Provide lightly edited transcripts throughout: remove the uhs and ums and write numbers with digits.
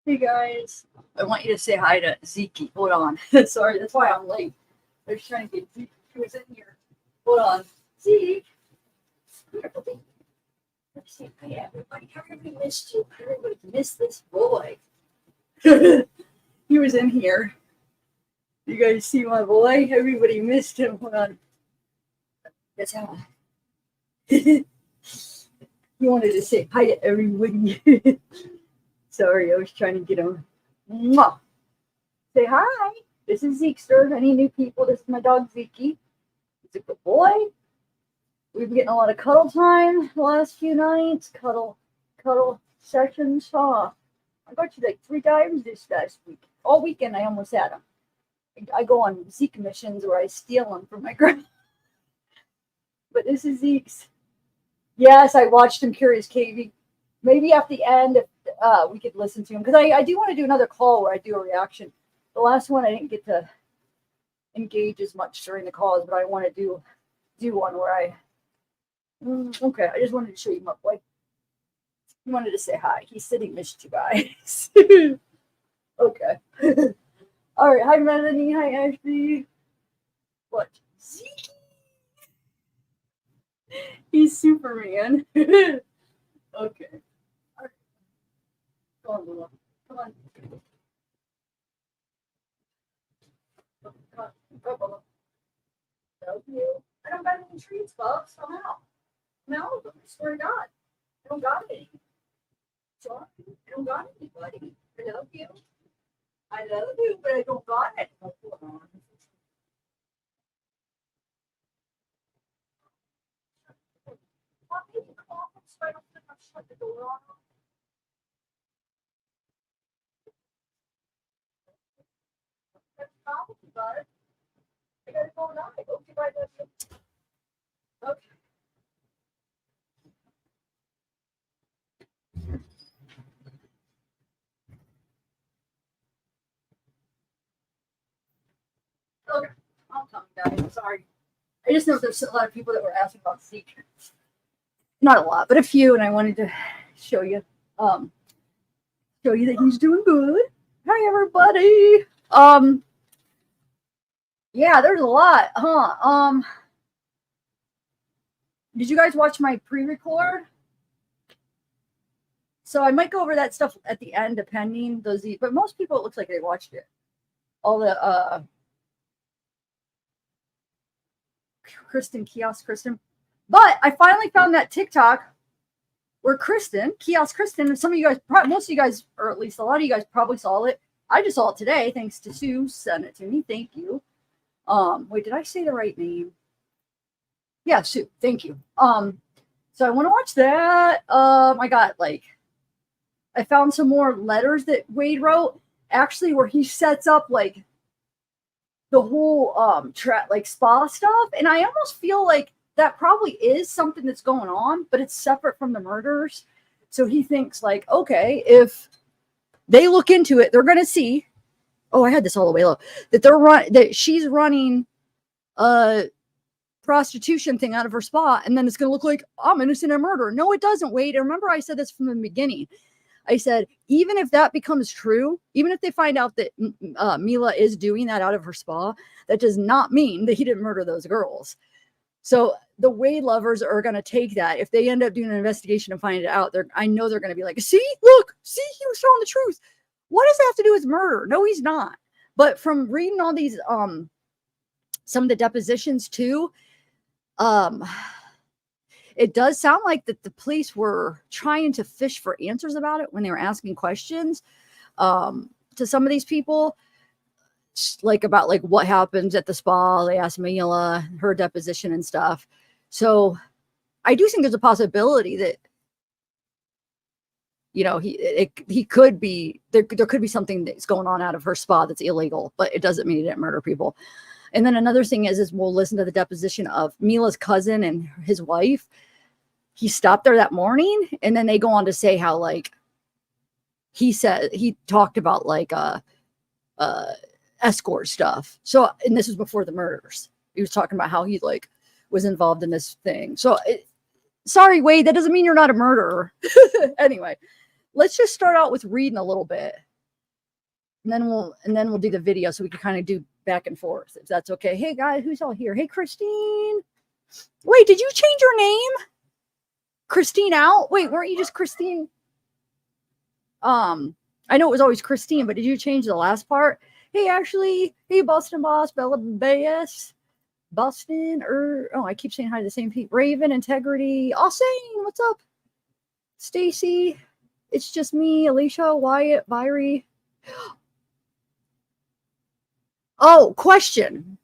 Hey guys, I want you to say hi to Zeke. Hold on. Sorry, that's why I'm late. I was trying to get Zeke. He was in here. Hold on. Zeke. Here, buddy. Let's say hi to everybody. Everybody missed you. Everybody missed this boy. He was in here. You guys see my boy? Everybody missed him. Hold on. That's how. He wanted to say hi to everybody. Sorry, I was trying to get him. Mwah. Say hi. This is Zekester. Any new people? This is my dog Zeke. He's a good boy. We've been getting a lot of cuddle time the last few nights. Cuddle sessions. I got you like 3 times this last week. All weekend I almost had him. I go on Zeke missions where I steal them from my grandma. But this is Zeke's. Yes, I watched him Curious Cavey. Maybe at the end, if we could listen to him, because I do want to do another call where I do a reaction. The last one I didn't get to engage as much during the calls, but I want to do one where I. Okay, I just wanted to show you my boy. He wanted to say hi. He said he missed you guys. Okay. All right. Hi, Melanie. Hi, Ashley. What? Zeke? He's Superman. Okay. All right. Come on, Mila. Come on. Come on. Help you. I don't got any treats, folks. I'm out. I'm out of them. I swear to God. I don't got any. Sorry. I don't got anybody. I love you. I love you, but I don't got it. What's going on? Want me to call them so I don't think I've shut the door on them? That's probably about it. I gotta go now. Okay, bye. Okay. Okay. I'll tell you guys. I'm sorry. I just know there's a lot of people that were asking about Zeke. Not a lot, but a few, and I wanted to show you that he's doing good. Hi everybody. Yeah, there's a lot, huh? Did you guys watch my pre-record? So I might go over that stuff at the end, depending those. But most people, it looks like they watched it. All the Kiosk Kristin. But I finally found that TikTok where Kiosk Kristin, and some of you guys, most of you guys, or at least a lot of you guys probably saw it. I just saw it today, thanks to Sue, sent it to me. Thank you. Wait, did I say the right name? Yeah, Sue, thank you. So I want to watch that. I got I found some more letters that Wade wrote, actually, where he sets up like the whole spa stuff, and I almost feel like that probably is something that's going on, but it's separate from the murders. So he thinks like, okay, if they look into it, they're going to see. Oh, I had this all the way low. That she's running a prostitution thing out of her spa, and then it's going to look like I'm innocent of murder. No, it doesn't. Wait, remember I said this from the beginning. I said, even if that becomes true, even if they find out that Mila is doing that out of her spa, that does not mean that he didn't murder those girls. So the Wade lovers are going to take that. If they end up doing an investigation and find it out, I know they're going to be like, see, look, see, he was telling the truth. What does that have to do with murder? No, he's not. But from reading all these, some of the depositions too, it does sound like that the police were trying to fish for answers about it when they were asking questions to some of these people, about what happens at the spa. They asked Mila her deposition and stuff. So I do think there's a possibility that, he could be, there could be something that's going on out of her spa that's illegal, but it doesn't mean he didn't murder people. And then another thing is we'll listen to the deposition of Mila's cousin and his wife. He stopped there that morning, and then they go on to say how he talked about escort stuff. So, and this was before the murders. He was talking about how he was involved in this thing. So sorry, Wade, that doesn't mean you're not a murderer. Anyway, let's just start out with reading a little bit. we'll do the video so we can kind of do back and forth, if that's okay. Hey guys, who's all here? Hey Christine. Wait, did you change your name? Christine out? Wait, weren't you just Christine? I know it was always Christine, but did you change the last part? Hey Ashley. Hey Boston Boss, Bella Bayes. Boston, I keep saying hi to the same people. Raven, Integrity, Austin, what's up? Stacy, it's just me, Alicia, Wyatt, Byrie. Oh, question.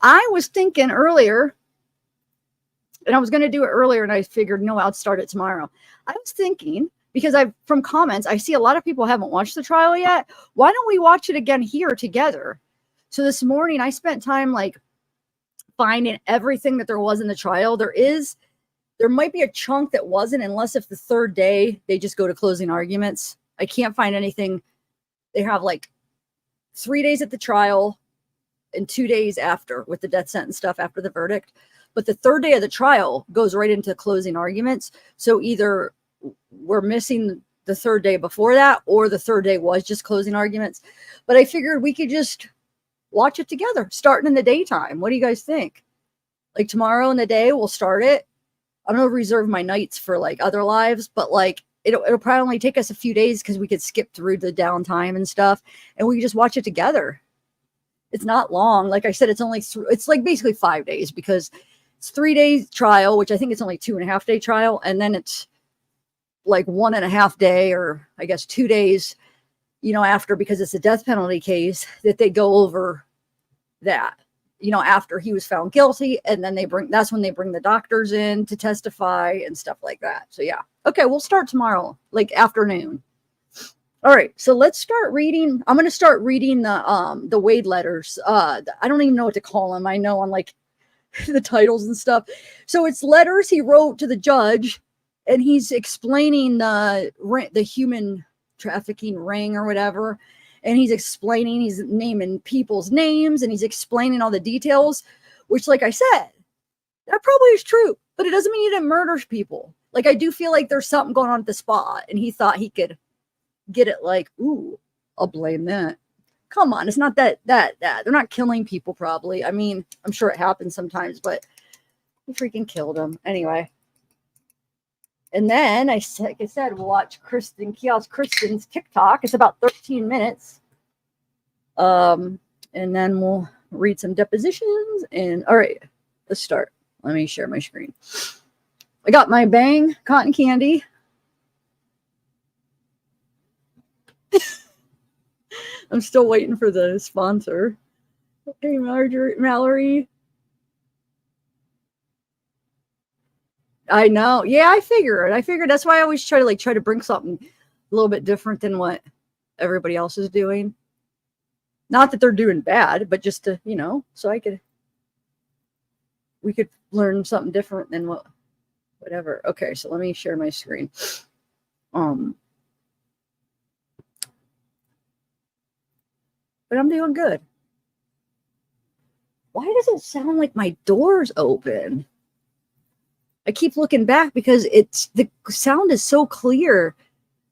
I was thinking earlier, and I was going to do it earlier, and I figured, no, I'll start it tomorrow. I was thinking, because from comments, I see a lot of people haven't watched the trial yet. Why don't we watch it again here together? So this morning, I spent time like finding everything that there was in the trial. There might be a chunk that wasn't, unless if the third day they just go to closing arguments. I can't find anything. They have like 3 days at the trial and 2 days after with the death sentence stuff after the verdict. But the third day of the trial goes right into closing arguments. So either we're missing the third day before that, or the third day was just closing arguments. But I figured we could just watch it together, starting in the daytime. What do you guys think? Like tomorrow in the day, we'll start it. I don't know, reserve my nights for like other lives, but like it'll probably only take us a few days because we could skip through the downtime and stuff, and we can just watch it together. It's not long. Like I said, it's like basically 5 days, because it's 3 days trial, which I think it's only 2.5 day trial. And then it's like 1.5 day, or I guess 2 days, after, because it's a death penalty case, that they go over that, after he was found guilty. And then that's when they bring the doctors in to testify and stuff like that. So yeah. Okay. We'll start tomorrow, like afternoon. All right. So let's start reading. I'm going to start reading the Wade letters. I don't even know what to call them. I know on like the titles and stuff. So it's letters he wrote to the judge, and he's explaining the human trafficking ring or whatever. And he's naming people's names, and he's explaining all the details, which, like I said, that probably is true, but it doesn't mean he didn't murder people. Like, I do feel like there's something going on at the spot, and he thought he could get it like, ooh, I'll blame that. Come on. It's not that. They're not killing people, probably. I mean, I'm sure it happens sometimes, but he freaking killed him. Anyway. And then, like I said, we'll watch Kiosk Kristin's TikTok. It's about 13 minutes. And then we'll read some depositions. And all right, let's start. Let me share my screen. I got my Bang cotton candy. I'm still waiting for the sponsor. Hey, Mallory. I know. Yeah, I figured that's why I always try to bring something a little bit different than what everybody else is doing. Not that they're doing bad, but just to, so we could learn something different than whatever. Okay, so let me share my screen. But I'm doing good. Why does it sound like my door's open? I keep looking back because the sound is so clear.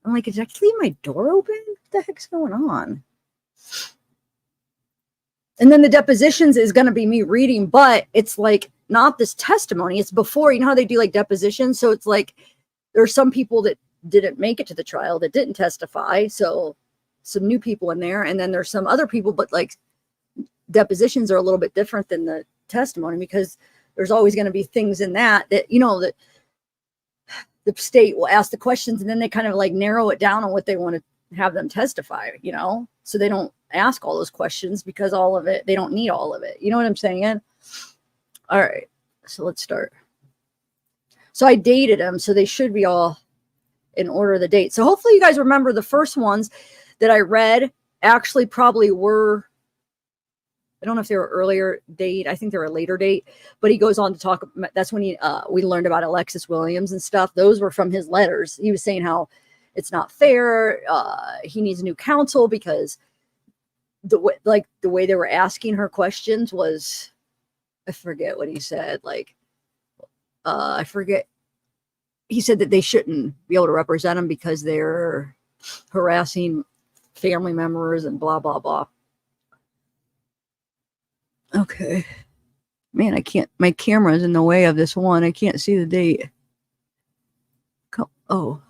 I'm like, did I leave my door open? What the heck's going on? And then the depositions is going to be me reading, but it's like not this testimony. It's before, how they do like depositions. So it's like there's some people that didn't make it to the trial that didn't testify. So some new people in there. And then there's some other people, but like depositions are a little bit different than the testimony, because there's always going to be things in that that the state will ask the questions, and then they kind of like narrow it down on what they want to have them testify, so they don't ask all those questions, because all of it, they don't need all of it. You know what I'm saying? All right, so let's start. So I dated them, so they should be all in order of the date. So hopefully you guys remember the first ones that I read actually probably were, I don't know if they were earlier date. I think they were a later date, but he goes on to talk. That's when we learned about Alexis Williams and stuff. Those were from his letters. He was saying how it's not fair. He needs new counsel, because the way they were asking her questions was, I forget what he said. I forget. He said that they shouldn't be able to represent him because they're harassing family members and blah, blah, blah. Okay. Man, I can't, my camera's in the way of this one. I can't see the date. Oh.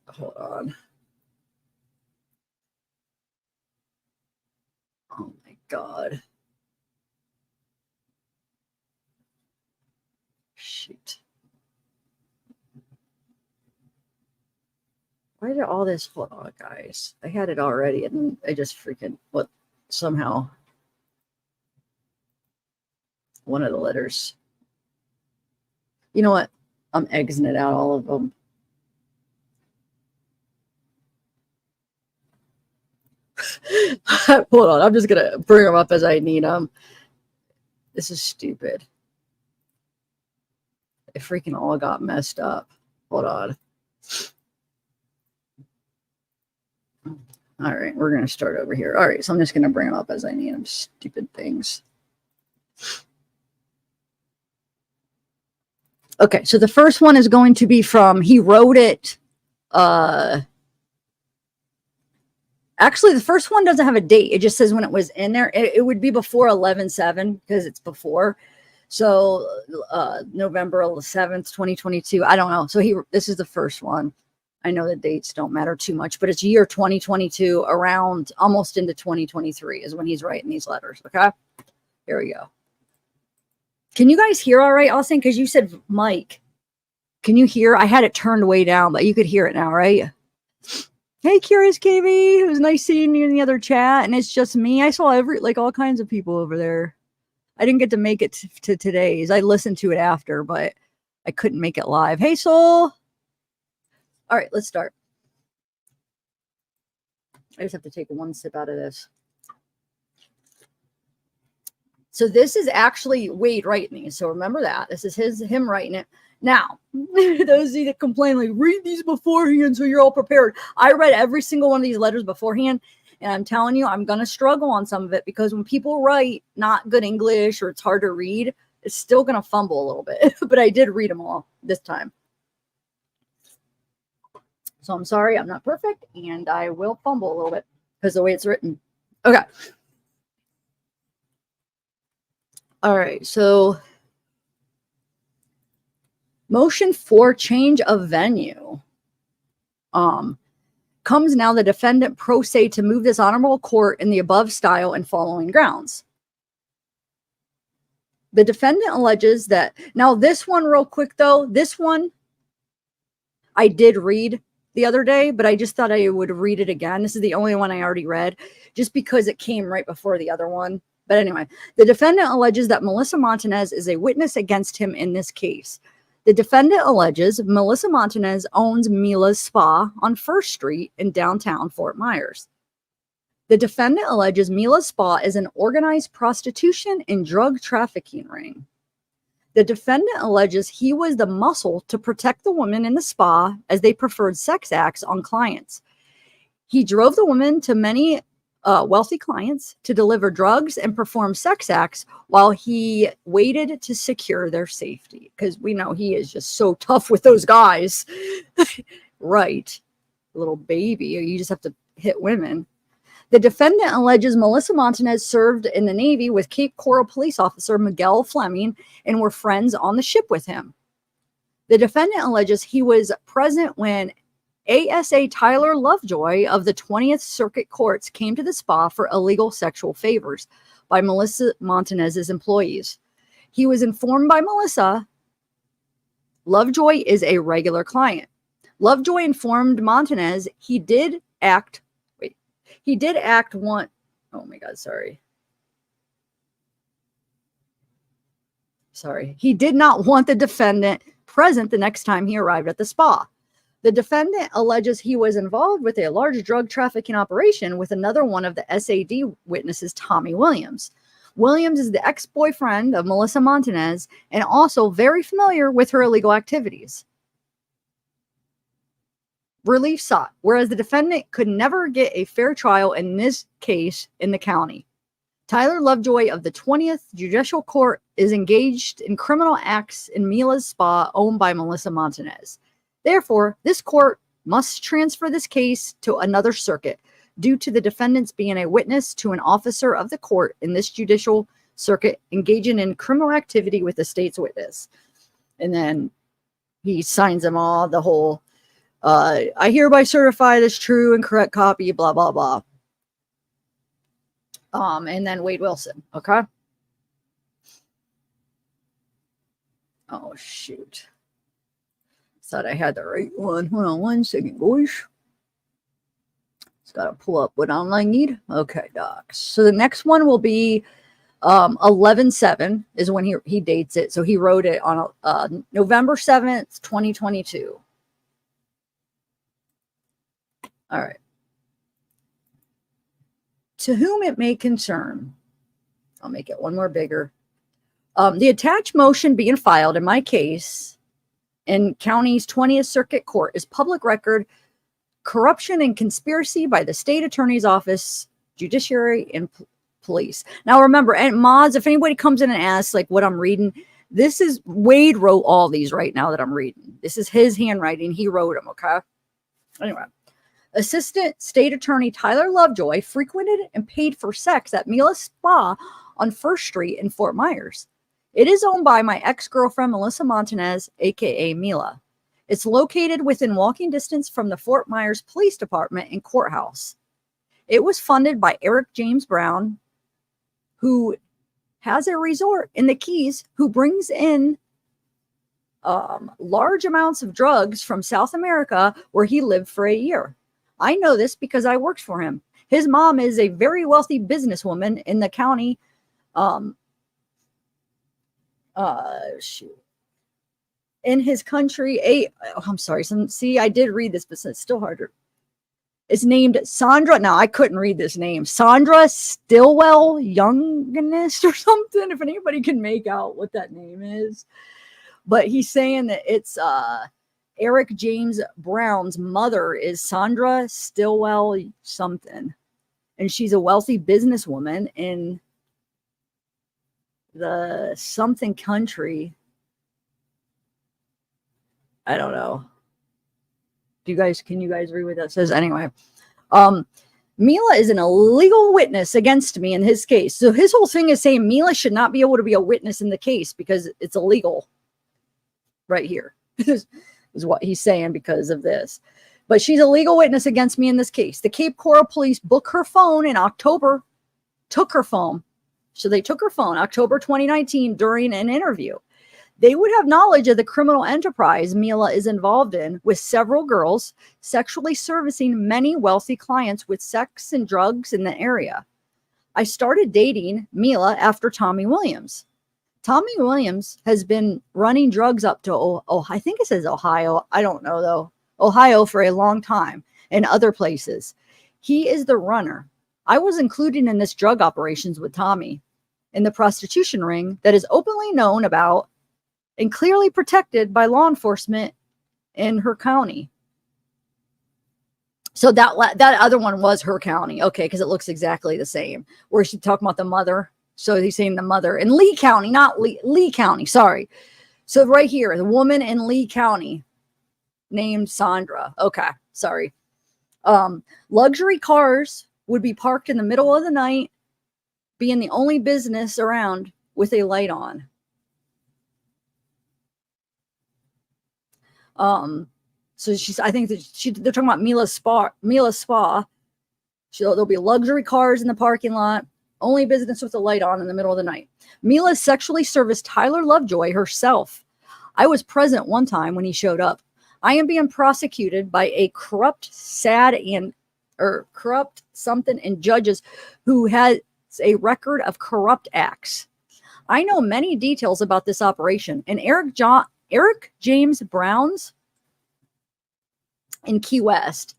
Hold on. Oh my God. Shoot. Why did all this, hold on, guys. I had it already and I just freaking, somehow one of the letters. You know what? I'm exiting it out, all of them. Hold on. I'm just going to bring them up as I need them. This is stupid. It freaking all got messed up. Hold on. All right. We're going to start over here. All right. So I'm just going to bring them up as I need them. Stupid things. Okay. So the first one is going to be from, he wrote it, actually, the first one doesn't have a date. It just says when it was in there. It would be before 11/7 because it's before. So November 7th, 2022. I don't know. So this is the first one. I know the dates don't matter too much, but it's year 2022, around almost into 2023 is when he's writing these letters. Okay. Here we go. Can you guys hear all right, Austin? Because you said Mike. Can you hear? I had it turned way down, but you could hear it now, right? Hey, Curious KB. It was nice seeing you in the other chat. And it's just me. I saw all kinds of people over there. I didn't get to make it to today's. I listened to it after, but I couldn't make it live. Hey, Soul. All right, let's start. I just have to take one sip out of this. So this is actually Wade writing these. So remember that. This is him writing it. Now, those of you that complain, like, read these beforehand so you're all prepared. I read every single one of these letters beforehand, and I'm telling you, I'm going to struggle on some of it because when people write not good English or it's hard to read, it's still going to fumble a little bit. But I did read them all this time. So I'm sorry, I'm not perfect, and I will fumble a little bit because the way it's written. Okay. All right, so motion for change of venue. Comes now the defendant pro se to move this honorable court in the above style and following grounds. The defendant alleges that, now this one real quick though, this one I did read the other day, but I just thought I would read it again. This is the only one I already read just because it came right before the other one. But anyway, the defendant alleges that Melissa Montanez is a witness against him in this case. The defendant alleges Melissa Montanez owns Mila's Spa on 1st Street in downtown Fort Myers. The defendant alleges Mila's Spa is an organized prostitution and drug trafficking ring. The defendant alleges he was the muscle to protect the women in the spa as they preferred sex acts on clients. He drove the women to many wealthy clients to deliver drugs and perform sex acts while he waited to secure their safety. Because we know he is just so tough with those guys. Right. Little baby. You just have to hit women. The defendant alleges Melissa Montanez served in the Navy with Cape Coral police officer Miguel Fleming and were friends on the ship with him. The defendant alleges he was present when ASA Tyler Lovejoy of the 20th Circuit Courts came to the spa for illegal sexual favors by Melissa Montanez's employees. He was informed by Melissa Lovejoy is a regular client. Lovejoy informed Montanez he did one. Oh my God, sorry. He did not want the defendant present the next time he arrived at the spa. The defendant alleges he was involved with a large drug trafficking operation with another one of the SAD witnesses, Tommy Williams. Williams is the ex-boyfriend of Melissa Montanez and also very familiar with her illegal activities. Relief sought, whereas the defendant could never get a fair trial in this case in the county. Tyler Lovejoy of the 20th Judicial Court is engaged in criminal acts in Mila's Spa owned by Melissa Montanez. Therefore, this court must transfer this case to another circuit due to the defendants being a witness to an officer of the court in this judicial circuit engaging in criminal activity with the state's witness. And then he signs them all, the whole, I hereby certify this true and correct copy, blah, blah, blah. And then Wade Wilson, okay? Oh, shoot. Thought I had the right one. Hold on 1 second, boys. Just got to pull up what I need. Okay, docs. So the next one will be 11/7 is when he dates it. So he wrote it on November 7th, 2022. All right. To whom it may concern, I'll make it one more bigger. The attached motion being filed in my case in county's 20th Circuit Court is public record, corruption and conspiracy by the state attorney's office, judiciary, and police. Now remember, and mods, if anybody comes in and asks like what I'm reading, this is Wade wrote all these right now that I'm reading. This is his handwriting. He wrote them, okay? Anyway. Assistant State Attorney Tyler Lovejoy frequented and paid for sex at Mila Spa on First Street in Fort Myers. It is owned by my ex-girlfriend, Melissa Montanez, aka Mila. It's located within walking distance from the Fort Myers Police Department and courthouse. It was funded by Eric James Brown, who has a resort in the Keys, who brings in large amounts of drugs from South America, where he lived for a year. I know this because I worked for him. His mom is a very wealthy businesswoman in the county. In his country, I'm sorry. See, I did read this, but it's still harder. It's named Sandra. Now, I couldn't read this name. Sandra Stillwell Youngest or something, if anybody can make out what that name is. But he's saying that it's Eric James Brown's mother is Sandra Stillwell something. And she's a wealthy businesswoman in the something country. I don't know. Can you guys read what that says? Anyway, Mila is an illegal witness against me in his case. So his whole thing is saying Mila should not be able to be a witness in the case because it's illegal. Right here is what he's saying because of this. But she's a legal witness against me in this case. The Cape Coral police booked her phone in October, took her phone. So they took her phone October 2019 during an interview. They would have knowledge of the criminal enterprise Mila is involved in with several girls, sexually servicing many wealthy clients with sex and drugs in the area. I started dating Mila after Tommy Williams. Tommy Williams has been running drugs up to, I think it says Ohio. I don't know though. Ohio for a long time and other places. He is the runner. I was included in this drug operations with Tommy in the prostitution ring that is openly known about and clearly protected by law enforcement in her county. So that other one was her county. Okay, because it looks exactly the same. Where she's talking about the mother. So he's saying the mother in Lee County, not Lee County. Sorry. So right here, the woman in Lee County named Sandra. Okay, sorry. Luxury cars would be parked in the middle of the night, being the only business around with a light on. So I think that they're talking about Mila Spa. There'll be luxury cars in the parking lot, only business with the light on in the middle of the night. Mila sexually serviced Tyler Lovejoy herself. I was present one time when he showed up. I am being prosecuted by a corrupt something and judges who has a record of corrupt acts. I know many details about this operation, and Eric James Brown's in Key West.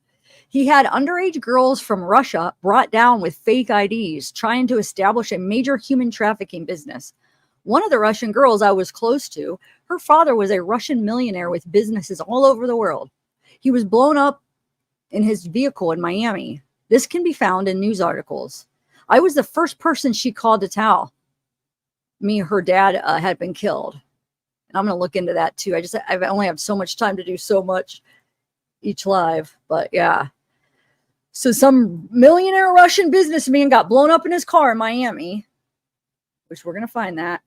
He had underage girls from Russia brought down with fake IDs, trying to establish a major human trafficking business. One of the Russian girls I was close to, her father was a Russian millionaire with businesses all over the world. He was blown up in his vehicle in Miami. This can be found in news articles. I was the first person she called to tell me her dad had been killed. And I'm going to look into that too. I only have so much time to do so much each live, but yeah. So some millionaire Russian businessman got blown up in his car in Miami, which we're going to find that.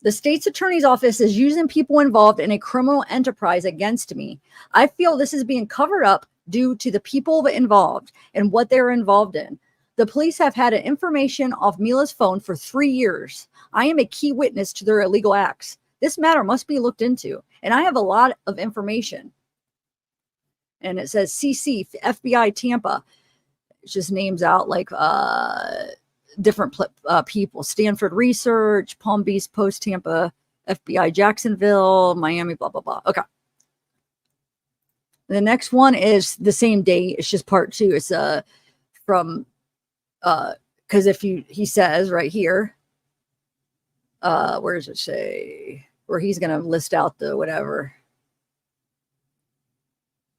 The state's attorney's office is using people involved in a criminal enterprise against me. I feel this is being covered up due to the people involved and what they're involved in. The police have had information off Mila's phone for 3 years. I am a key witness to their illegal acts. This matter must be looked into, and I have a lot of information. And it says CC, FBI Tampa. It just names out like different people. Stanford Research, Palm Beach Post Tampa, FBI Jacksonville, Miami, blah, blah, blah. Okay. The next one is the same date. It's just part 2. It's from, because he says right here, where does it say? Where he's going to list out the whatever.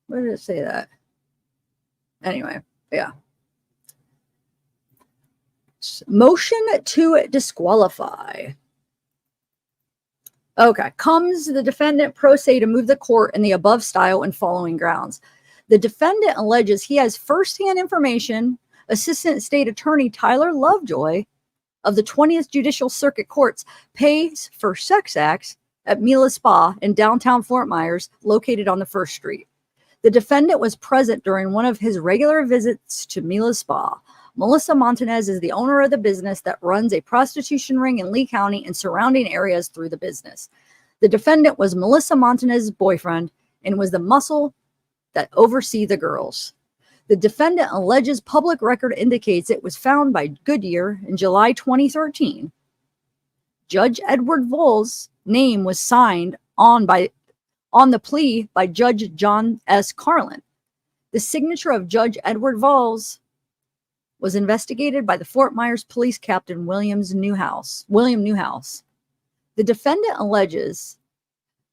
Where did it say that? Anyway, yeah. Motion to disqualify. Okay. Comes the defendant pro se to move the court in the above style and following grounds. The defendant alleges he has firsthand information. Assistant State Attorney Tyler Lovejoy of the 20th Judicial Circuit Courts pays for sex acts at Mila Spa in downtown Fort Myers, located on the 1st Street. The defendant was present during one of his regular visits to Mila Spa. Melissa Montanez is the owner of the business that runs a prostitution ring in Lee County and surrounding areas through the business. The defendant was Melissa Montanez's boyfriend and was the muscle that oversees the girls. The defendant alleges public record indicates it was found by Goodyear in July 2013. Judge Edward Voll's name was signed on the plea by Judge John S. Carlin. The signature of Judge Edward Voll's was investigated by the Fort Myers Police Captain William Newhouse. The defendant alleges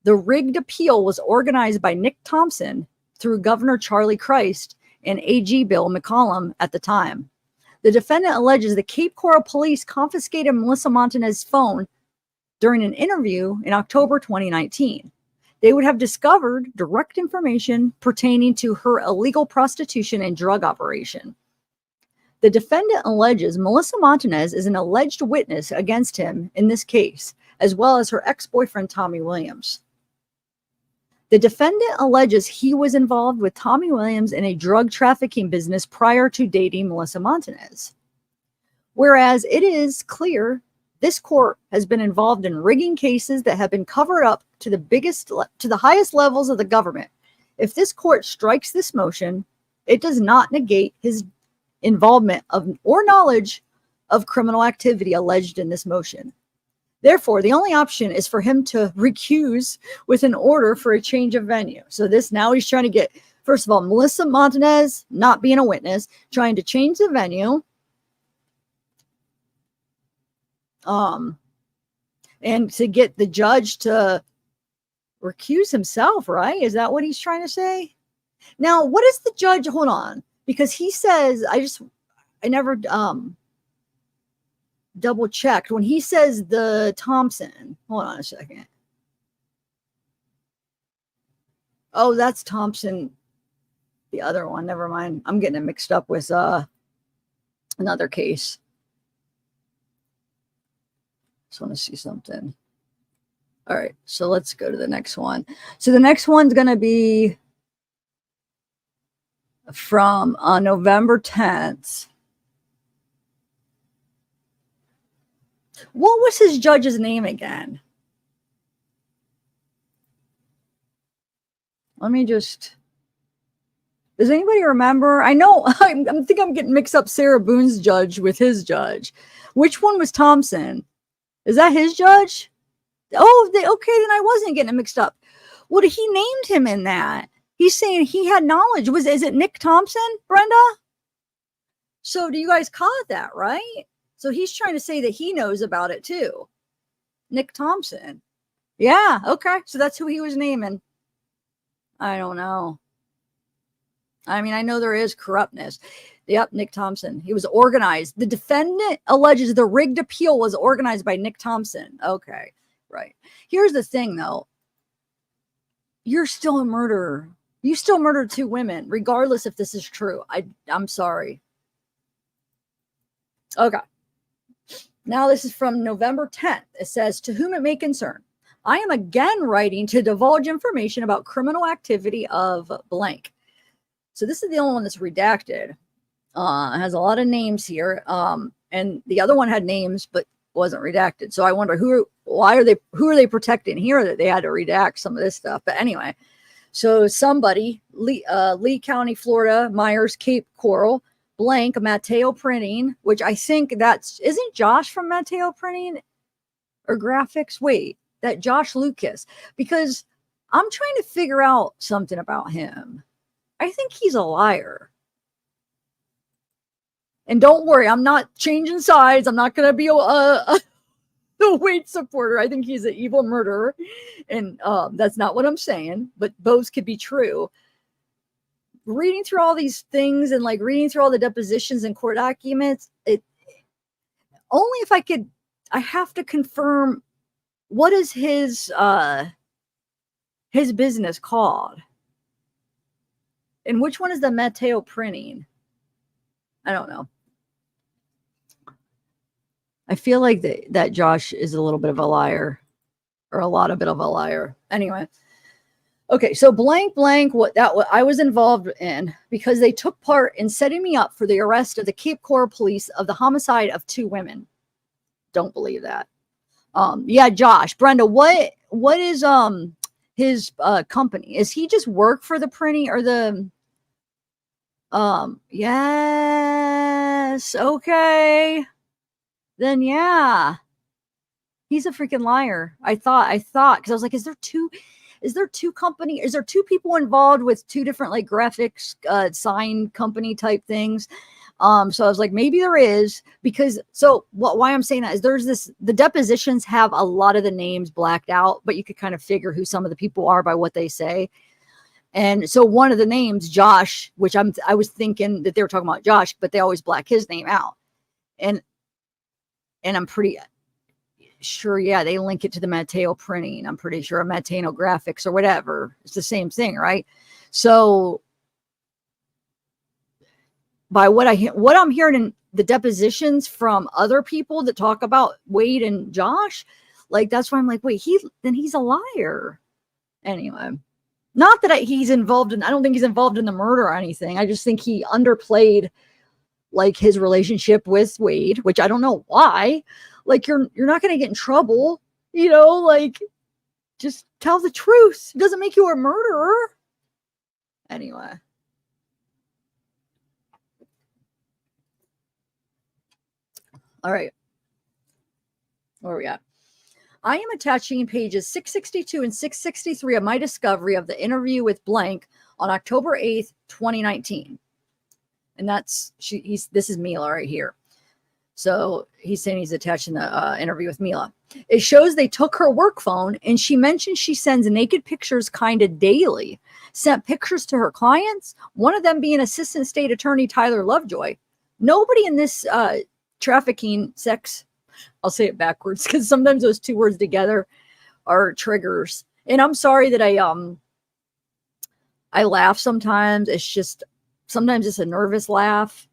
the rigged appeal was organized by Nick Thompson through Governor Charlie Christ and AG Bill McCollum at the time. The defendant alleges the Cape Coral police confiscated Melissa Montanez's phone during an interview in October 2019. They would have discovered direct information pertaining to her illegal prostitution and drug operation. The defendant alleges Melissa Montanez is an alleged witness against him in this case, as well as her ex-boyfriend, Tommy Williams. The defendant alleges he was involved with Tommy Williams in a drug trafficking business prior to dating Melissa Montanez. Whereas it is clear this court has been involved in rigging cases that have been covered up to the highest levels of the government. If this court strikes this motion, it does not negate his involvement of or knowledge of criminal activity alleged in this motion. Therefore, the only option is for him to recuse with an order for a change of venue. So now he's trying to get, first of all, Melissa Montanez not being a witness, trying to change the venue. And to get the judge to recuse himself, right? Is that what he's trying to say? Now, what is the judge? Hold on. Because he says, I never double checked when he says the Thompson. Hold on a second. Oh, that's Thompson. The other one. Never mind. I'm getting it mixed up with another case. Just want to see something. All right. So let's go to the next one. So the next one's going to be from November 10th. What was his judge's name again? Let me just... Does anybody remember? I know, I think I'm getting mixed up Sarah Boone's judge with his judge. Which one was Thompson? Is that his judge? Oh, okay, then I wasn't getting it mixed up. Well, he named him in that. He's saying he had knowledge. Is it Nick Thompson, Brenda? So do you guys call it that, right? So he's trying to say that he knows about it too. Nick Thompson. Yeah, okay. So that's who he was naming. I don't know. I mean, I know there is corruptness. Yep, Nick Thompson. He was organized. The defendant alleges the rigged appeal was organized by Nick Thompson. Okay, right. Here's the thing, though. you're still a murderer. You still murdered 2 women, regardless if this is true. I'm sorry. Okay. Now this is from November 10th. It says, to whom it may concern, I am again writing to divulge information about criminal activity of blank. So this is the only one that's redacted. It has a lot of names here. And the other one had names, but wasn't redacted. So I wonder who are they protecting here that they had to redact some of this stuff. But anyway, so somebody, Lee County, Florida, Myers, Cape Coral, blank, Mateo Printing, which I think isn't Josh from Mateo Printing or Graphics? Wait, that Josh Lucas, because I'm trying to figure out something about him. I think he's a liar. And don't worry, I'm not changing sides. I'm not going to be a Wade supporter. I think he's an evil murderer. And that's not what I'm saying, but both could be true. Reading through all these things and like reading through all the depositions and court documents, only if I have to confirm what is his business called? And which one is the Mateo Printing? I don't know. I feel like that Josh is a little bit of a liar, or a lot of bit of a liar. Anyway. Okay, so blank, what I was involved in because they took part in setting me up for the arrest of the Cape Coral police of the homicide of 2 women. Don't believe that. Yeah, Josh, Brenda, what is his company? Is he just work for the printing or the yes, okay. Then yeah. He's a freaking liar. I thought because I was like, is there two company? Is there 2 people involved with 2 different like graphics sign company type things? So I was like, maybe there is, because why I'm saying that is the depositions have a lot of the names blacked out, but you could kind of figure who some of the people are by what they say. And so one of the names, Josh, which I was thinking that they were talking about Josh, but they always black his name out. And I'm pretty sure, yeah, they link it to the Mateo Printing. I'm pretty sure Mateo Graphics or whatever. It's the same thing, right? So by what I'm hearing in the depositions from other people that talk about Wade and Josh, like that's why I'm like, wait, he's a liar. Anyway, not that he's involved in. I don't think he's involved in the murder or anything. I just think he underplayed like his relationship with Wade, which I don't know why. Like you're not going to get in trouble, like just tell the truth. It doesn't make you a murderer. Anyway. All right. Where are we at? I am attaching pages 662 and 663 of my discovery of the interview with blank on October 8th, 2019. And this is Mila right here. So he's saying he's attaching the interview with Mila. It shows they took her work phone, and she mentioned she sends naked pictures kind of daily. Sent pictures to her clients, one of them being Assistant State Attorney Tyler Lovejoy. Nobody in this trafficking sex, I'll say it backwards because sometimes those 2 words together are triggers. And I'm sorry that I laugh sometimes. Sometimes it's a nervous laugh.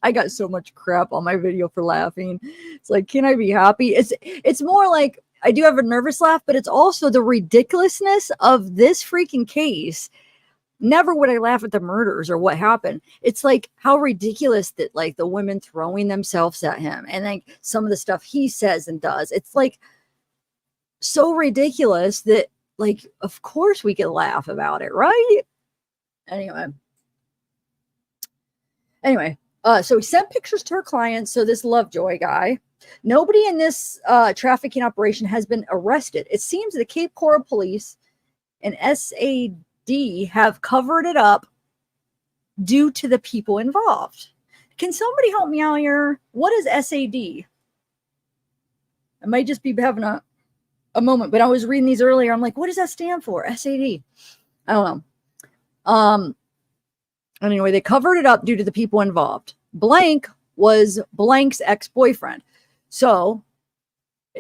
I got so much crap on my video for laughing. It's like, can I be happy? It's more like I do have a nervous laugh, but it's also the ridiculousness of this freaking case. Never would I laugh at the murders or what happened. It's like how ridiculous that like the women throwing themselves at him and like some of the stuff he says and does. It's like so ridiculous that like, of course we can laugh about it, right? Anyway. So he sent pictures to her clients. So this Lovejoy guy, nobody in this trafficking operation has been arrested. It seems the Cape Coral police and SAD have covered it up due to the people involved. Can somebody help me out here? What is SAD? I might just be having a moment, but I was reading these earlier. I'm like, what does that stand for? SAD. I don't know. Anyway, they covered it up due to the people involved. Blank was blank's ex-boyfriend. So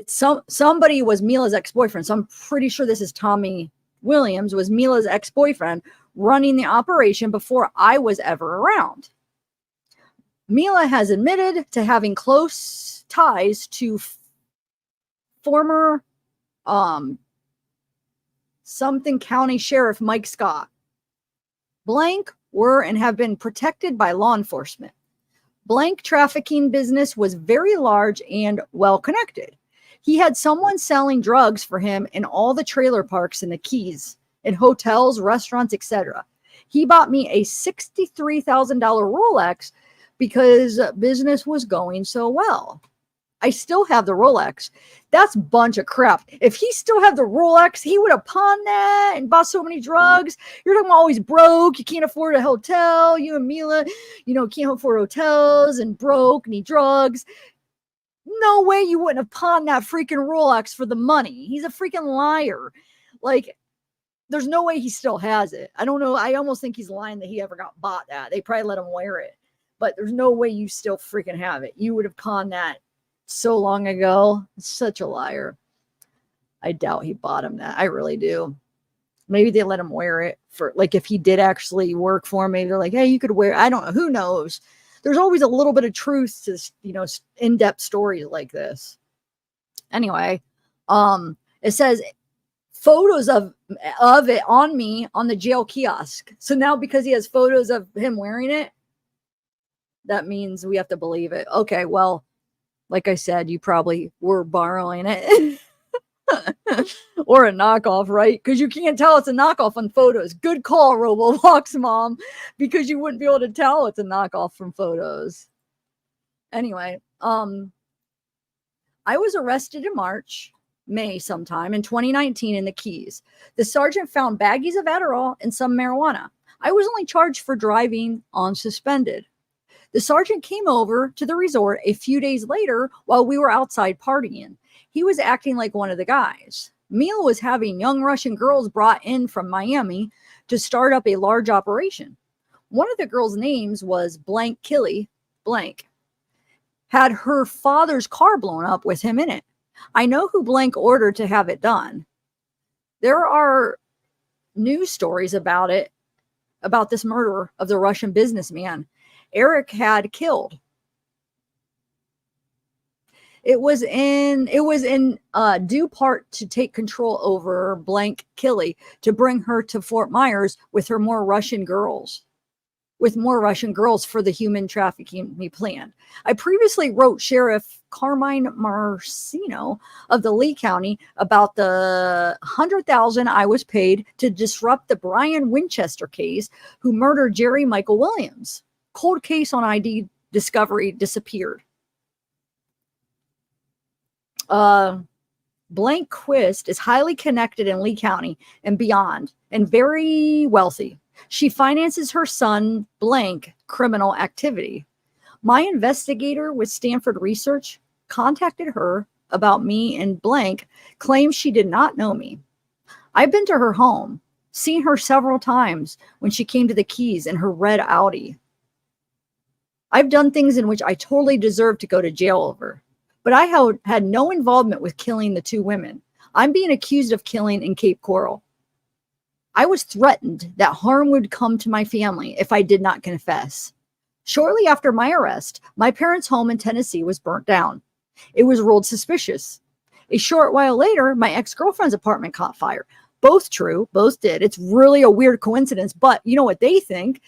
somebody was Mila's ex-boyfriend. So I'm pretty sure this is Tommy Williams was Mila's ex-boyfriend running the operation before I was ever around. Mila has admitted to having close ties to former something county sheriff Mike Scott. Blank were and have been protected by law enforcement. Blank trafficking business was very large and well connected. He had someone selling drugs for him in all the trailer parks in the Keys, in hotels, restaurants, etc. He bought me a $63,000 Rolex because business was going so well. I still have the Rolex. That's a bunch of crap. If he still had the Rolex, he would have pawned that and bought so many drugs. You're talking about always broke. You can't afford a hotel. You and Mila, can't afford hotels and broke, need drugs. No way you wouldn't have pawned that freaking Rolex for the money. He's a freaking liar. Like, there's no way he still has it. I don't know. I almost think he's lying that he ever bought that. They probably let him wear it. But there's no way you still freaking have it. You would have pawned that so long ago. Such a liar. I doubt he bought him that. I really do. Maybe they let him wear it for, like, if he did actually work for him, maybe they're like, hey, you could wear, I don't know. Who knows? There's always a little bit of truth to, in-depth stories like this. Anyway, it says photos of it on me on the jail kiosk. So now because he has photos of him wearing it, that means we have to believe it. Okay, well, like I said, you probably were borrowing it. Or a knockoff, right? Because you can't tell it's a knockoff on photos. Good call, Roblox mom, because you wouldn't be able to tell it's a knockoff from photos. Anyway, I was arrested in May sometime in 2019 in the Keys. The sergeant found baggies of Adderall and some marijuana. I was only charged for driving unsuspended. The sergeant came over to the resort a few days later while we were outside partying. He was acting like one of the guys. Mila was having young Russian girls brought in from Miami to start up a large operation. One of the girls' names was Blank Killy Blank. Had her father's car blown up with him in it. I know who Blank ordered to have it done. There are news stories about it, about this murder of the Russian businessman Eric had killed. It was in due part to take control over Blank Killy to bring her to Fort Myers with more Russian girls for the human trafficking he planned. I previously wrote Sheriff Carmine Marcino of the Lee County about the $100,000 I was paid to disrupt the Brian Winchester case, who murdered Jerry Michael Williams. Cold case on ID discovery disappeared. Blank Quist is highly connected in Lee County and beyond, and very wealthy. She finances her son Blank criminal activity. My investigator with Stanford Research contacted her about me, and Blank claims she did not know me. I've been to her home, seen her several times when she came to the Keys in her red Audi. I've done things in which I totally deserve to go to jail over. But I had no involvement with killing the two women. I'm being accused of killing in Cape Coral. I was threatened that harm would come to my family if I did not confess. Shortly after my arrest, my parents' home in Tennessee was burnt down. It was ruled suspicious. A short while later, my ex-girlfriend's apartment caught fire. Both true, both did. It's really a weird coincidence, but you know what they think?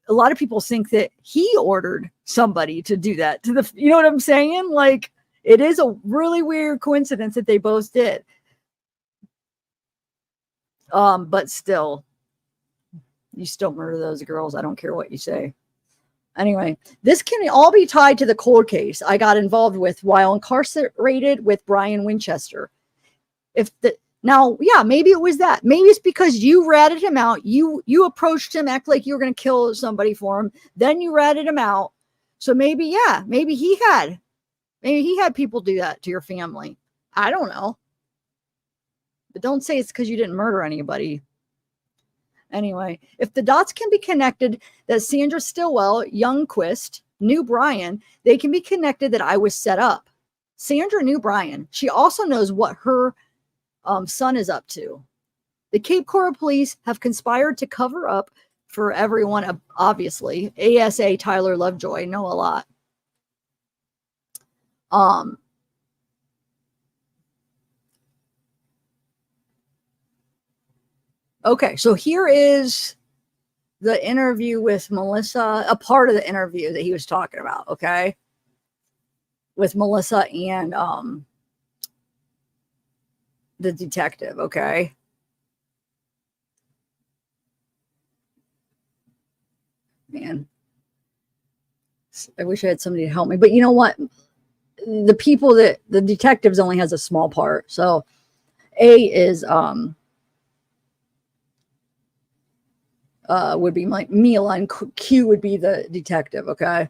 A lot of people think that he ordered somebody to do that to the, you know what I'm saying? Like, it is a really weird coincidence that they both did. But still, you still murder those girls. I don't care what you say. Anyway, this can all be tied to the cold case I got involved with while incarcerated with Brian Winchester. Now, yeah, maybe it was that. Maybe it's because you ratted him out. You approached him, act like you were going to kill somebody for him. Then you ratted him out. So maybe he had people do that to your family. I don't know. But don't say it's because you didn't murder anybody. Anyway, if the dots can be connected that Sandra Stillwell, Youngquist, knew Brian, they can be connected that I was set up. Sandra knew Brian. She also knows what her son is up to. The Cape Coral police have conspired to cover up for everyone, obviously. ASA Tyler Lovejoy know a lot. Okay, so here is the interview with Melissa, a part of the interview that he was talking about, okay? With Melissa and the detective, okay? Man, I wish I had somebody to help me, but you know what? The people that the detectives only has a small part. So A is would be my Mila, and Q would be the detective, okay?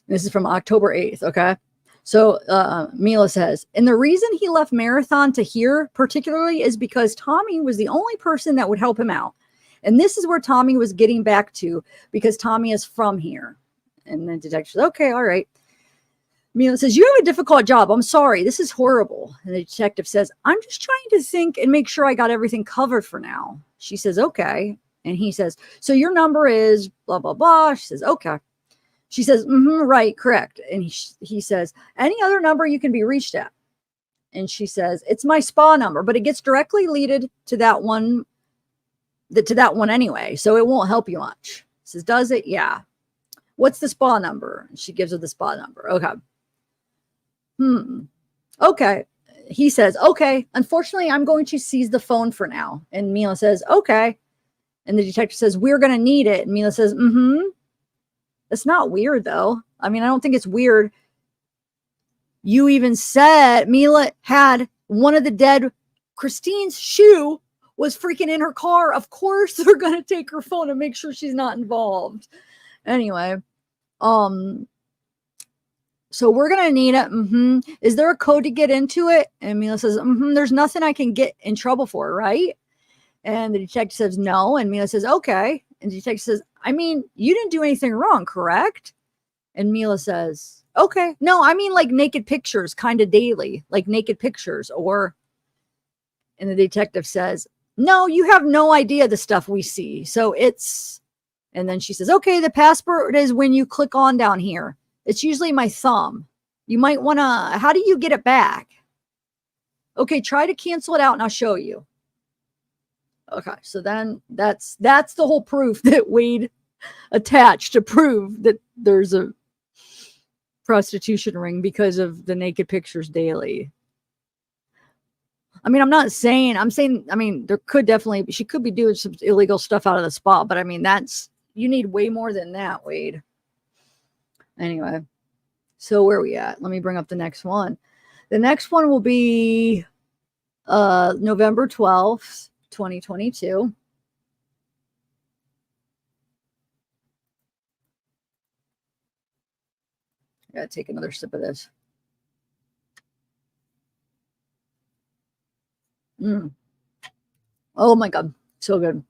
This is from October 8th, okay? So Mila says, and the reason he left Marathon to here particularly is because Tommy was the only person that would help him out. And this is where Tommy was getting back to, because Tommy is from here. And the detective says, okay, all right. Mila says, you have a difficult job. I'm sorry. This is horrible. And the detective says, I'm just trying to think and make sure I got everything covered for now. She says, okay. And he says, so your number is blah, blah, blah. She says, okay. She says, right, correct. And he says, any other number you can be reached at? And she says, it's my spa number, but it gets directly leaded to that one, anyway. So it won't help you much. He says, does it? Yeah. What's the spa number? And she gives her the spa number. Okay. Okay. He says, okay, unfortunately, I'm going to seize the phone for now. And Mila says, okay. And the detective says, we're going to need it. And Mila says, It's not weird, though. I mean, I don't think it's weird. You even said Mila had one of the dead Kristine's shoe was freaking in her car. Of course, they're going to take her phone and make sure she's not involved. Anyway, so we're going to need it. Is there a code to get into it? And Mila says, there's nothing I can get in trouble for, right? And the detective says, no. And Mila says, okay. And the detective says, I mean, you didn't do anything wrong, correct? And Mila says, okay. No, I mean like naked pictures, kind of daily, like naked pictures. And the detective says, no, you have no idea the stuff we see. So and then she says, okay, the password is when you click on down here. It's usually my thumb. You might want to, how do you get it back? Okay, try to cancel it out and I'll show you. Okay, so then that's the whole proof that Wade attached to prove that there's a prostitution ring because of the naked pictures daily. I mean, I'm saying, there could definitely, she could be doing some illegal stuff out of the spot, but I mean, you need way more than that, Wade. Anyway, so where are we at? Let me bring up the next one. The next one will be November 12th, 2022. I gotta take another sip of this. Oh my God, so good.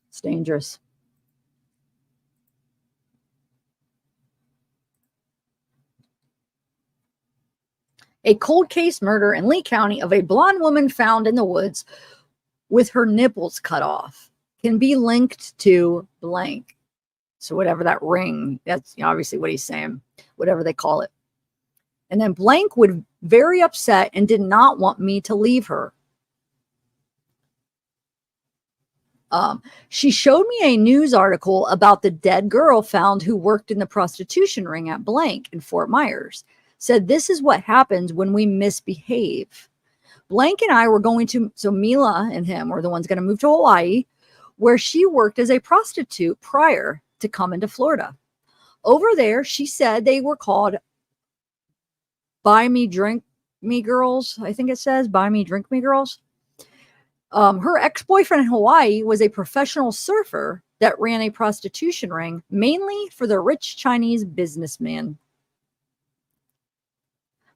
It's dangerous. A cold case murder in Lee County of a blonde woman found in the woods with her nipples cut off can be linked to blank. So whatever that ring, that's obviously what he's saying, whatever they call it. And then blank was very upset and did not want me to leave her. She showed me a news article about the dead girl found who worked in the prostitution ring at blank in Fort Myers. Said this is what happens when we misbehave. Blank and I were going to, so Mila and him were the ones going to move to Hawaii, where she worked as a prostitute prior to coming to Florida. Over there, she said they were called Buy Me, Drink Me Girls. I think it says Buy Me, Drink Me Girls. Her ex-boyfriend in Hawaii was a professional surfer that ran a prostitution ring, mainly for the rich Chinese businessman.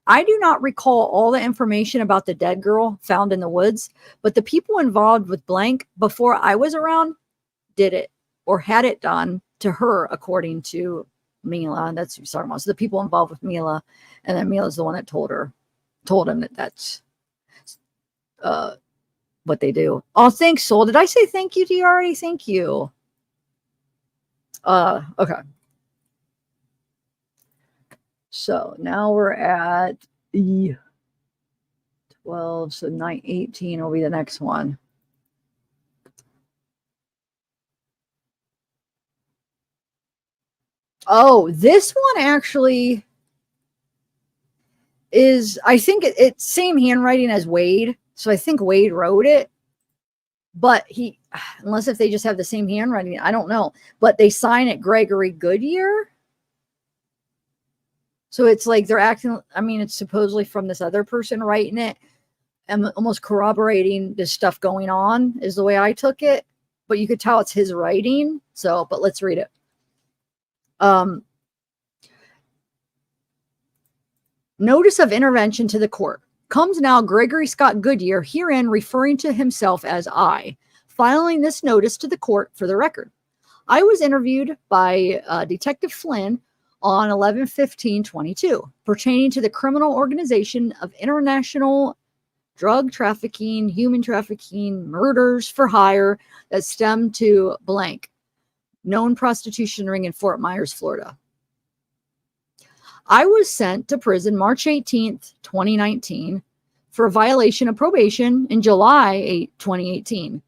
I do not recall all the information about the dead girl found in the woods, but the people involved with blank before I was around did it or had it done to her, according to Mila. That's who talking about. So the people involved with Mila, and then Mila's the one that told him that what they do. Oh, thanks, Soul. Did I say thank you to you already? Thank you. Okay. So now we're at the 12, so 18 will be the next one. Oh, this one actually is, I think it's same handwriting as Wade. So I think Wade wrote it, but he, unless if they just have the same handwriting, I don't know. But they sign it Gregory Goodyear. So it's like they're acting, I mean, it's supposedly from this other person writing it and almost corroborating this stuff going on is the way I took it. But you could tell it's his writing. So, but let's read it. Notice of intervention to the court. Comes now Gregory Scott Goodyear, herein referring to himself as I, filing this notice to the court for the record. I was interviewed by Detective Flynn on 11/15/22, pertaining to the criminal organization of international drug trafficking, human trafficking, murders for hire that stem to blank, known prostitution ring in Fort Myers, Florida. I was sent to prison March 18th, 2019 for a violation of probation in July 8, 2018.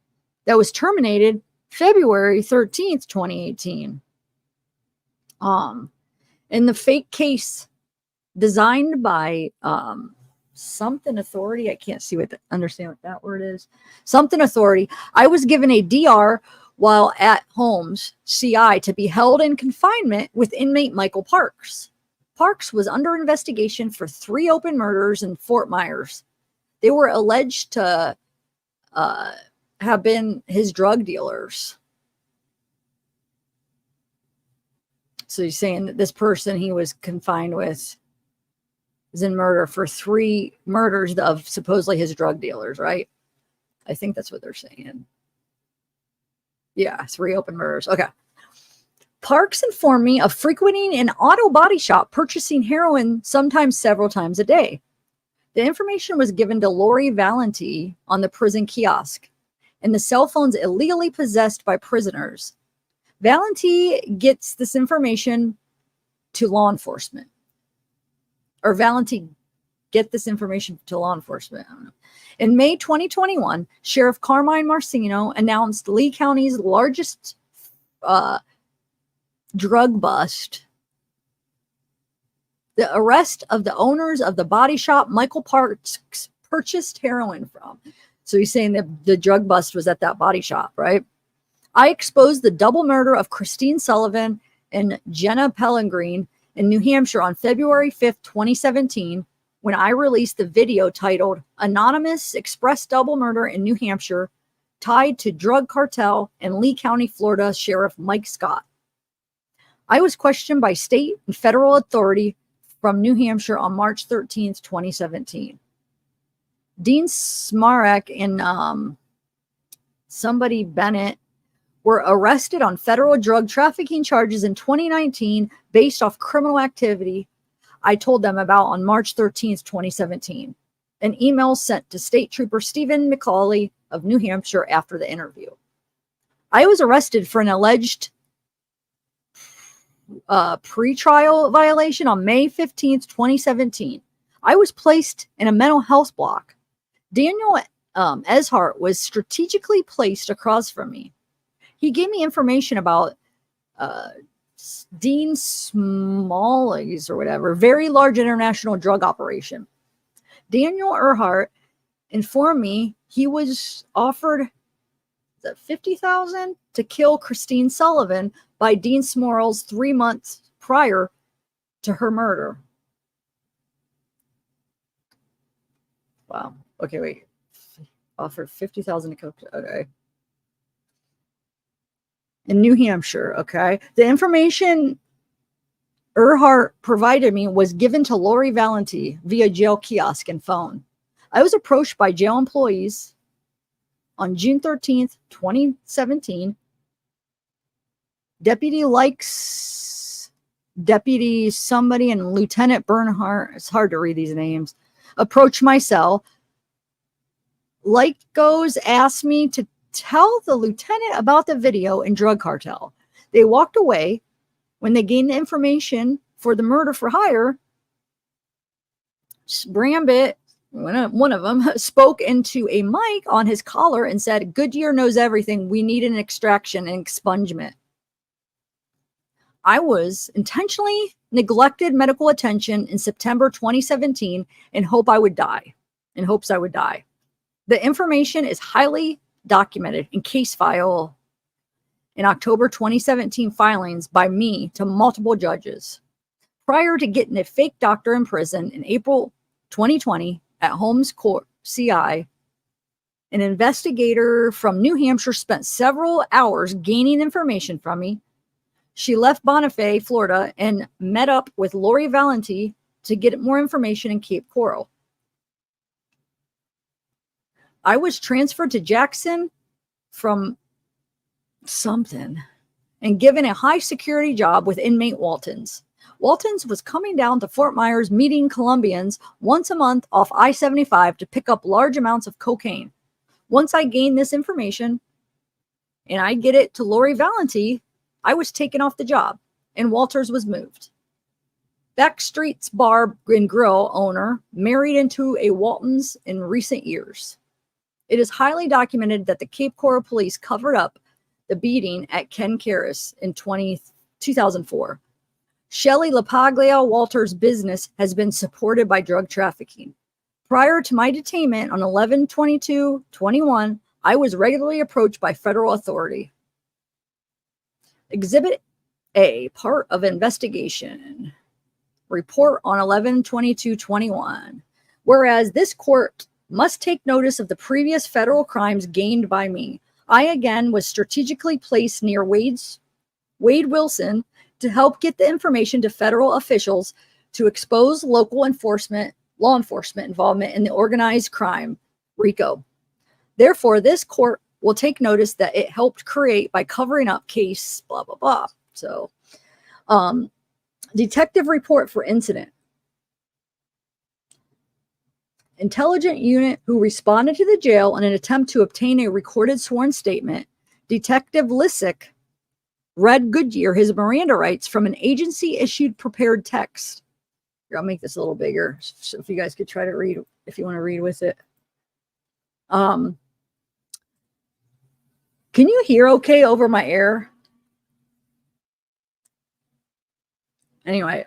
That was terminated February 13th, 2018. In the fake case designed by something authority, I can't understand what that word is. Something authority. I was given a DR while at Holmes CI to be held in confinement with inmate Michael Parks. Parks was under investigation for 3 open murders in Fort Myers. They were alleged to have been his drug dealers. So he's saying that this person he was confined with is in murder for 3 murders of supposedly his drug dealers, right? I think that's what they're saying. Yeah, 3 open murders. Okay. Parks informed me of frequenting an auto body shop, purchasing heroin sometimes several times a day. The information was given to Lori Valenti on the prison kiosk, and the cell phones illegally possessed by prisoners. Valenti gets this information to law enforcement. Or Valenti get this information to law enforcement. I don't know. In May 2021, Sheriff Carmine Marcino announced Lee County's largest drug bust, the arrest of the owners of the body shop Michael Parks purchased heroin from. So he's saying that the drug bust was at that body shop, right? I exposed the double murder of Christine Sullivan and Jenna Pellegrin in New Hampshire on February 5th, 2017, when I released the video titled Anonymous Express Double Murder in New Hampshire, tied to drug cartel and Lee County, Florida Sheriff Mike Scott. I was questioned by state and federal authority from New Hampshire on March 13th, 2017. Dean Smarek and somebody Bennett were arrested on federal drug trafficking charges in 2019 based off criminal activity I told them about on March 13th, 2017. An email sent to State Trooper Stephen McCauley of New Hampshire after the interview. I was arrested for an alleged pretrial violation on May 15th, 2017. I was placed in a mental health block. Daniel Eshart was strategically placed across from me. He gave me information about Dean Smalley's or whatever, very large international drug operation. Daniel Earhart informed me he was offered $50,000 to kill Christine Sullivan by Dean Smorls 3 months prior to her murder. Wow. Okay, wait. Offered $50,000 to kill. Okay. In New Hampshire. Okay. The information Earhart provided me was given to Lori Valenti via jail kiosk and phone. I was approached by jail employees on June 13th, 2017. Deputy somebody and Lieutenant Bernhardt, it's hard to read these names, approached my cell Lycos asked me to tell the lieutenant about the video and drug cartel. They walked away. When they gained the information for the murder for hire, Brambit, one of them, spoke into a mic on his collar and said, Goodyear knows everything. We need an extraction and expungement. I was intentionally neglected medical attention in September 2017 in hopes I would die. The information is highly documented in case file in October 2017 filings by me to multiple judges. Prior to getting a fake doctor in prison in April 2020 at Holmes Court, CI, an investigator from New Hampshire spent several hours gaining information from me. She left Bonifay, Florida, and met up with Lori Valenti to get more information in Cape Coral. I was transferred to Jackson from something and given a high security job with inmate Waltons. Waltons was coming down to Fort Myers meeting Colombians once a month off I-75 to pick up large amounts of cocaine. Once I gained this information and I get it to Lori Valenti, I was taken off the job and Walters was moved. Backstreet's Bar and Grill owner married into a Waltons in recent years. It is highly documented that the Cape Coral police covered up the beating at Ken Karras in 2004. Shelley LaPaglia Walters' business has been supported by drug trafficking. Prior to my detainment on 11/22/21, I was regularly approached by federal authority. Exhibit A, part of investigation. Report on 11/22/21. Whereas this court must take notice of the previous federal crimes gained by me. I again was strategically placed near Wade Wilson to help get the information to federal officials to expose local law enforcement involvement in the organized crime, RICO. Therefore, this court will take notice that it helped create by covering up case, blah, blah, blah. So, detective report for incident. Intelligent unit who responded to the jail in an attempt to obtain a recorded sworn statement. Detective Lissick read Goodyear his Miranda rights from an agency-issued prepared text. Here, I'll make this a little bigger, so if you guys could try to read, if you want to read with it. Can you hear okay over my air? Anyway,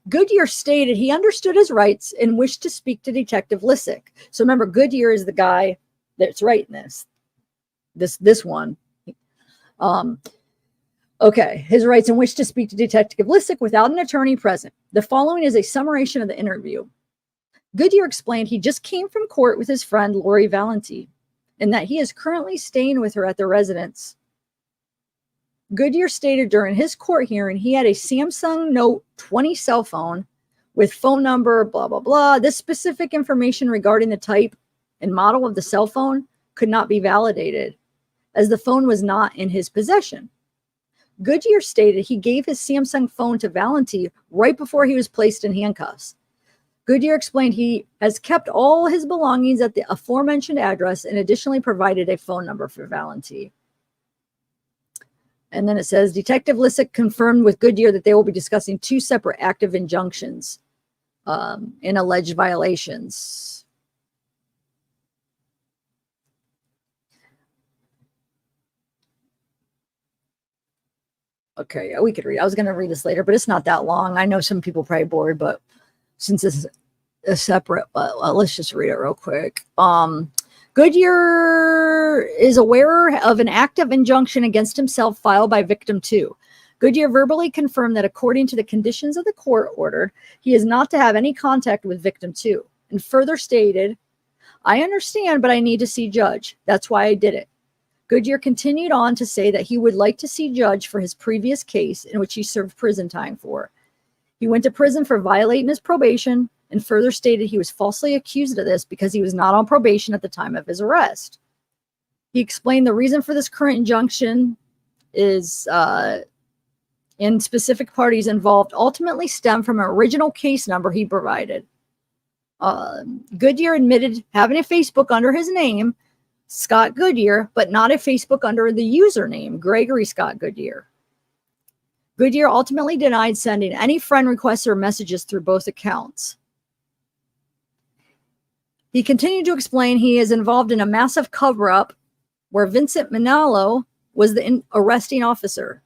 Goodyear stated he understood his rights and wished to speak to Detective Lissick. So remember, Goodyear is the guy that's writing this one. Okay, his rights and wish to speak to Detective Lissick without an attorney present. The following is a summation of the interview. Goodyear explained he just came from court with his friend Lori Valenti and that he is currently staying with her at the residence. Goodyear stated during his court hearing he had a Samsung Note 20 cell phone with phone number, blah, blah, blah. This specific information regarding the type and model of the cell phone could not be validated as the phone was not in his possession. Goodyear stated he gave his Samsung phone to Valenti right before he was placed in handcuffs. Goodyear explained he has kept all his belongings at the aforementioned address and additionally provided a phone number for Valenti. And then it says, Detective Lissick confirmed with Goodyear that they will be discussing two separate active injunctions in alleged violations. Okay, yeah, we could read. I was going to read this later, but it's not that long. I know some people are probably bored, but since this is a separate, let's just read it real quick. Goodyear is aware of an active injunction against himself filed by victim 2. Goodyear verbally confirmed that according to the conditions of the court order, he is not to have any contact with victim 2, and further stated, I understand, but I need to see judge. That's why I did it. Goodyear continued on to say that he would like to see judge for his previous case in which he served prison time for. He went to prison for violating his probation and further stated he was falsely accused of this because he was not on probation at the time of his arrest. He explained the reason for this current injunction is in specific parties involved ultimately stem from an original case number he provided. Goodyear admitted having a Facebook under his name, Scott Goodyear, but not a Facebook under the username, Gregory Scott Goodyear. Goodyear ultimately denied sending any friend requests or messages through both accounts. He continued to explain he is involved in a massive cover-up where Vincent Manalo was the arresting officer.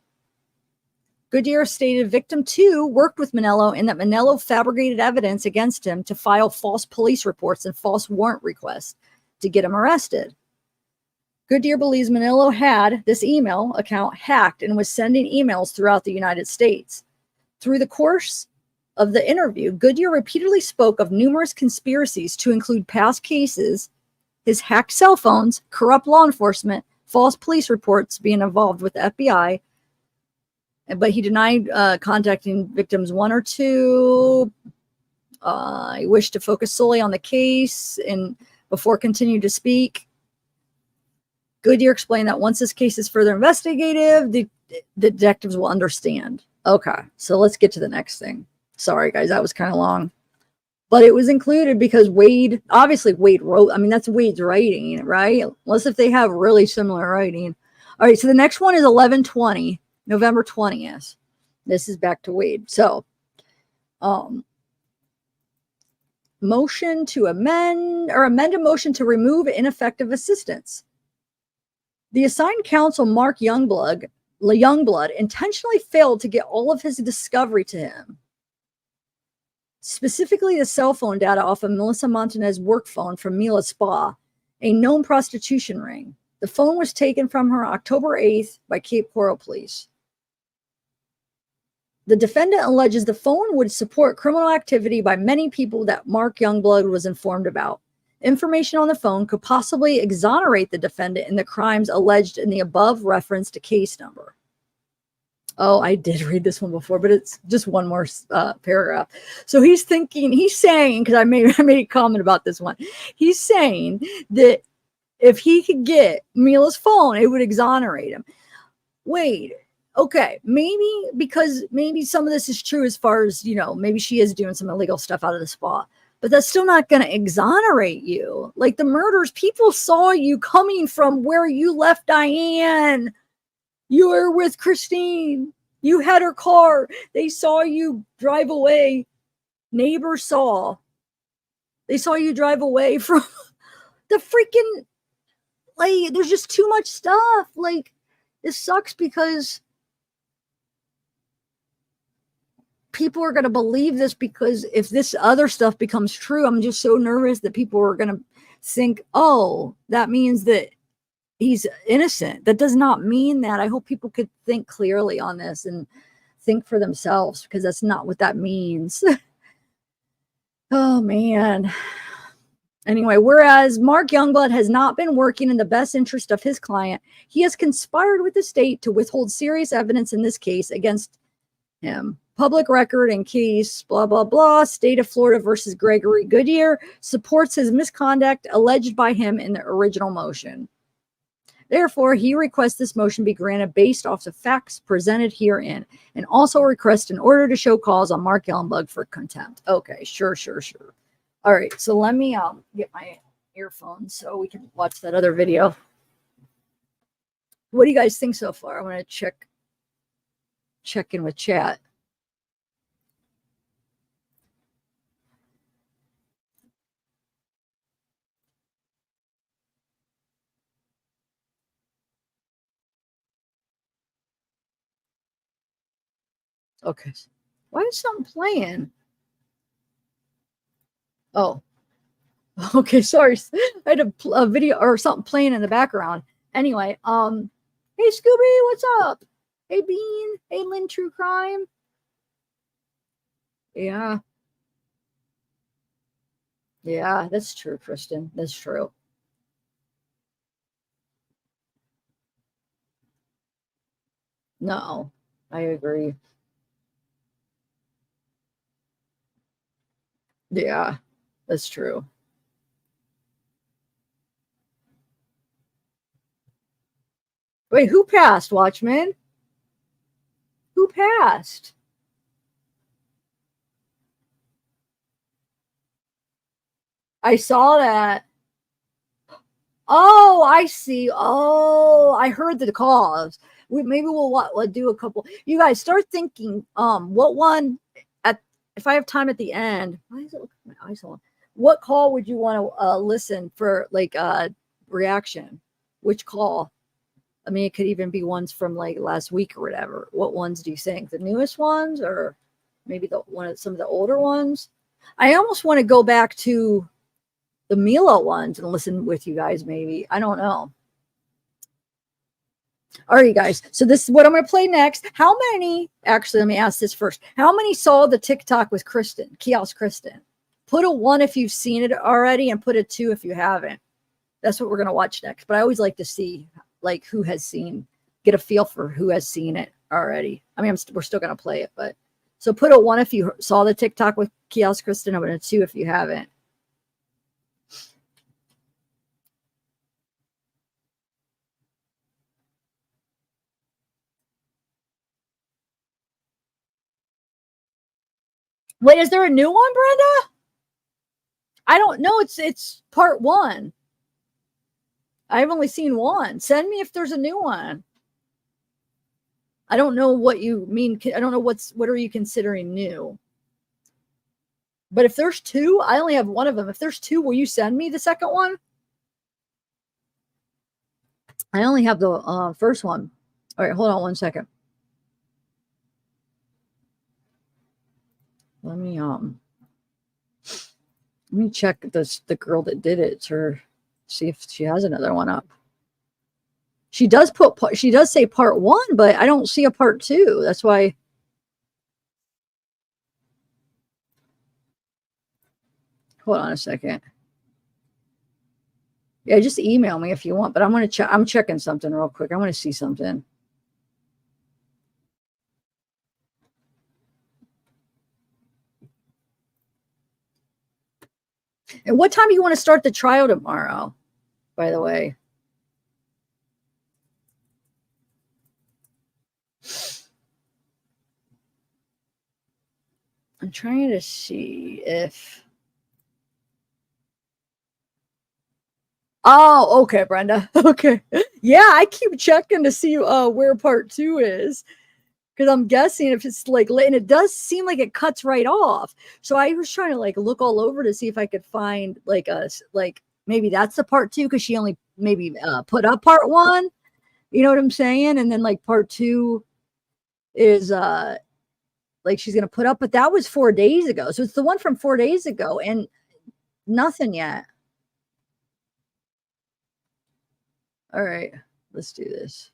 Goodyear stated victim 2 worked with Manello and that Manello fabricated evidence against him to file false police reports and false warrant requests to get him arrested. Goodyear believes Manello had this email account hacked and was sending emails throughout the United States. Through the course of the interview, Goodyear repeatedly spoke of numerous conspiracies to include past cases, his hacked cell phones, corrupt law enforcement, false police reports being involved with the FBI, but he denied contacting victims 1 or 2. He wished to focus solely on the case and before continuing to speak. Goodyear explained that once this case is further investigative, the detectives will understand. Okay, so let's get to the next thing. Sorry, guys, that was kind of long. But it was included because Wade, obviously Wade wrote, I mean, that's Wade's writing, right? Unless if they have really similar writing. All right, so the next one is 11/20, November 20th. This is back to Wade. So, motion to amend a motion to remove ineffective assistance. The assigned counsel, Mark Youngblood, intentionally failed to get all of his discovery to him. Specifically, the cell phone data off of Melissa Montanez's work phone from Mila Spa, a known prostitution ring. The phone was taken from her October 8th by Cape Coral Police. The defendant alleges the phone would support criminal activity by many people that Mark Youngblood was informed about. Information on the phone could possibly exonerate the defendant in the crimes alleged in the above referenced case number. Oh, I did read this one before, but it's just one more paragraph. So he's saying, because I made a comment about this one. He's saying that if he could get Mila's phone, it would exonerate him. Wait, okay, maybe some of this is true as far as, maybe she is doing some illegal stuff out of the spa. But that's still not going to exonerate you. Like the murders, people saw you coming from where you left Diane. You were with Christine. You had her car. They saw you drive away. Neighbors saw. They saw you drive away from the freaking, like, there's just too much stuff. Like, this sucks because people are going to believe this, because if this other stuff becomes true, I'm just so nervous that people are going to think, oh, that means that he's innocent. That does not mean that. I hope people could think clearly on this and think for themselves, because that's not what that means. Oh, man. Anyway, whereas Mark Youngblood has not been working in the best interest of his client, he has conspired with the state to withhold serious evidence in this case against him. Public record in case blah, blah, blah, state of Florida versus Gregory Goodyear supports his misconduct alleged by him in the original motion. Therefore, he requests this motion be granted based off the facts presented herein, and also requests an order to show cause on Mark Youngblood for contempt. Okay, sure. All right, so let me get my earphones so we can watch that other video. What do you guys think so far? I want to check in with chat. Okay. Why is something playing? Oh, okay. Sorry. I had a video or something playing in the background. Anyway, hey, Scooby, what's up? Hey, Bean. Hey, Lynn True Crime. Yeah. Yeah, that's true, Kristen. That's true. No, I agree. Yeah, that's true. Wait, who passed, Watchman? Who passed? I saw that. Oh, I see. Oh, I heard the calls. Maybe we'll do a couple. You guys start thinking. What one at if I have time at the end? Why is it looking at my eyes on? What call would you want to listen for, like reaction? Which call? I mean, it could even be ones from like last week or whatever. What ones do you think? The newest ones, or maybe some of the older ones? I almost want to go back to the Mila ones and listen with you guys. Maybe, I don't know. All right, you guys. So this is what I'm going to play next. How many? Actually, let me ask this first. How many saw the TikTok with Kristin, Kiosk Kristin? Put a 1 if you've seen it already, and put a 2 if you haven't. That's what we're going to watch next. But I always like to see like who has seen, get a feel for who has seen it already. I mean, we're still going to play it, but so put a 1 if you saw the TikTok with Kiosk Kristin, and a 2 if you haven't. Wait, is there a new one, Brenda? I don't know. It's part 1. I've only seen 1. Send me if there's a new one. I don't know what you mean. I don't know what are you considering new? But if there's 2, I only have 1 of them. If there's 2, will you send me the second one? I only have the first one. All right, hold on 1 second. Let me check the girl that did it to see if she has another one up. She does say part 1, but I don't see a part 2. That's why. Hold on a second. Yeah, just email me if you want, but I'm checking something real quick. I want to see something. And what time do you want to start the trial tomorrow, by the way? I'm trying to see if. Oh, okay, Brenda. Okay. Yeah, I keep checking to see where part 2 is, because I'm guessing if it's like late, and it does seem like it cuts right off. So I was trying to like look all over to see if I could find like maybe that's the part 2, because she only maybe put up part 1. You know what I'm saying? And then like part 2 is like she's gonna put up, but that was 4 days ago. So it's the one from 4 days ago, and nothing yet. All right, let's do this.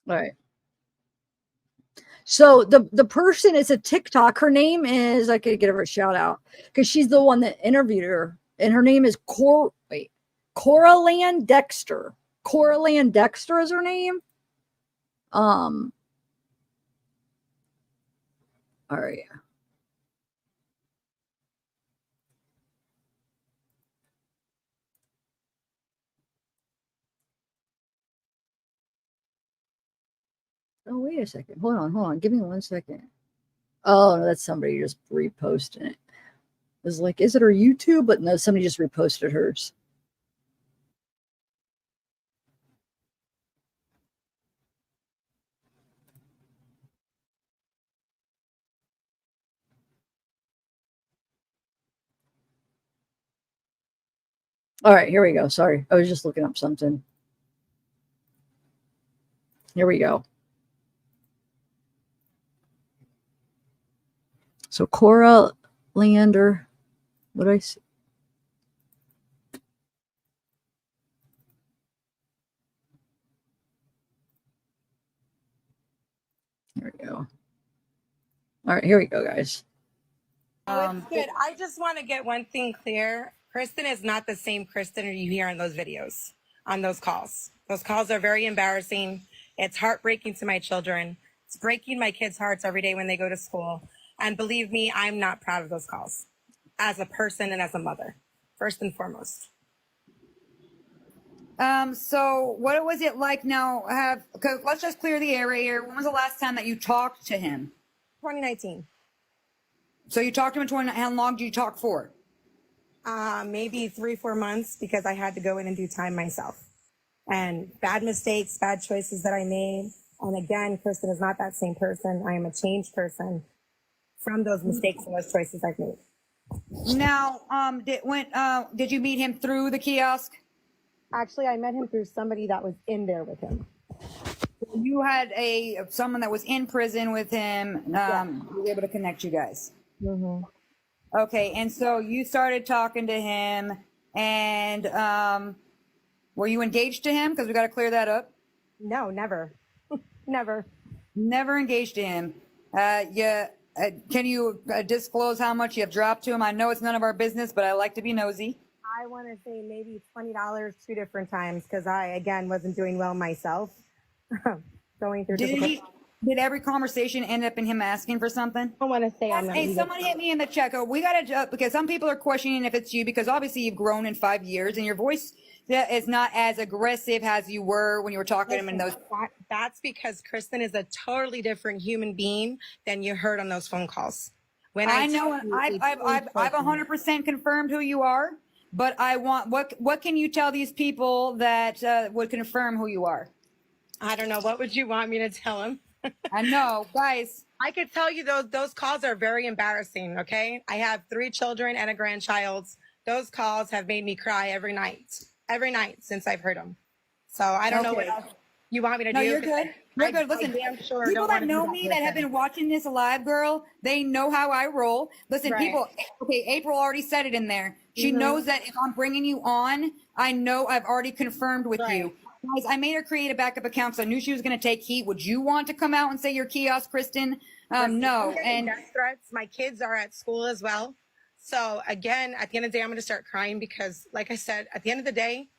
All right. So the person is a TikTok. Her name is, I could give her a shout out because she's the one that interviewed her, and her name is Coraland Dexter. Coraland Dexter is her name. All right. Oh, wait a second. Hold on. Give me 1 second. Oh, no, that's somebody just reposting it. It's like, is it her YouTube? But no, somebody just reposted hers. All right, here we go. Sorry, I was just looking up something. Here we go. So Cora Leander, what do I see? There we go. All right, here we go, guys. Good. I just want to get one thing clear. Kristin is not the same Kristin you hear in those videos, on those calls. Those calls are very embarrassing. It's heartbreaking to my children. It's breaking my kids' hearts every day when they go to school. And believe me, I'm not proud of those calls as a person and as a mother, first and foremost. So what was it like now? Let's just clear the area here. When was the last time that you talked to him? 2019. So you talked to him in 20, how long did you talk for? Maybe 3-4 months because I had to go in and do time myself. And bad mistakes, bad choices that I made. And again, Kristin is not that same person. I am a changed person from those mistakes and those choices I've made. Now, did you meet him through the kiosk? Actually, I met him through somebody that was in there with him. You had someone that was in prison with him, who was able to connect you guys. Mm-hmm. Okay, and so you started talking to him, and were you engaged to him? Because we got to clear that up. No, never. Never. Never engaged to him. Can you disclose how much you have dropped to him? I know it's none of our business, but I like to be nosy. I want to say maybe $20 2 different times because I, again, wasn't doing well myself. Going through Did every conversation end up in him asking for something? I want to say I'm not. Hey, someone hit me in the chat. We got to, because some people are questioning if it's you, because obviously you've grown in 5 years and your voice is not as aggressive as you were when you were talking to him in those. That's because Kristin is a totally different human being than you heard on those phone calls. When I know, I've 100% confirmed who you are, but I want, what can you tell these people that would confirm who you are? I don't know. What would you want me to tell him? I know, guys. I could tell you those calls are very embarrassing, okay? I have 3 children and a grandchild. Those calls have made me cry every night since I've heard them. So I don't know what else you want me to do. You're good. You're good. Listen, people that know me that have been watching this live, girl, they know how I roll. Listen, people, okay, April already said it in there. She knows that if I'm bringing you on, I know I've already confirmed with you. Guys, I made her create a backup account, so I knew she was going to take heat. Would you want to come out and say you're Kiosk Kristin? No. And death threats. My kids are at school as well. So again, at the end of the day, I'm going to start crying because, like I said, at the end of the day,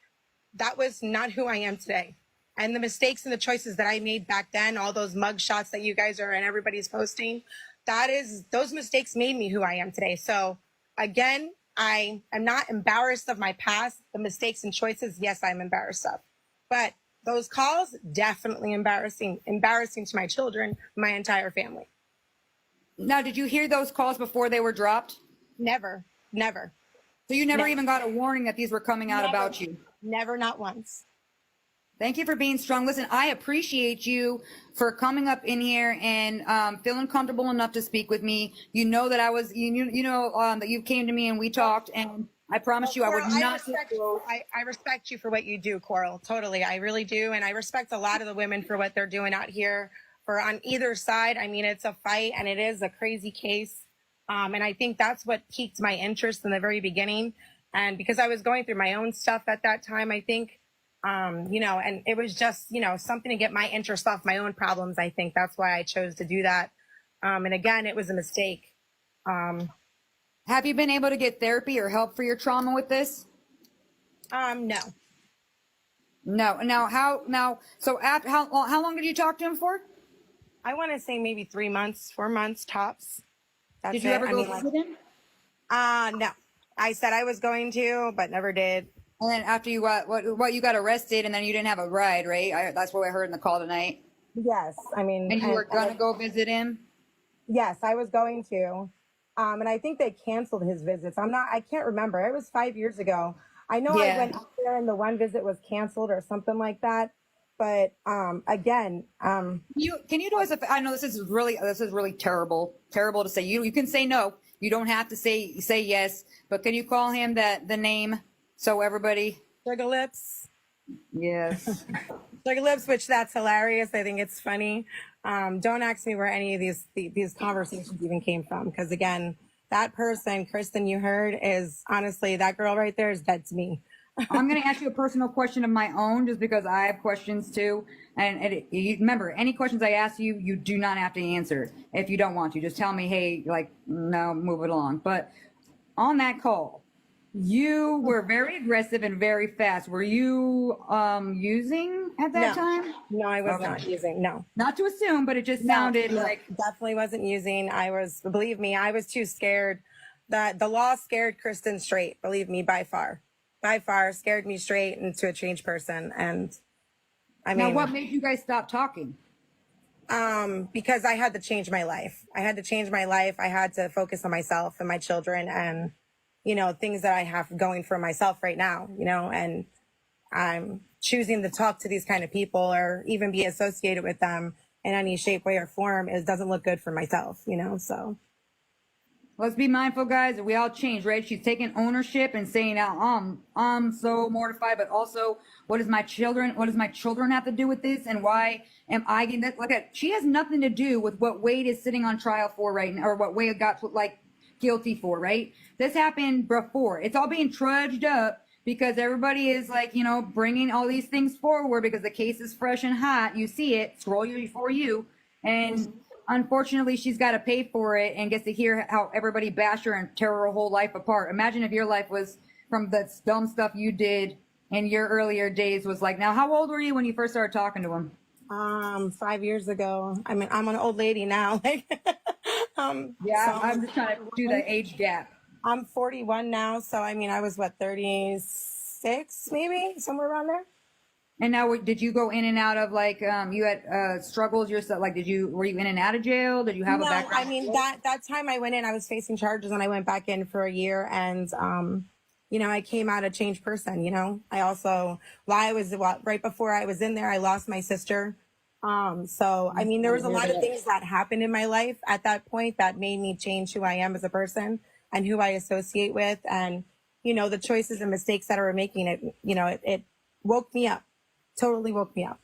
that was not who I am today. And the mistakes and the choices that I made back then, all those mugshots that you guys are and everybody's posting, those mistakes made me who I am today. So again, I am not embarrassed of my past. The mistakes and choices, yes, I'm embarrassed of. But those calls, definitely embarrassing to my children, my entire family. Now, did you hear those calls before they were dropped? Never. So you never even got a warning that these were coming out about you? Never, not once. Thank you for being strong. Listen, I appreciate you for coming up in here and feeling comfortable enough to speak with me. You know that I was, that you came to me and we talked, and I promise you, Coral, I would not. I respect you for what you do, Coral. Totally. I really do. And I respect a lot of the women for what they're doing out here for on either side. I mean, it's a fight and it is a crazy case. And I think that's what piqued my interest in the very beginning. And because I was going through my own stuff at that time, I think, and it was just, something to get my interest off my own problems. I think that's why I chose to do that. And again, it was a mistake. Have you been able to get therapy or help for your trauma with this? No. Now, so after how long did you talk to him for? I want to say maybe 3 months, 4 months tops. That's did you ever go visit him? No. I said I was going to, but never did. And then after you got you got arrested, and then you didn't have a ride, right? That's what I heard in the call tonight. Yes, and you were gonna go visit him. Yes, I was going to. And I think they canceled his visits. I can't remember. It was 5 years ago. I know I went out there and the one visit was canceled or something like that. But again, can you do us I know this is really terrible to say. You can say no. You don't have to say yes. But can you call him the name so everybody? Sugar Lips. Yes. Sugar Lips, which that's hilarious. I think it's funny. Don't ask me where any of these conversations even came from, because again, that person, Kristin, you heard, is honestly, that girl right there is dead to me. I'm going to ask you a personal question of my own, just because I have questions too. And remember, any questions I ask you, you do not have to answer if you don't want to. Just tell me, hey, no, move it along. But on that call, you were very aggressive and very fast. Were you using at that time? No, I was not using. No. Not to assume, but it just sounded like. Definitely wasn't using. Believe me, I was too scared. That the law scared Kristin straight, believe me, by far. by far scared me straight into a changed person. And I mean, now, what made you guys stop talking? because I had to change my life. I had to change my life. I had to focus on myself and my children and, you know, things that I have going for myself right now, you know, and I'm choosing to talk to these kind of people or even be associated with them in any shape, way, or form. It doesn't look good for myself, you know, so. Let's be mindful, guys. We all change, right? She's taking ownership and saying, I'm so mortified, but also, what does my children have to do with this? And why am I getting this? Look at, she has nothing to do with what Wade is sitting on trial for right now, or what Wade got like guilty for, right? This happened before. It's all being trudged up because everybody is like, you know, bringing all these things forward because the case is fresh and hot. You see it, scroll for you. And unfortunately, she's got to pay for it and gets to hear how everybody bashed her and tear her whole life apart. Imagine if your life was from the dumb stuff you did in your earlier days was like. Now, how old were you when you first started talking to him? 5 years ago. I mean, I'm an old lady now. Like, Yeah, so I'm just trying to do the age gap. I'm 41 now. So, I mean, I was what, 36, maybe somewhere around there. And now, did you go in and out of like you had struggles yourself? Like, were you in and out of jail? Did you have a No, background? I mean, that time I went in, I was facing charges and I went back in for a year and, you know, I came out a changed person, you know. I also, right before I was in there, I lost my sister. So, I mean, there was a lot of things that happened in my life at that point that made me change who I am as a person and who I associate with. And, you know, the choices and mistakes that I were making, it woke me up, totally woke me up.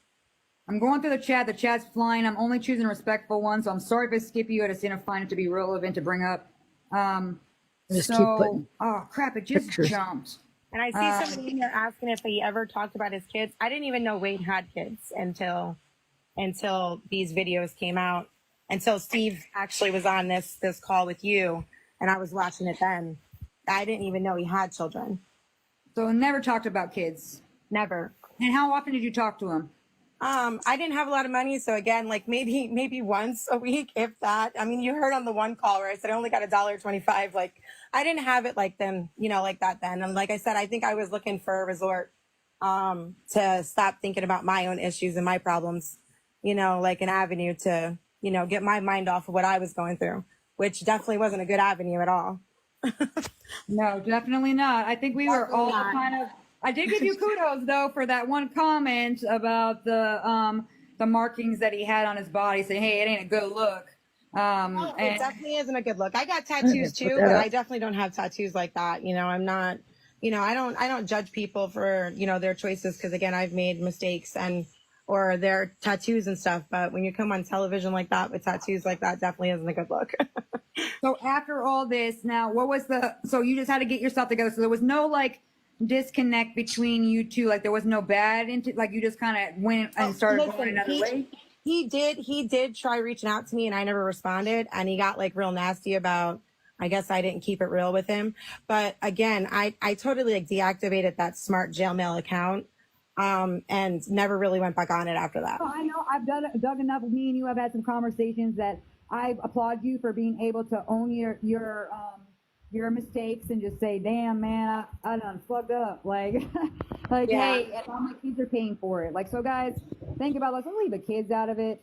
I'm going through the chat. The chat's flying. I'm only choosing respectful ones. So I'm sorry if I skip you. I just didn't find it to be relevant to bring up. Just keep putting oh crap, it just pictures. jumped. And I see somebody in here asking if he ever talked about his kids. I didn't even know Wade had kids until these videos came out, until Steve actually was on this call with you and I was watching it then. I didn't even know he had children. So never talked about kids. Never. And how often did you talk to him? I didn't have a lot of money, so again, like maybe once a week, if that. I mean, you heard on the one call where I said I only got $1.25. Like, I didn't have it like then, you know, like that then. And like I said, I think I was looking for a resort to stop thinking about my own issues and my problems, you know, like an avenue to, you know, get my mind off of what I was going through, which definitely wasn't a good avenue at all. No, definitely not. I think we were all kind of. I did give you kudos though for that one comment about the markings that he had on his body, saying, "Hey, it ain't a good look." It definitely isn't a good look. I got tattoos too, but I definitely don't have tattoos like that. You know, I'm not. You know, I don't judge people for, you know, their choices because again, I've made mistakes or their tattoos and stuff. But when you come on television like that with tattoos like that, definitely isn't a good look. So after all this, now so you just had to get yourself together. So there was no like disconnect between you two, like there was no bad like you just kind of went and started going another way. He did try reaching out to me and I never responded, and he got like real nasty about, I guess I didn't keep it real with him. But again, I totally like deactivated that smart jail mail account and never really went back on it after that. Oh, I know. I've dug enough with me and you. I've had some conversations that I applaud you for being able to own your mistakes and just say, damn man, I done fucked up. Like, hey, and all my kids are paying for it. Like, so guys, think about, let's leave the kids out of it.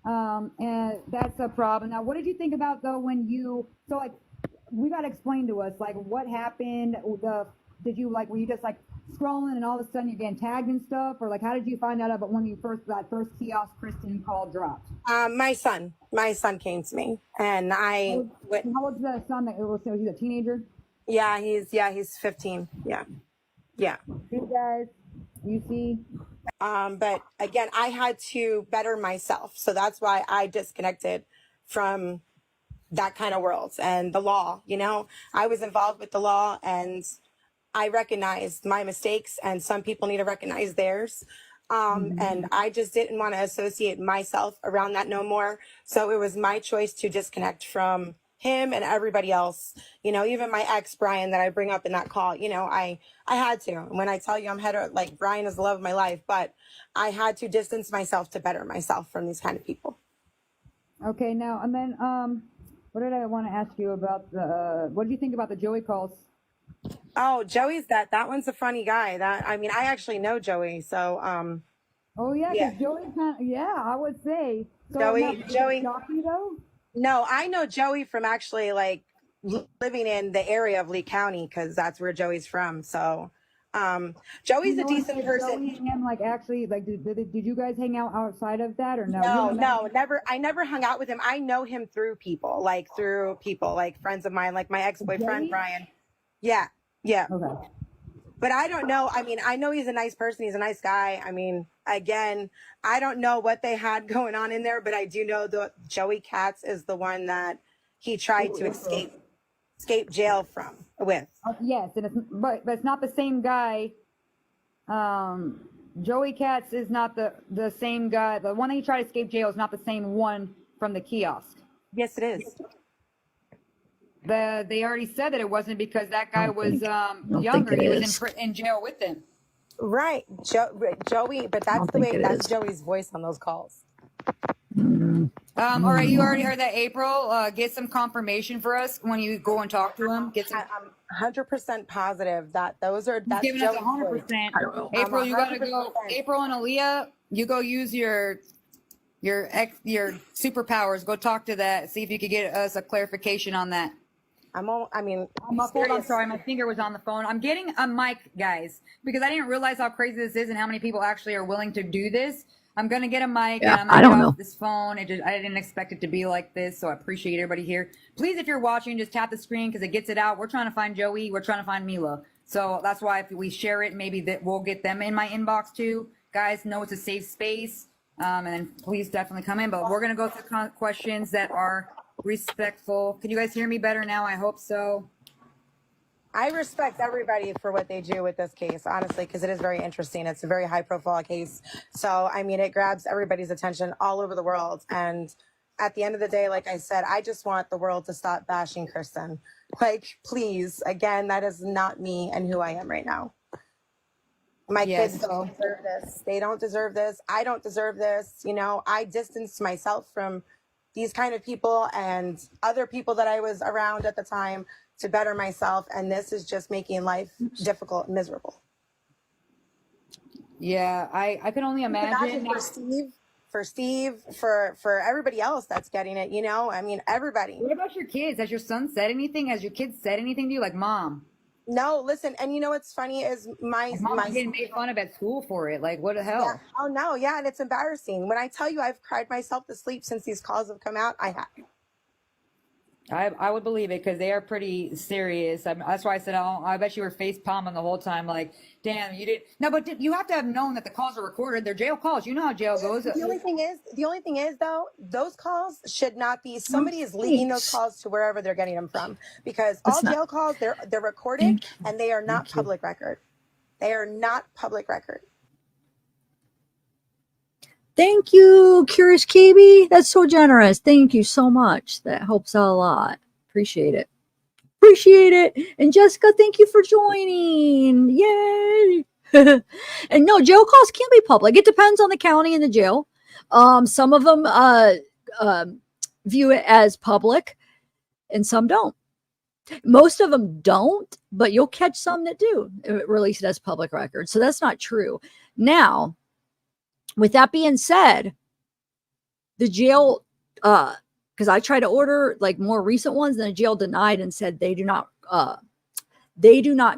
And that's a problem. Now, what did you think about though, so like, we got to explain to us, like what happened? Were you just like scrolling and all of a sudden you're getting tagged and stuff? Or like, how did you find out about when that first Kiosk Kristin call dropped? My son came to me and How old's the son he's a teenager? Yeah, he's 15. Yeah. You guys, you see? But again, I had to better myself. So that's why I disconnected from that kind of world and the law. You know, I was involved with the law and I recognized my mistakes and some people need to recognize theirs. And I just didn't want to associate myself around that no more. So it was my choice to disconnect from him and everybody else, you know, even my ex Brian that I bring up in that call, you know, I had to. When I tell you I'm like Brian is the love of my life, but I had to distance myself to better myself from these kind of people. Okay, now, and then, what did I want to ask you about what did you think about the Joey calls? Oh, Joey's that one's a funny guy. I mean, I actually know Joey, so Oh yeah, yeah. because Joey kind of, yeah, I would say. So Joey, now, Joey. shock you though? No, I know Joey from actually like living in the area of Lee County because that's where Joey's from. So, Joey's a decent person. Joey and him like actually like did you guys hang out outside of that or no? No, never. I never hung out with him. I know him through people, like friends of mine, like my ex-boyfriend, Brian. Yeah. Okay. But I don't know. I mean, I know he's a nice person. He's a nice guy. I mean, again, I don't know what they had going on in there, but I do know that Joey Katz is the one that he tried to escape jail with. Yes, and but it's not the same guy. Joey Katz is not the same guy. The one that he tried to escape jail is not the same one from the kiosk. Yes, it is. They already said that it wasn't because that guy was younger. He was in jail with them. Right, Joey. But that's the way. That's Joey's voice on those calls. All right, you already heard that, April. Get some confirmation for us when you go and talk to him. Get some. I'm 100% positive that those are. That's giving us 100%. April, you gotta go. April and Aaliyah, you go use your superpowers. Go talk to that. See if you could get us a clarification on that. Hold I'm sorry, my finger was on the phone. I'm getting a mic, guys, because I didn't realize how crazy this is and how many people actually are willing to do this. I'm gonna get a mic and I'm gonna get off this phone. I didn't expect it to be like this, so I appreciate everybody here. Please, if you're watching, just tap the screen because it gets it out. We're trying to find Joey. We're trying to find Mila. So that's why if we share it, maybe that we'll get them in my inbox too. Guys, know it's a safe space, and then please definitely come in. But we're gonna go through questions that are respectful. Can you guys hear me better now? I hope so. I respect everybody for what they do with this case, honestly, because it is very interesting. It's a very high profile case. So, I mean, it grabs everybody's attention all over the world. And at the end of the day, like I said, I just want the world to stop bashing Kristin. Like, please, again, that is not me and who I am right now. My kids don't deserve this. They don't deserve this. I don't deserve this. You know, I distanced myself from these kind of people and other people that I was around at the time to better myself. And this is just making life difficult and miserable. Yeah, I can only imagine. For Steve, for everybody else that's getting it, you know, I mean, everybody. What about your kids? Has your son said anything? Has your kids said anything to you? Like, Mom? No, listen, and you know what's funny is my getting made fun of at school for it. Like, what the hell? Yeah. Oh no, yeah, and it's embarrassing. When I tell you I've cried myself to sleep since these calls have come out, I have. I would believe it because they are pretty serious. That's why I said, I bet you were face palming the whole time. Like, damn, you did. No, but you have to have known that the calls are recorded. They're jail calls. You know how jail goes. The only thing is though, those calls should not be, somebody is leaking those calls to wherever they're getting them from, because all jail calls, they're recorded and they are not public record. They are not public record. Thank you, Curious KB. That's so generous. Thank you so much. That helps out a lot. Appreciate it. Appreciate it. And Jessica, thank you for joining. Yay. And no, jail calls can't be public. It depends on the county and the jail. Some of them view it as public and some don't. Most of them don't, but you'll catch some that do release it as public record. So that's not true. Now, with that being said, the jail, because I tried to order like more recent ones, and the jail denied and said they do not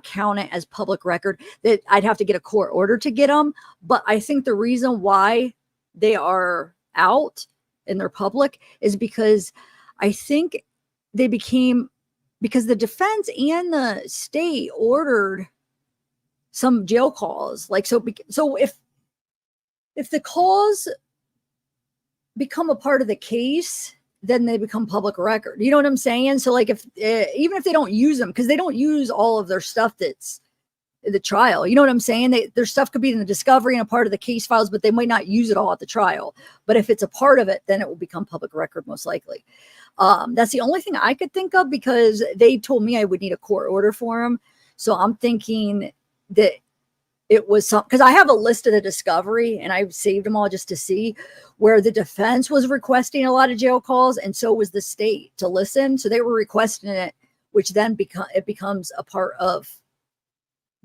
count it as public record. That I'd have to get a court order to get them. But I think the reason why they are out and they're public is because I think they became, because the defense and the state ordered some jail calls. Like, so if the calls become a part of the case, then they become public record. You know what I'm saying? So like, if even if they don't use them, because they don't use all of their stuff that's in the trial, you know what I'm saying? Their stuff could be in the discovery and a part of the case files, but they might not use it all at the trial. But if it's a part of it, then it will become public record most likely. That's the only thing I could think of, because they told me I would need a court order for them. So I'm thinking that it was some, because I have a list of the discovery and I've saved them all just to see where the defense was requesting a lot of jail calls, and so was the state to listen. So they were requesting it, which then becomes a part of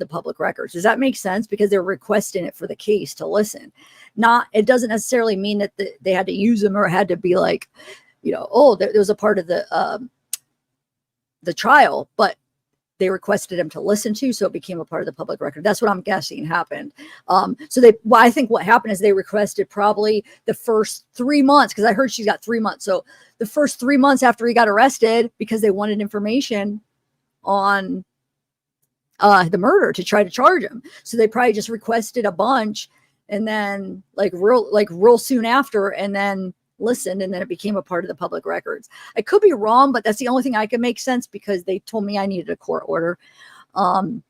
the public records. Does that make sense? Because they're requesting it for the case to listen. Not, it doesn't necessarily mean that they had to use them or had to be like, oh, there was a part of the trial, but they requested him to listen to, so it became a part of the public record. That's what I'm guessing happened. I think what happened is they requested probably the first 3 months, because I heard she's got 3 months. So the first 3 months after he got arrested, because they wanted information on the murder to try to charge him. So they probably just requested a bunch, and then real soon after, and then listened, and then it became a part of the public records. I could be wrong, but that's the only thing I can make sense, because they told me I needed a court order. And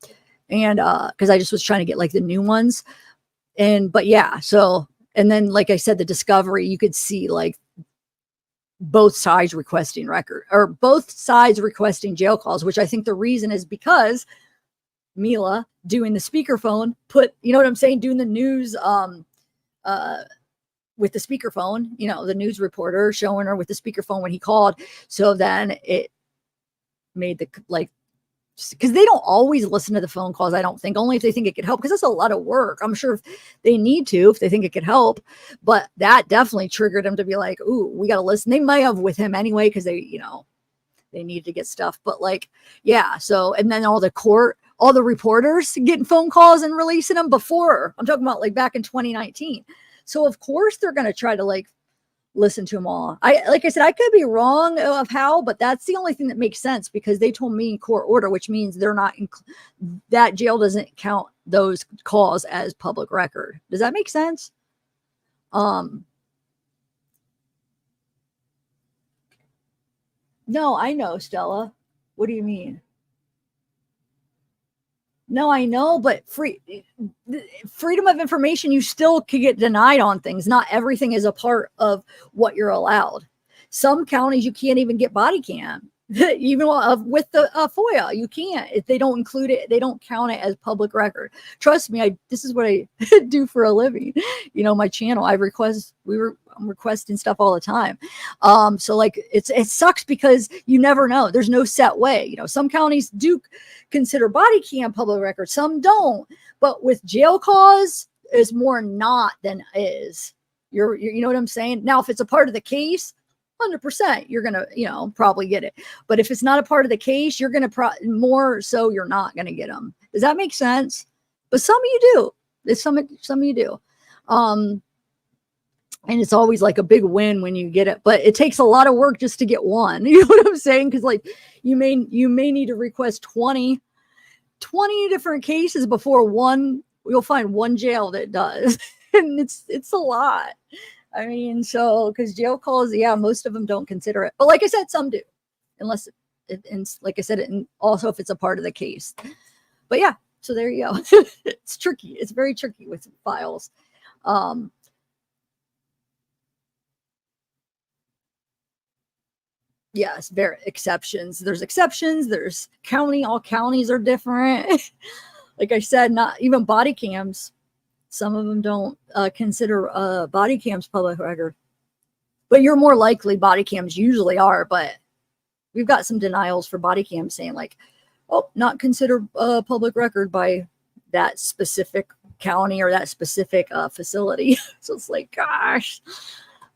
because I just was trying to get like the new ones. But yeah, so, and then like I said, the discovery, you could see like both sides requesting both sides requesting jail calls, which I think the reason is because Mila doing the speakerphone you know what I'm saying, doing the news with the speakerphone, the news reporter showing her with the speakerphone when he called. So then it made because they don't always listen to the phone calls, I don't think, only if they think it could help, because that's a lot of work. I'm sure if they need to, if they think it could help, but that definitely triggered them to be like, ooh, we got to listen. They might have with him anyway, because they need to get stuff, but yeah. So, and then all the reporters getting phone calls and releasing them before. I'm talking about back in 2019. So of course they're going to try to listen to them all. Like I said, I could be wrong of how, but that's the only thing that makes sense, because they told me court order, which means they're not, that jail doesn't count those calls as public record. Does that make sense? No, I know, Stella. What do you mean? No, I know, but freedom of information, you still could get denied on things. Not everything is a part of what you're allowed. Some counties, you can't even get body cam. Even with the FOIA, you can't. If they don't include it, they don't count it as public record. Trust me, this is what I do for a living. My channel, I'm requesting stuff all the time. So it sucks, because you never know. There's no set way. Some counties do consider body cam public record, some don't. But with jail calls, it's more not than is. You know what I'm saying? Now, if it's a part of the case, 100%, you're gonna probably get it. But if it's not a part of the case, you're gonna more so you're not gonna get them. Does that make sense? But some of you do. Some of you do. And it's always a big win when you get it, but it takes a lot of work just to get one. You know what I'm saying? Because you may need to request 20 different cases before you'll find one jail that does. And it's a lot. I mean, so, because jail calls, yeah, most of them don't consider it. But like I said, some do. Unless, and like I said, and also if it's a part of the case. But yeah, so there you go. It's tricky. It's very tricky with files. Yes, there exceptions. There's exceptions. There's all counties are different. Like I said, not even body cams. Some of them don't consider body cams public record. But you're more likely, body cams usually are, but we've got some denials for body cams saying not considered public record by that specific county or that specific facility. So it's gosh.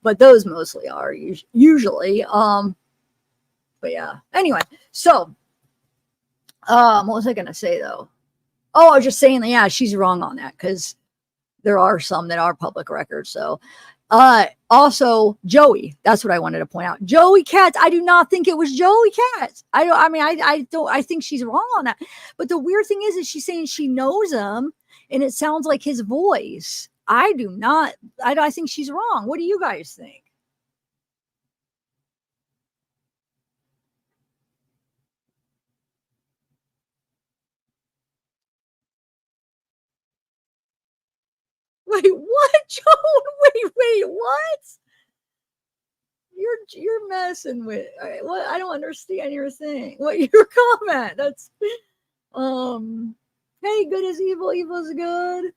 But those mostly are usually. But yeah, anyway, so what was I going to say though? Oh, I was just saying that, yeah, she's wrong on that, because there are some that are public records. So also Joey, that's what I wanted to point out. Joey Katz, I do not think it was Joey Katz. I think she's wrong on that. But the weird thing is she's saying she knows him and it sounds like his voice. I do not. I think she's wrong. What do you guys think? Wait, what, Joan? Wait, what? You're messing with what? I don't understand your thing. What your comment? That's hey, good is evil, evil is good.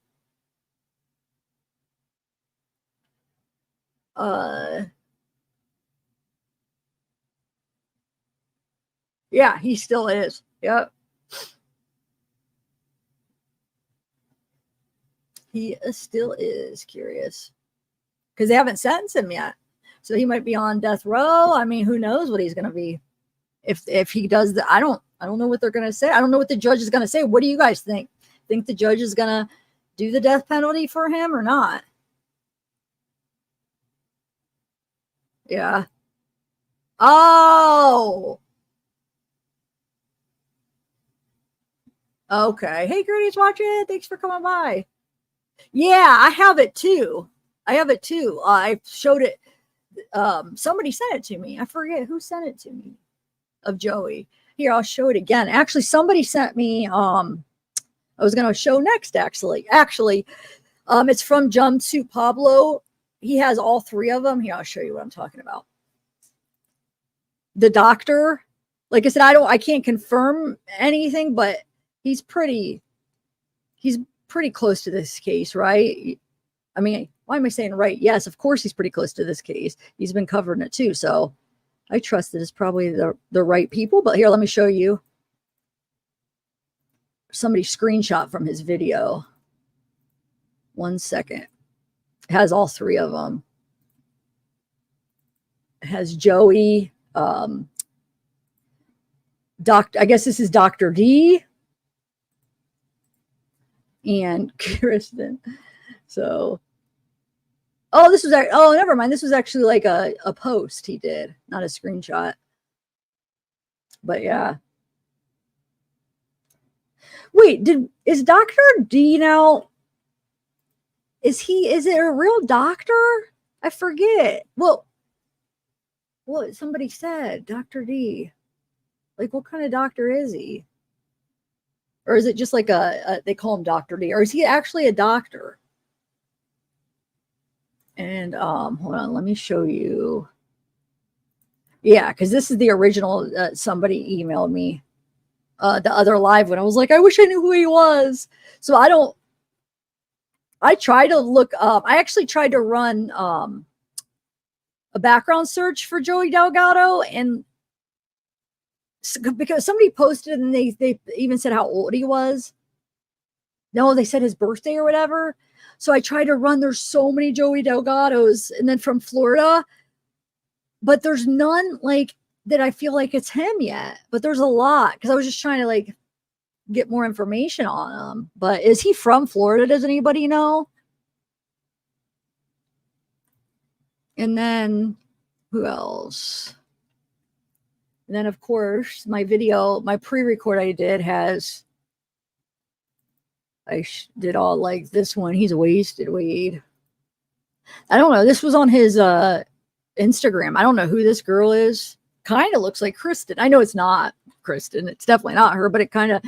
Yeah, he still is. Yep. He still is curious because they haven't sentenced him yet. So he might be on death row. I mean, who knows what he's going to be if he does the, I don't know what they're going to say. I don't know what the judge is going to say. What do you guys think? Think the judge is going to do the death penalty for him or not? Yeah. Oh, okay. Hey, Gertie's watching. Thanks for coming by. Yeah, I have it too. I showed it. Somebody sent it to me. I forget who sent it to me of Joey. Here, I'll show it again. Actually, somebody sent me, I was going to show next, actually, it's from Jumpsuit Pablo. He has all three of them. Here, I'll show you what I'm talking about. The doctor, like I said, I can't confirm anything, but he's pretty close to this case, right? I mean, why am I saying right? Yes, of course he's pretty close to this case. He's been covering it too. So I trust that it's probably the right people. But here, let me show you. Somebody screenshot from his video. 1 second. It has all three of them. It has Joey, I guess this is Dr. D and Kristin. So, never mind. This was actually like a post he did, not a screenshot. But yeah. Wait, is Dr. D now? Is it a real doctor? I forget. Well, what somebody said, Dr. D. Like, what kind of doctor is he? Or is it just like they call him Dr. D? Or is he actually a doctor? And hold on, let me show you. Yeah, because this is the original. Somebody emailed me the other live when I was like, I wish I knew who he was. So I tried to look up. I actually tried to run a background search for Joey Delgado, and because somebody posted and they even said how old he was. No, they said his birthday or whatever. So I tried to run. There's so many Joey Delgados, and then from Florida, but there's none like that. I feel like it's him yet, but there's a lot because I was just trying to like get more information on him. But is he from Florida? Does anybody know? And then who else? And then, of course, my pre-record I did has, did all like this one. He's wasted weed. I don't know. This was on his Instagram. I don't know who this girl is. Kind of looks like Kristin. I know it's not Kristin. It's definitely not her, but it kind of,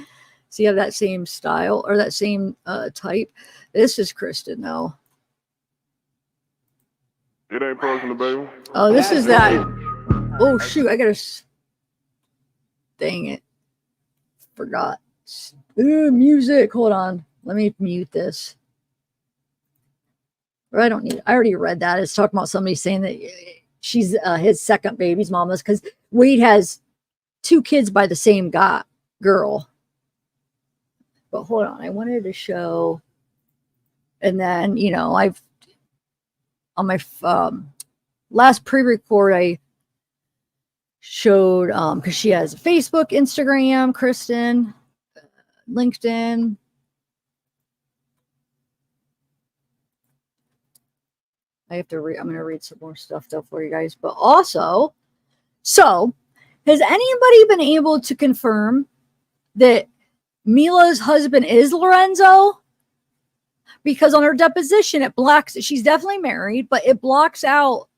see, have that same style or that same type. This is Kristin, though. It ain't personal, baby. Oh, this is that. Oh, shoot. I got to. Dang it. Forgot. Ooh, music. Hold on. Let me mute this. Or I don't need it. I already read that. It's talking about somebody saying that she's his second baby's mama's because Wade has 2 kids by the same girl. But hold on. I wanted to show. And then, I've on my last pre-record, I showed because she has Facebook, Instagram, Kristin, LinkedIn. I have to read. I'm going to read some more stuff though for you guys. But also, so has anybody been able to confirm that Mila's husband is Lorenzo? Because on her deposition, it blocks. She's definitely married, but it blocks out.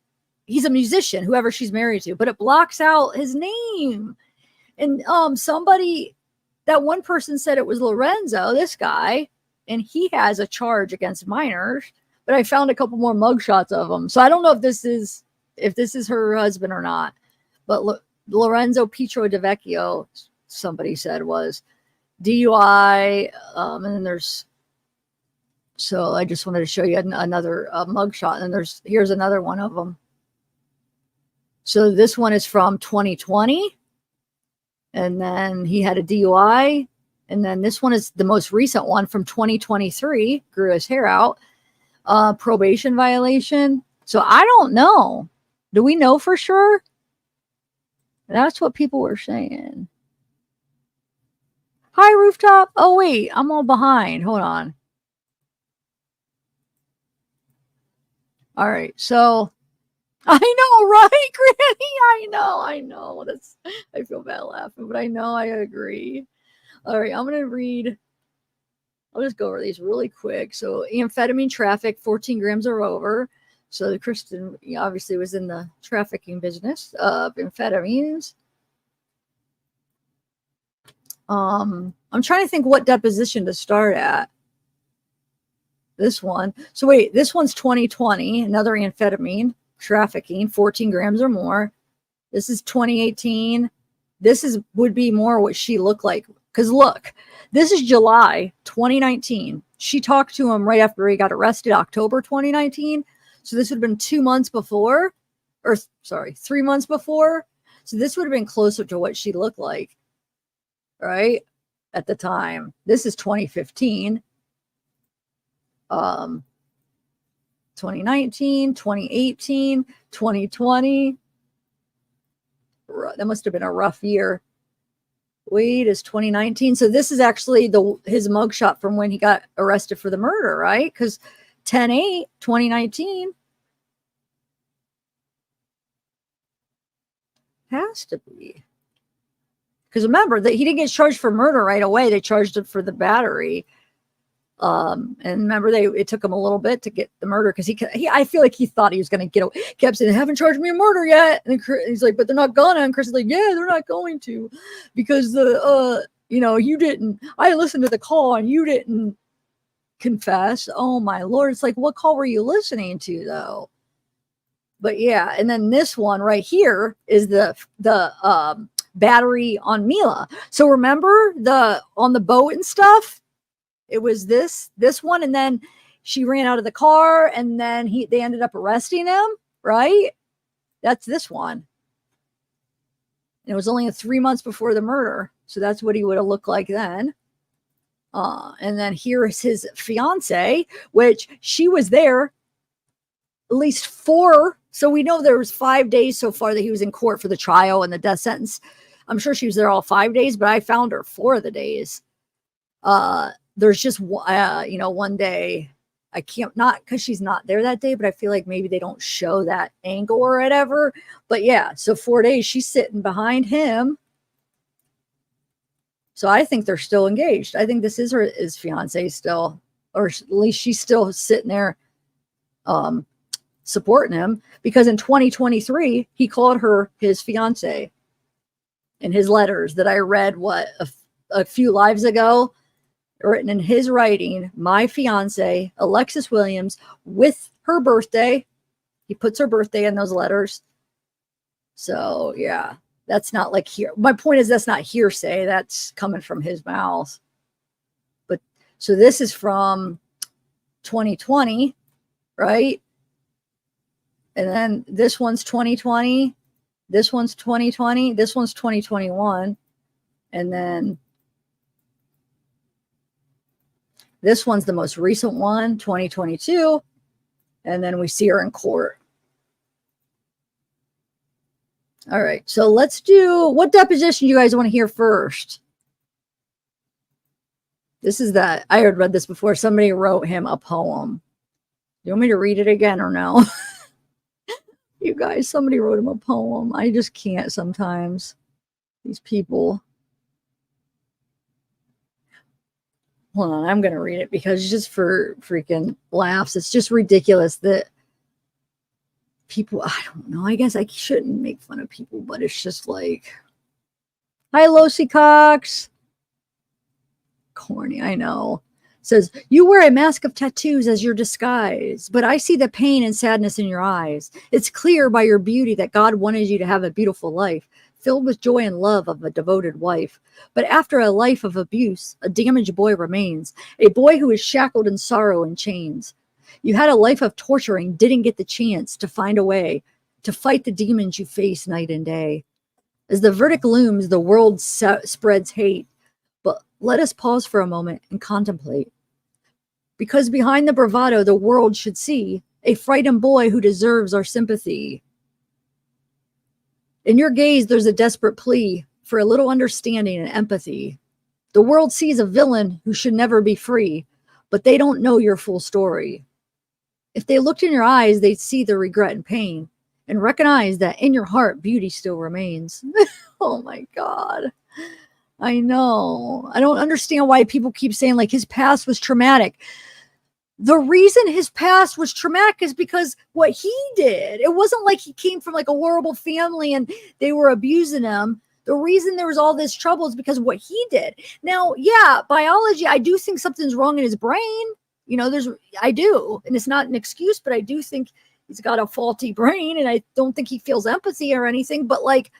He's a musician, whoever she's married to, but it blocks out his name. And that one person said it was Lorenzo, this guy, and he has a charge against minors. But I found a couple more mugshots of him, so I don't know if this is her husband or not. But Lorenzo Pietro De Vecchio, somebody said, was DUI, and then there's. So I just wanted to show you another mugshot, and here's another one of them. So this one is from 2020, and then he had a DUI, And then this one is the most recent one from 2023, grew his hair out. Probation violation. So I don't know. Do we know for sure? That's what people were saying. Hi, Rooftop. Oh, wait, I'm all behind. Hold on. All right, so I know, right, Granny? I know. I feel bad laughing, but I know I agree. All right, I'm gonna read. I'll just go over these really quick. So, amphetamine traffic, 14 grams or over. So, Kristin obviously was in the trafficking business of amphetamines. I'm trying to think what deposition to start at. This one. So wait, this one's 2020, another amphetamine trafficking, 14 grams or more. This is 2018. This would be more what she looked like. Because look, this is July 2019. She talked to him right after he got arrested, October 2019. So this would have been 2 months before, or sorry, 3 months before. So this would have been closer to what she looked like. Right at the time. This is 2015, 2019, 2018, 2020. That must have been a rough year. Wait, is 2019. So this is actually his mugshot from when he got arrested for the murder, right? Because 10/8, 2019 has to be. Because remember that he didn't get charged for murder right away. They charged him for the battery. And remember, it took him a little bit to get the murder because I feel like he thought he was going to get away. Kept saying, they haven't charged me a murder yet. And he's like, but they're not gonna. And Chris is like, yeah, they're not going to, because you didn't. I listened to the call and you didn't confess. Oh my Lord! It's like, what call were you listening to though? But yeah, and then this one right here is the battery on Mila. So remember on the boat and stuff, it was this one, and then she ran out of the car, and then they ended up arresting him, right? That's this one. And it was only 3 months before the murder, so that's what he would have looked like then. And then here is his fiance, which she was there at least 4. So we know there was 5 days so far that he was in court for the trial and the death sentence. I'm sure she was there all 5 days, but I found her 4 of the days. There's just, one day I can't, not because she's not there that day, but I feel like maybe they don't show that angle or whatever. But yeah, so 4 days she's sitting behind him. So I think they're still engaged. I think this is his fiance still, or at least she's still sitting there supporting him, because in 2023 he called her his fiance. In his letters that I read a few lives ago, written in his writing, my fiance Alexis Williams, with her birthday. He puts her birthday in those letters. So yeah, that's not like here. My point is, that's not hearsay. That's coming from his mouth. But so this is from 2020, right? And then this one's 2020. This one's 2020. This one's 2021. And then this one's the most recent one, 2022. And then we see her in court. All right. So let's do, what deposition do you guys want to hear first? This is that, I had read this before. Somebody wrote him a poem. You want me to read it again or no? You guys, somebody wrote him a poem. I just can't sometimes. These people. Hold on, I'm going to read it because just for freaking laughs. It's just ridiculous that people, I don't know. I guess I shouldn't make fun of people, but it's just like, hi, Losi Cox. Corny, I know. Says, you wear a mask of tattoos as your disguise, but I see the pain and sadness in your eyes. It's clear by your beauty that God wanted you to have a beautiful life, filled with joy and love of a devoted wife. But after a life of abuse, a damaged boy remains, a boy who is shackled in sorrow and chains. You had a life of torturing, didn't get the chance to find a way to fight the demons you face night and day. As the verdict looms, the world spreads hate. But let us pause for a moment and contemplate. Because behind the bravado, the world should see a frightened boy who deserves our sympathy. In your gaze, there's a desperate plea for a little understanding and empathy. The world sees a villain who should never be free, but they don't know your full story. If they looked in your eyes, they'd see the regret and pain and recognize that in your heart, beauty still remains. Oh my God. I know. I don't understand why people keep saying like his past was traumatic. The reason his past was traumatic is because what he did. It wasn't like he came from like a horrible family and they were abusing him. The reason there was all this trouble is because of what he did. Now, yeah, biology, I do think something's wrong in his brain. You know, I do. And it's not an excuse, but I do think he's got a faulty brain and I don't think he feels empathy or anything. But like,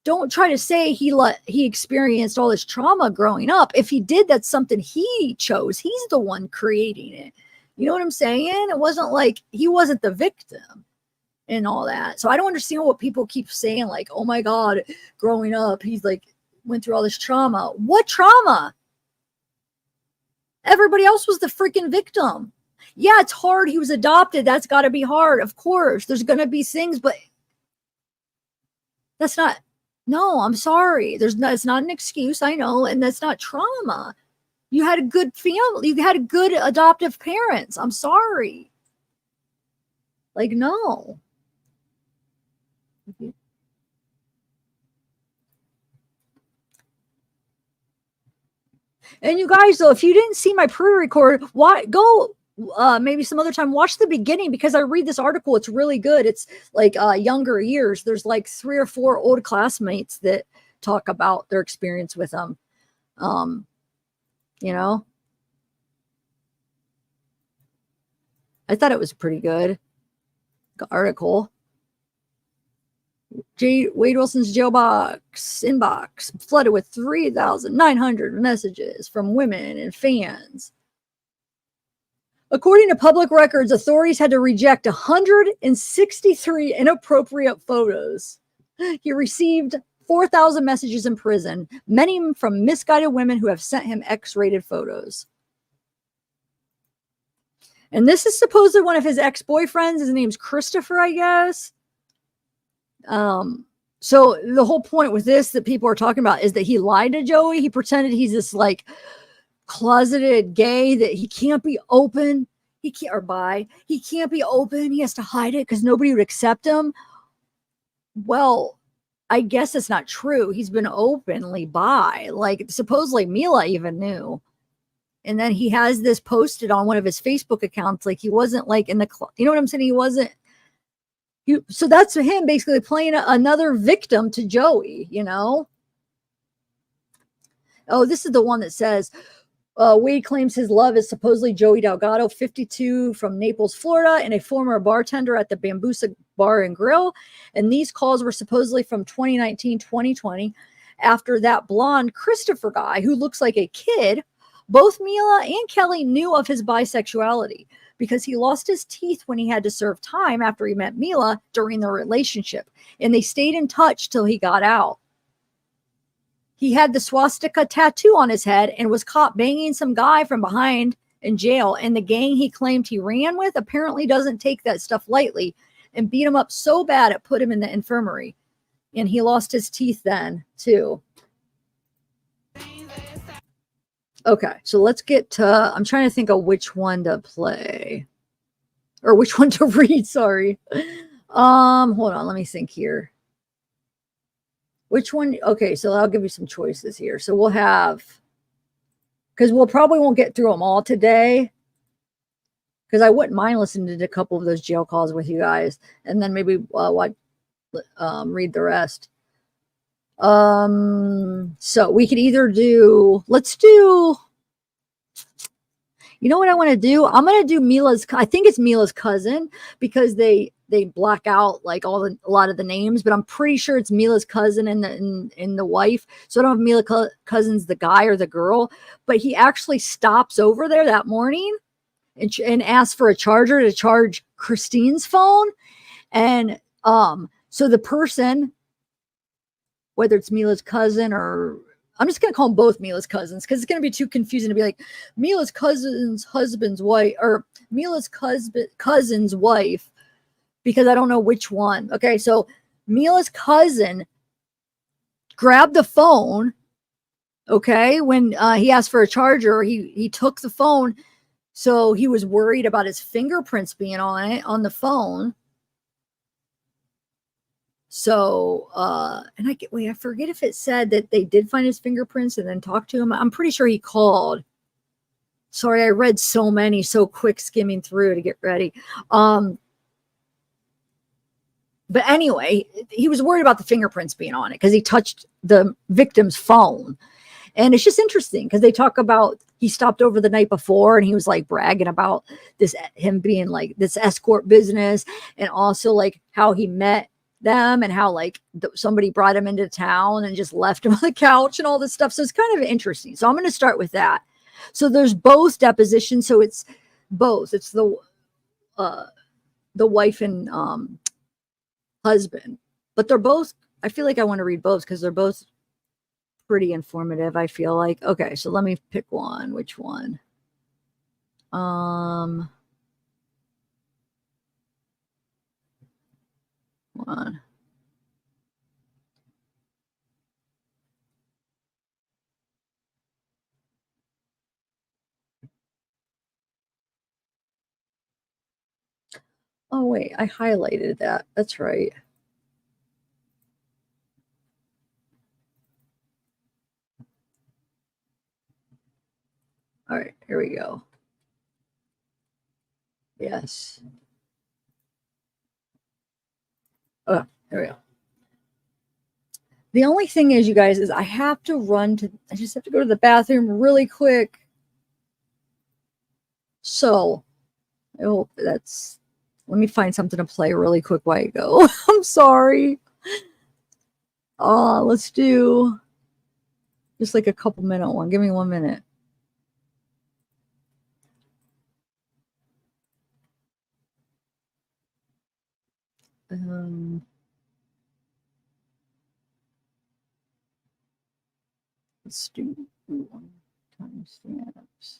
don't try to say he experienced all this trauma growing up. If he did, that's something he chose. He's the one creating it. You know what I'm saying? It wasn't like he wasn't the victim and all that. So I don't understand what people keep saying, like, oh my God, growing up, he's like went through all this trauma. What trauma? Everybody else was the freaking victim. Yeah, it's hard. He was adopted. That's got to be hard. Of course, there's going to be things, but that's not, no, I'm sorry. It's not an excuse. I know. And that's not trauma. You had a good family. You had a good adoptive parents. I'm sorry. Like, no. And you guys, though, if you didn't see my pre-record, go maybe some other time, watch the beginning because I read this article. It's really good. It's like younger years. There's like 3 or 4 old classmates that talk about their experience with them. You know, I thought it was pretty good article. Wade Wilson's inbox flooded with 3,900 messages from women and fans. According to public records, authorities had to reject 163 inappropriate photos. He received 4,000 messages in prison, many from misguided women who have sent him X-rated photos. And this is supposedly one of his ex-boyfriends. His name's Christopher, I guess. So the whole point with this that people are talking about is that he lied to Joey. He pretended he's this like closeted gay, that he can't be open. He can't be open. He has to hide it because nobody would accept him. Well, I guess it's not true. He's been openly bi. Like supposedly Mila even knew. And then he has this posted on one of his Facebook accounts. Like he wasn't like in the, you know what I'm saying? He wasn't. So that's him basically playing another victim to Joey, you know? Oh, this is the one that says, Wade claims his love is supposedly Joey Delgado, 52, from Naples, Florida, and a former bartender at the Bambusa Bar and Grill. And these calls were supposedly from 2019, 2020, after that blonde Christopher guy who looks like a kid. Both Mila and Kelly knew of his bisexuality because he lost his teeth when he had to serve time after he met Mila during their relationship. And they stayed in touch till he got out. He had the swastika tattoo on his head and was caught banging some guy from behind in jail. And the gang he claimed he ran with apparently doesn't take that stuff lightly and beat him up so bad it put him in the infirmary. And he lost his teeth then, too. Okay, so let's get to, I'm trying to think of which one to play. Or which one to read, sorry. Hold on, let me think here. Which one? Okay, so I'll give you some choices here. So we'll have, because we'll probably won't get through them all today. Because I wouldn't mind listening to a couple of those jail calls with you guys. And then maybe read the rest. So we could either do, you know what I want to do? I'm going to do Mila's, I think it's Mila's cousin because they black out like a lot of the names, but I'm pretty sure it's Mila's cousin and the wife. So I don't know if Mila cousin's the guy or the girl, but he actually stops over there that morning and asks for a charger to charge Kristine's phone. And, so the person, whether it's Mila's cousin or I'm just going to call them both Mila's cousins because it's going to be too confusing to be like Mila's cousin's husband's wife or Mila's cousin's wife because I don't know which one. Okay, so Mila's cousin grabbed the phone. Okay, when he asked for a charger, he took the phone. So he was worried about his fingerprints being on it on the phone. So, and I forget if it said that they did find his fingerprints and then talk to him. I'm pretty sure he called. Sorry, I read so many so quick skimming through to get ready. But anyway, he was worried about the fingerprints being on it because he touched the victim's phone. And it's just interesting because they talk about he stopped over the night before and he was like bragging about this, him being like this escort business and also like how he met them and how like somebody brought him into town and just left him on the couch and all this stuff. So it's kind of interesting. So I'm going to start with that. So there's both depositions. So it's both. It's the wife and husband, but they're both, I feel like I want to read both because they're both pretty informative. I feel like, okay, so let me pick one. Which one? One. Oh wait, I highlighted that. That's right. All right, here we go. Yes. Oh, here we go. The only thing is, you guys, is I have to I just have to go to the bathroom really quick. So I hope let me find something to play really quick while I go. I'm sorry. Let's do just like a couple minute one. Give me 1 minute. Let's do 1 timestamps.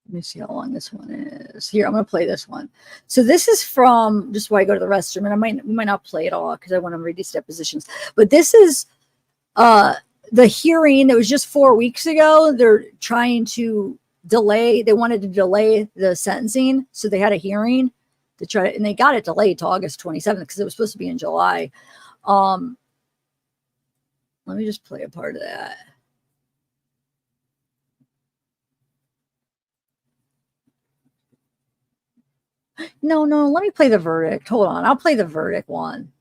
Let me see how long this one is. Here, I'm going to play this one. So this is from just while I go to the restroom, and we might not play it all because I want to read these depositions. But this is the hearing that was just 4 weeks ago. They're trying to delay. They wanted to delay the sentencing, so they had a hearing to try to, and they got it delayed to August 27th because it was supposed to be in July. Let me just play a part of that. No, let me play the verdict. Hold on. I'll play the verdict one.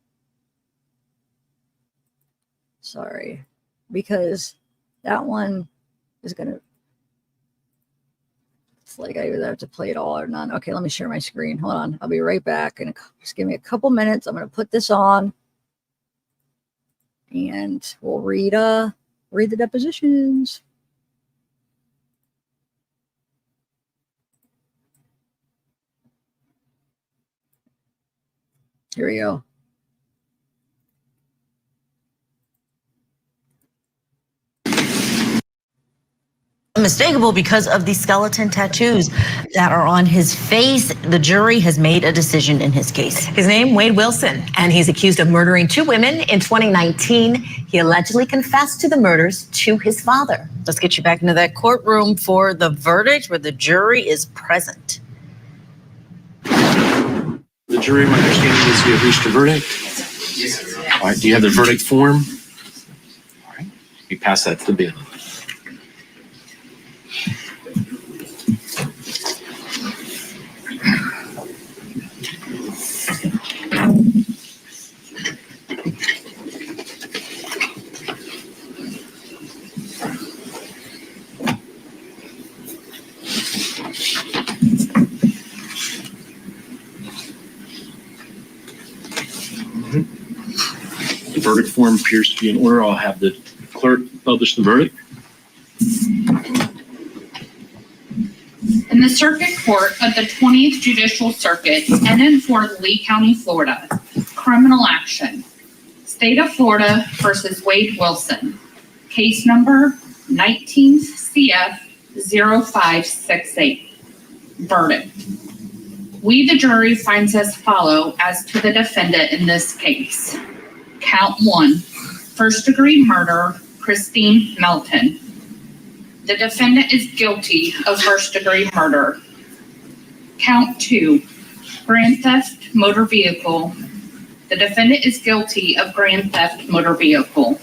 Sorry. Because that one is going to, it's like I either have to play it all or none. Okay, let me share my screen. Hold on. I'll be right back. And just give me a couple minutes. I'm going to put this on. And we'll read the depositions. Here we go. Unmistakable because of the skeleton tattoos that are on his face. The jury has made a decision in his case. His name, Wade Wilson, and he's accused of murdering 2 women in 2019. He allegedly confessed to the murders to his father. Let's get you back into that courtroom for the verdict where the jury is present. The jury, my understanding is you have reached a verdict. All right, do you have the verdict form? All right, you pass that to the bailiff. The verdict form appears to be in order. I'll have the clerk publish the verdict. And the Circuit Court of the 20th Judicial Circuit and in Fort Lee County, Florida. Criminal action. State of Florida versus Wade Wilson. Case number 19 CF 0568. Verdict. We, the jury, finds as follow as to the defendant in this case. Count 1, first-degree murder, Kristin Melton. The defendant is guilty of first-degree murder. Count 2, grand theft motor vehicle. The defendant is guilty of grand theft motor vehicle.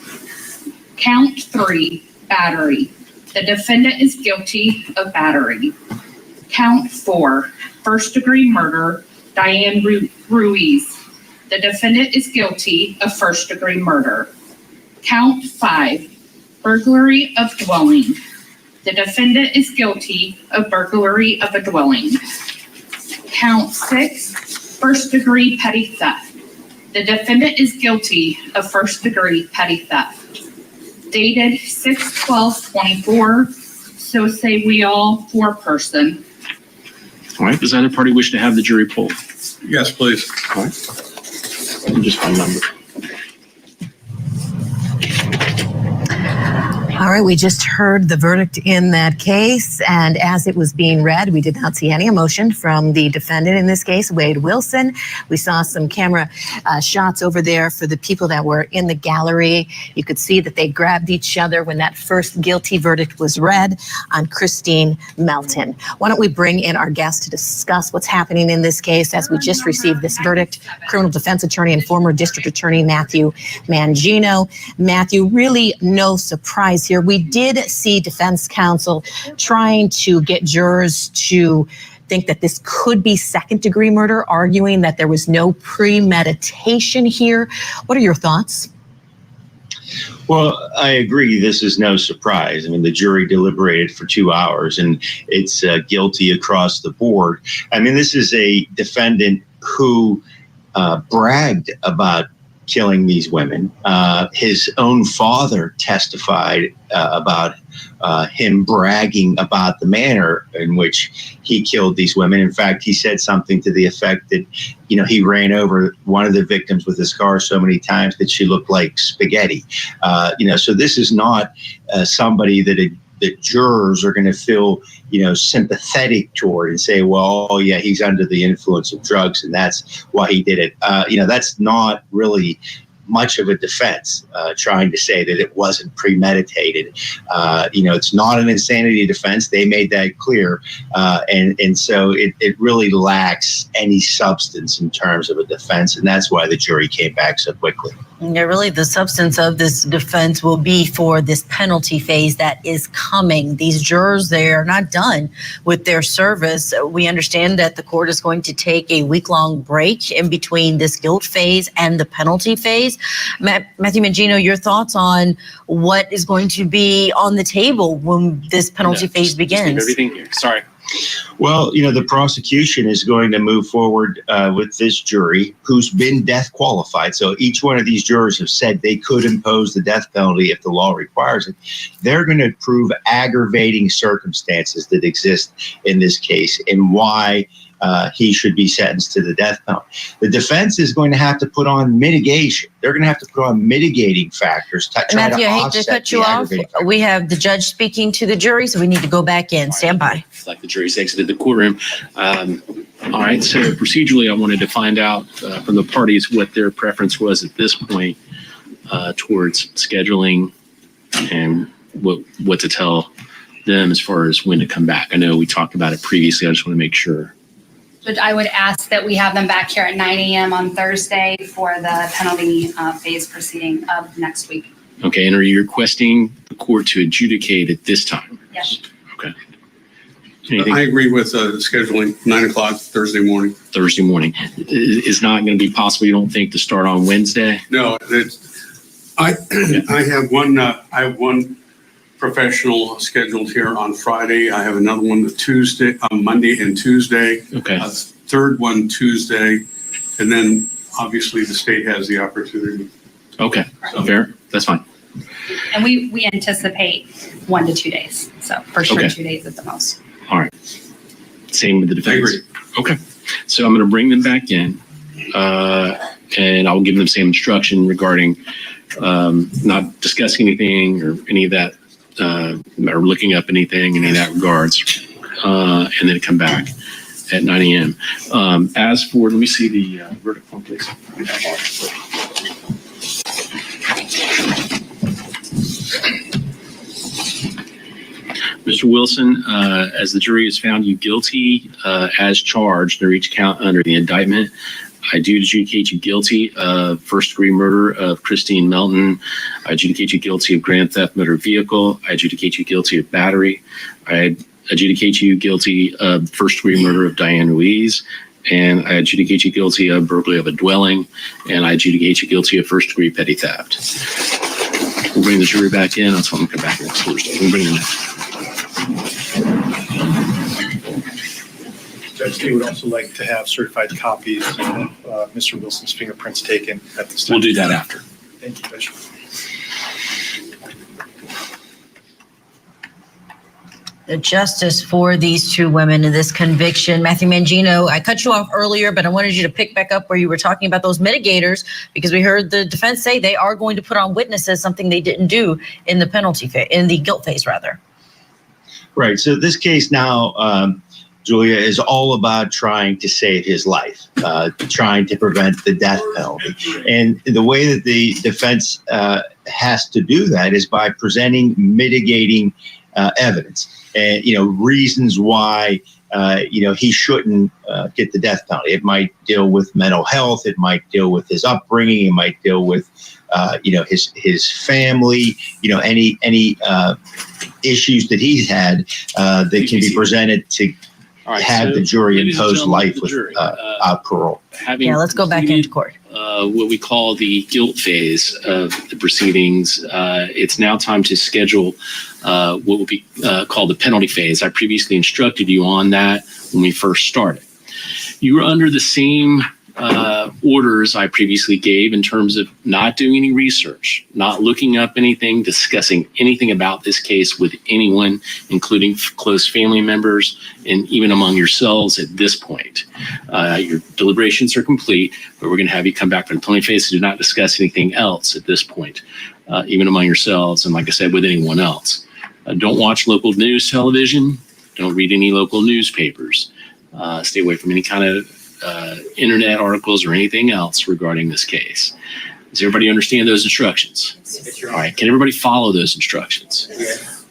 Count 3, battery. The defendant is guilty of battery. Count 4, first-degree murder, Diane Ruiz. The defendant is guilty of first-degree murder. Count 5, burglary of dwelling. The defendant is guilty of burglary of a dwelling. Count 6, first-degree petty theft. The defendant is guilty of first-degree petty theft. Dated 6/12/24. So say we all, 4-person. All right. Does either party wish to have the jury poll? Yes, please. All right. Just one number. All right, we just heard the verdict in that case, and as it was being read, we did not see any emotion from the defendant in this case, Wade Wilson. We saw some camera shots over there for the people that were in the gallery. You could see that they grabbed each other when that first guilty verdict was read on Kristin Melton. Why don't we bring in our guest to discuss what's happening in this case as we just received this verdict, criminal defense attorney and former district attorney Matthew Mangino. Matthew, really no surprise here. We did see defense counsel trying to get jurors to think that this could be second-degree murder, arguing that there was no premeditation here. What are your thoughts? Well, I agree. This is no surprise. I mean, the jury deliberated for 2 hours and it's guilty across the board. I mean, this is a defendant who bragged about killing these women. His own father testified about him bragging about the manner in which he killed these women. In fact, he said something to the effect that, you know, he ran over one of the victims with his car so many times that she looked like spaghetti. So this is not somebody that jurors are going to feel, sympathetic toward and say, well, oh yeah, he's under the influence of drugs and that's why he did it. That's not really much of a defense, trying to say that it wasn't premeditated. It's not an insanity defense. They made that clear. And so it really lacks any substance in terms of a defense. And that's why the jury came back so quickly. Yeah, really the substance of this defense will be for this penalty phase that is coming. These jurors, they are not done with their service. We understand that the court is going to take a week-long break in between this guilt phase and the penalty phase. Matthew Mangino, your thoughts on what is going to be on the table when this penalty phase begins? Everything here. Sorry. Well, the prosecution is going to move forward with this jury who's been death qualified. So each one of these jurors have said they could impose the death penalty if the law requires it. They're going to prove aggravating circumstances that exist in this case and why he should be sentenced to the death penalty. The defense is going to have to put on mitigation. They're going to have to put on mitigating factors. Matthew, I hate to cut you off. We have the judge speaking to the jury, so we need to go back in. Stand by. It's like the jury's exited the courtroom. All right, so procedurally, I wanted to find out from the parties what their preference was at this point towards scheduling and what to tell them as far as when to come back. I know we talked about it previously. I just want to make sure. Judge, I would ask that we have them back here at 9 a.m. on Thursday for the penalty phase proceeding of next week. Okay, and are you requesting the court to adjudicate at this time? Yes. Okay. I agree with scheduling 9 o'clock Thursday morning. Thursday morning. Is not going to be possible, you don't think, to start on Wednesday? No, I have one professional scheduled here on Friday. I have another one Tuesday, Monday and Tuesday. Okay. A third one Tuesday, and then obviously the state has the opportunity. Okay, fair. That's fine. And we anticipate 1 to 2 days. So for sure, Okay. 2 days at the most. All right. Same with the defense? I agree. Okay. So I'm going to bring them back in, and I'll give them the same instruction regarding not discussing anything or any of that, or looking up anything, any of that regards, and then come back at 9 a.m. As for, let me see the verdict form, please. Mr. Wilson, as the jury has found you guilty as charged under each count under the indictment, I do adjudicate you guilty of first-degree murder of Christine Melton. I adjudicate you guilty of grand theft motor vehicle. I adjudicate you guilty of battery. I adjudicate you guilty of first-degree murder of Diane Ruiz. And I adjudicate you guilty of burglary of a dwelling. And I adjudicate you guilty of first-degree petty theft. We'll bring the jury back in. That's when we'll come back next Thursday. We'll bring them in. Judge, they would also like to have certified copies of Mr. Wilson's fingerprints taken at this time. We'll do that after. Thank you, Judge. The justice for these two women in this conviction. Matthew Mangino, I cut you off earlier, but I wanted you to pick back up where you were talking about those mitigators, because we heard the defense say they are going to put on witnesses, something they didn't do in the penalty phase, in the guilt phase, rather. Right. So this case now, Julia, is all about trying to save his life, trying to prevent the death penalty. And the way that the defense has to do that is by presenting mitigating evidence and, reasons why, he shouldn't get the death penalty. It might deal with mental health. It might deal with his upbringing. It might deal with, his family, any issues that he's had that can be presented to have the jury impose life without parole. Let's go back into court. What we call the guilt phase of the proceedings. It's now time to schedule what will be called the penalty phase. I previously instructed you on that when we first started. You were under the same orders I previously gave in terms of not doing any research, not looking up anything, discussing anything about this case with anyone, including close family members and even among yourselves at this point. Your deliberations are complete, but we're going to have you come back for the penalty phase to do not discuss anything else at this point, even among yourselves and, like I said, with anyone else. Don't watch local news television. Don't read any local newspapers. Stay away from any kind of internet articles or anything else regarding this case. Does everybody understand those instructions? All right. Can everybody follow those instructions?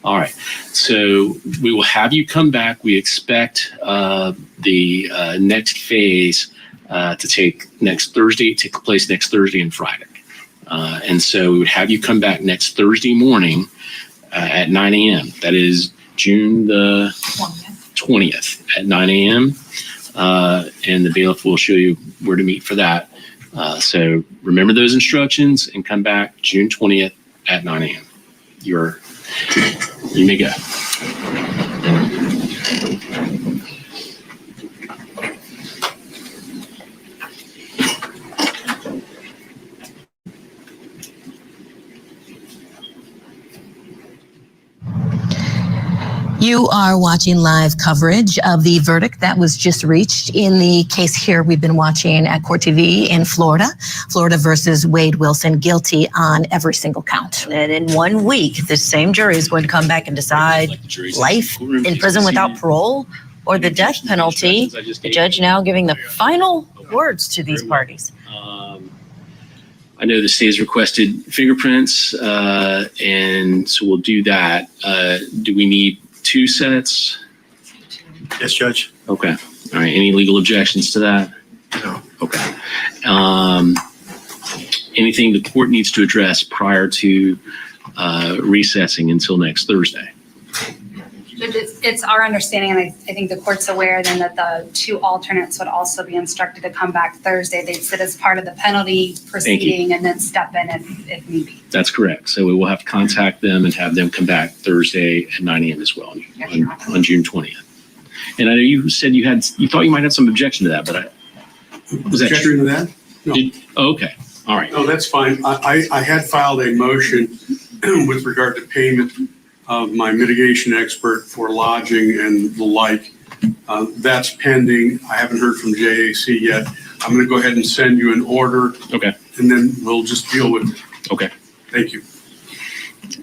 All right. So we will have you come back. We expect the next phase to take place next Thursday and Friday. And so we would have you come back next Thursday morning at 9 a.m. That is June the 20th at 9 a.m. And the bailiff will show you where to meet for that. So remember those instructions and come back June 20th at 9 a.m. You may go. You are watching live coverage of the verdict that was just reached in the case here we've been watching at Court TV in Florida. Florida versus Wade Wilson, guilty on every single count. And in 1 week, the same jury is going to come back and decide life in prison without parole or the death penalty. The judge now giving the final words to these parties. I know the state has requested fingerprints, and so we'll do that. Do we need 2 sets? Yes, Judge. Okay. All right. Any legal objections to that? No. Okay. Anything the court needs to address prior to recessing until next Thursday? It's our understanding, and I think the court's aware then that the 2 alternates would also be instructed to come back Thursday. They'd sit as part of the penalty proceeding and then step in if need be. That's correct. So we will have to contact them and have them come back Thursday at 9 a.m. as well on June 20th. And I know you said you thought you might have some objection to that, but was that true? To that? No. Okay. All right. No, that's fine. I had filed a motion with regard to payment of my mitigation expert for lodging and the like That's pending. I haven't heard from JAC yet. I'm going to go ahead and send you an order. Okay. And then we'll just deal with it. Okay. Thank you.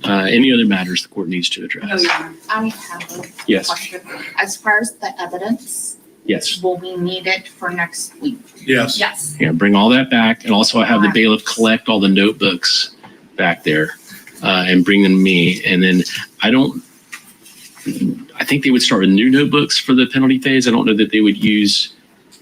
Any other matters the court needs to address? No, Your Honor. I have a Yes. question. As far as the evidence, Yes. will we need it for next week? Yes. Yes. Yeah, bring all that back. And also I have the bailiff collect all the notebooks back there and bring them to me. And then I think they would start with new notebooks for the penalty phase. I don't know that they would use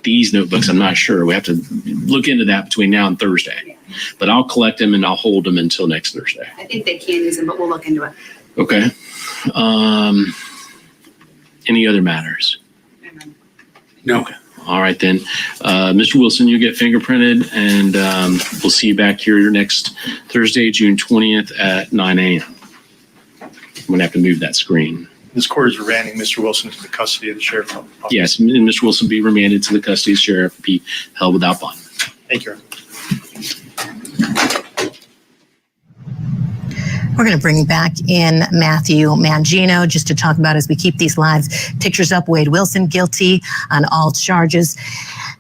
these notebooks. I'm not sure. We have to look into that between now and Thursday. But I'll collect them and I'll hold them until next Thursday. I think they can use them, but we'll look into it. Okay. Any other matters? No. Okay. All right then. Mr. Wilson, you get fingerprinted and we'll see you back here next Thursday, June 20th at 9 a.m. I'm going to have to move that screen. This court is remanding Mr. Wilson to the custody of the sheriff's office. Yes, and Mr. Wilson be remanded to the custody of the sheriff, be held without bond. Thank you, Your Honor. We're going to bring back in Matthew Mangino just to talk about, as we keep these live pictures up, Wade Wilson guilty on all charges.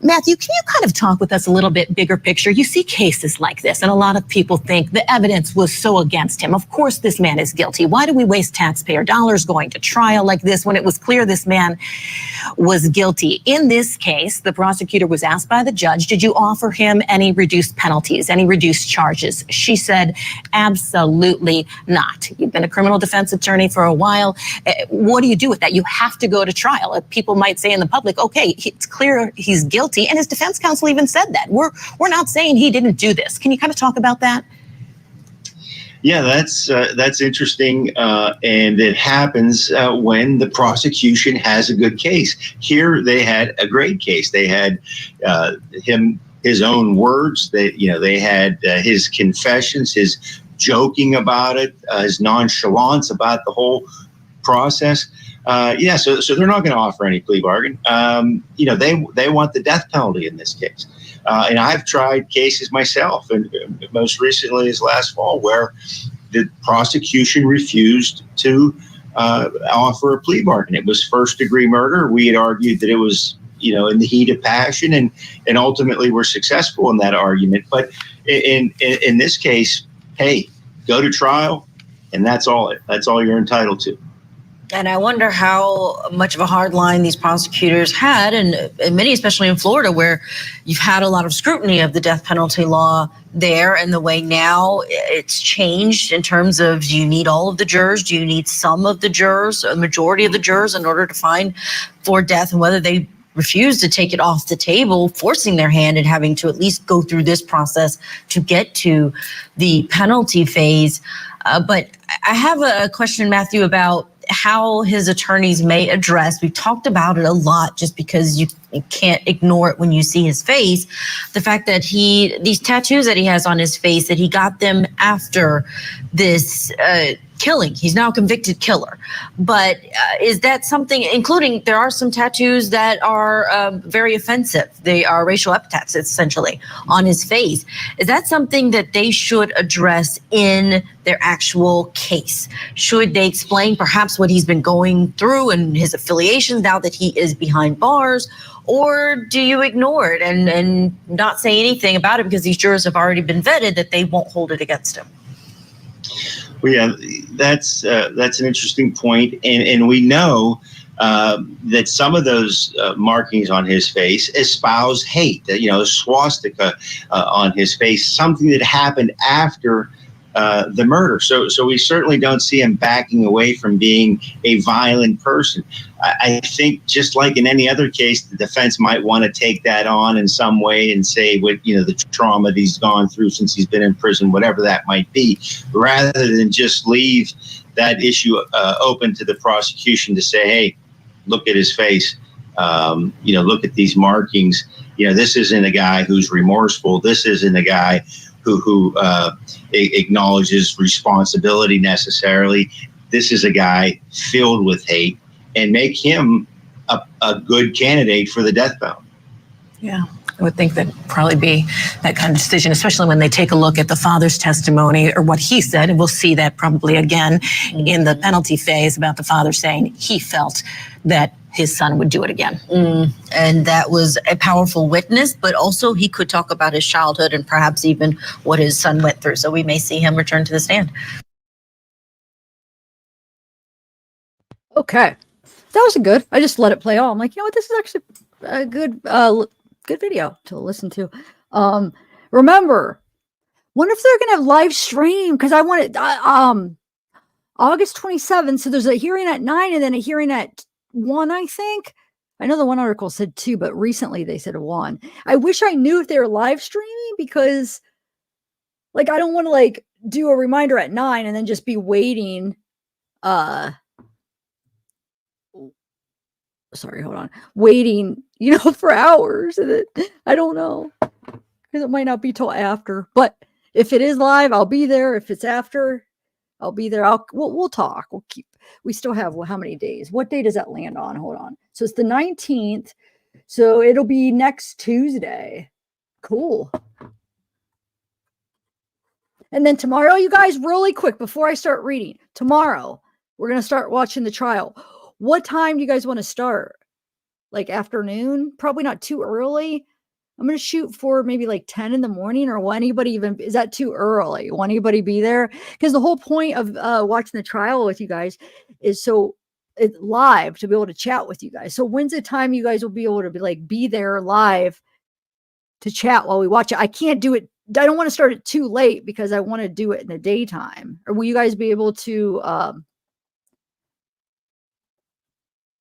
Matthew, can you kind of talk with us a little bit bigger picture? You see cases like this, and a lot of people think the evidence was so against him. Of course, this man is guilty. Why do we waste taxpayer dollars going to trial like this when it was clear this man was guilty? In this case, the prosecutor was asked by the judge, did you offer him any reduced penalties, any reduced charges? She said, absolutely not. You've been a criminal defense attorney for a while. What do you do with that? You have to go to trial. People might say in the public, okay, it's clear he's guilty. And his defense counsel even said that. We're not saying he didn't do this. Can you kind of talk about that? Yeah, that's interesting, and it happens when the prosecution has a good case. Here, they had a great case. They had his own words. They had his confessions, his joking about it, his nonchalance about the whole process. So they're not going to offer any plea bargain. They want the death penalty in this case. And I've tried cases myself, and most recently is last fall, where the prosecution refused to offer a plea bargain. It was first-degree murder. We had argued that it was, in the heat of passion, and ultimately were successful in that argument. But in this case, hey, go to trial, and that's all you're entitled to. And I wonder how much of a hard line these prosecutors had, and many, especially in Florida, where you've had a lot of scrutiny of the death penalty law there, and the way now it's changed in terms of, do you need all of the jurors? Do you need some of the jurors, a majority of the jurors, in order to find for death, and whether they refuse to take it off the table, forcing their hand and having to at least go through this process to get to the penalty phase. But I have a question, Matthew, about how his attorneys may address, we've talked about it a lot just because you can't ignore it when you see his face, the fact that these tattoos that he has on his face, that he got them after this killing. He's now a convicted killer. But is that something, including, there are some tattoos that are very offensive. They are racial epithets, essentially, on his face. Is that something that they should address in their actual case? Should they explain perhaps what he's been going through and his affiliations now that he is behind bars? Or do you ignore it and not say anything about it because these jurors have already been vetted that they won't hold it against him? Well, yeah, that's an interesting point, and we know that some of those markings on his face espouse hate. Swastika on his face, something that happened after the murder. So we certainly don't see him backing away from being a violent person. I think just like in any other case, the defense might want to take that on in some way and say what, the trauma that he's gone through since he's been in prison, whatever that might be, rather than just leave that issue open to the prosecution to say, hey, look at his face. Look at these markings. This isn't a guy who's remorseful. This isn't a guy who acknowledges responsibility necessarily. This is a guy filled with hate, and make him a good candidate for the death penalty. Yeah, I would think that'd probably be that kind of decision, especially when they take a look at the father's testimony or what he said, and we'll see that probably again in the penalty phase about the father saying he felt that his son would do it again. And that was a powerful witness, but also he could talk about his childhood and perhaps even what his son went through. So we may see him return to the stand. Okay. That was good. I just let it play on. I'm like, you know what? This is actually a good video to listen to. Remember, wonder if they're gonna have live stream, because I want it August 27th. So there's a hearing at 9 and then a hearing at 1, I think. I know the one article said 2, but recently they said 1. I wish I knew if they were live streaming, because like I don't want to like do a reminder at 9 and then just be waiting. Sorry, hold on. Waiting, for hours. And I don't know, because it might not be till after. But if it is live, I'll be there. If it's after, I'll be there. We'll talk. We still have how many days? What day does that land on? Hold on. So it's the 19th. So it'll be next Tuesday. Cool. And then tomorrow, you guys, really quick, before I start reading, tomorrow, we're going to start watching the trial. What time do you guys want to start? Like afternoon? Probably not too early. I'm going to shoot for maybe like 10 in the morning, or will anybody even, is that too early? Will anybody be there? Because the whole point of watching the trial with you guys is so it's live, to be able to chat with you guys. So when's the time you guys will be able to be there live to chat while we watch it? I can't do it. I don't want to start it too late, because I want to do it in the daytime. Or will you guys be able to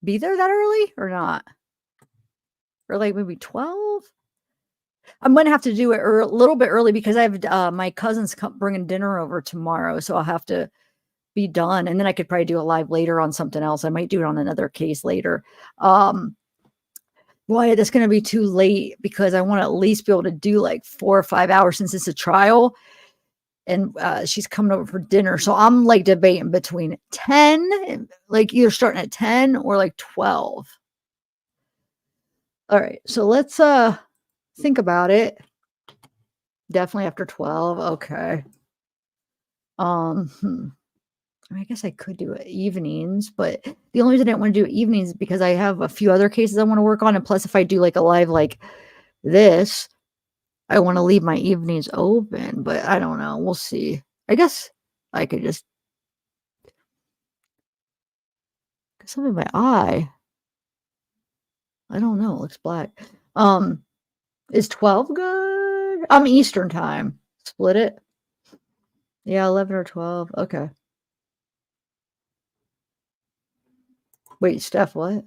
be there that early or not? Or like maybe 12? I'm going to have to do it a little bit early, because I have my cousins bringing dinner over tomorrow. So I'll have to be done. And then I could probably do a live later on something else. I might do it on another case later. Boy, that's going to be too late, because I want to at least be able to do like 4 or 5 hours, since it's a trial. And she's coming over for dinner. So I'm like debating between 10, like either starting at 10 or like 12. All right. So let's think about it. Definitely after 12. Okay. I guess I could do it evenings, but the only reason I didn't want to do it evenings is because I have a few other cases I want to work on. And plus, if I do like a live like this, I want to leave my evenings open, but I don't know. We'll see. I guess I could just get something in my eye. I don't know. It looks black. Is 12 good? I'm Eastern time. Split it. Yeah, 11 or 12. Okay. Wait, Steph, what?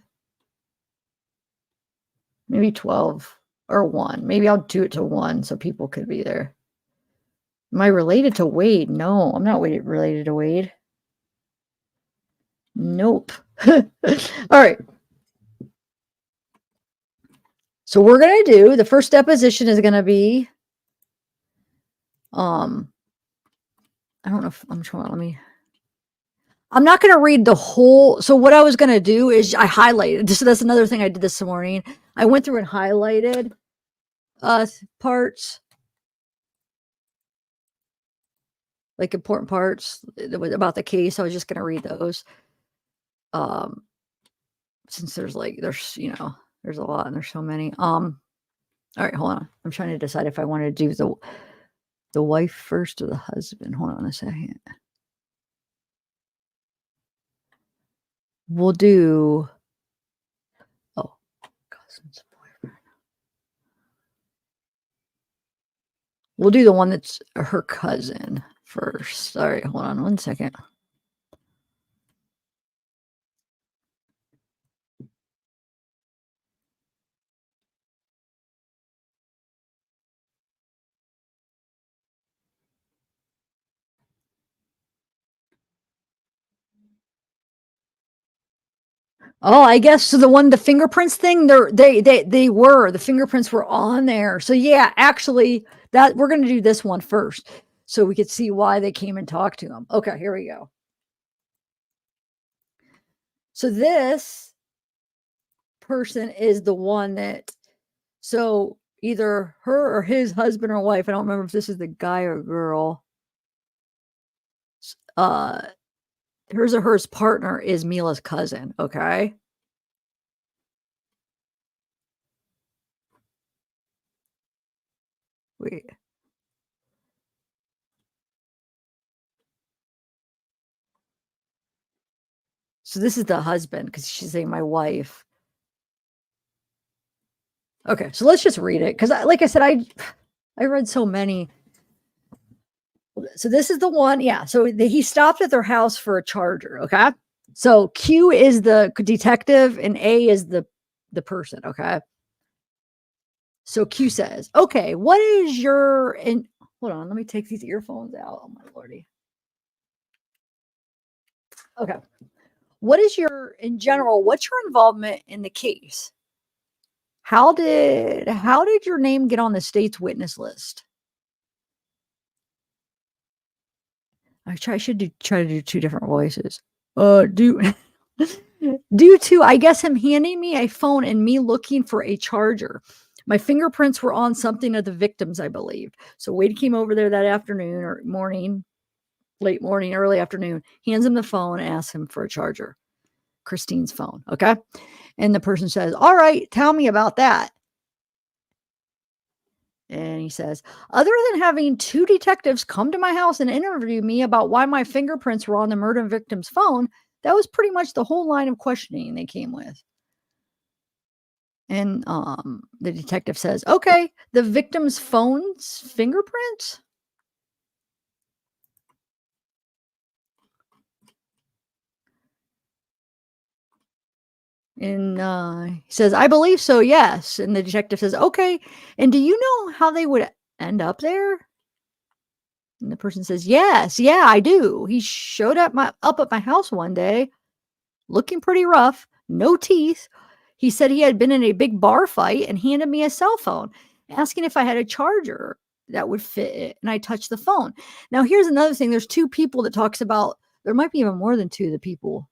Maybe 12 or 1. Maybe I'll do it to 1 so people could be there. Am I related to Wade? No, I'm not related to Wade. Nope. All right. So we're going to do, the first deposition is going to be, I don't know if I'm trying, I'm not going to read the whole. So what I was going to do is I highlighted. So that's another thing I did this morning. I went through and highlighted parts, like important parts about the case. I was just going to read those. Since there's there's a lot and there's so many. All right, hold on. I'm trying to decide if I want to do the wife first or the husband. Hold on a second. We'll do, cousin's boyfriend. We'll do the one that's her cousin first. All right, hold on one second. Oh, I guess so. The fingerprints thing, the fingerprints were on there. So yeah, actually, that we're gonna do this one first, so we could see why they came and talked to him. Okay, here we go. So this person is the one that, so either her or his husband or wife. I don't remember if this is the guy or girl. Hers or hers partner is Mila's cousin. Okay. Wait. So this is the husband because she's saying my wife. Okay, so let's just read it because, like I said, I read so many. So this is the one, yeah. So he stopped at their house for a charger. Okay, so Q is the detective and A is the person. Okay, so Q says, "Okay, what is your and hold on, let me take these earphones out. Oh my lordy. Okay, what is your in general? What's your involvement in the case? How did your name get on the state's witness list?" I should try to do two different voices. Due to, I guess, him handing me a phone and me looking for a charger. My fingerprints were on something of the victims, I believe. So Wade came over there that afternoon or morning, late morning, early afternoon, hands him the phone, asks him for a charger. Kristine's phone. Okay. And the person says, "All right, tell me about that." And he says, "Other than having two detectives come to my house and interview me about why my fingerprints were on the murder victim's phone, that was pretty much the whole line of questioning they came with." And the detective says, "Okay, the victim's phone's fingerprints?" And he says, "I believe so, yes." And the detective says, "Okay, and do you know how they would end up there?" And the person says, "Yes, yeah, I do. He showed up at my house one day, looking pretty rough, no teeth. He said he had been in a big bar fight and handed me a cell phone, asking if I had a charger that would fit it. And I touched the phone." Now, here's another thing. There's two people that talks about, there might be even more than two of the people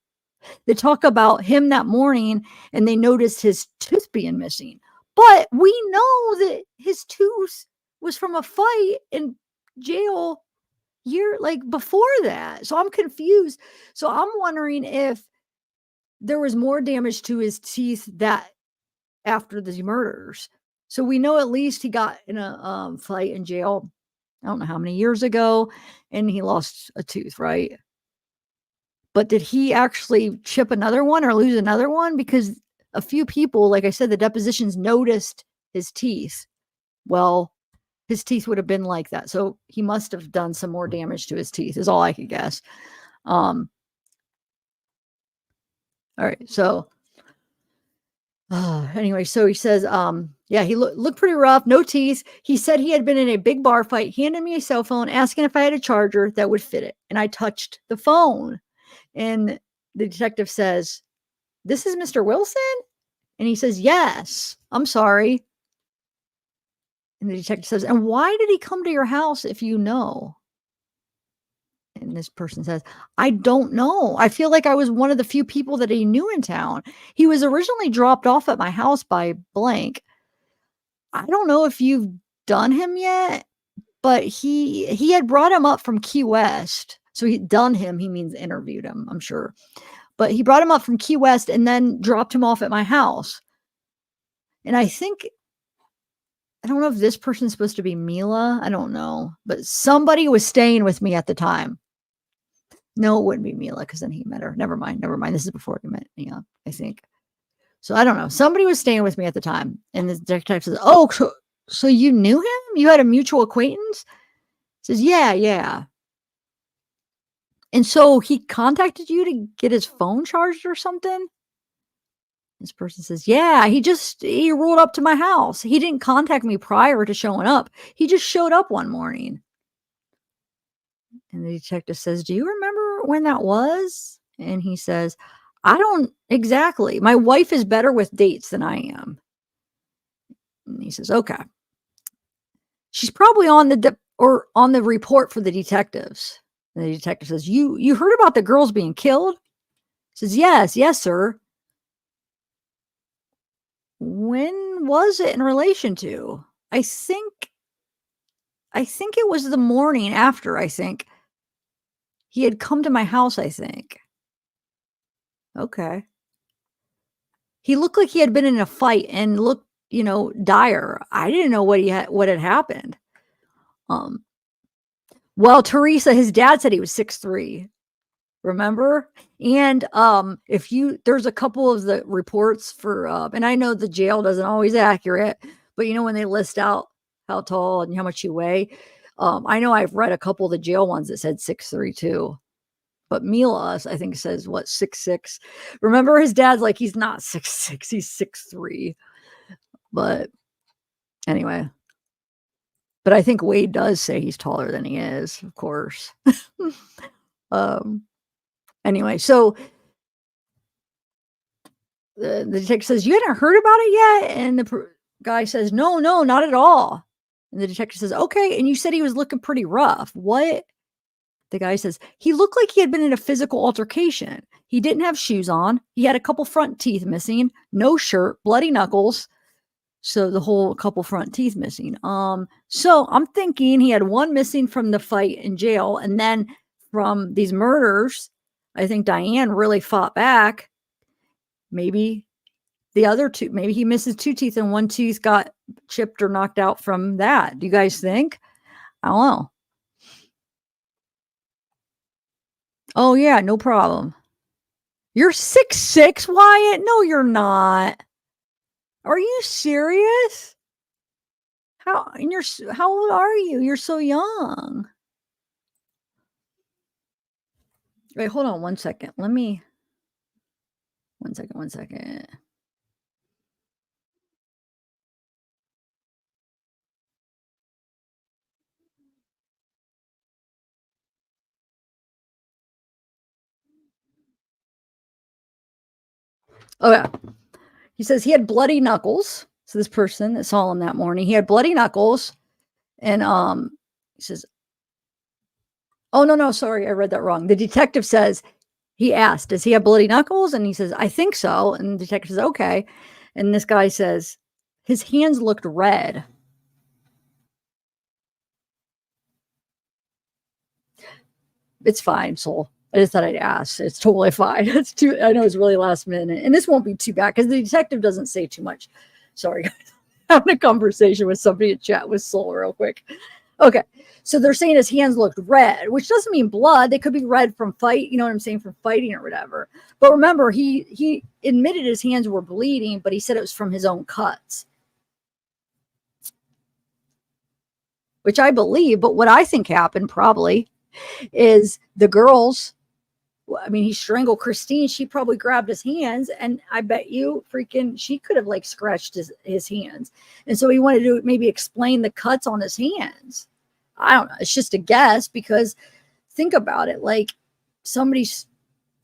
that talk about him that morning and they noticed his tooth being missing. But we know that his tooth was from a fight in jail like before that. So I'm confused. So I'm wondering if there was more damage to his teeth that after the murders. So we know at least he got in a fight in jail. I don't know how many years ago, and he lost a tooth, right? But did he actually chip another one or lose another one? Because a few people, like I said, the depositions noticed his teeth. Well, his teeth would have been like that. So he must have done some more damage to his teeth, is all I could guess. All right. So anyway, so he says, yeah, he looked pretty rough, no teeth. He said he had been in a big bar fight, handed me a cell phone, asking if I had a charger that would fit it. And I touched the phone. And the detective says, "This is Mr. Wilson?" And he says, "Yes, I'm sorry." And the detective says, "And why did he come to your house if you know?" And this person says, "I don't know. I feel like I was one of the few people that he knew in town. He was originally dropped off at my house by blank. I don't know if you've done him yet, but he had brought him up from Key West." So he done him, he means interviewed him, I'm sure. But he brought him up from Key West and then dropped him off at my house. And I don't know if this person's supposed to be Mila. I don't know. But somebody was staying with me at the time. No, it wouldn't be Mila because then he met her. Never mind. This is before he met Mila, I think. So I don't know. Somebody was staying with me at the time. And the detective says, "Oh, so you knew him? You had a mutual acquaintance?" Says, "Yeah. And so he contacted you to get his phone charged or something?" This person says, "Yeah, he rolled up to my house. He didn't contact me prior to showing up. He just showed up one morning." And the detective says, "Do you remember when that was?" And he says, "I don't exactly. My wife is better with dates than I am." And he says, "Okay. She's probably on on the report for the detectives." And the detective says, You heard about the girls being killed?" He says, Yes, sir." "When was it in relation to?" I think it was the morning after, I think. He had come to my house, I think. Okay. He looked like he had been in a fight and looked, dire. I didn't know what had happened. Well, Teresa, his dad said he was 6'3". Remember? And there's a couple of the reports for and I know the jail doesn't always accurate, but when they list out how tall and how much you weigh, I know I've read a couple of the jail ones that said 6'3" too. But Mila, I think, says what, 6'6". Remember, his dad's like, he's not 6'6", he's 6'3". But anyway. But I think Wade does say he's taller than he is, of course. Anyway, so the detective says, you hadn't heard about it yet? And the guy says, no, not at all. And the detective says, okay. And you said he was looking pretty rough. What? The guy says, he looked like he had been in a physical altercation. He didn't have shoes on. He had a couple front teeth missing, no shirt, bloody knuckles. So the whole couple front teeth missing. So I'm thinking he had one missing from the fight in jail. And then from these murders, I think Diane really fought back. Maybe the other two, maybe he misses two teeth and one tooth got chipped or knocked out from that. Do you guys think? I don't know. Oh, yeah, no problem. You're 6'6", Wyatt? No, you're not. Are you serious? How old are you? You're so young. Wait, hold on 1 second. One second. Oh, yeah. He says he had bloody knuckles. So this person that saw him that morning, he had bloody knuckles. And he says, oh, no, sorry, I read that wrong. The detective says, he asked, does he have bloody knuckles? And he says, I think so. And the detective says, okay. And this guy says, his hands looked red. It's fine, Soul. I just thought I'd ask. It's totally fine. I know it's really last minute. And this won't be too bad because the detective doesn't say too much. Sorry, guys. Having a conversation with somebody in chat with Soul real quick. Okay. So they're saying his hands looked red, which doesn't mean blood. They could be red from fight, you know what I'm saying, from fighting or whatever. But remember, he admitted his hands were bleeding, but he said it was from his own cuts. Which I believe, but what I think happened probably is the girls, I mean, he strangled Christine. She probably grabbed his hands, and I bet you she could have like scratched his hands. And so he wanted to maybe explain the cuts on his hands. I don't know. It's just a guess because think about it. Like somebody's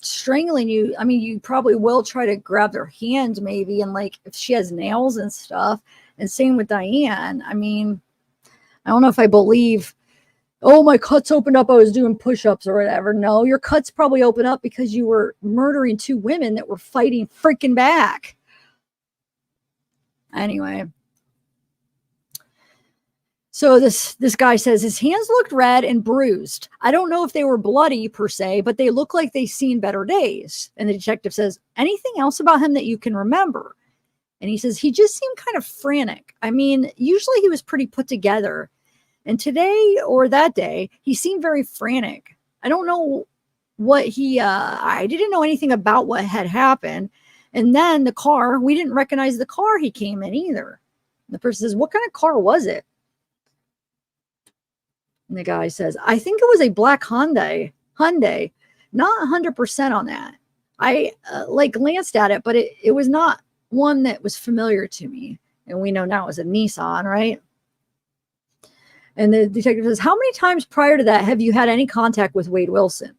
strangling you. I mean, you probably will try to grab their hands maybe. And like if she has nails and stuff, and same with Diane. I mean, I don't know if I believe, oh, my cuts opened up. I was doing push-ups or whatever. No, your cuts probably opened up because you were murdering two women that were fighting freaking back. Anyway. So this guy says his hands looked red and bruised. I don't know if they were bloody per se, but they look like they've seen better days. And the detective says, anything else about him that you can remember? And he says, he just seemed kind of frantic. I mean, usually he was pretty put together. And today or that day, he seemed very frantic. I don't know what I didn't know anything about what had happened. And then the car, we didn't recognize the car he came in either. And the person says, what kind of car was it? And the guy says, I think it was a black Hyundai, not 100% on that. I glanced at it, but it was not one that was familiar to me. And we know now it was a Nissan, right? And the detective says, how many times prior to that have you had any contact with Wade Wilson?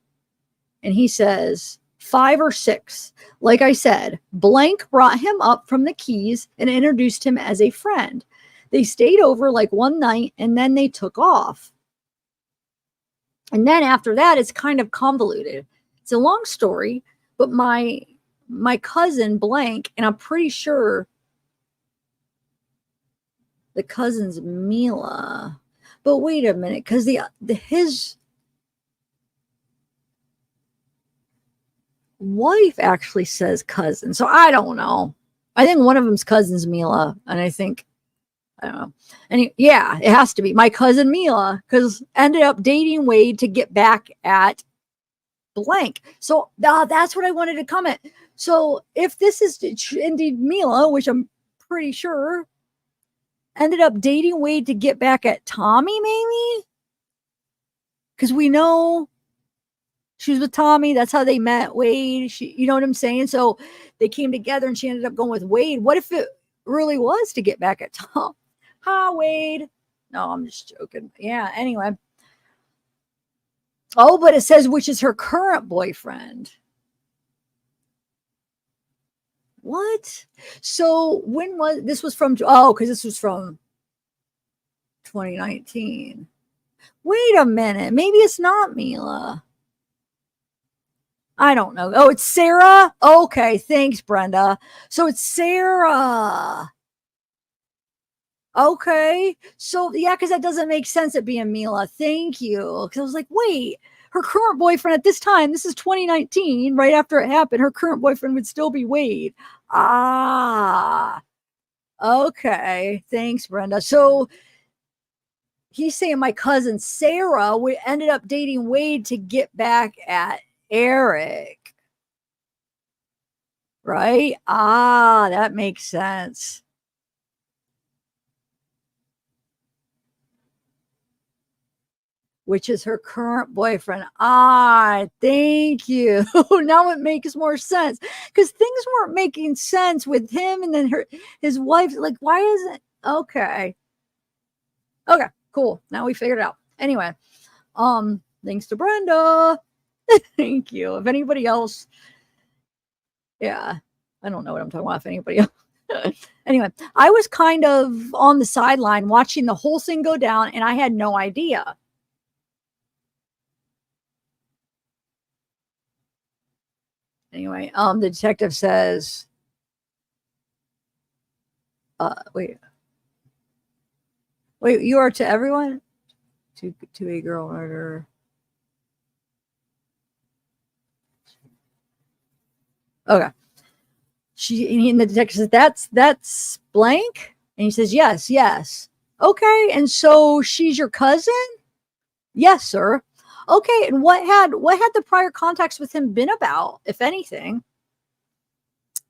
And he says, 5 or 6. Like I said, Blank brought him up from the Keys and introduced him as a friend. They stayed over like one night and then they took off. And then after that, it's kind of convoluted. It's a long story, but my cousin Blank, and I'm pretty sure the cousin's Mila. But wait a minute, because his wife actually says cousin. So I don't know. I think one of them's cousin's Mila, and I think I don't know. And yeah, it has to be my cousin Mila, because ended up dating Wade to get back at blank. So that's what I wanted to comment. So if this is indeed Mila, which I'm pretty sure, ended up dating Wade to get back at Tommy, maybe? Because we know she was with Tommy. That's how they met Wade. You know what I'm saying? So they came together and she ended up going with Wade. What if it really was to get back at Tom? Hi, Wade. No, I'm just joking. Yeah, anyway. Oh, but it says which is her current boyfriend. What? So when was this was from? Oh, because this was from 2019. Wait a minute. Maybe it's not Mila. I don't know. Oh, it's Sarah. Okay, thanks, Brenda. So it's Sarah. Okay. So yeah, because that doesn't make sense it being Mila. Thank you. Because I was like, wait, her current boyfriend at this time, this is 2019, right after it happened, her current boyfriend would still be Wade. Ah. Okay. Thanks, Brenda. So he's saying my cousin Sarah ended up dating Wade to get back at Eric. Right? Ah, that makes sense. Which is her current boyfriend. Ah, thank you. Now it makes more sense because things weren't making sense with him and then his wife. Like, why is it? Okay. Okay, cool. Now we figured it out. Anyway, thanks to Brenda. Thank you. If anybody else, yeah, I don't know what I'm talking about. If anybody else. Anyway, I was kind of on the sideline watching the whole thing go down and I had no idea. Anyway, the detective says, wait, you are to everyone? To a girl murder. Okay. And the detective says, that's blank? And he says, yes. Okay, and so she's your cousin? Yes, sir. Okay, and what had the prior contacts with him been about, if anything?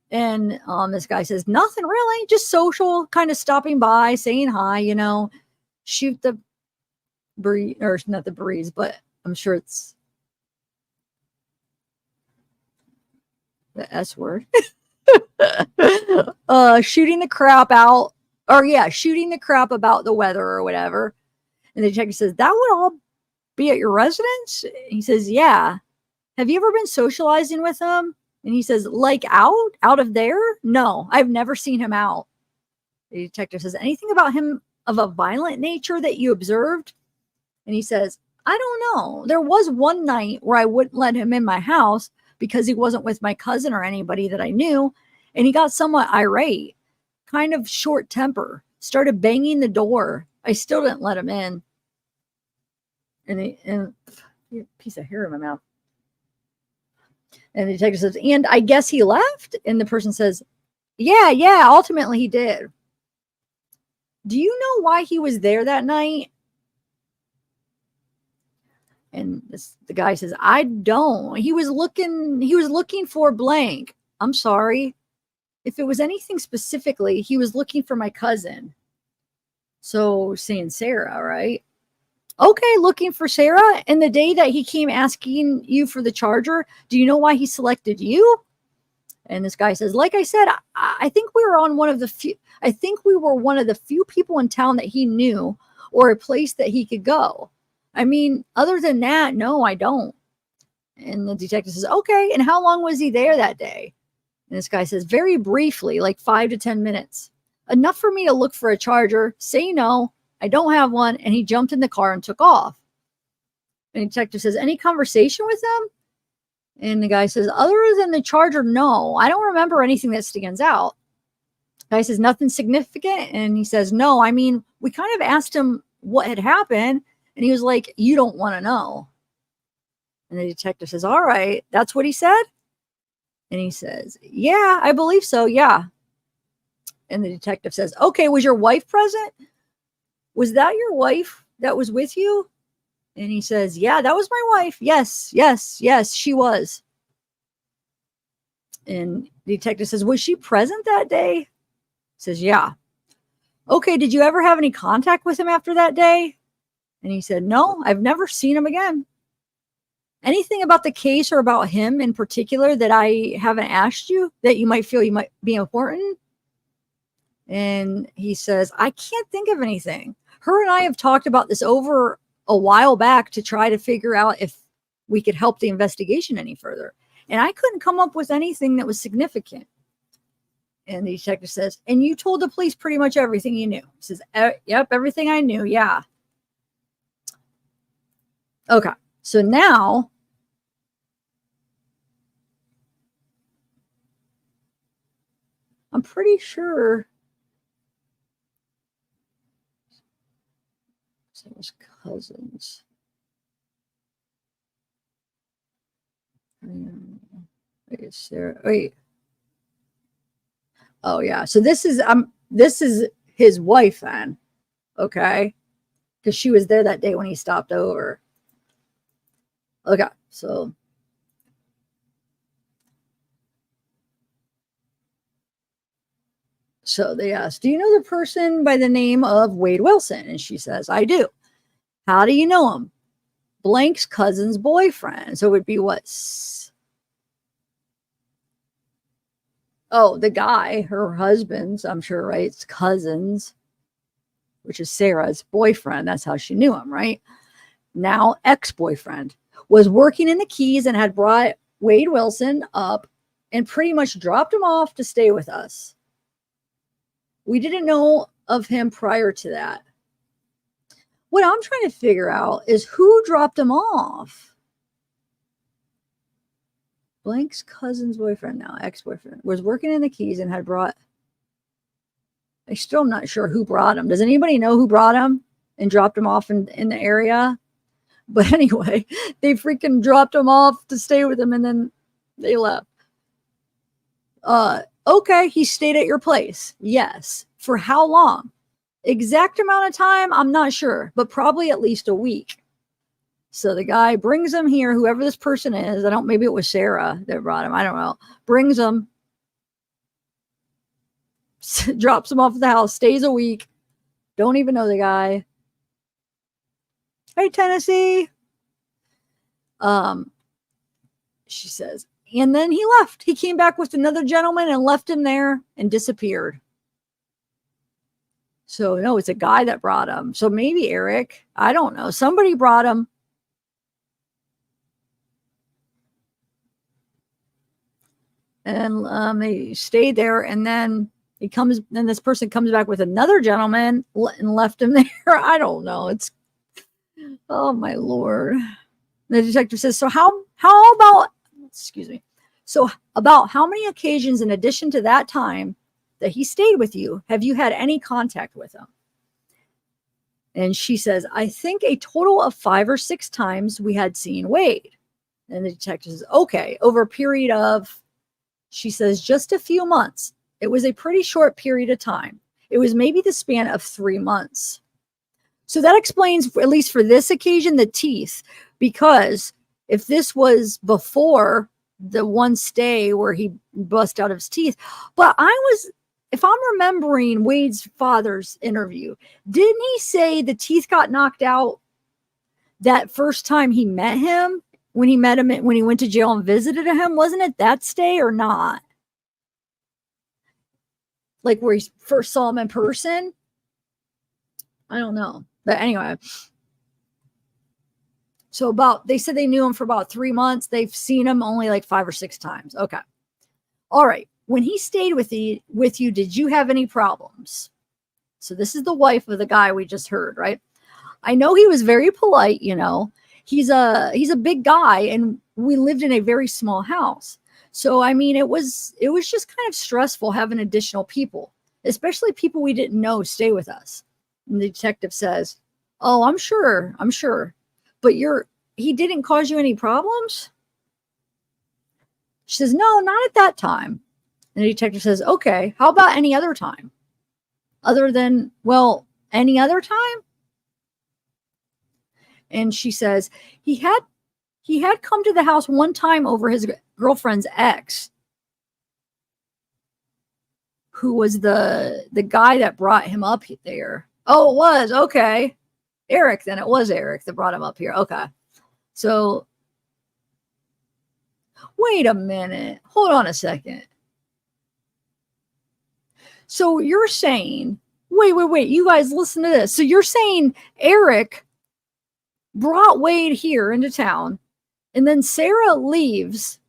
And this guy says, nothing really, just social, kind of stopping by, saying hi, shoot the breeze, or not the breeze, but I'm sure it's the S word. Shooting the crap out, shooting the crap about the weather or whatever. And the detective says, that would all be at your residence? He says, yeah. Have you ever been socializing with him? And he says, like out of there? No, I've never seen him out. The detective says, anything about him of a violent nature that you observed? And he says, I don't know. There was one night where I wouldn't let him in my house because he wasn't with my cousin or anybody that I knew. And he got somewhat irate, kind of short temper, started banging the door. I still didn't let him in. And a piece of hair in my mouth. And the detective says, and I guess he left? And the person says, yeah, ultimately he did. Do you know why he was there that night? And the guy says, I don't. He was looking for blank. I'm sorry. If it was anything specifically, he was looking for my cousin. So saying Sarah, right? Okay, looking for Sarah. And the day that he came asking you for the charger, do you know why he selected you? And this guy says, like I said, I think we were one of the few people in town that he knew, or a place that he could go. I mean, other than that, no, I don't. And the detective says, okay, and how long was he there that day? And this guy says, very briefly, like 5 to 10 minutes. Enough for me to look for a charger, say no, I don't have one, and he jumped in the car and took off. And the detective says, any conversation with him? And the guy says, other than the charger, no. I don't remember anything that stands out. The guy says, nothing significant? And he says, no. I mean, we kind of asked him what had happened, and he was like, you don't want to know. And the detective says, all right, that's what he said? And he says, yeah, I believe so, yeah. And the detective says, okay, was your wife present? Was that your wife that was with you? And he says, yeah, that was my wife. Yes, she was. And the detective says, was she present that day? He says, yeah. Okay, did you ever have any contact with him after that day? And he said, no, I've never seen him again. Anything about the case or about him in particular that I haven't asked you that you might feel you might be important? And he says, I can't think of anything. Her and I have talked about this over a while back to try to figure out if we could help the investigation any further. And I couldn't come up with anything that was significant. And the detective says, and you told the police pretty much everything you knew. He says, yep, everything I knew. Yeah. Okay. So now I'm pretty sure it was cousins. Wait, Sarah. Wait. Oh yeah. So this is his wife then. Okay. Because she was there that day when he stopped over. Okay. So they asked, do you know the person by the name of Wade Wilson? And she says, I do. How do you know him? Blank's cousin's boyfriend. So it would be what? Oh, the guy, her husband's, I'm sure, right? It's cousins, which is Sarah's boyfriend. That's how she knew him, right? Now ex-boyfriend was working in the Keys and had brought Wade Wilson up and pretty much dropped him off to stay with us. We didn't know of him prior to that. What I'm trying to figure out is who dropped him off. Blank's cousin's boyfriend, now ex-boyfriend, was working in the Keys and had brought. I'm still not sure who brought him. Does anybody know who brought him and dropped him off in the area? But anyway, they freaking dropped him off to stay with him and then they left. Okay, he stayed at your place. Yes. For how long? Exact amount of time, I'm not sure, but probably at least a week. So the guy brings him here, whoever this person is. Maybe it was Sarah that brought him. I don't know. Brings him, drops him off at the house, stays a week. Don't even know the guy. Hey, Tennessee. She says, and then he left. He came back with another gentleman and left him there and disappeared. So no, it's a guy that brought him. So maybe Eric, I don't know. Somebody brought him. And they stayed there, and then this person comes back with another gentleman and left him there. I don't know. Oh my Lord. The detective says, so how about, excuse me. So about how many occasions in addition to that time that he stayed with you, have you had any contact with him? And she says, I think a total of 5 or 6 times we had seen Wade. And the detective says, okay, over a period of, she says, just a few months. It was a pretty short period of time. It was maybe the span of 3 months. So that explains, at least for this occasion, the teeth, because if this was before the one stay where he bust out of his teeth, but if I'm remembering Wade's father's interview, didn't he say the teeth got knocked out that first time he met him? When he met him, when he went to jail and visited him, wasn't it that stay or not? Like where he first saw him in person? I don't know. But anyway. So they said they knew him for about 3 months. They've seen him only like 5 or 6 times. Okay. All right. When he stayed with you, did you have any problems? So this is the wife of the guy we just heard, right? I know he was very polite, you know. He's a big guy, and we lived in a very small house. So, I mean, it was just kind of stressful having additional people, especially people we didn't know stay with us. And the detective says, oh, I'm sure. But he didn't cause you any problems? She says, no, not at that time. And the detective says, okay, how about any other time? other than, well, any other time? And she says, he had come to the house one time over his girlfriend's ex, who was the guy that brought him up there. Oh, it was. Okay. Eric, then. It was Eric that brought him up here. Okay. So, wait a minute. Hold on a second. So you're saying, wait. You guys listen to this. So you're saying Eric brought Wade here into town, and then Sarah leaves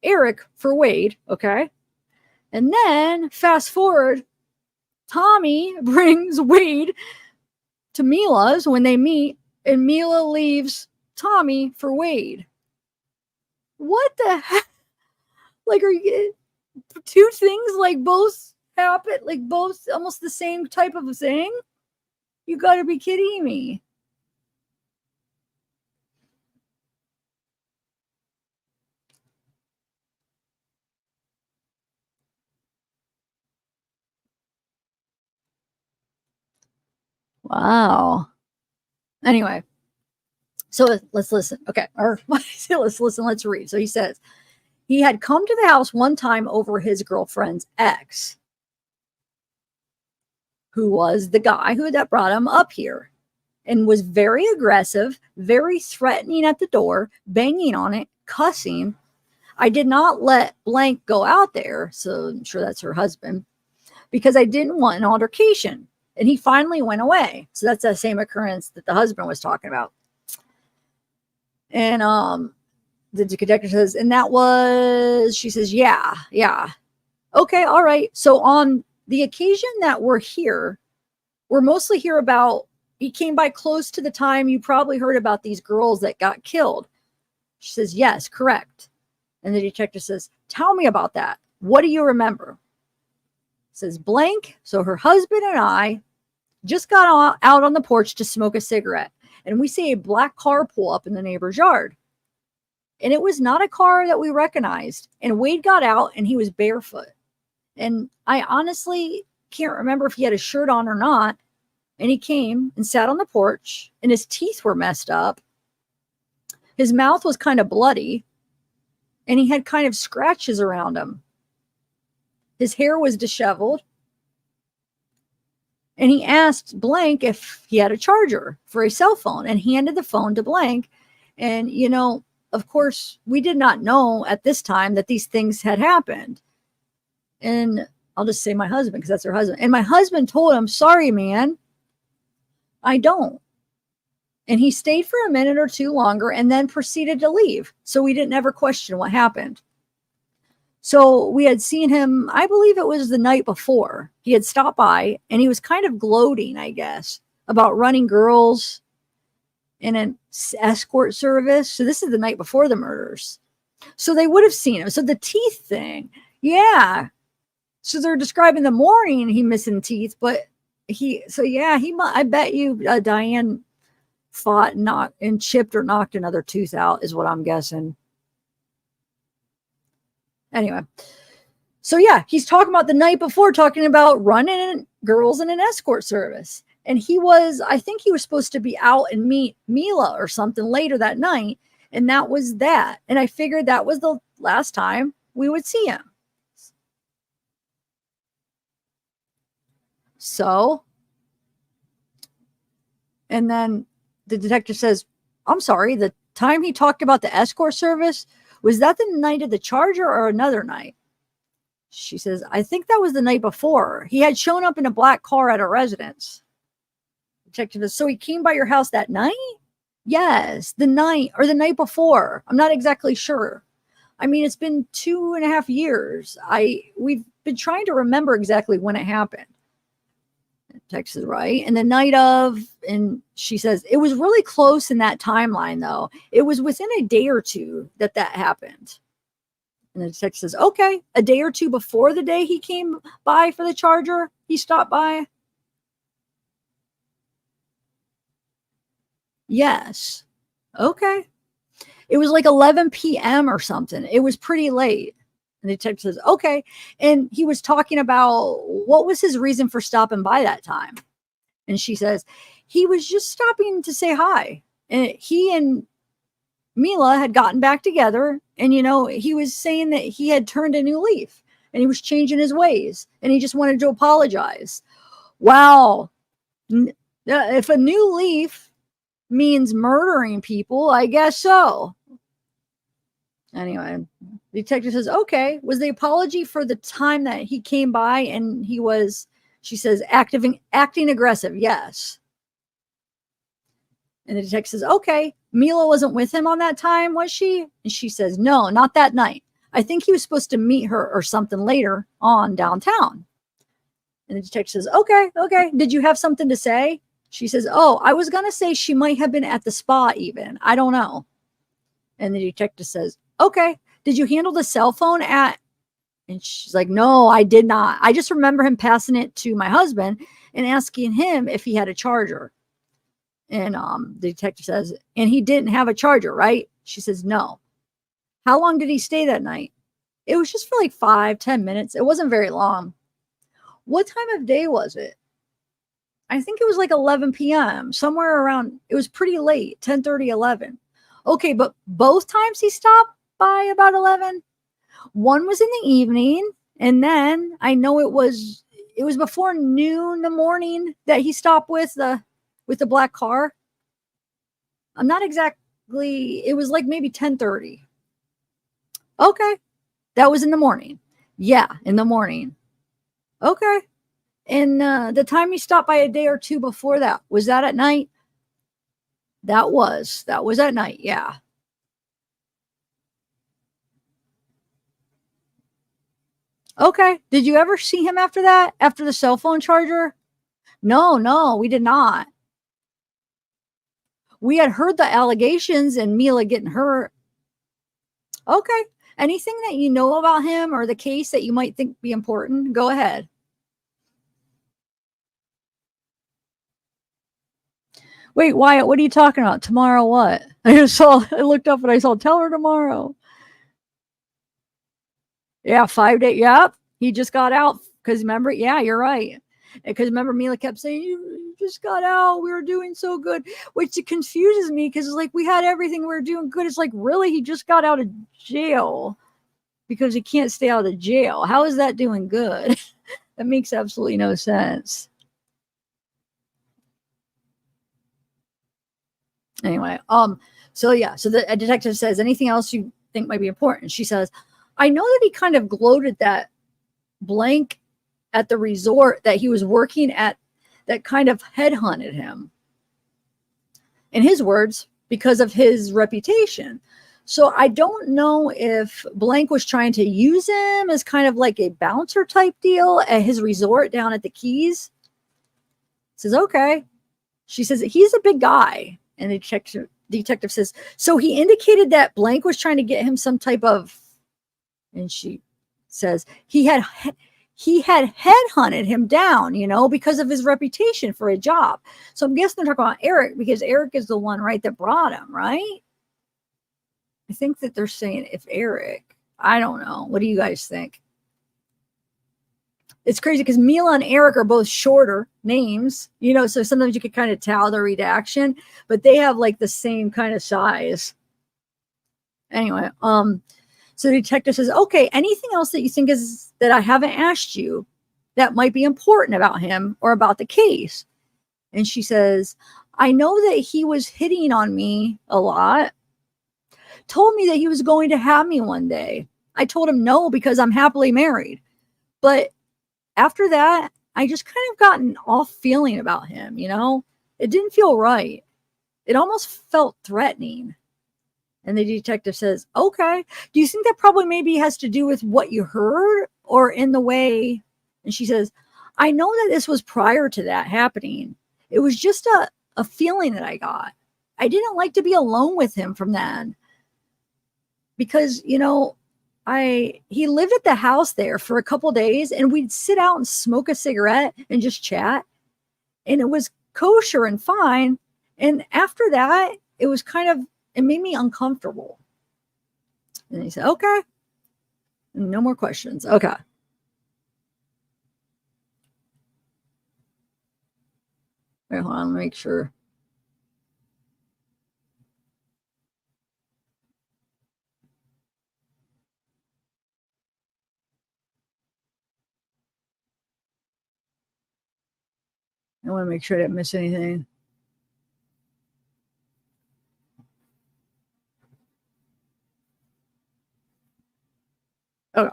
Eric for Wade, okay? And then fast forward, Tommy brings Wade to Mila's when they meet, and Mila leaves Tommy for Wade. What the heck? Like, are you two things like both happen, like both almost the same type of thing? You gotta be kidding me. Wow. Anyway, so let's listen. Okay. Or let's listen. Let's read. So he says, he had come to the house one time over his girlfriend's ex, who was the guy that brought him up here, and was very aggressive, very threatening at the door, banging on it, cussing. I did not let blank go out there, so I'm sure that's her husband, because I didn't want an altercation. And he finally went away. So that's the same occurrence that the husband was talking about. And the detective says, and that was, she says, yeah. Okay, all right. So on the occasion that we're here, we're mostly here about, he came by close to the time you probably heard about these girls that got killed. She says, yes, correct. And the detective says, tell me about that. What do you remember? Says blank. So her husband and I just got out on the porch to smoke a cigarette, and we see a black car pull up in the neighbor's yard. And it was not a car that we recognized. And Wade got out, and he was barefoot. And I honestly can't remember if he had a shirt on or not. And he came and sat on the porch, and his teeth were messed up. His mouth was kind of bloody, and he had kind of scratches around him. His hair was disheveled. And he asked blank if he had a charger for a cell phone, and handed the phone to blank. And, you know, of course, we did not know at this time that these things had happened. And I'll just say my husband, because that's her husband. And my husband told him, sorry, man, I don't. And he stayed for a minute or two longer and then proceeded to leave. So we didn't ever question what happened. So we had seen him, I believe it was the night before. He had stopped by, and he was kind of gloating, I guess, about running girls in an escort service. So this is the night before the murders. So they would have seen him. So the teeth thing, yeah. So they're describing the morning he missing teeth, but I bet you Diane fought and chipped or knocked another tooth out is what I'm guessing. Anyway, so yeah, he's talking about the night before, talking about running girls in an escort service. And I think he was supposed to be out and meet Mila or something later that night. And that was that. And I figured that was the last time we would see him. So, and then the detective says, I'm sorry, the time he talked about the escort service, was that the night of the charger or another night? She says, I think that was the night before. He had shown up in a black car at a residence. Detective says, so he came by your house that night? Yes, the night or the night before. I'm not exactly sure. I mean, it's been 2.5 years. We've been trying to remember exactly when it happened. Text is right. And the night of, and she says, it was really close in that timeline, though. It was within a day or two that happened. And the text says, okay, a day or two before the day he came by for the charger, he stopped by. Yes. Okay. It was like 11 p.m. or something. It was pretty late. And the detective says, okay. And he was talking about what was his reason for stopping by that time. And she says, he was just stopping to say hi. And he and Mila had gotten back together. And, you know, he was saying that he had turned a new leaf and he was changing his ways and he just wanted to apologize. Wow. If a new leaf means murdering people, I guess so. Anyway, the detective says, okay, was the apology for the time that he came by and he was, she says, acting aggressive? Yes. And the detective says, okay, Mila wasn't with him on that time, was she? And she says, no, not that night. I think he was supposed to meet her or something later on downtown. And the detective says, okay. Did you have something to say? She says, oh, I was going to say she might have been at the spa even. I don't know. And the detective says, okay, did you handle the cell phone at? And she's like, no, I did not. I just remember him passing it to my husband and asking him if he had a charger. And the detective says, and he didn't have a charger, right? She says, no. How long did he stay that night? It was just for like 5-10 minutes. It wasn't very long. What time of day was it? I think it was like 11 p.m. somewhere around. It was pretty late, 10:30, 11. Okay, but both times he stopped by about 11. One was in the evening, and then I know it was before noon in the morning that he stopped with the black car. I'm not exactly. It was like maybe 10:30. Okay, that was in the morning. Yeah, in the morning. Okay. And the time he stopped by a day or two before that, was that at night? That was at night. Yeah. Okay. Did you ever see him after that? After the cell phone charger? No, we did not. We had heard the allegations and Mila getting hurt. Okay. Anything that you know about him or the case that you might think be important? Go ahead. Wait, Wyatt, what are you talking about? Tomorrow what? I looked up and I saw tell her tomorrow. Yeah, 5 days. Yep. He just got out. Because remember, yeah, you're right. Because remember, Mila kept saying, you just got out. We were doing so good. Which it confuses me because it's like we had everything. We were doing good. It's like, really? He just got out of jail because he can't stay out of jail. How is that doing good? That makes absolutely no sense. Anyway, so the detective says, anything else you think might be important? She says, I know that he kind of gloated that blank at the resort that he was working at that kind of headhunted him. In his words, because of his reputation. So I don't know if blank was trying to use him as kind of like a bouncer type deal at his resort down at the Keys. Says, okay. She says, he's a big guy. And the detective says, so he indicated that blank was trying to get him some type of, and she says, he had headhunted him down, because of his reputation for a job. So I'm guessing they're talking about Eric because Eric is the one, right, that brought him, right? I think that they're saying if Eric, I don't know. What do you guys think? It's crazy because Mila and Eric are both shorter names, so sometimes you could kind of tell the redaction, but they have like the same kind of size. Anyway, so the detective says, okay, anything else that you think is that I haven't asked you that might be important about him or about the case? And she says, I know that he was hitting on me a lot, told me that he was going to have me one day. I told him no because I'm happily married. But after that, I just kind of got an off feeling about him, It didn't feel right. It almost felt threatening. And the detective says, okay, do you think that probably maybe has to do with what you heard or in the way? And she says, I know that this was prior to that happening. It was just a feeling that I got. I didn't like to be alone with him from then. Because, he lived at the house there for a couple days and we'd sit out and smoke a cigarette and just chat. And it was kosher and fine. And after that, it was it made me uncomfortable. And he said, okay. No more questions. Okay. Wait, hold on, make sure. I want to make sure I didn't miss anything. Okay.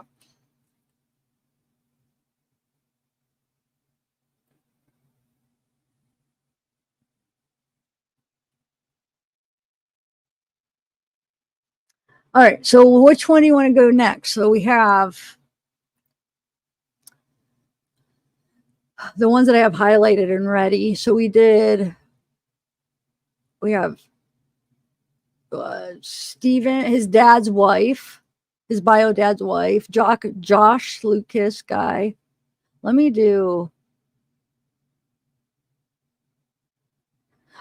All right. So which one do you want to go next? So we have the ones that I have highlighted and ready. So we have Steven, his dad's wife, his bio dad's wife, Josh Lucas guy. Let me do.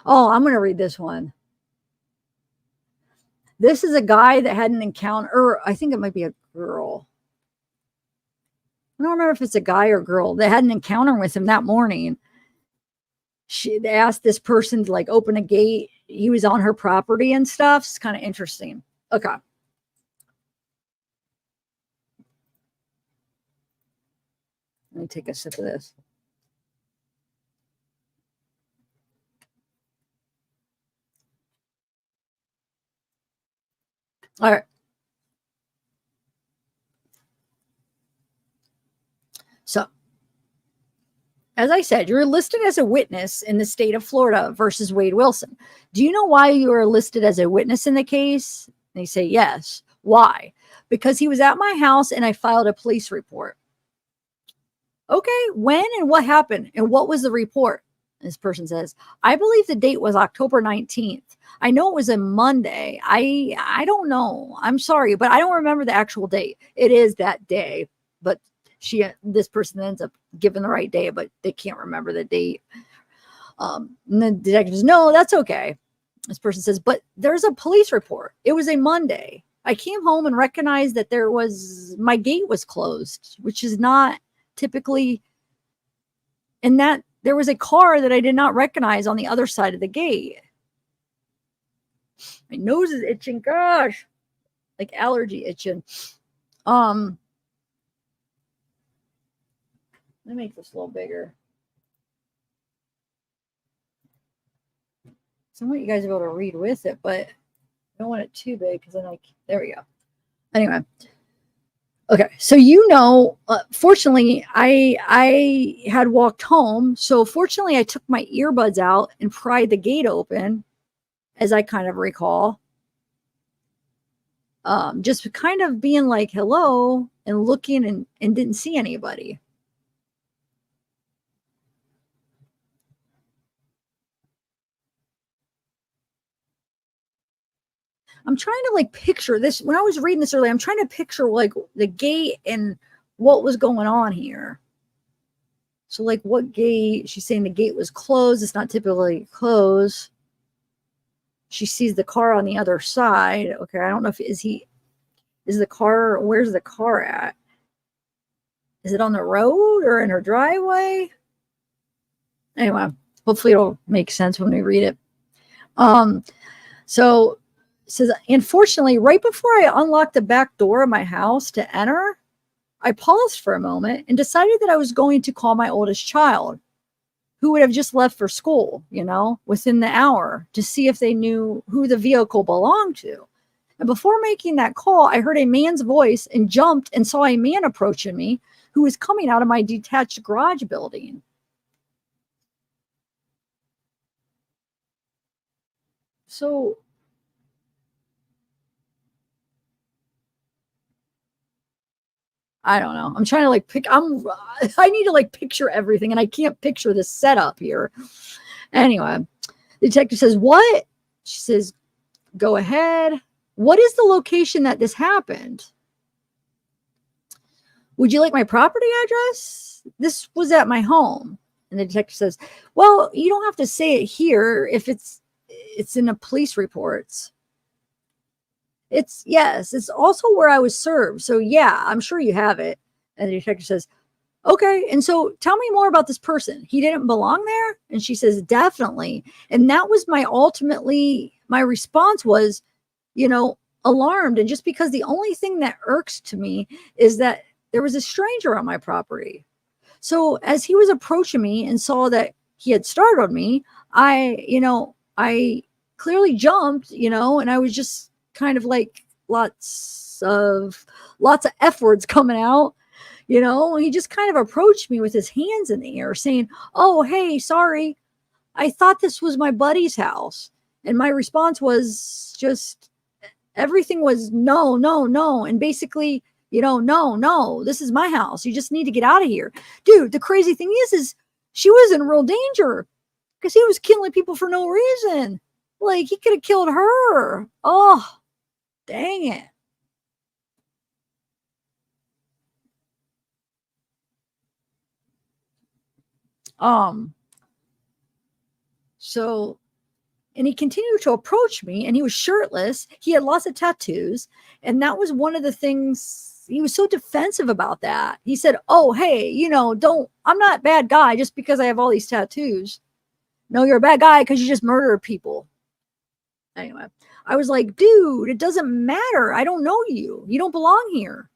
Oh, I'm going to read this one. This is a guy that had an encounter, or I think it might be a girl. I don't remember if it's a guy or girl that had an encounter with him that morning. They asked this person to like open a gate. He was on her property and stuff. It's kind of interesting. Okay. Let me take a sip of this. All right. So, as I said, you're listed as a witness in the state of Florida versus Wade Wilson. Do you know why you are listed as a witness in the case? And they say yes. Why? Because he was at my house and I filed a police report. Okay, when and what happened and what was the report? This person says, I believe the date was October 19th. I know it was a Monday. I don't know. I'm sorry, but I don't remember the actual date. It is that day, but this person ends up giving the right day, but they can't remember the date. And the detective says, no, that's okay. This person says, but there's a police report. It was a Monday. I came home and recognized that my gate was closed, which is not typically, and that there was a car that I did not recognize on the other side of the gate. My nose is itching. Gosh, like allergy itching. Let me make this a little bigger. So I want you guys to be able to read with it, but I don't want it too big because then there we go. Anyway. Okay. So, fortunately I had walked home. So fortunately I took my earbuds out and pried the gate open, as I kind of recall. Just kind of being like, hello, and looking and didn't see anybody. I'm trying to like picture this. When I was reading this earlier, I'm trying to picture like the gate and what was going on here. So like what gate? She's saying the gate was closed. It's not typically closed. She sees the car on the other side. Okay, I don't know if where's the car at? Is it on the road or in her driveway? Anyway, hopefully it'll make sense when we read it. So it says, unfortunately, right before I unlocked the back door of my house to enter, I paused for a moment and decided that I was going to call my oldest child, who would have just left for school, within the hour, to see if they knew who the vehicle belonged to. And before making that call, I heard a man's voice and jumped and saw a man approaching me who was coming out of my detached garage building. So I don't know. I'm trying to I need to picture everything and I can't picture this setup here. Anyway, the detective says, what? She says, go ahead. What is the location that this happened? Would you like my property address? This was at my home. And the detective says, well, you don't have to say it here if it's in the police reports. Yes, it's also where I was served. So yeah, I'm sure you have it. And the detective says, okay. And so tell me more about this person. He didn't belong there? And she says, definitely. And that was my response was, alarmed. And just because the only thing that irks to me is that there was a stranger on my property. So as he was approaching me and saw that he had startled me, I clearly jumped, and I was just kind of like lots of F words coming out. He just kind of approached me with his hands in the air saying, oh, hey, sorry. I thought this was my buddy's house. And my response was just, everything was no, no, no. And basically, no, this is my house. You just need to get out of here. Dude, the crazy thing is she was in real danger because he was killing people for no reason. Like, he could have killed her. Oh, dang it. So, and he continued to approach me, and he was shirtless. He had lots of tattoos. And that was one of the things, he was so defensive about that. He said, oh, hey, I'm not a bad guy just because I have all these tattoos. No, you're a bad guy because you just murdered people. Anyway, I was like, dude, it doesn't matter. I don't know you. You don't belong here.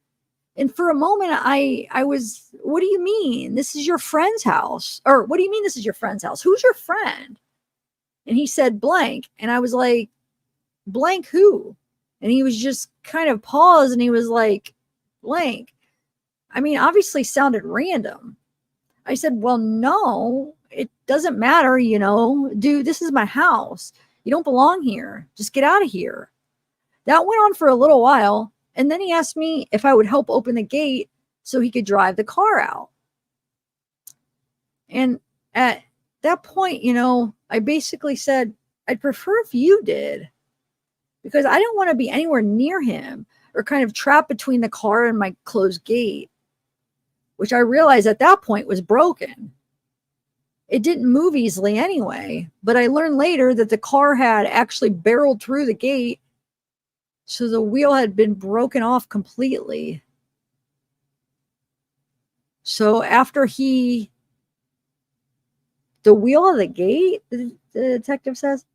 And for a moment, I was, what do you mean? This is your friend's house. Or what do you mean this is your friend's house? Who's your friend? And he said blank. And I was like, blank who? And he was just kind of paused and he was like, blank. I mean, obviously sounded random. I said, well, no, it doesn't matter, dude, this is my house. You don't belong here. Just get out of here. That went on for a little while. And then he asked me if I would help open the gate so he could drive the car out. And at that point, I basically said, I'd prefer if you did, because I didn't want to be anywhere near him or kind of trapped between the car and my closed gate, which I realized at that point was broken. It didn't move easily anyway, but I learned later that the car had actually barreled through the gate. So the wheel had been broken off completely. So after the wheel of the gate, the detective says,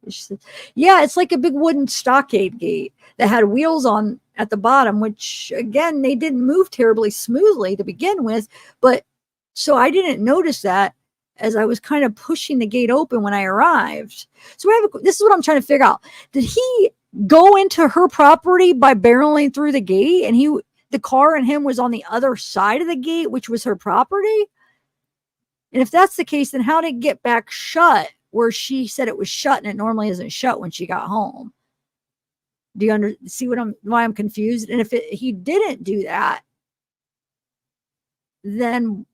yeah, it's like a big wooden stockade gate that had wheels on at the bottom, which again, they didn't move terribly smoothly to begin with. But so I didn't notice that as I was kind of pushing the gate open when I arrived. So this is what I'm trying to figure out. Did he go into her property by barreling through the gate, and the car and him was on the other side of the gate, which was her property? And if that's the case, then how did it get back shut where she said it was shut and it normally isn't shut when she got home? Do you see why I'm confused? And if he didn't do that, then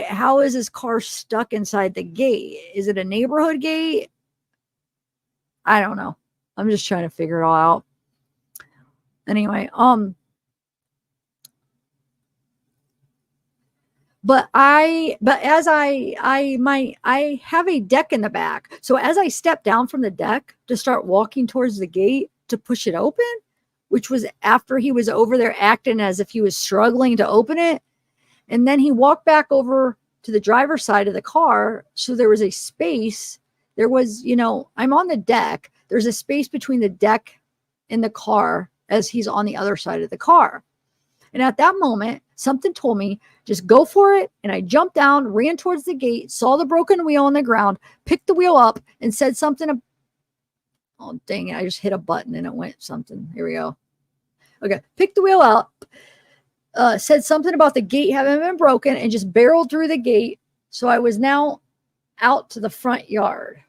how is his car stuck inside the gate? Is it a neighborhood gate? I don't know. I'm just trying to figure it all out. Anyway, but as I have a deck in the back. So as I stepped down from the deck to start walking towards the gate to push it open, which was after he was over there acting as if he was struggling to open it. And then he walked back over to the driver's side of the car. So there was a space. There was, I'm on the deck. There's a space between the deck and the car as he's on the other side of the car. And at that moment, something told me, just go for it. And I jumped down, ran towards the gate, saw the broken wheel on the ground, picked the wheel up and said something. Oh, dang it. I just hit a button and it went something. Here we go. Okay. Picked the wheel up, said something about the gate having been broken and just barreled through the gate. So I was now out to the front yard.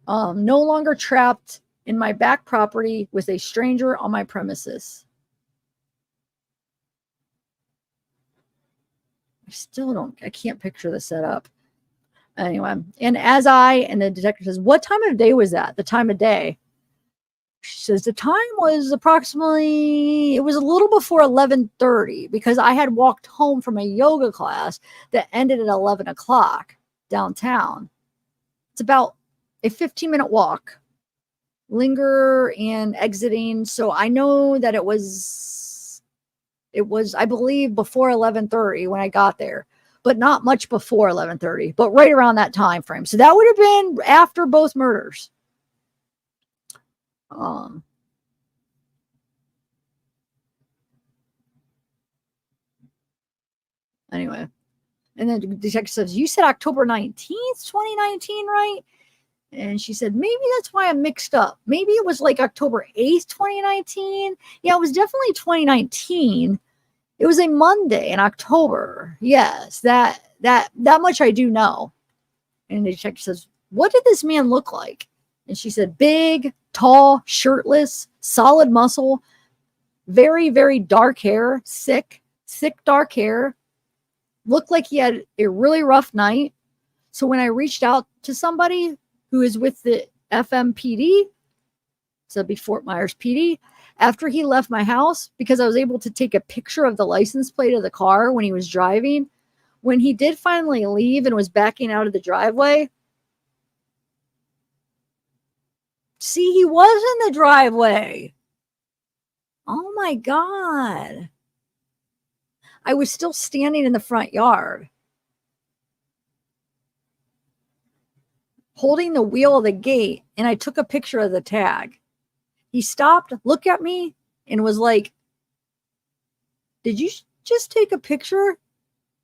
No longer trapped in my back property with a stranger on my premises. I can't picture the setup. Anyway, and the detective says, what time of day was that? The time of day. She says the time was it was a little before 11:30 because I had walked home from a yoga class that ended at 11 o'clock downtown. It's about a 15-minute walk, linger and exiting. So I know that it was, I believe, before 11:30 when I got there, but not much before 11:30, but right around that time frame. So that would have been after both murders. Anyway, and then the detective says, "You said October 19th, 2019, right?" And she said, "Maybe that's why I'm mixed up. Maybe it was like October 8th, 2019. Yeah, it was definitely 2019. It was a Monday in October. Yes, that much I do know." And the detective says, "What did this man look like?" And she said, "Big, tall, shirtless, solid muscle, very, very dark hair, sick dark hair. Looked like he had a really rough night. So when I reached out to somebody who is with the FMPD, so it'd be Fort Myers PD, after he left my house, because I was able to take a picture of the license plate of the car when he was driving, when he did finally leave and was backing out of the driveway, see, he was in the driveway. Oh my God. I was still standing in the front yard, holding the wheel of the gate, and I took a picture of the tag. He stopped, looked at me, and was like, "Did you just take a picture?"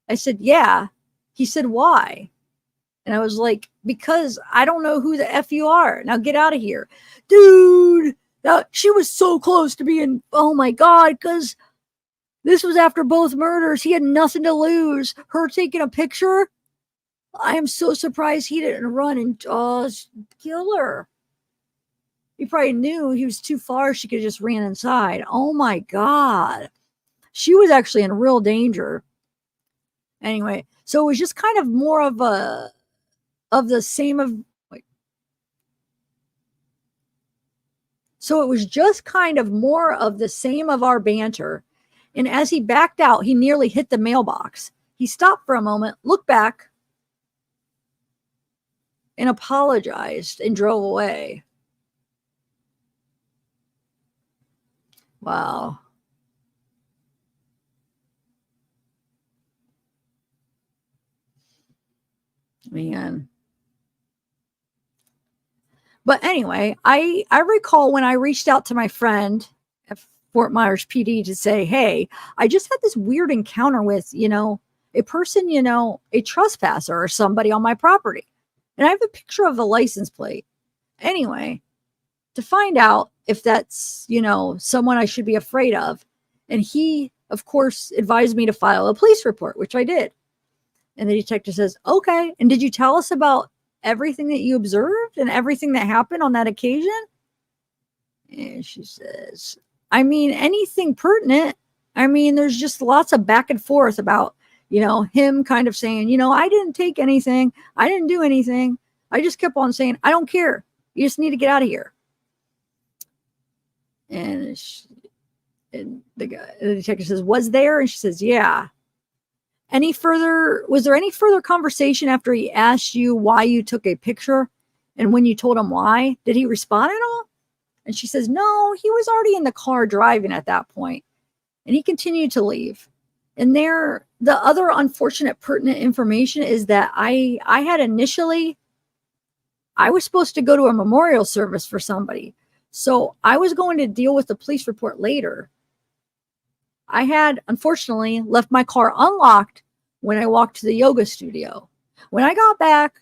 I said, "Yeah." He said, "Why?" And I was like, "Because I don't know who the F you are. Now get out of here." Dude, she was so close to being, oh my God, because this was after both murders. He had nothing to lose. Her taking a picture, I am so surprised he didn't run and kill her. He probably knew he was too far. She could have just ran inside. Oh my God. She was actually in real danger. Anyway, so it was just kind of more of the same of, so it was just kind of more of the same of our banter. And as he backed out, he nearly hit the mailbox. He stopped for a moment, looked back, and apologized and drove away. Wow. Man. But anyway, I recall when I reached out to my friend at Fort Myers PD to say, "Hey, I just had this weird encounter with, a person, a trespasser or somebody on my property. And I have a picture of the license plate." Anyway, to find out if that's, someone I should be afraid of. And he, of course, advised me to file a police report, which I did. And the detective says, "Okay. And did you tell us about everything that you observed and everything that happened on that occasion?" And she says, "I mean, anything pertinent. I mean, there's just lots of back and forth about, him kind of saying, I didn't take anything. I didn't do anything. I just kept on saying, I don't care. You just need to get out of here." And the detective says, "Was there?" And she says, "Yeah." Was there any further conversation after he asked you why you took a picture? And when you told him why, did he respond at all? And she says, "No, he was already in the car driving at that point." And he continued to leave. And the other unfortunate pertinent information is that I was supposed to go to a memorial service for somebody. So I was going to deal with the police report later. I had, unfortunately, left my car unlocked when I walked to the yoga studio. When I got back,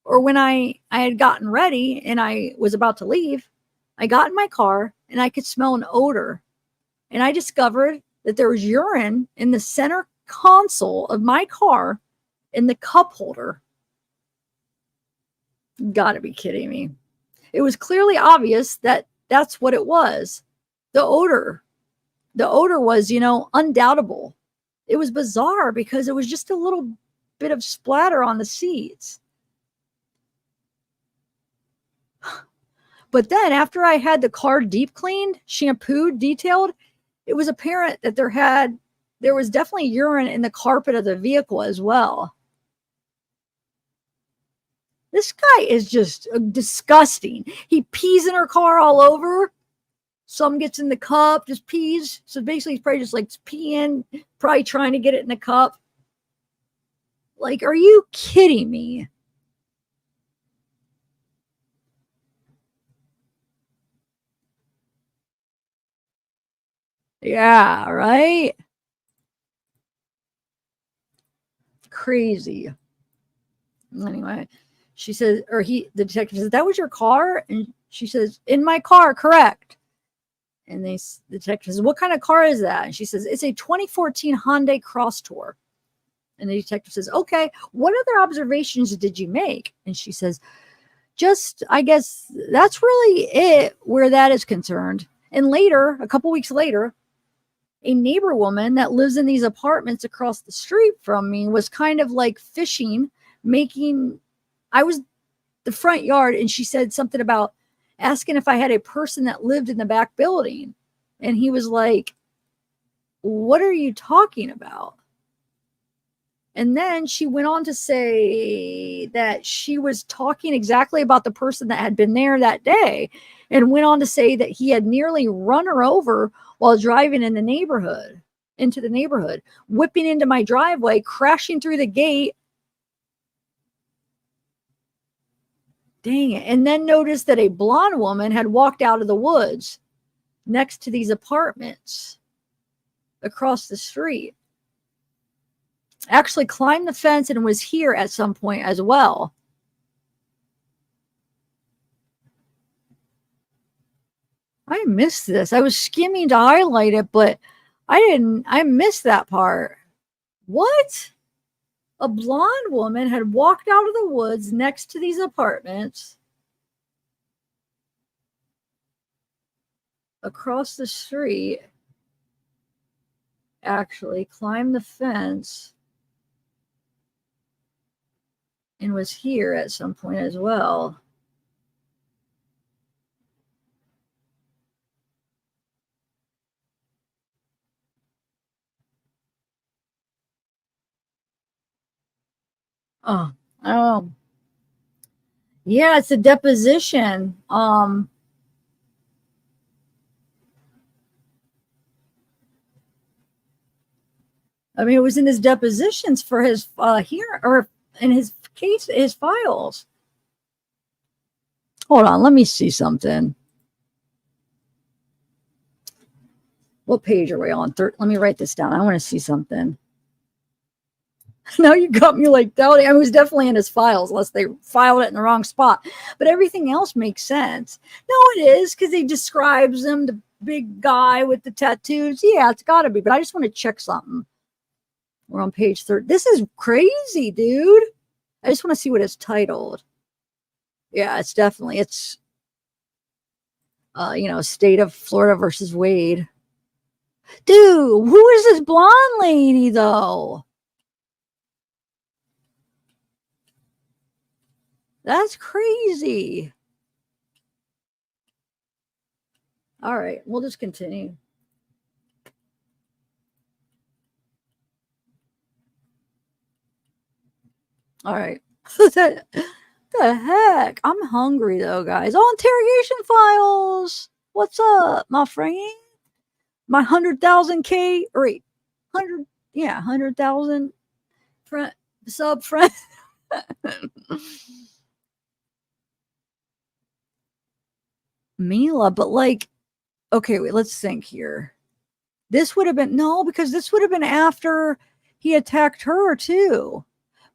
or when I had gotten ready and I was about to leave, I got in my car and I could smell an odor. And I discovered that there was urine in the center console of my car in the cup holder. Gotta be kidding me. It was clearly obvious that that's what it was. The odor was, undoubtable. It was bizarre because it was just a little bit of splatter on the seats. But then after I had the car deep cleaned, shampooed, detailed, it was apparent that there was definitely urine in the carpet of the vehicle as well. This guy is just disgusting. He pees in her car all over. Some gets in the cup, just pees. So basically, he's probably just like peeing, probably trying to get it in the cup. Like, are you kidding me? Yeah, right? Crazy. Anyway, she says, the detective says, that was your car? And she says, in my car, correct. And the detective says, what kind of car is that? And she says, it's a 2014 Hyundai Cross Tour. And the detective says, okay, what other observations did you make? And she says, I guess that's really it where that is concerned. And later, a couple weeks later, a neighbor woman that lives in these apartments across the street from me was kind of like fishing, I was the front yard, and she said something about asking if I had a person that lived in the back building. And he was like, what are you talking about? And then she went on to say that she was talking exactly about the person that had been there that day, and went on to say that he had nearly run her over while driving into the neighborhood, whipping into my driveway, crashing through the gate. Dang it. And then noticed that a blonde woman had walked out of the woods next to these apartments across the street. Actually climbed the fence and was here at some point as well. I missed this. I was skimming to highlight it, but I missed that part. What? A blonde woman had walked out of the woods next to these apartments across the street, actually climbed the fence and was here at some point as well. Oh, yeah, it's a deposition. I mean, it was in his depositions for his or in his case, his files. Hold on, let me see something. What page are we on? Let me write this down. I want to see something. Now you got me like doubting. I was definitely in his files, unless they filed it in the wrong spot. But everything else makes sense. No, it is, because he describes him, the big guy with the tattoos. Yeah, it's got to be. But I just want to check something. We're on page 30. This is crazy, dude. I just want to see what it's titled. Yeah, it's definitely, State of Florida versus Wade. Dude, who is this blonde lady, though? That's crazy. All right, we'll just continue. All right. The heck? I'm hungry though, guys. Oh, interrogation files. What's up, my friend? My 100,000K, or 100,000 friend, sub friend. Mila, but like, okay, wait, let's think here. This would have been, no, because this would have been after he attacked her too.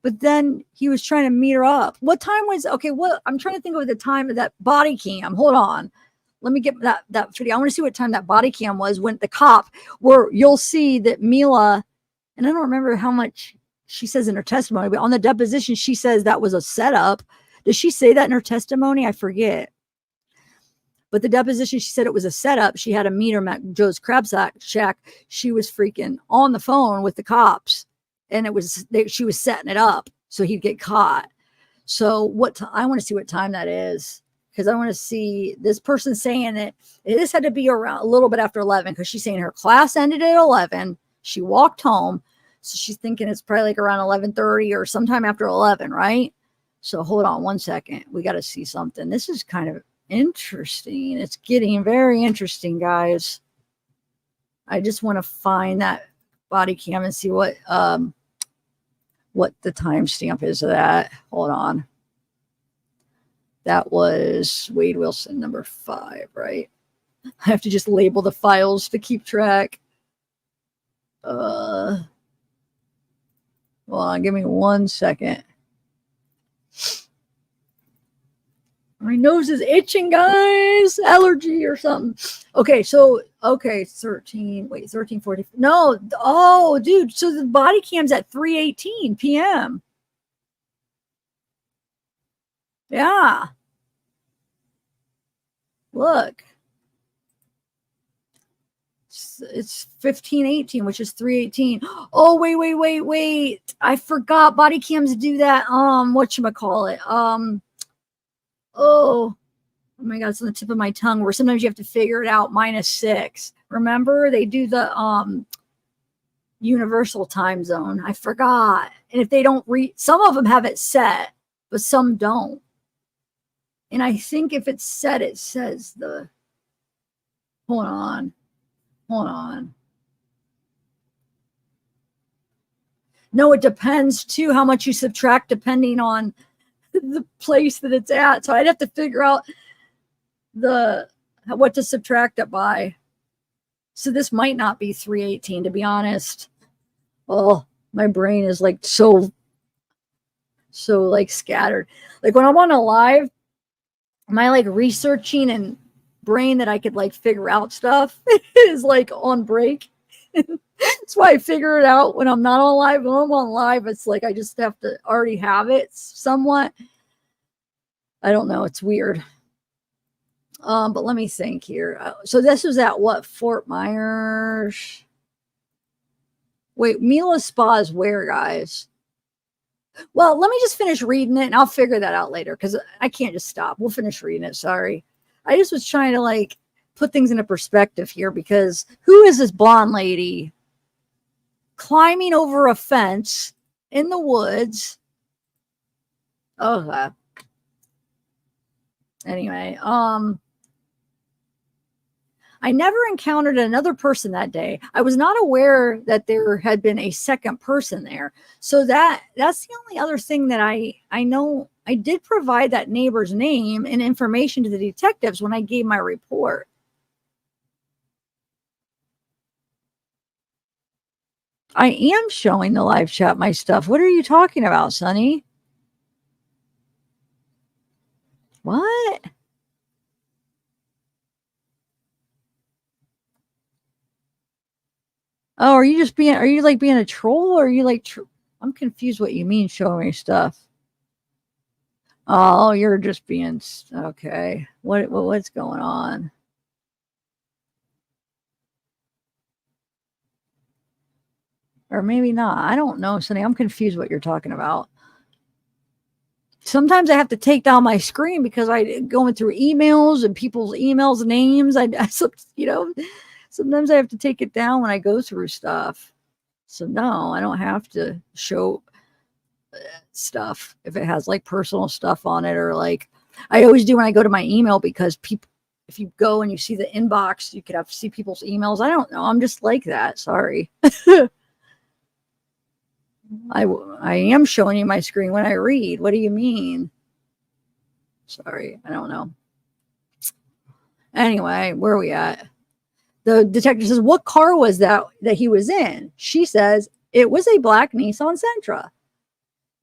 But then he was trying to meet her up. What time was, okay, I'm trying to think of the time of that body cam. Hold on. Let me get that video. I want to see what time that body cam was when the cop, where you'll see that Mila, and I don't remember how much she says in her testimony, but on the deposition, she says that was a setup. Does she say that in her testimony? I forget. But the deposition, she said it was a setup. She had a meter at Joe's Crab Shack. She was freaking on the phone with the cops, and she was setting it up so he'd get caught. So I want to see what time that is, because I want to see this person saying it. This had to be around a little bit after 11, because she's saying her class ended at 11. She walked home, so she's thinking it's probably like around 11:30 or sometime after 11, right? So hold on one second. We got to see something. This is kind of interesting. It's getting very interesting, guys. I just want to find that body cam and see what the timestamp is of that. Hold on. That was Wade Wilson, number 5, right? I have to just label the files to keep track. Hold on, give me 1 second. My nose is itching, guys. Allergy or something. Okay, so 1340. No, oh, dude. So the body cam's at 3:18 p.m. Yeah. Look. It's 15:18, which is 3:18. Oh, wait. I forgot body cams do that. Whatchamacallit? Oh my God, it's on the tip of my tongue, where sometimes you have to figure it out -6. Remember, they do the universal time zone. I forgot. And if they don't some of them have it set, but some don't. And I think if it's set, it says hold on. No, it depends too how much you subtract depending on the place that it's at. So I'd have to figure out what to subtract it by. So this might not be 3:18, to be honest. Oh, my brain is like so like scattered. Like when I'm on a live, my like researching and brain that I could like figure out stuff is like on break. That's why I figure it out when I'm not on live. When I'm on live, it's like I just have to already have it somewhat. I don't know. It's weird. But let me think here. So this was at what? Fort Myers. Wait, Mila Spa is where, guys? Well, let me just finish reading it and I'll figure that out later because I can't just stop. We'll finish reading it. Sorry. I just was trying to like put things into perspective here because who is this blonde lady climbing over a fence in the woods? Okay. Anyway, I never encountered another person that day. I was not aware that there had been a second person there. So that's the only other thing that I know. I did provide that neighbor's name and information to the detectives when I gave my report. I am showing the live chat my stuff. What are you talking about, Sonny? What? Oh, are you like being a troll or are you like, I'm confused what you mean showing me stuff. Oh, you're just being, okay. What's going on? Or maybe not. I don't know, Sonny. I'm confused what you're talking about. Sometimes I have to take down my screen because I going through emails and people's emails names. Sometimes I have to take it down when I go through stuff. So no, I don't have to show stuff if it has like personal stuff on it, or like I always do when I go to my email, because people, if you go and you see the inbox, you could have to see people's emails. I don't know. I'm just like that. Sorry. I am showing you my screen when I read. What do you mean? Sorry. I don't know. Anyway, where are we at? The detective says, what car was that he was in? She says, it was a black Nissan Sentra.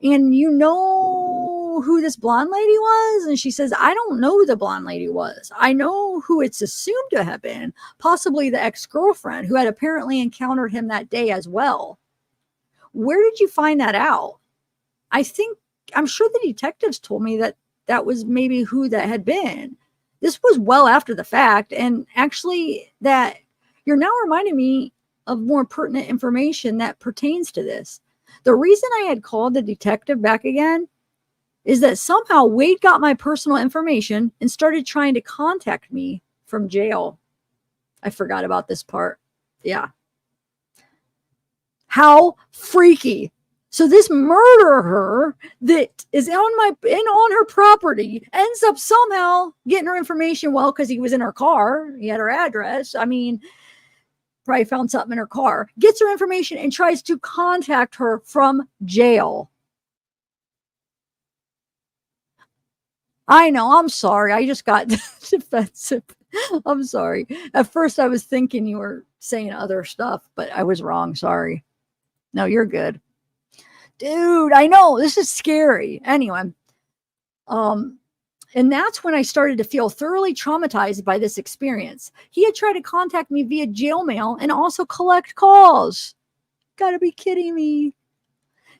And you know who this blonde lady was? And she says, I don't know who the blonde lady was. I know who it's assumed to have been, possibly the ex-girlfriend who had apparently encountered him that day as well. Where did you find that out? I'm sure the detectives told me that was maybe who that had been. This was well after the fact. And actually, that you're now reminding me of more pertinent information that pertains to this. The reason I had called the detective back again is that somehow Wade got my personal information and started trying to contact me from jail. I forgot about this part. Yeah. How freaky. So this murderer that is on her property ends up somehow getting her information. Well, because he was in her car, he had her address. I mean, probably found something in her car, gets her information and tries to contact her from jail. I know, I'm sorry. I just got defensive. I'm sorry. At first I was thinking you were saying other stuff, but I was wrong. Sorry. No, you're good. Dude, I know this is scary. Anyway, and that's when I started to feel thoroughly traumatized by this experience. He had tried to contact me via jail mail and also collect calls. Gotta be kidding me.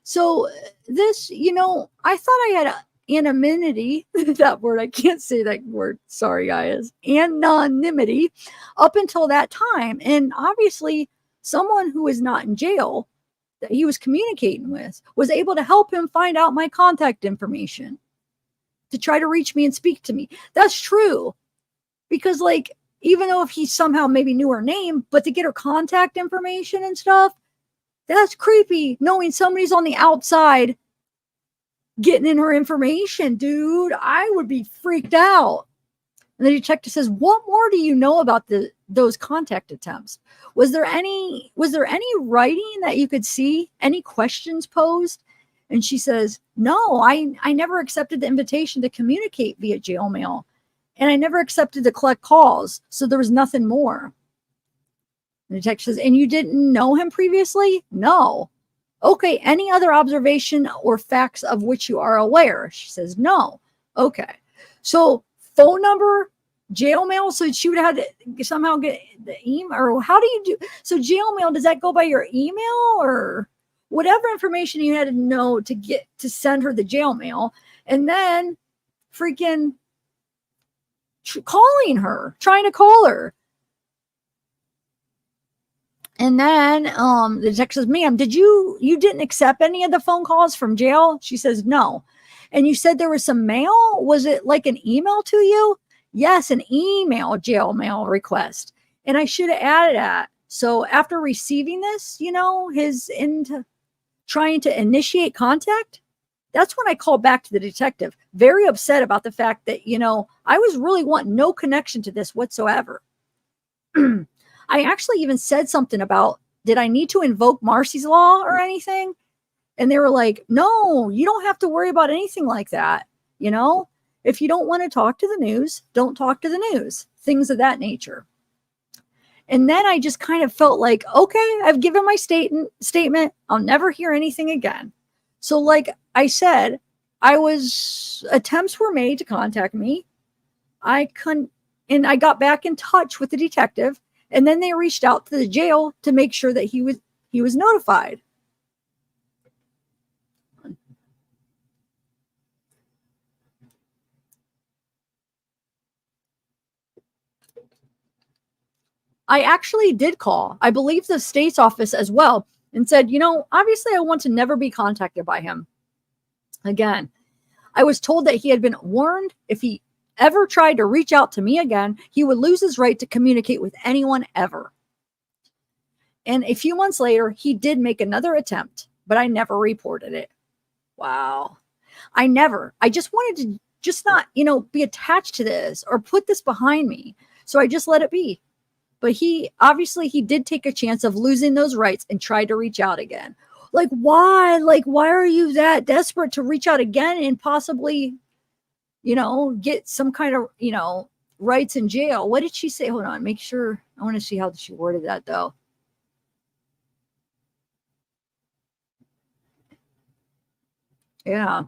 So this, I thought I had anonymity, that word, I can't say that word. Sorry, guys. Anonymity up until that time. And obviously someone who is not in jail that he was communicating with was able to help him find out my contact information to try to reach me and speak to me. That's true. Because even though if he somehow maybe knew her name, but to get her contact information and stuff, that's creepy. Knowing somebody's on the outside getting in her information, dude, I would be freaked out. And the detective says, what more do you know about those contact attempts? Was there any writing that you could see? Any questions posed? And she says, no, I never accepted the invitation to communicate via jail mail. And I never accepted to collect calls. So there was nothing more. The detective says, and you didn't know him previously? No. Okay, any other observation or facts of which you are aware? She says, no. Okay. So phone number, jail mail. So she would have to somehow get the email, or how do you do? So jail mail, does that go by your email or whatever information you had to know to get to send her the jail mail? And then freaking calling her, trying to call her. And then the detective says, ma'am, you didn't accept any of the phone calls from jail? She says, no. And you said there was some mail? Was it like an email to you? Yes, an email jail mail request. And I should have added that. So after receiving this, his into trying to initiate contact, that's when I called back to the detective, very upset about the fact that, I was really wanting no connection to this whatsoever. I actually even said something about, did I need to invoke Marcy's law or anything? And they were like, no, you don't have to worry about anything like that. If you don't want to talk to the news, don't talk to the news, things of that nature. And then I just kind of felt like, okay, I've given my statement. I'll never hear anything again. So like I said, attempts were made to contact me. I couldn't, and I got back in touch with the detective. And then they reached out to the jail to make sure that he was notified. I actually did call, I believe, the state's office as well, and said, obviously I want to never be contacted by him again. I was told that he had been warned if he ever tried to reach out to me again, he would lose his right to communicate with anyone ever. And a few months later, he did make another attempt, but I never reported it. Wow. I just wanted to not, be attached to this or put this behind me. So I just let it be. But he did take a chance of losing those rights and tried to reach out again. Like, why? Why are you that desperate to reach out again and possibly, get some kind of, rights in jail? What did she say? Hold on, make sure. I want to see how she worded that though. Yeah.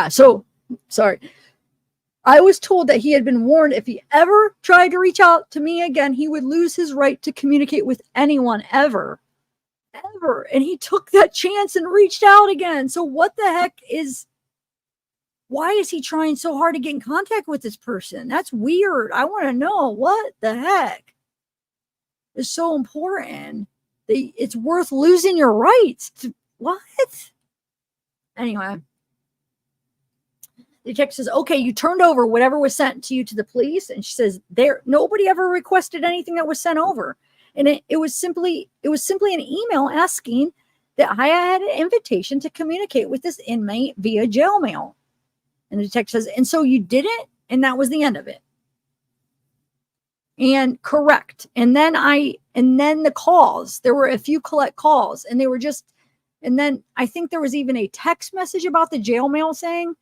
So, sorry. I was told that he had been warned if he ever tried to reach out to me again, he would lose his right to communicate with anyone ever. And he took that chance and reached out again. So what the heck why is he trying so hard to get in contact with this person? That's weird. I want to know what the heck is so important. It's worth losing your rights to what? Anyway. The detective says, okay, you turned over whatever was sent to you to the police. And she says, nobody ever requested anything that was sent over. And it was simply an email asking that I had an invitation to communicate with this inmate via jail mail. And the detective says, and so you didn't, and that was the end of it. And correct. And then the calls, there were a few collect calls, and they were just, and then I think there was even a text message about the jail mail saying,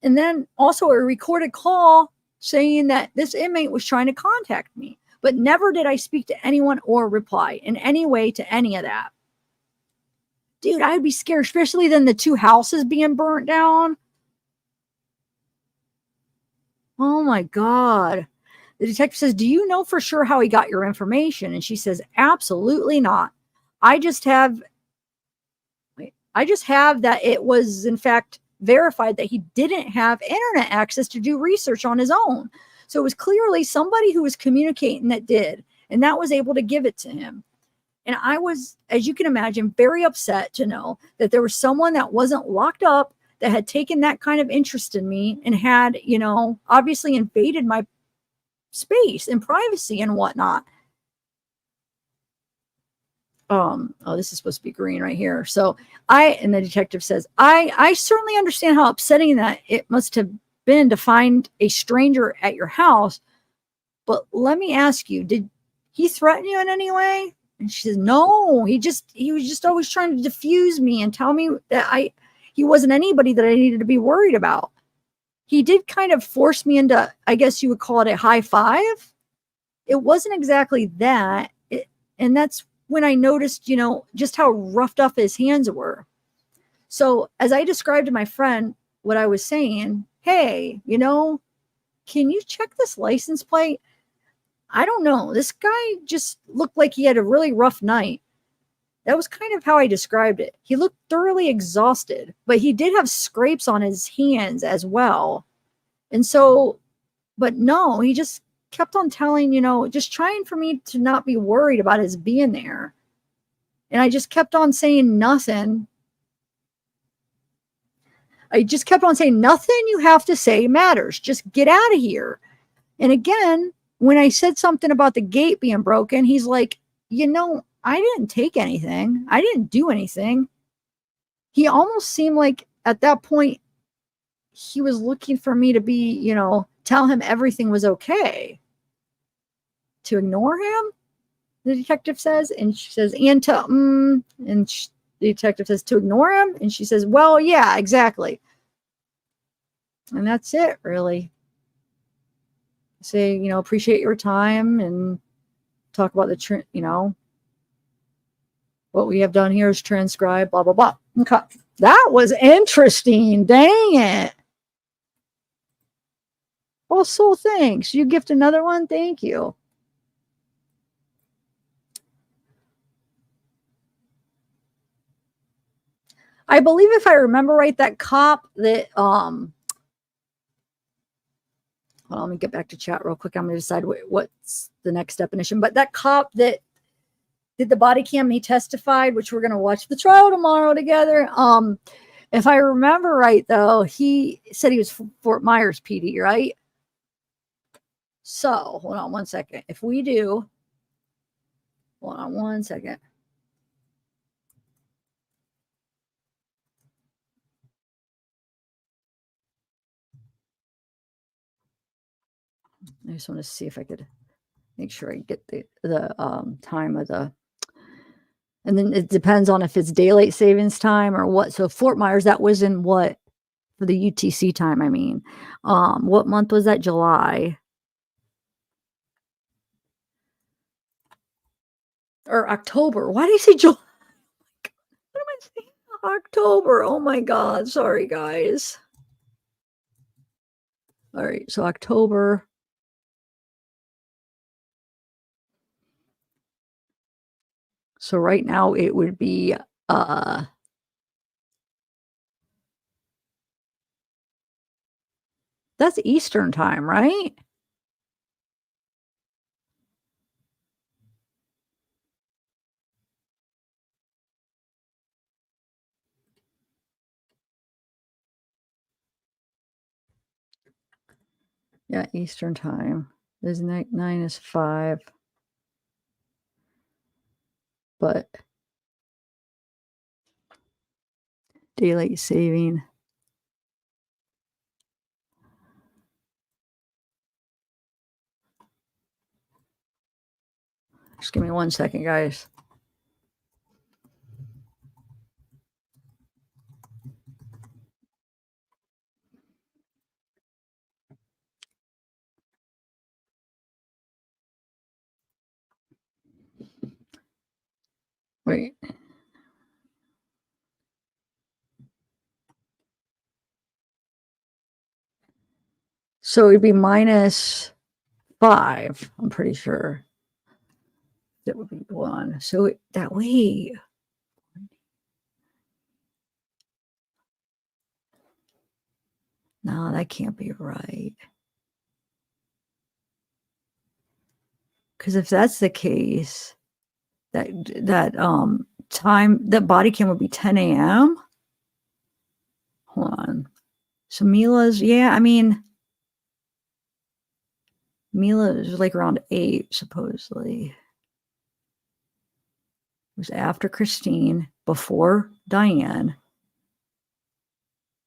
and then also a recorded call saying that this inmate was trying to contact me, but never did I speak to anyone or reply in any way to any of that. Dude, I'd be scared, especially then the 2 houses being burnt down. Oh my God. The detective says, do you know for sure how he got your information? And she says, absolutely not. I just have that it was in fact verified that he didn't have internet access to do research on his own. So it was clearly somebody who was communicating that did, and that was able to give it to him. And I was, as you can imagine, very upset to know that there was someone that wasn't locked up that had taken that kind of interest in me and had, obviously invaded my space and privacy and whatnot. Oh, this is supposed to be green right here. So and the detective says, I certainly understand how upsetting that it must have been to find a stranger at your house. But let me ask you, did he threaten you in any way? And she says, no, he was just always trying to diffuse me and tell me that he wasn't anybody that I needed to be worried about. He did kind of force me into, I guess you would call it a high five. It wasn't exactly that. And that's when I noticed, just how roughed up his hands were. So as I described to my friend what I was saying, hey, can you check this license plate? I don't know. This guy just looked like he had a really rough night. That was kind of how I described it. He looked thoroughly exhausted, but he did have scrapes on his hands as well. And so, but no, he just kept on telling, just trying for me to not be worried about his being there. And I just kept on saying nothing. Nothing you have to say matters. Just get out of here. And again, when I said something about the gate being broken, he's like, I didn't take anything. I didn't do anything. He almost seemed like at that point, he was looking for me to be, tell him everything was okay. To ignore him, the detective says. And she says, the detective says, to ignore him. And she says, well, yeah, exactly. And that's it, really. Say, appreciate your time and talk about what we have done here is transcribe, blah, blah, blah. Okay. That was interesting. Dang it. Also, thanks. You gift another one? Thank you. I believe if I remember right, that cop that, hold on, let me get back to chat real quick. I'm going to decide what's the next definition. But that cop that did the body cam, he testified, which we're going to watch the trial tomorrow together. If I remember right, though, he said he was Fort Myers PD, right? So, hold on one second. If we do, hold on one second. I just want to see if I could make sure I get the time of the, and then it depends on if it's daylight savings time or what. So Fort Myers, that was in what, for the UTC time, I mean. What month was that? July. Or October. Why did I say July? What am I saying? October. Oh my God. Sorry, guys. All right. So October. So right now it would be that's Eastern time, right? Yeah, Eastern time. Is 9 is 5. but daylight saving. Just give me 1 second, guys. Wait. So it'd be -5, I'm pretty sure. That would be 1. So that way. No, that can't be right. Because if that's the case, that time, that body cam would be 10 a.m. Hold on. So Mila's, yeah, I mean, Mila is like around 8, supposedly. It was after Christine, before Diane.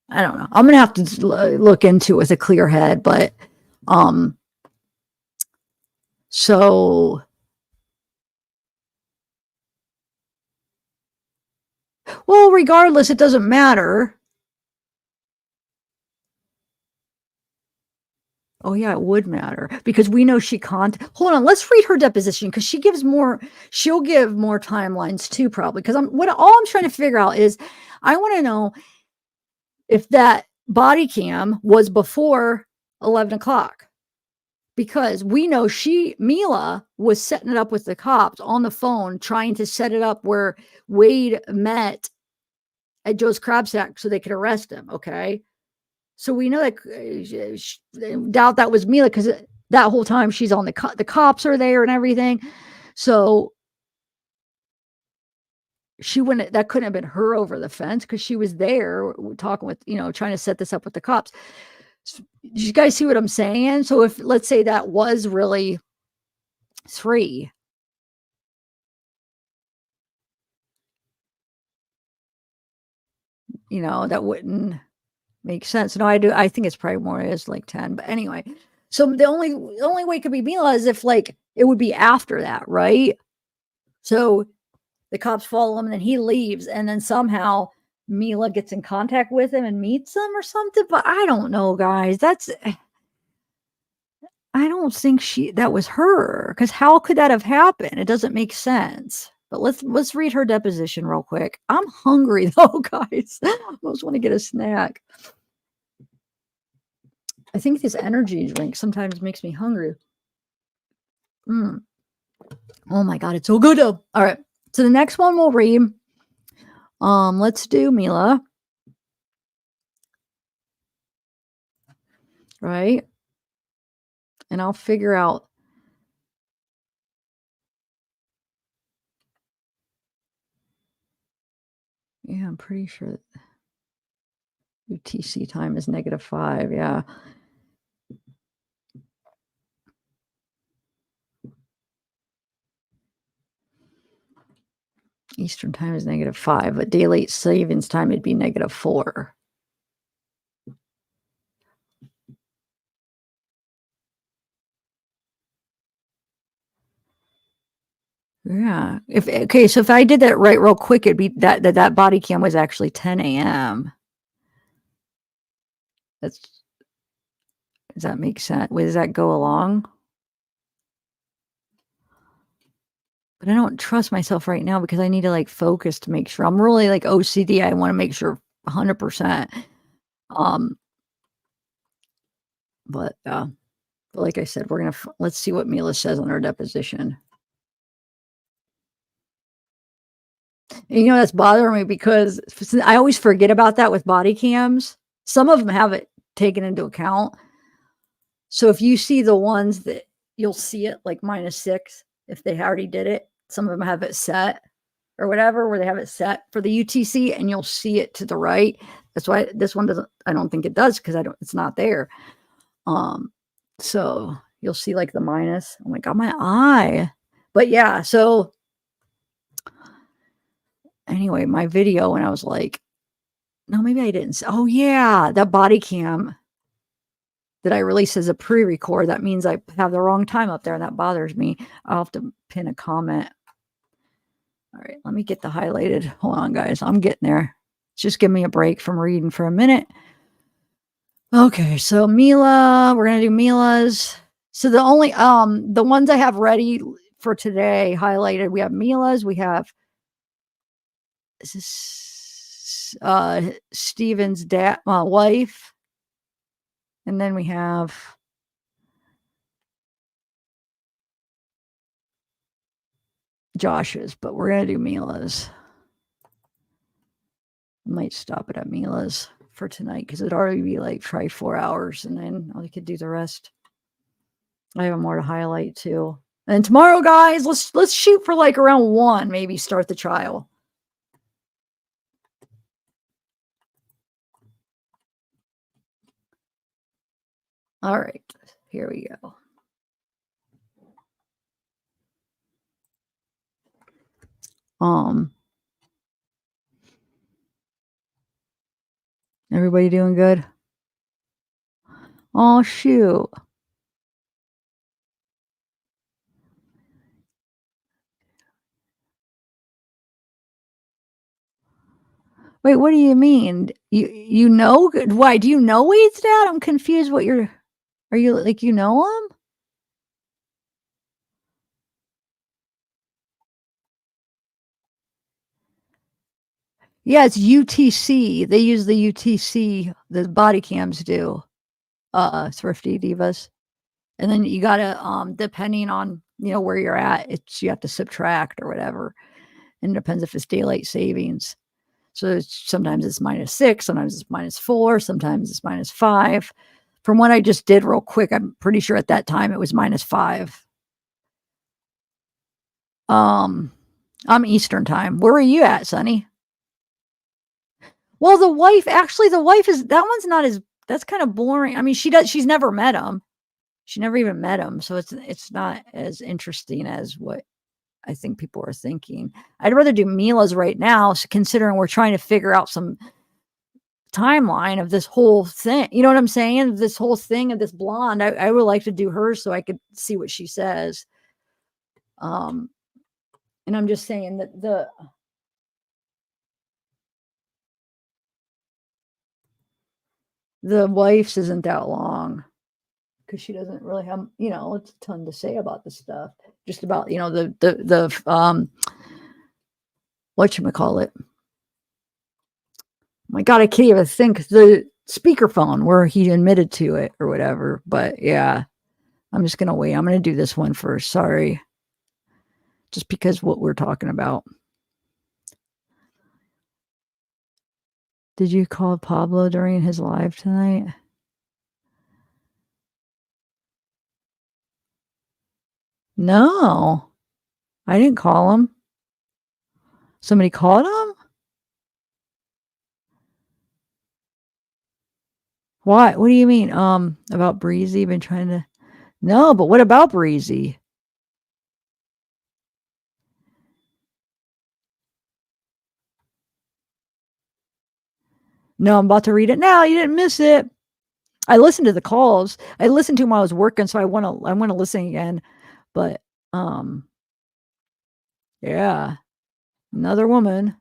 I don't know. I'm gonna have to look into it with a clear head, but so well, regardless, it doesn't matter. Oh yeah, it would matter because we know she can't. Hold on, let's read her deposition because she gives more. She'll give more timelines too, probably. Because all I'm trying to figure out is, I want to know if that body cam was before 11 o'clock, because we know Mila was setting it up with the cops on the phone, trying to set it up where Wade met at Joe's Crab Shack so they could arrest him. Okay. So we know that doubt that was Mila because that whole time she's on the cops are there and everything. So she wouldn't, that couldn't have been her over the fence because she was there talking with, trying to set this up with the cops. So, you guys see what I'm saying? So if, let's say that was really 3. That wouldn't make sense. No, I think it's probably more is like 10, but anyway. So the only way it could be Mila is if like it would be after that, right? So the cops follow him and then he leaves and then somehow Mila gets in contact with him and meets him or something. But I don't know, guys. I don't think that was her, because how could that have happened? It doesn't make sense. But let's read her deposition real quick. I'm hungry though, guys. I just want to get a snack. I think this energy drink sometimes makes me hungry. Oh my God, it's so good though. All right. So the next one we'll read. Let's do Mila. Right. And I'll figure out. Yeah, I'm pretty sure UTC time is -5. Yeah. Eastern time is -5, but daylight savings time it'd be -4. Yeah. So if I did that right real quick, it'd be that body cam was actually 10 a.m. Does that make sense? Does that go along? But I don't trust myself right now because I need to focus to make sure. I'm really OCD. I want to make sure 100%. But like I said, let's see what Mila says on her deposition. And, that's bothering me because I always forget about that with body cams. Some of them have it taken into account. So if you see the ones that you'll see it -6, if they already did it, some of them have it set or whatever, where they have it set for the UTC and you'll see it to the right. That's why this one doesn't, I don't think it does because it's not there. So you'll see the minus. Oh my God, my eye. But yeah, so anyway, my video, and I was like, no, maybe I didn't. Oh yeah, that body cam that I released as a pre-record. That means I have the wrong time up there, and that bothers me. I'll have to pin a comment. All right, let me get the highlighted. Hold on, guys. I'm getting there. Just give me a break from reading for a minute. Okay, so Mila, we're gonna do Mila's. So the only the ones I have ready for today highlighted, we have Mila's, we have Steven's wife, and then we have Josh's, but we're gonna do Mila's. Might stop it at Mila's for tonight because it'd already be like probably 4 hours, and then I could do the rest. I have more to highlight too. And tomorrow, guys, let's shoot for like around 1, maybe start the trial. All right, here we go. Everybody doing good? Oh, shoot. Wait, what do you mean? You know? Why, do you know Wade's dad? I'm confused what you're... Are you, like, you know him? Yeah, it's UTC. They use the UTC, the body cams do. Thrifty Divas. And then you gotta, depending on, you know, where you're at, you have to subtract or whatever. And it depends if it's daylight savings. So sometimes it's -6, sometimes it's -4, sometimes it's -5. From what I just did real quick, I'm pretty sure at that time it was -5. I'm Eastern time. Where are you at, Sonny? Well, the wife is, that one's not as, that's kind of boring. I mean, she's never met him. She never even met him. So it's not as interesting as what I think people are thinking. I'd rather do Mila's right now, considering we're trying to figure out some timeline of this whole thing. You know what I'm saying? This whole thing of this blonde. I would like to do hers so I could see what she says. And I'm just saying that the wife's isn't that long because she doesn't really have, you know, it's a ton to say about the stuff. Just about, you know, the whatchamacallit. My God, I can't even think. The speakerphone where he admitted to it or whatever. But yeah, I'm just going to wait. I'm going to do this one first. Sorry. Just because what we're talking about. Did you call Pablo during his live tonight? No, I didn't call him. Somebody called him? What? What do you mean? About Breezy? Been trying to... No, but what about Breezy? No, I'm about to read it now. You didn't miss it. I listened to the calls. I listened to them while I was working, so I want to listen again. But yeah, another woman.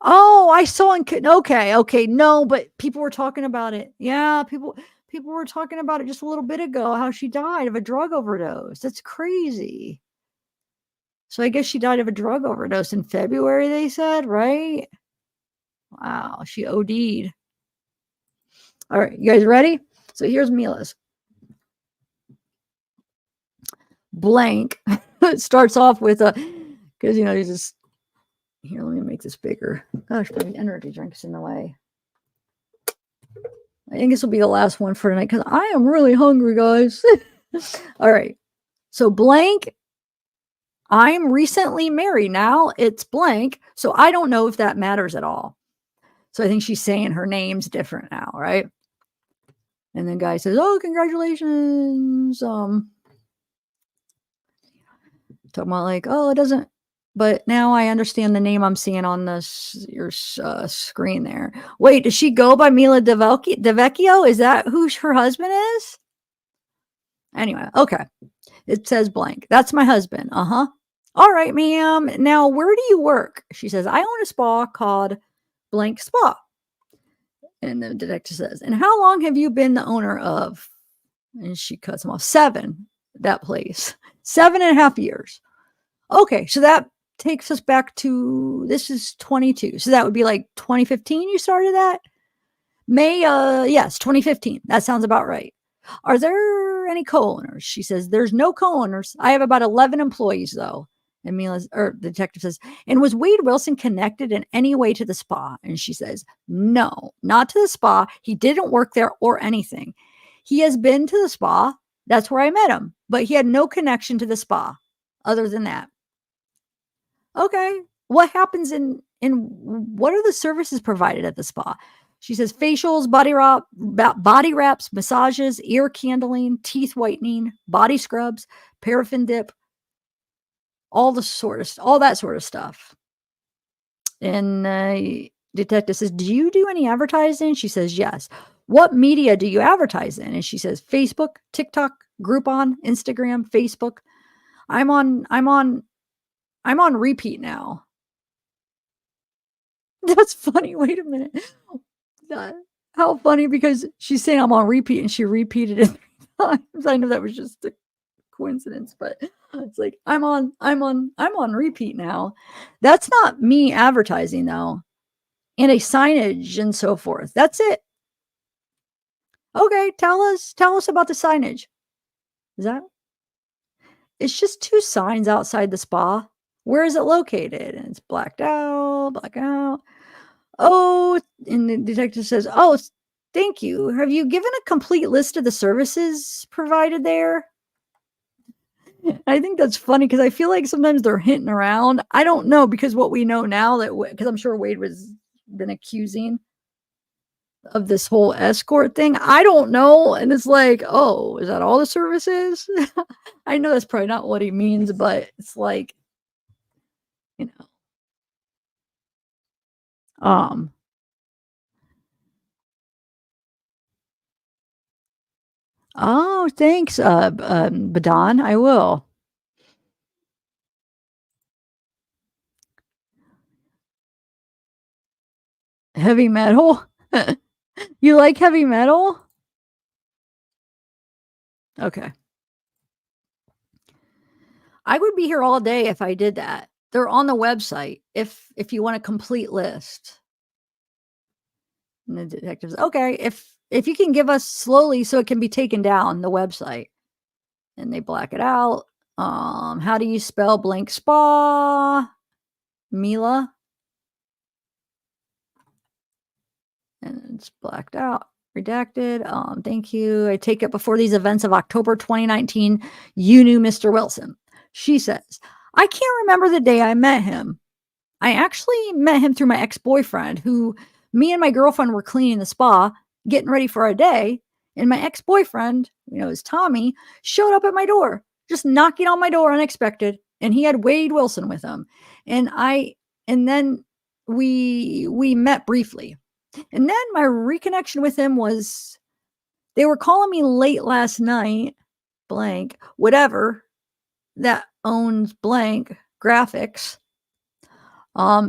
Oh, I saw okay. No, but people were talking about it. Yeah, people were talking about it just a little bit ago, how she died of a drug overdose. That's crazy. So I guess she died of a drug overdose in February, they said, right? Wow, she OD'd. All right, you guys ready? So here's Mila's. Blank. It starts off with a, because, you know, you just, here, let me make this bigger. Gosh, my energy drink's in the way. I think this will be the last one for tonight because I am really hungry, guys. All right. So blank, I'm recently married now. It's blank. So I don't know if that matters at all. So I think she's saying her name's different now, right? And then guy says, oh, congratulations. Talking about like, oh, it doesn't, but now I understand the name I'm seeing on your screen there. Wait, does she go by Mila DeVecchio? Is that who her husband is? Anyway, okay. It says blank. That's my husband. Uh-huh. All right, ma'am. Now, where do you work? She says, I own a spa called blank spa. And the detective says, and how long have you been the owner of? And she cuts him off. 7, that place. 7.5 years. Okay, so that takes us back to, this is 22. So that would be like 2015 you started that? Yes, 2015. That sounds about right. Are there any co-owners? She says, there's no co-owners. I have about 11 employees though. And the detective says, and was Wade Wilson connected in any way to the spa? And she says, no, not to the spa. He didn't work there or anything. He has been to the spa. That's where I met him, but he had no connection to the spa other than that. Okay. What happens in what are the services provided at the spa? She says facials, body wraps, massages, ear candling, teeth whitening, body scrubs, paraffin dip, all that sort of stuff. And detective says, do you do any advertising? She says, yes. What media do you advertise in? And she says, Facebook, TikTok, Groupon, Instagram, Facebook. I'm on repeat now. That's funny. Wait a minute. How funny, because she's saying I'm on repeat and she repeated it 3 times. I know that was just a coincidence, but it's like I'm on repeat now. That's not me advertising though. And a signage and so forth. That's it. Okay, tell us about the signage. It's just 2 signs outside the spa. Where is it located? And it's blacked out. Oh, and the detective says, oh, thank you. Have you given a complete list of the services provided there? I think that's funny because I feel like sometimes they're hinting around. I don't know, because what we know now because I'm sure Wade was been accusing of this whole escort thing. I don't know. And it's like, oh, is that all the services? I know that's probably not what he means, but it's like, you know. Oh, thanks, Badon. I will. Heavy metal? You like heavy metal? Okay. I would be here all day if I did that. They're on the website if you want a complete list. And the detectives, okay, if you can give us slowly so it can be taken down the website. And they black it out. How do you spell blank spa? Mila. And it's blacked out, redacted. Thank you. I take it before these events of October 2019, you knew Mr. Wilson. She says, I can't remember the day I met him. I actually met him through my ex-boyfriend, who me and my girlfriend were cleaning the spa, getting ready for our day. And my ex-boyfriend, is Tommy, showed up at my door, just knocking on my door unexpected. And he had Wade Wilson with him. And then we met briefly. And then my reconnection with him was, they were calling me late last night, blank, whatever, that owns blank graphics,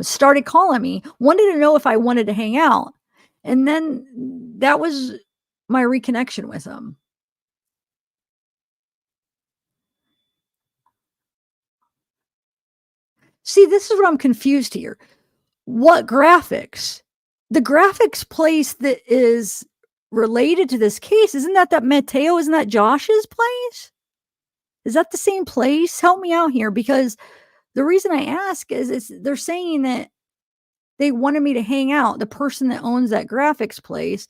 started calling me, wanted to know if I wanted to hang out. And then that was my reconnection with him. See, this is what I'm confused here. What graphics? The graphics place that is related to this case, isn't that Mateo? Isn't that Josh's place? Is that the same place? Help me out here, because the reason I ask is they're saying that they wanted me to hang out, the person that owns that graphics place,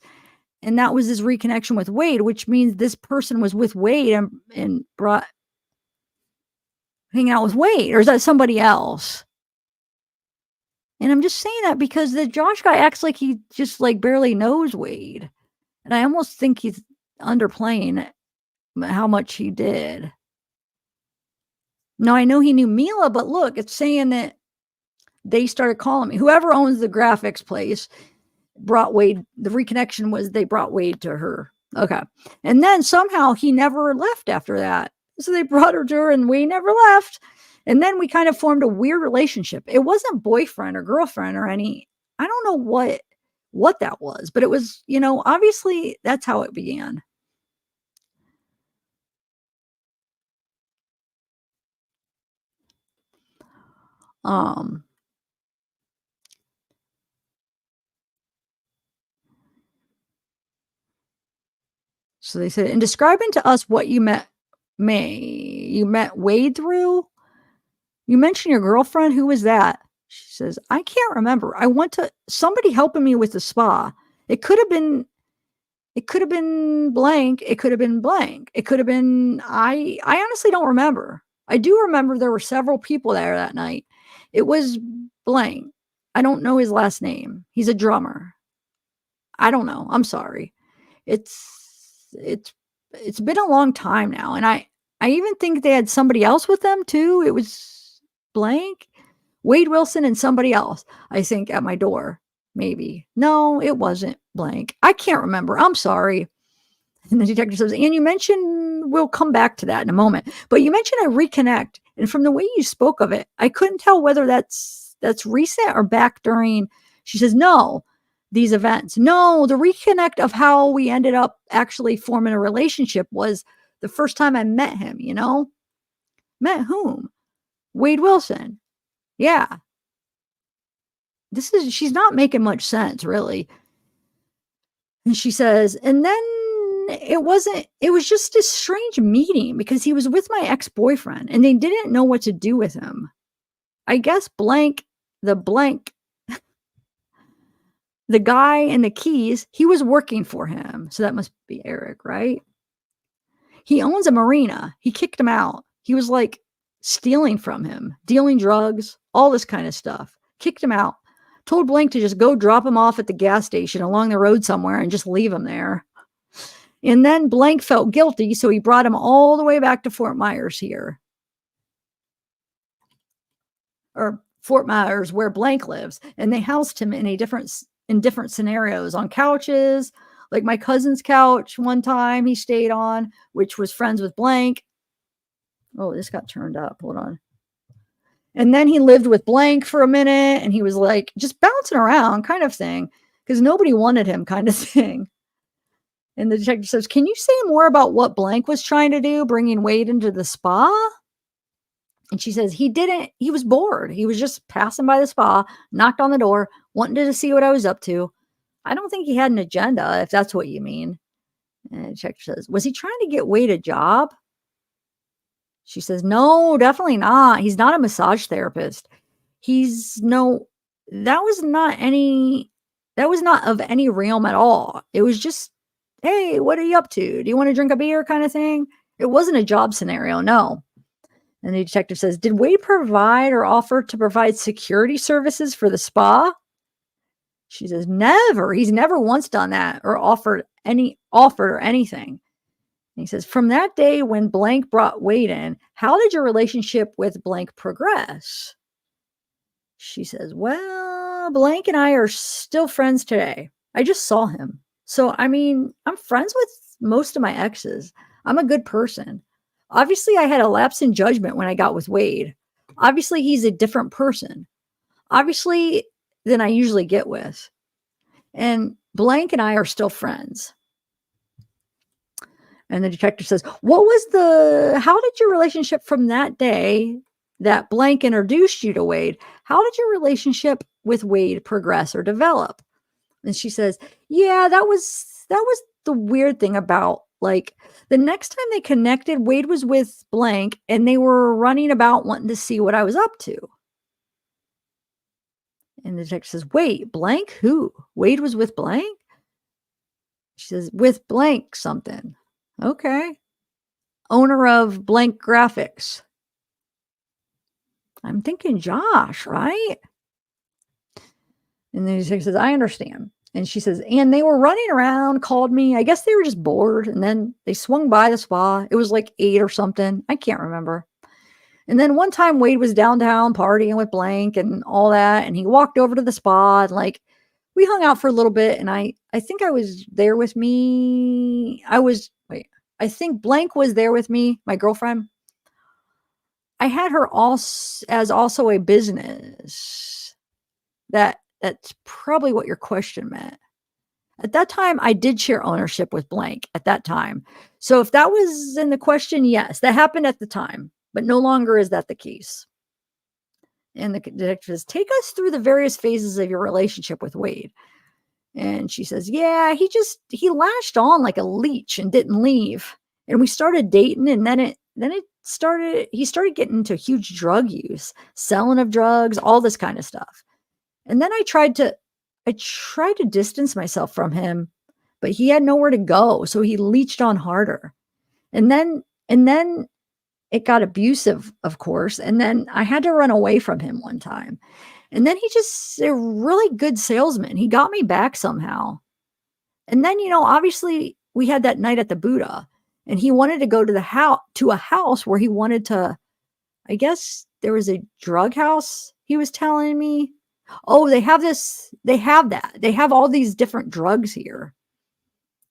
and that was his reconnection with Wade, which means this person was with Wade and brought hanging out with Wade, or is that somebody else? And I'm just saying that because the Josh guy acts like he just barely knows Wade. And I almost think he's underplaying how much he did. Now I know he knew Mila, but look, it's saying that they started calling me. Whoever owns the graphics place brought Wade. The reconnection was they brought Wade to her. Okay. And then somehow he never left after that. So they brought her to her and Wade never left. And then we kind of formed a weird relationship. It wasn't boyfriend or girlfriend or any, I don't know what that was, but it was, you know, obviously that's how it began. So they said, in describing to us what you met Wade through, you mentioned your girlfriend. Who was that? She says, I can't remember. I went to somebody helping me with the spa. It could have been blank. It could have been blank. It could have been, I honestly don't remember. I do remember there were several people there that night. It was blank. I don't know his last name. He's a drummer. I don't know. I'm sorry. It's been a long time now. And I even think they had somebody else with them too. It was blank. Wade Wilson and somebody else, I think, at my door. Maybe. No, it wasn't blank. I can't remember. I'm sorry. And the detective says, and you mentioned, we'll come back to that in a moment, but you mentioned a reconnect. And from the way you spoke of it, I couldn't tell whether that's recent or back during, she says, no, these events. No, the reconnect of how we ended up actually forming a relationship was the first time I met him, you know? Met whom? Wade Wilson. Yeah. She's not making much sense, really. And she says, and then it was just a strange meeting because he was with my ex-boyfriend and they didn't know what to do with him. I guess the guy in the keys, he was working for him. So that must be Eric, right? He owns a marina. He kicked him out. He was like stealing from him, dealing drugs, all this kind of stuff. Kicked him out. Told Blank to just go drop him off at the gas station along the road somewhere and just leave him there. And then Blank felt guilty, so he brought him all the way back to Fort Myers here. Or Fort Myers, where Blank lives. And they housed him in different scenarios, on couches, like my cousin's couch one time he stayed on, which was friends with Blank. Oh, this got turned up. Hold on. And then he lived with Blank for a minute and he was like just bouncing around kind of thing because nobody wanted him kind of thing. And the detective says, can you say more about what Blank was trying to do, bringing Wade into the spa? And she says, he was bored. He was just passing by the spa, knocked on the door, wanting to see what I was up to. I don't think he had an agenda, if that's what you mean. And the detective says, was he trying to get Wade a job? She says, no, definitely not. He's not a massage therapist. That was not of any realm at all. It was just, hey, what are you up to? Do you want to drink a beer kind of thing? It wasn't a job scenario, no. And the detective says, did Wade provide or offer to provide security services for the spa? She says, never. He's never once done that or offered or anything. And he says, from that day when Blank brought Wade in, how did your relationship with Blank progress? She says, well, Blank and I are still friends today. I just saw him. So, I mean, I'm friends with most of my exes. I'm a good person. Obviously, I had a lapse in judgment when I got with Wade. Obviously, he's a different person. Obviously, than I usually get with. And Blank and I are still friends. And the detective says, how did your relationship from that day that Blank introduced you to Wade, how did your relationship with Wade progress or develop? And she says, yeah, that was the weird thing about, like, the next time they connected, Wade was with Blank and they were running about wanting to see what I was up to. And the detective says, wait, Blank who? Wade was with Blank? She says, with Blank something. Okay. Owner of Blank Graphics. I'm thinking Josh, right? And then he says, I understand. And she says, and they were running around, called me. I guess they were just bored. And then they swung by the spa. It was like 8 or something. I can't remember. And then one time Wade was downtown partying with blank and all that. And he walked over to the spa and like, we hung out for a little bit. And I think I was there with me. I think blank was there with me, my girlfriend. I had her as also a business. That's probably what your question meant. At that time, I did share ownership with blank at that time. So if that was in the question, yes, that happened at the time, but no longer is that the case. And the detective says, take us through the various phases of your relationship with Wade. And she says, yeah, he lashed on like a leech and didn't leave. And we started dating, and then he started getting into huge drug use, selling of drugs, all this kind of stuff. And then I tried to distance myself from him, but he had nowhere to go. So he leeched on harder. And then it got abusive, of course. And then I had to run away from him one time. And then he just a really good salesman. He got me back somehow. And then, obviously we had that night at the Buddha, and he wanted to go to a house where he wanted to, I guess there was a drug house, he was telling me. Oh, they have that. They have all these different drugs here.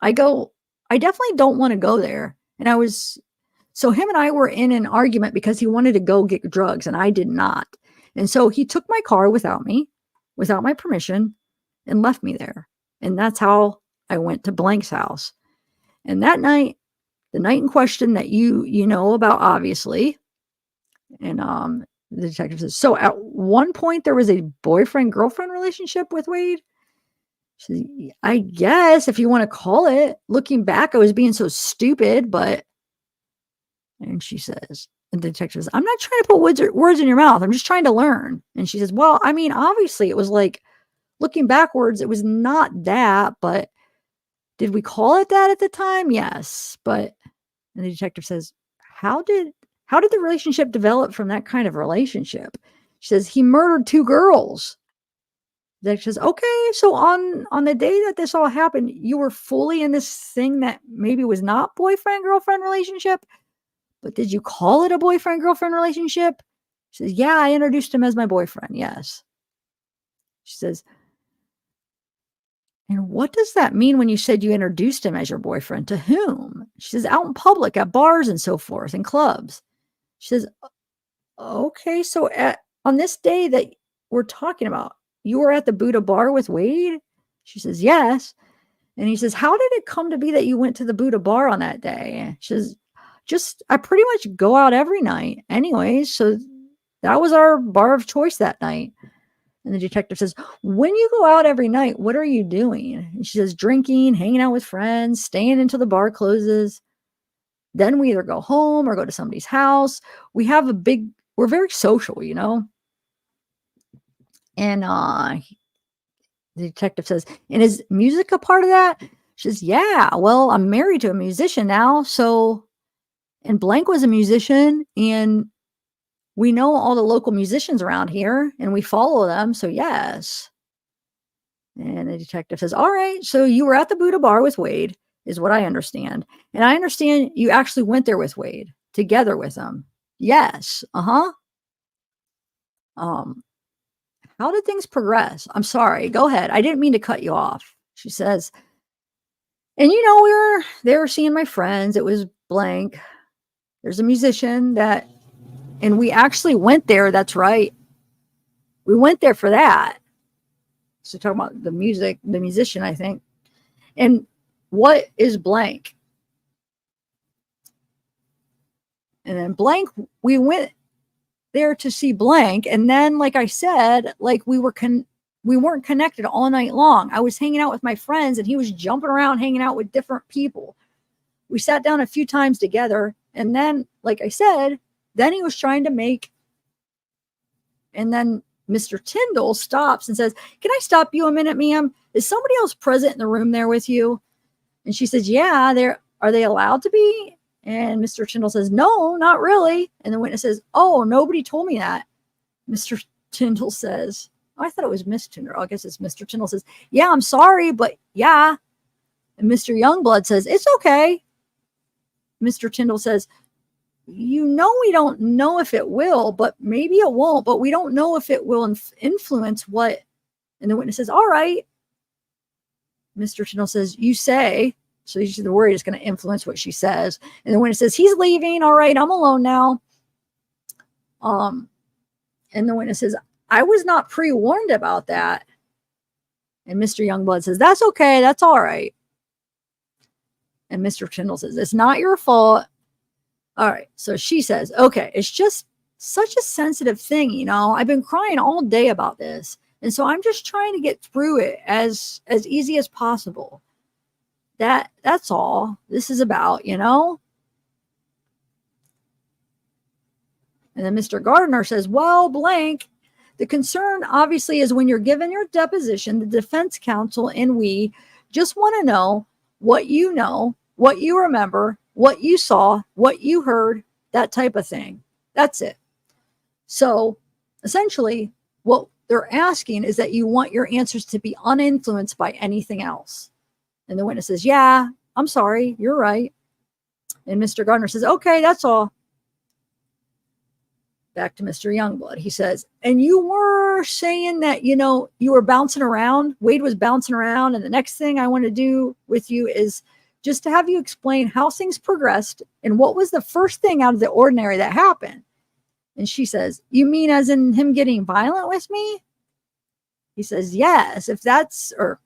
I definitely don't want to go there. And so him and I were in an argument because he wanted to go get drugs and I did not. And so he took my car without my permission, and left me there. And that's how I went to blank's house. And that night, the night in question that you know about, obviously, and the detective says, so at one point there was a boyfriend-girlfriend relationship with Wade? She says, I guess if you want to call it. Looking back, I was being so stupid, but... And she says, and the detective says, I'm not trying to put words in your mouth. I'm just trying to learn. And she says, well, I mean, obviously it was like, looking backwards, it was not that, but did we call it that at the time? Yes. And the detective says, how did the relationship develop from that kind of relationship? She says, he murdered 2 girls. The detective says, okay, so on the day that this all happened, you were fully in this thing that maybe was not boyfriend-girlfriend relationship, but did you call it a boyfriend-girlfriend relationship? She says, yeah, I introduced him as my boyfriend. Yes. She says, and what does that mean when you said you introduced him as your boyfriend? To whom? She says, out in public, at bars and so forth, and clubs. She says, okay, so on this day that we're talking about, you were at the Buddha bar with Wade? She says, yes. And he says, how did it come to be that you went to the Buddha bar on that day? She says, I pretty much go out every night anyways. So that was our bar of choice that night. And the detective says, when you go out every night, what are you doing? And she says, drinking, hanging out with friends, staying until the bar closes. Then we either go home or go to somebody's house. We're very social, And the detective says, and is music a part of that? She says, yeah, well, I'm married to a musician now. And blank was a musician, and we know all the local musicians around here, and we follow them. So yes. And the detective says, all right, so you were at the Buddha bar with Wade, is what I understand. And I understand you actually went there with Wade, together with him. Yes. Uh-huh. How did things progress? I'm sorry. Go ahead. I didn't mean to cut you off. She says, and we were there seeing my friends. It was blank. There's a musician and we actually went there. That's right. We went there for that. So talking about the musician, I think. And what is blank? And then blank, we went there to see blank. And then, like I said, like we weren't connected all night long. I was hanging out with my friends, and he was jumping around, hanging out with different people. We sat down a few times together. And then, like I said, then he was trying to make, and then Mr. Tyndall stops and says, can I stop you a minute, ma'am? Is somebody else present in the room there with you? And she says, yeah, are they allowed to be? And Mr. Tyndall says, no, not really. And the witness says, oh, nobody told me that. Mr. Tyndall says, oh, I thought it was Miss Tyndall. I guess it's Mr. Tyndall says, yeah, I'm sorry, but yeah. And Mr. Youngblood says, it's okay. Mr. Tyndall says, we don't know if it will, but maybe it won't, but we don't know if it will influence what. And the witness says, all right. Mr. Tyndall says, you say. So she's worried it's going to influence what she says. And the witness says, he's leaving. All right, I'm alone now. And the witness says, I was not pre-warned about that. And Mr. Youngblood says, that's okay. That's all right. And Mr. Tyndall says, it's not your fault. All right. So she says, okay, it's just such a sensitive thing. You know, I've been crying all day about this. And so I'm just trying to get through it as easy as possible. That's all this is about, you know? And then Mr. Gardner says, well, blank. The concern obviously is when you're given your deposition, the defense counsel and we just want to know, what you remember, what you saw, what you heard, that type of thing. That's it. So essentially what they're asking is that you want your answers to be uninfluenced by anything else. And the witness says, yeah, I'm sorry. You're right. And Mr. Gardner says, okay, that's all. Back to Mr. Youngblood. He says, and you were saying that, you know, you were bouncing around. Wade was bouncing around. And the next thing I want to do with you is just to have you explain how things progressed and what was the first thing out of the ordinary that happened. And she says, you mean as in him getting violent with me? He says, yes, if that's, or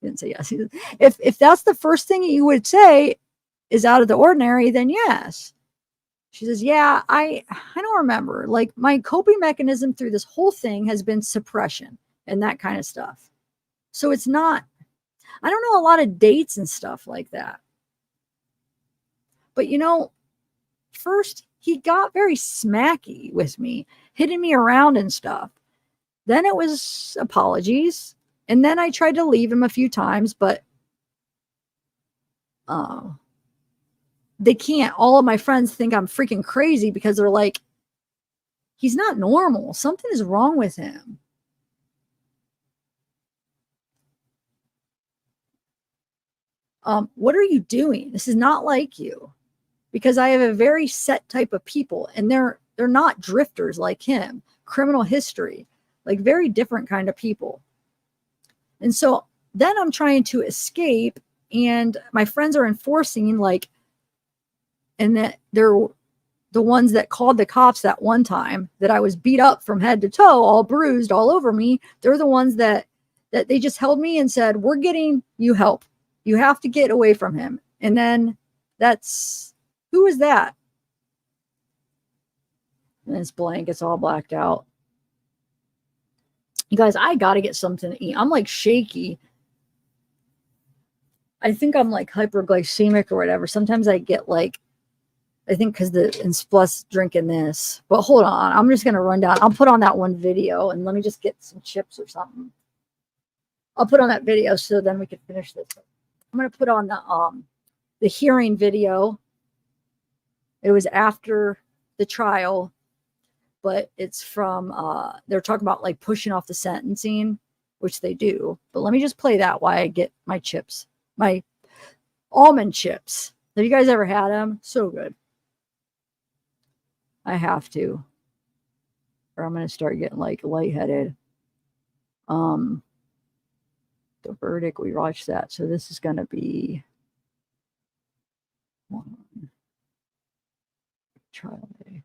he didn't say yes. He says, if that's the first thing you would say is out of the ordinary, then yes. She says, yeah, I don't remember. Like my coping mechanism through this whole thing has been suppression and that kind of stuff. So it's not, I don't know a lot of dates and stuff like that. But you know, first he got very smacky with me, hitting me around and stuff. Then it was apologies. And then I tried to leave him a few times, but they can't. All of my friends think I'm freaking crazy because they're like, he's not normal. Something is wrong with him. What are you doing? This is not like you. Because I have a very set type of people, and they're not drifters like him. Criminal history, like very different kind of people. And so then I'm trying to escape, and my friends are enforcing, like, and that they're the ones that called the cops that one time that I was beat up from head to toe, all bruised all over me. They're the ones that they just held me and said, we're getting you help. You have to get away from him. And then who is that? And it's blank. It's all blacked out. You guys, I got to get something to eat. I'm like shaky. I think I'm like hyperglycemic or whatever. Sometimes I get like, I think because plus drinking this. But hold on. I'm just going to run down. I'll put on that one video and let me just get some chips or something. I'll put on that video so then we can finish this. I'm going to put on the hearing video. It was after the trial, but it's from, they're talking about like pushing off the sentencing, which they do. But let me just play that while I get my chips, my almond chips. Have you guys ever had them? So good. I have to, or I'm going to start getting like lightheaded. The verdict, we watched that. So this is going to be trial day.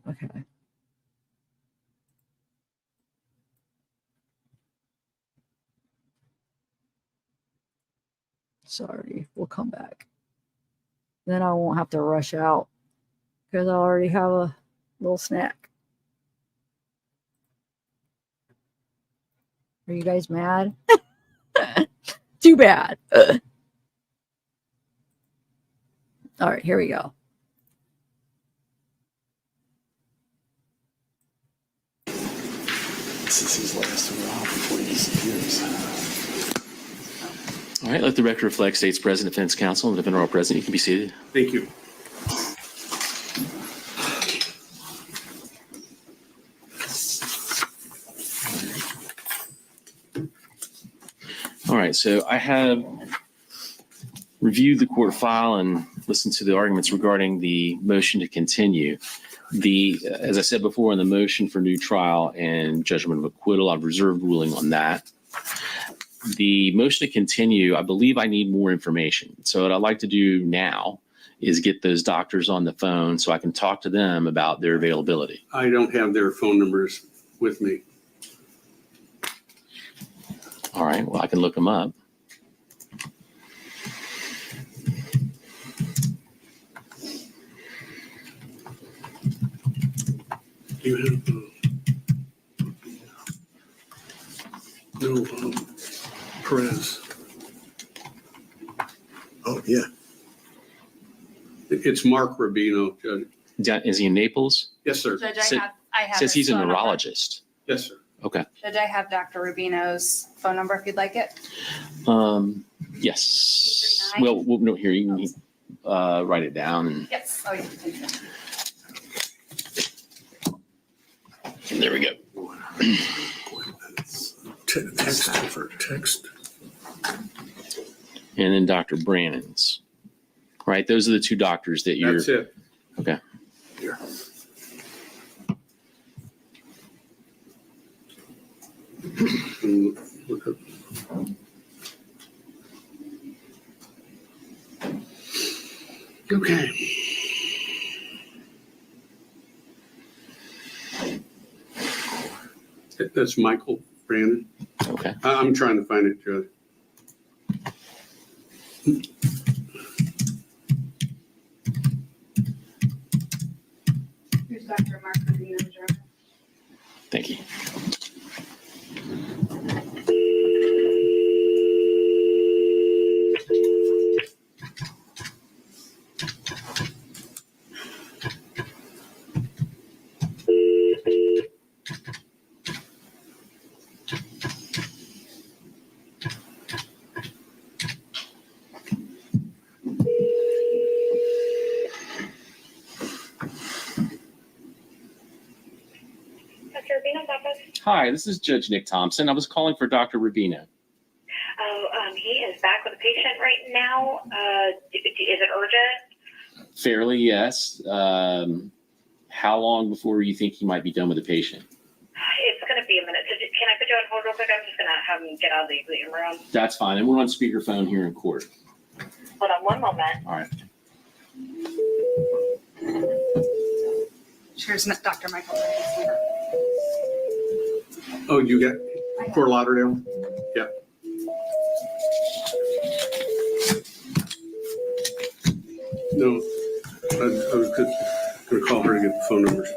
Okay. Sorry, we'll come back. Then I won't have to rush out because I already have a little snack. Are you guys mad? Too bad. All right, here we go. This is his last hurrah before he disappears. All right, let the record reflect State's President, Defense Counsel, and the defendant are all present. You can be seated. Thank you. All right, so I have reviewed the court file and listened to the arguments regarding the motion to continue. As I said before, in the motion for new trial and judgment of acquittal, I've reserved ruling on that. The motion to continue, I believe I need more information. So what I'd like to do now is get those doctors on the phone so I can talk to them about their availability. I don't have their phone numbers with me. All right, well, I can look them up. You have, no, Perez. Oh, yeah. It's Mark Rubino, Judge. Is he in Naples? Yes, sir. Judge, Sa- I have. Says his he's a phone number. neurologist. Yes, sir. Okay. Judge, I have Dr. Rubino's phone number if you'd like it. Yes. 239? Well, no, here, you can write it down. And Yes. Oh, yeah. there we go. Text. And then Dr. Brannon's. Right, those are the two doctors that you're. That's it. Okay. Here. Look up. Okay. That's Michael Brandon. Okay. I'm trying to find it, Judge. Here's Dr. Mark Rubino's room. Thank you. Dr. Rubino's office? Hi, this is Judge Nick Thompson. I was calling for Dr. Rubino. Oh, he is back with a patient right now. Is it urgent? Fairly, yes. How long before you think he might be done with the patient? It's going to be a minute. So can I put you on hold real quick? I'm just going to have him get out of the exam room. That's fine. And we're on speakerphone here in court. Hold on one moment. All right. Here's Dr. Michael. Oh, you got Fort Lauderdale? Yeah. No, I was going to call her to get the phone numbers.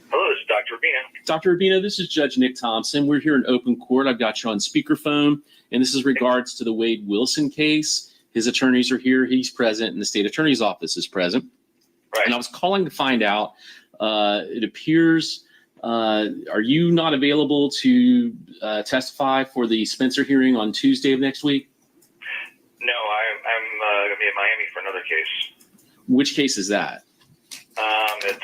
Hello, this is Dr. Rubino. Dr. Rubino, this is Judge Nick Thompson. We're here in open court. I've got you on speakerphone, and this is regards to the Wade Wilson case. His attorneys are here. He's present, and the state attorney's office is present. Right. And I was calling to find out, it appears, are you not available to testify for the Spencer hearing on Tuesday of next week? No, I'm going to be in Miami for another case. Which case is that? Let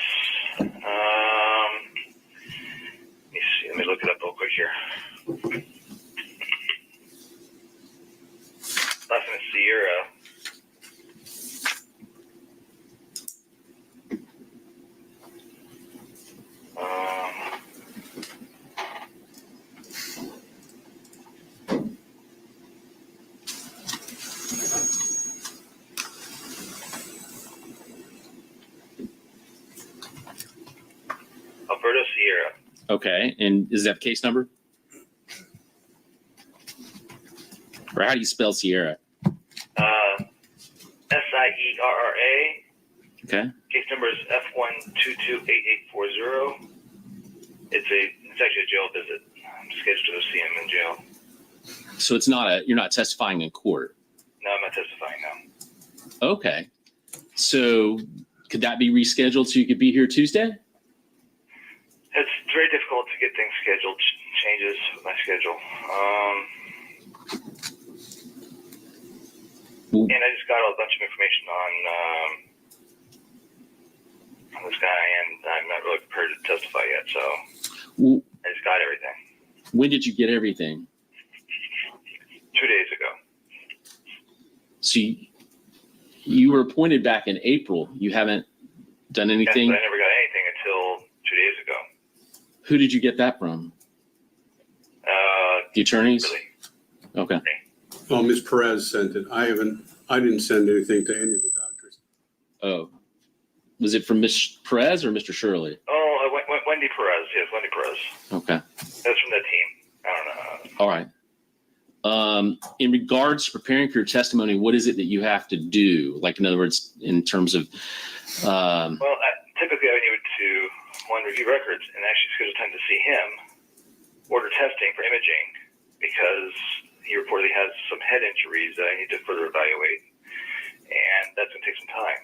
me see. Let me look it up real quick here. Last name is Sierra. Alberto Sierra. Okay, and is that the case number? Or how do you spell Sierra? SIERRA. Okay. Case number is F1228840. It's actually a jail visit. I'm scheduled to go see him in jail. So it's not you're not testifying in court. No, I'm not testifying now. Okay. So could that be rescheduled so you could be here Tuesday? It's very difficult to get things scheduled, changes with my schedule. And I just got a bunch of information on this guy, and I'm not really prepared to testify yet. So Well, I just got everything when did you get everything? 2 days ago. So you were appointed back in April. You haven't done anything? Yes, but I never got anything until 2 days ago. Who did you get that from? The attorneys? Really? Okay. Well, Ms. Perez sent it. I didn't send anything to any of the doctors. Oh. Was it from Ms. Perez or Mr. Shirley? Oh, Wendy Perez. Yes, Wendy Perez. Okay. That's from the team. I don't know. All right. In regards to preparing for your testimony, what is it that you have to do? Like, in other words, in terms of, Well, typically I would to, one, review records and actually schedule time to see him, order testing for imaging, because he reportedly has some head injuries that I need to further evaluate. And that's going to take some time.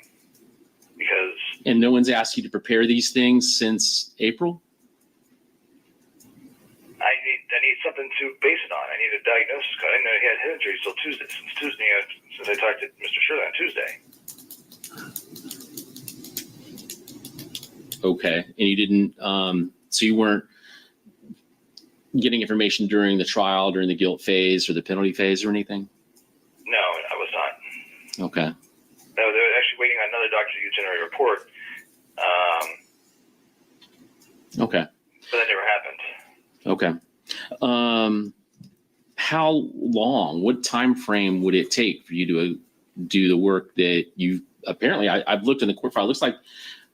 Because and no one's asked you to prepare these things since April? I need something to base it on. I need a diagnosis code. I didn't know he had head injuries till Tuesday. Since I talked to Mr. Shirley on Tuesday. Okay. And you didn't, so you weren't getting information during the trial, during the guilt phase or the penalty phase or anything? No, I was not. Okay. No, they were actually waiting on another doctor to generate a report. Okay. But that never happened. Okay. How long, what time frame would it take for you to do the work that you apparently, I've looked in the court file, it looks like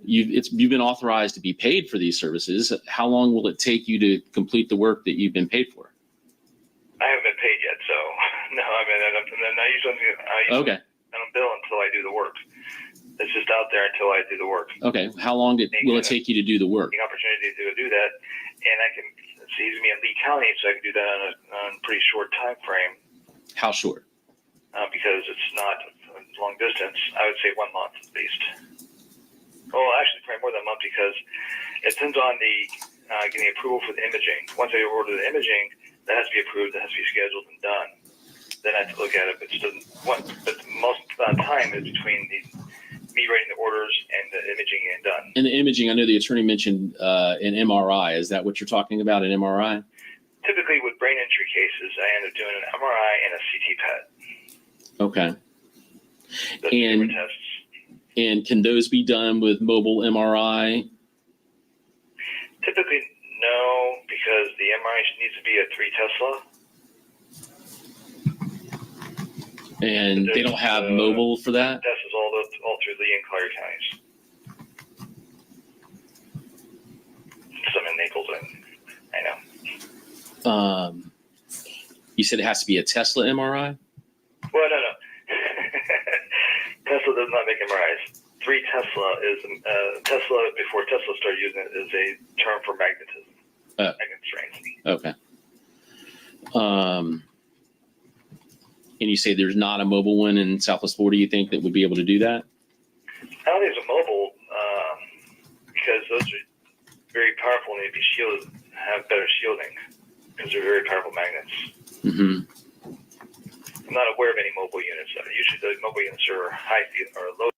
you've been authorized to be paid for these services. How long will it take you to complete the work that you've been paid for? I haven't been paid yet, so no, Okay. I don't bill until I do the work. It's just out there until I do the work. Okay. How long will it take you to do the work? The opportunity to do that, and I can see he's me in Lee County, so I can do that on a pretty short time frame. How short? Because it's not a long distance. I would say 1 month at least. Well, actually, probably more than a month because it depends on the getting approval for the imaging. Once I order the imaging, that has to be approved, that has to be scheduled and done. Then I have to look at it, but most of the time is between me writing the orders and the imaging getting done. And the imaging, I know the attorney mentioned an MRI. Is that what you're talking about, an MRI? Typically with brain injury cases, I end up doing an MRI and a CT PET. Okay. Those are different tests. And can those be done with mobile MRI? Typically, no, because the MRI needs to be at 3 Tesla. And they don't have mobile for that? Tests is all through Lee and Collier counties. Some in Naples, I know. You said it has to be a Tesla MRI? Well, no. Tesla does not make MRIs. 3 Tesla is Tesla. Before Tesla started using it, is a term for magnetism. Magnet strength. Okay. And you say there's not a mobile one in Southwest Florida, you think, that would be able to do that? I don't think it's a mobile because those are very powerful and they'd be shielded, have better shielding because they're very powerful magnets. Mm-hmm. I'm not aware of any mobile units. Usually the mobile units are high field or low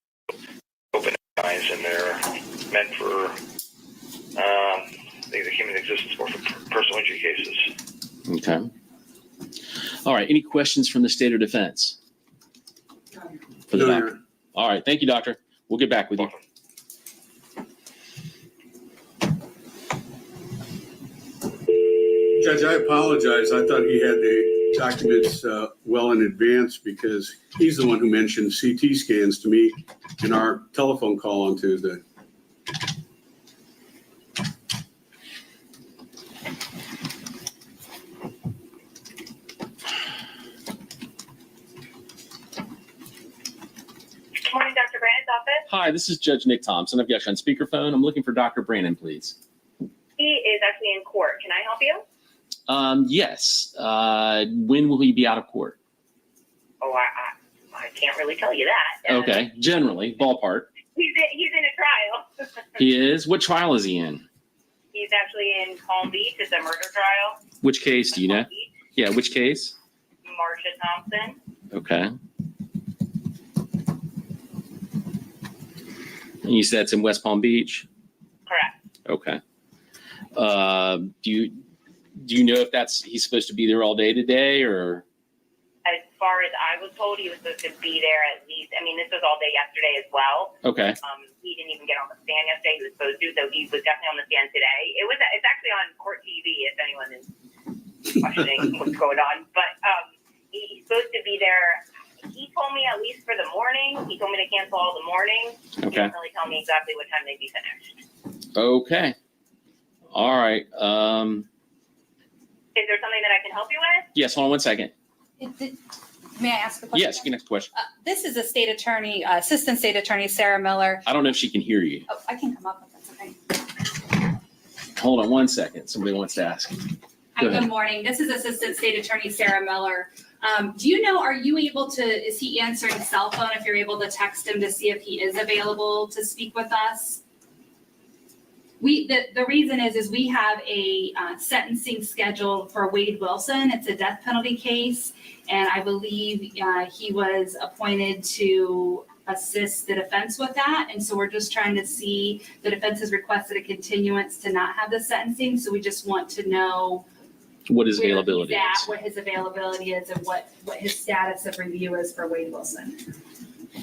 open eyes, and they're meant for the human existence more for personal injury cases. Okay. All right. Any questions from the state or defense? For the doctor. All right. Thank you, doctor. We'll get back with you. Judge, I apologize. I thought he had the documents well in advance because he's the one who mentioned CT scans to me in our telephone call on Tuesday. Good morning, Dr. Brandon's office. Hi, this is Judge Nick Thompson. I've got you on speakerphone. I'm looking for Dr. Brandon, please. He is actually in court. Can I help you? Yes. When will he be out of court? Oh, I can't really tell you that. Okay. Generally, ballpark. He's in a trial. He is? What trial is he in? He's actually in Palm Beach. It's a murder trial. Which case do you know? Yeah, which case? Marsha Thompson. Okay. And you said it's in West Palm Beach? Correct. Okay. Do you know if he's supposed to be there all day today, or? As far as I was told, he was supposed to be there at least. I mean, this was all day yesterday as well. Okay. He didn't even get on the stand yesterday. He was supposed to, so he was definitely on the stand today. It's actually on court TV if anyone is questioning what's going on. But he's supposed to be there. He told me at least for the morning. He told me to cancel all the morning. Okay. He didn't really tell me exactly what time they'd be finished. Okay. All right. Is there something that I can help you with? Yes, hold on one second. May I ask a question? Yes, you can ask a question. This is Assistant State Attorney Sarah Miller. I don't know if she can hear you. Oh, I can come up if that's okay. Hold on one second. Somebody wants to ask. Hi, Go ahead. good morning. This is Assistant State Attorney Sarah Miller. Do you know, is he answering cell phone if you're able to text him to see if he is available to speak with us? The reason is we have a sentencing scheduled for Wade Wilson. It's a death penalty case, and I believe he was appointed to assist the defense with that. And so we're just trying to see, the defense has requested a continuance to not have the sentencing. So we just want to know What his availability is. what his availability is, and what his status of review is for Wade Wilson.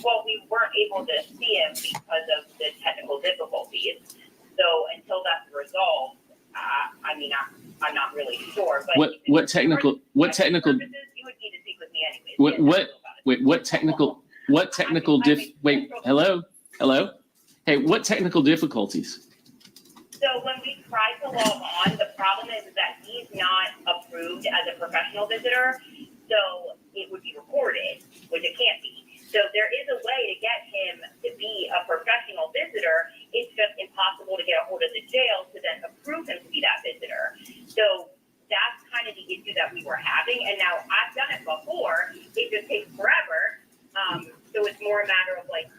Well, we weren't able to see him because of the technical difficulties. So until that's resolved, I'm not really sure. But What technical? purposes, you would need to speak with me anyways. Hello? Hey, what technical difficulties? So when we try to log on, the problem is that he's not approved as a professional visitor. So it would be recorded, which it can't be. So there is a way to get him to be a professional visitor. It's just impossible to get a hold of the jail to then approve him to be that visitor. So that's kind of the issue that we were having. And now I've done it before. It just takes forever. So it's more a matter of like,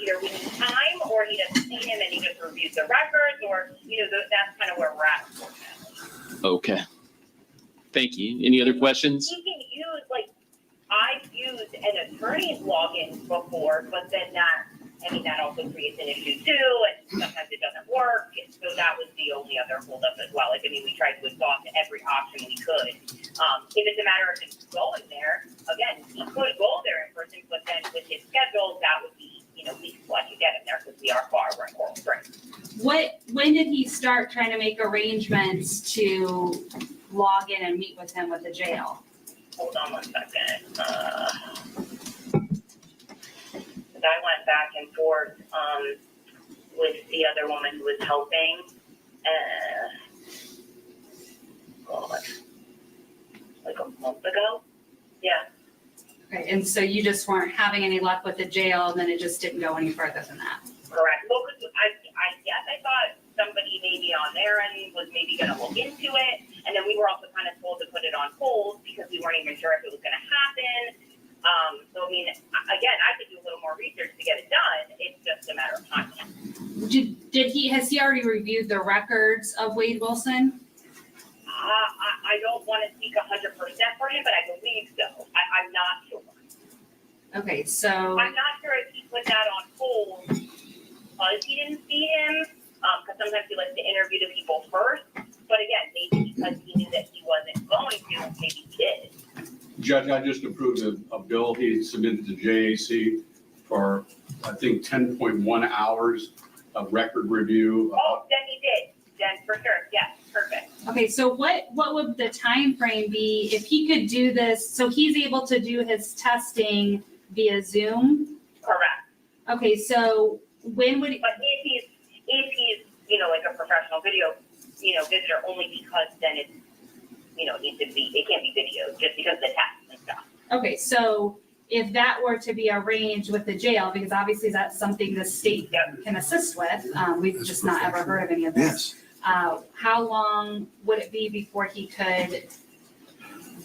either we need time or he doesn't see him and he just reviews the records, or, that's kind of where we're at. Okay. Thank you. Any other questions? He can use, I've used an attorney's login before, but then that also creates an issue too, and sometimes it doesn't work. And so that was the only other holdup as well. We tried to exhaust every option we could. If it's a matter of just going there, again, he could go there in person, but then with his schedule, that would be, weeks once you get him there because we are far, we're in Coral Springs. When did he start trying to make arrangements to log in and meet with him with the jail? Hold on one second. I went back and forth with the other woman who was helping. Like a month ago. Yeah. Okay, and so you just weren't having any luck with the jail, and then it just didn't go any further than that? Correct. Well, I thought somebody maybe on their end was maybe going to look into it, and then we were also kind of told to put it on hold because we weren't even sure if it was going to happen. So again, I could do a little more research to get it done. It's just a matter of time. Has he already reviewed the records of Wade Wilson? I don't want to speak 100% for him, but I believe so. I'm not sure. Okay, so I'm not sure if he put that on hold because he didn't see him, because sometimes he likes to interview the people first. But again, maybe because he knew that he wasn't going to, maybe he did. Judge, I just approved a bill he submitted to JAC for, I think, 10.1 hours of record review. Oh, then he did. Then for sure. Yes, perfect. Okay, so what would the time frame be if he could do this? So he's able to do his testing via Zoom? Correct. Okay, so when would? But if he's like a professional video, visitor, only because then it's it can't be video just because of the tests and stuff. Okay, so if that were to be arranged with the jail, because obviously that's something the state can assist with, we've just not ever heard of any of this. How long would it be before he could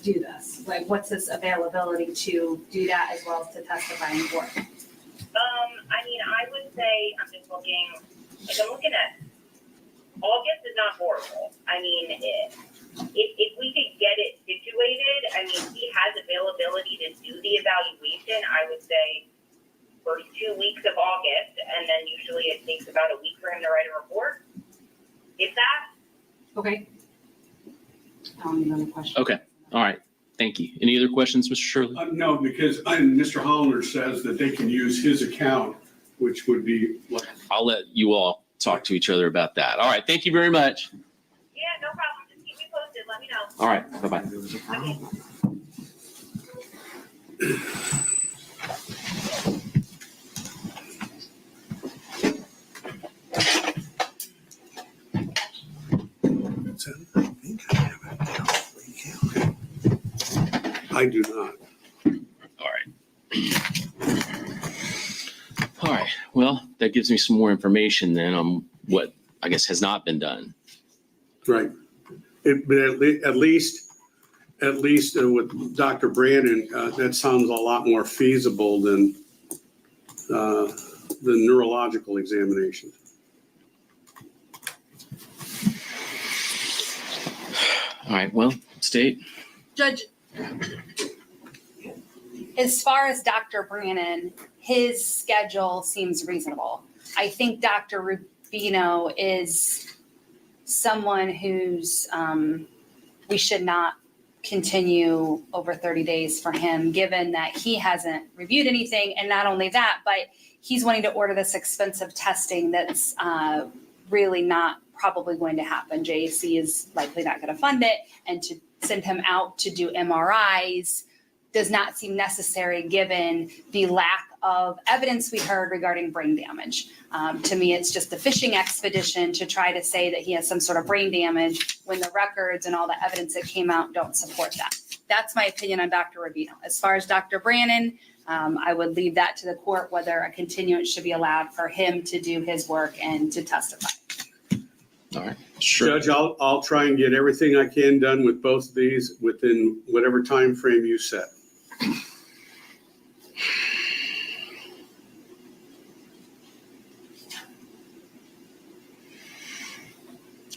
do this? Like, what's his availability to do that as well as to testify in court? I would say I'm just looking. I'm looking at August is not horrible. If we could get it situated, he has availability to do the evaluation. I would say first 2 2 weeks of August, and then usually it takes about a week for him to write a report. If that. Okay. I don't have any questions. Okay. All right. Thank you. Any other questions, Mr. Shirley? No, because Mr. Hollander says that they can use his account, which would be like. I'll let you all talk to each other about that. All right. Thank you very much. Yeah, no problem. Just keep me posted. Let me know. All right. Bye-bye. I do not. All right. All right. Well, that gives me some more information then on what I guess has not been done. Right. But at least with Dr. Brandon, that sounds a lot more feasible than the neurological examination. All right. Well, State. Judge, As far as Dr. Brannon, his schedule seems reasonable. I think Dr. Rubino is someone who's, we should not continue over 30 days for him, given that he hasn't reviewed anything. And not only that, but he's wanting to order this expensive testing that's really not probably going to happen. JAC is likely not going to fund it, and to send him out to do MRIs does not seem necessary given the lack of evidence we heard regarding brain damage. To me, it's just a fishing expedition to try to say that he has some sort of brain damage when the records and all the evidence that came out don't support that. That's my opinion on Dr. Rubino. As far as Dr. Brannon, I would leave that to the court, whether a continuance should be allowed for him to do his work and to testify. All right. Sure. Judge, I'll try and get everything I can done with both of these within whatever time frame you set.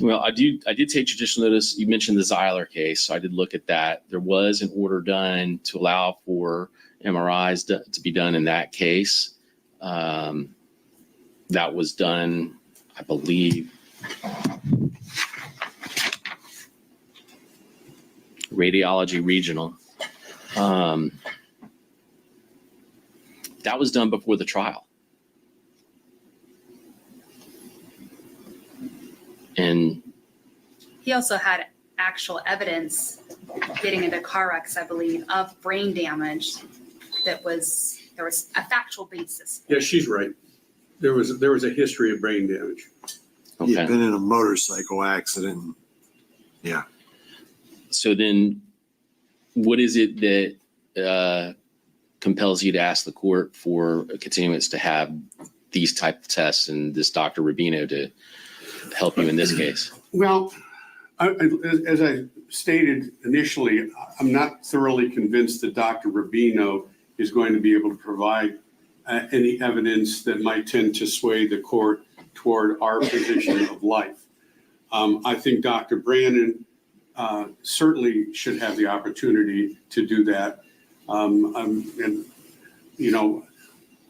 Well, I did take judicial notice. You mentioned the Zeiler case, so I did look at that. There was an order done to allow for MRIs to be done in that case. That was done, I believe, Radiology Regional. That was done before the trial. And He also had actual evidence getting into car wrecks, I believe, of brain damage there was a factual basis. Yeah, she's right. There was a history of brain damage. He'd been in a motorcycle accident. Yeah. So then what is it that compels you to ask the court for a continuance to have these type of tests and this Dr. Rubino to help you in this case? Well, as I stated initially, I'm not thoroughly convinced that Dr. Rubino is going to be able to provide any evidence that might tend to sway the court toward our position of life. I think Dr. Brandon certainly should have the opportunity to do that. And, you know,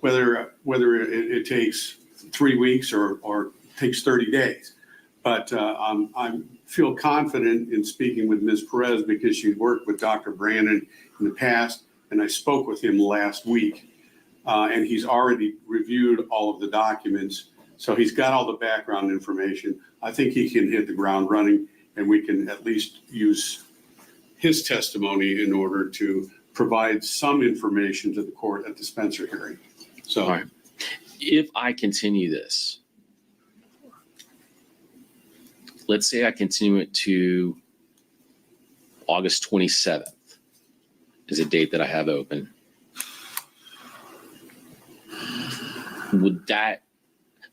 whether it takes 3 weeks or takes 30 days. But I feel confident in speaking with Ms. Perez because she worked with Dr. Brandon in the past, and I spoke with him last week. And he's already reviewed all of the documents. So he's got all the background information. I think he can hit the ground running, and we can at least use his testimony in order to provide some information to the court at the Spencer hearing. So, all right. If I continue this, let's say I continue it to August 27th is a date that I have open.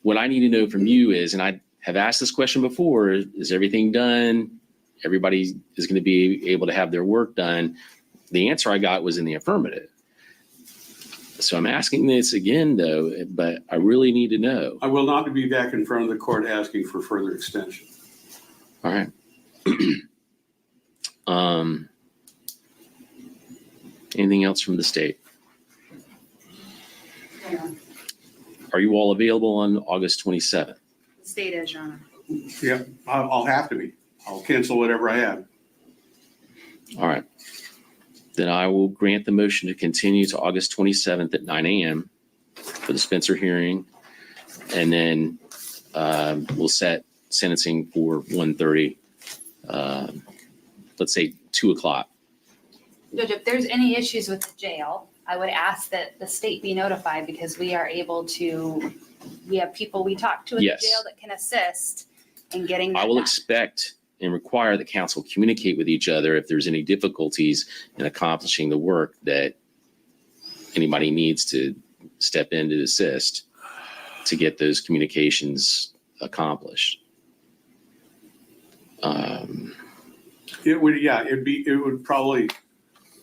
What I need to know from you is, and I have asked this question before, is everything done? Everybody is going to be able to have their work done. The answer I got was in the affirmative. So I'm asking this again, though, but I really need to know. I will not be back in front of the court asking for further extension. All right. Anything else from the state? Are you all available on August 27th? State is, Your Honor. Yeah, I'll have to be. I'll cancel whatever I have. All right. Then I will grant the motion to continue to August 27th at 9 a.m. for the Spencer hearing. And then we'll set sentencing for 1:30, let's say 2 o'clock. Judge, if there's any issues with the jail, I would ask that the state be notified because we are able to, we have people we talk to in Yes. the jail that can assist in getting I that will done. expect and require the council communicate with each other if there's any difficulties in accomplishing the work that anybody needs to step in to assist to get those communications accomplished. It would probably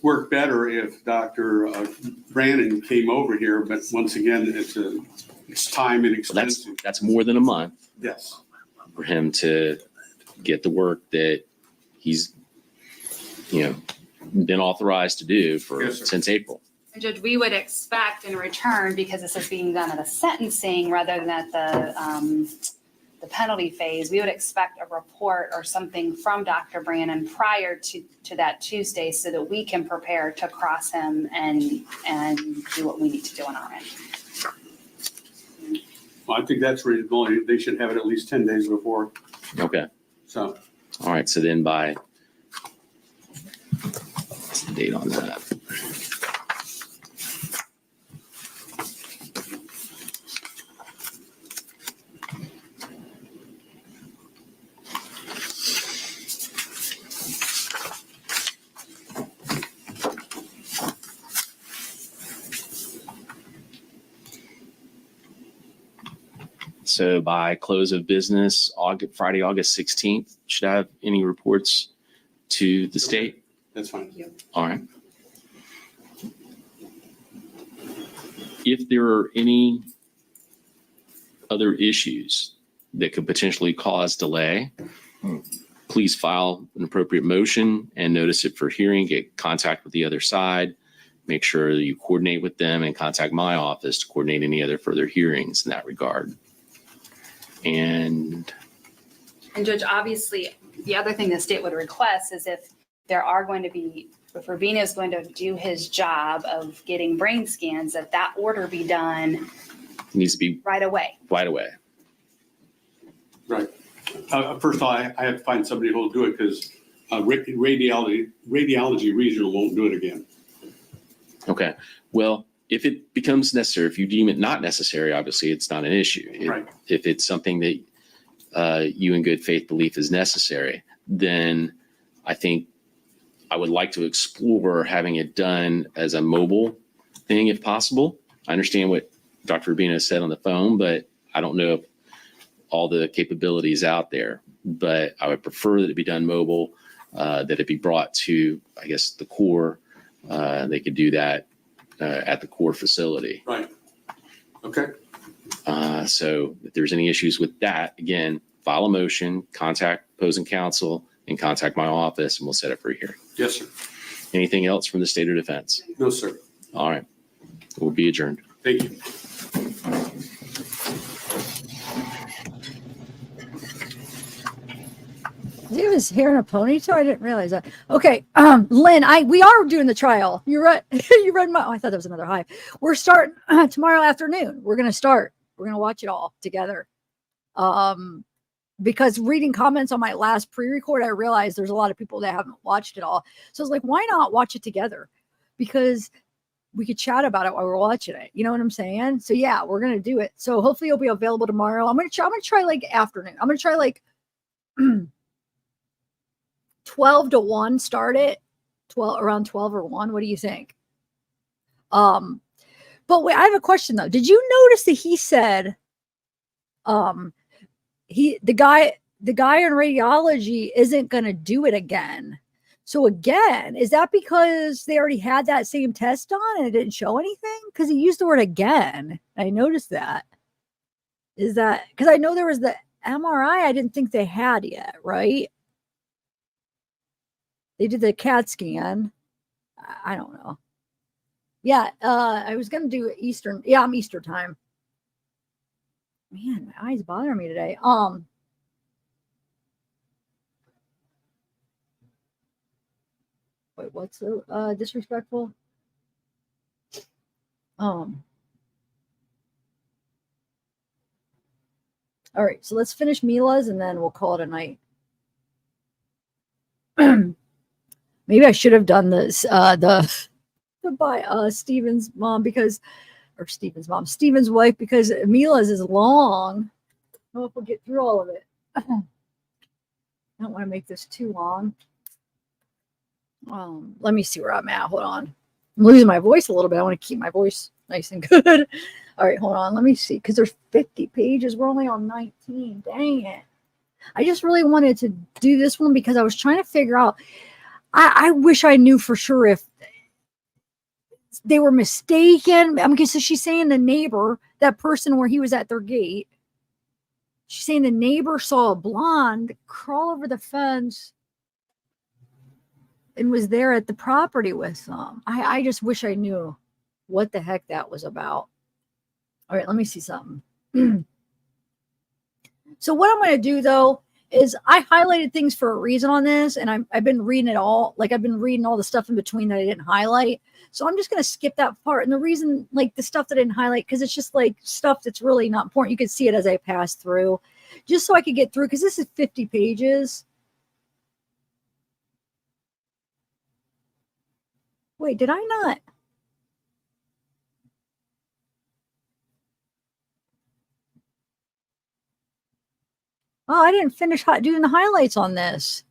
work better if Dr. Brannon came over here, but once again, it's time and expense. That's more than a month Yes. for him to get the work that he's, been authorized to do since April. And Judge, we would expect in return, because this is being done at a sentencing rather than at the penalty phase, we would expect a report or something from Dr. Brannon prior to that Tuesday so that we can prepare to cross him and do what we need to do on our end. Well, I think that's reasonable. They should have it at least 10 days before. Okay. So. All right. So then what's the date on that? So by close of business, Friday, August 16th, should I have any reports to the state? That's fine. All right. If there are any other issues that could potentially cause delay, please file an appropriate motion and notice it for hearing, get contact with the other side, make sure that you coordinate with them and contact my office to coordinate any other further hearings in that regard. And Judge, obviously, the other thing the state would request is if Rubino is going to do his job of getting brain scans, that order be done. Needs to be right away. Right away. Right. First of all, I have to find somebody who will do it because radiology regional won't do it again. Okay. Well, if it becomes necessary, if you deem it not necessary, obviously it's not an issue. Right. If it's something that you in good faith belief is necessary, then I think I would like to explore having it done as a mobile thing if possible. I understand what Dr. Rubino said on the phone, but I don't know if all the capabilities out there. But I would prefer that it be done mobile, that it be brought to, I guess, the core. They could do that at the core facility. Right. Okay. So if there's any issues with that, again, file a motion, contact opposing counsel, and contact my office, and we'll set it for a hearing. Yes, sir. Anything else from the state or defense? No, sir. All right. We'll be adjourned. Thank you. He was hair in a ponytail. I didn't realize that. Okay, Lynn, we are doing the trial. You're right. You read my. Oh, I thought that was another hive. We're starting tomorrow afternoon. We're gonna start. We're gonna watch it all together. Because reading comments on my last pre-record, I realized there's a lot of people that haven't watched it all. So I was like, why not watch it together? Because we could chat about it while we're watching it. You know what I'm saying? So yeah, we're gonna do it. So hopefully it'll be available tomorrow. I'm gonna try like afternoon. I'm gonna try like 12 to 1 start it. Around 12 or 1. What do you think? But wait, I have a question though. Did you notice that he said the guy in radiology isn't gonna do it again? So again, is that because they already had that same test on and it didn't show anything? Because he used the word again. I noticed that. Is that because I know there was the MRI I didn't think they had yet, right? They did the CAT scan. I don't know. Yeah, I was going to do Eastern. Yeah, I'm Eastern time. Man, my eyes bothering me today. Wait, what's so disrespectful? All right, so let's finish Mila's and then we'll call it a night. Maybe I should have done this by Steven's mom Steven's wife, because Mila's is long. I don't know if we'll get through all of it. I don't want to make this too long. Let me see where I'm at. Hold on. I'm losing my voice a little bit. I want to keep my voice nice and good. All right, hold on. Let me see, because there's 50 pages. We're only on 19. Dang it. I just really wanted to do this one because I was trying to figure out. I wish I knew for sure if they were mistaken. I mean, so she's saying the neighbor, that person where he was at their gate, she's saying the neighbor saw a blonde crawl over the fence and was there at the property with them. I just wish I knew what the heck that was about. All right, let me see something. So what I'm going to do, though, is I highlighted things for a reason on this, and I've been reading it all. Like, I've been reading all the stuff in between that I didn't highlight. So I'm just going to skip that part. And the reason, like, the stuff that I didn't highlight, because it's just, like, stuff that's really not important. You can see it as I pass through, just so I could get through, because this is 50 pages. Wait, did I not? Oh, I didn't finish doing the highlights on this.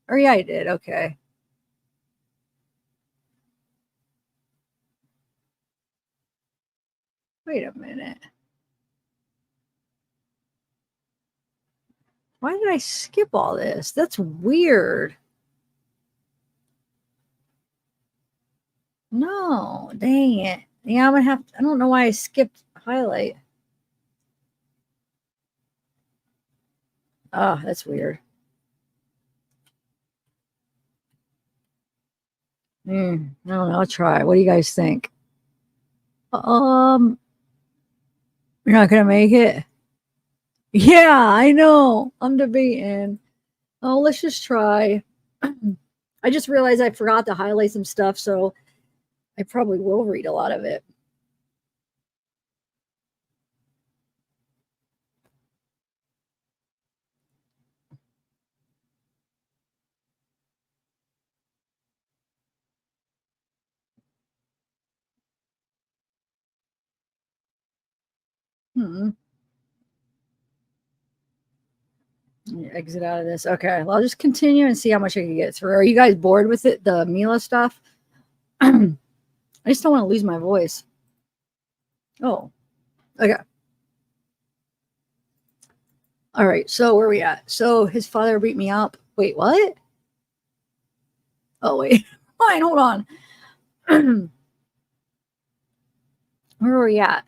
Or yeah, I did. Okay. Wait a minute. Why did I skip all this? That's weird. No, dang it. Yeah, I'm gonna have to, I don't know why I skipped highlight. Oh, that's weird. I don't know. I'll try. What do you guys think? You're not gonna make it? Yeah, I know. I'm debating. Oh, let's just try. I just realized I forgot to highlight some stuff, so I probably will read a lot of it. Exit out of this. Okay, well, I'll just continue and see how much I can get through. Are you guys bored with it, the Mila stuff? I just don't want to lose my voice. Oh, okay. All right, so where are we at? So his father beat me up. Wait, what? Oh, wait. Fine, hold on. Where are we at?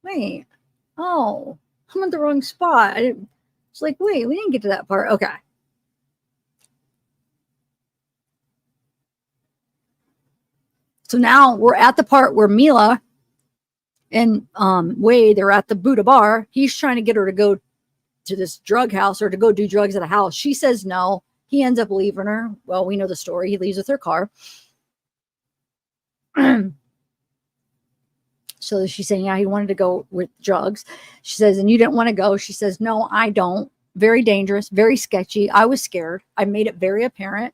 Wait. Oh, I'm at the wrong spot. It's like, wait, we didn't get to that part. Okay. So now we're at the part where Mila and Wade, they're at the Buddha bar. He's trying to get her to go to this drug house or to go do drugs at a house. She says no. He ends up leaving her. Well, we know the story. He leaves with her car. So she's saying, yeah, he wanted to go with drugs. She says, and you didn't want to go. She says, no, I don't. Very dangerous, very sketchy. I was scared. I made it very apparent.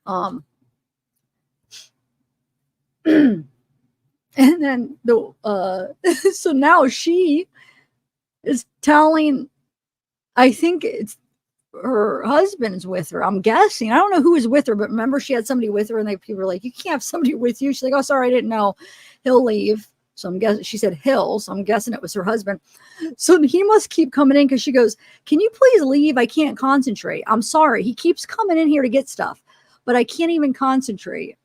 And then so now she is telling, I think it's her husband's with her. I'm guessing. I don't know who was with her, but remember she had somebody with her, and people were like, you can't have somebody with you. She's like, oh, sorry, I didn't know. He'll leave. So I'm guessing she said he'll. So I'm guessing it was her husband. So he must keep coming in because she goes, can you please leave? I can't concentrate. I'm sorry. He keeps coming in here to get stuff, but I can't even concentrate.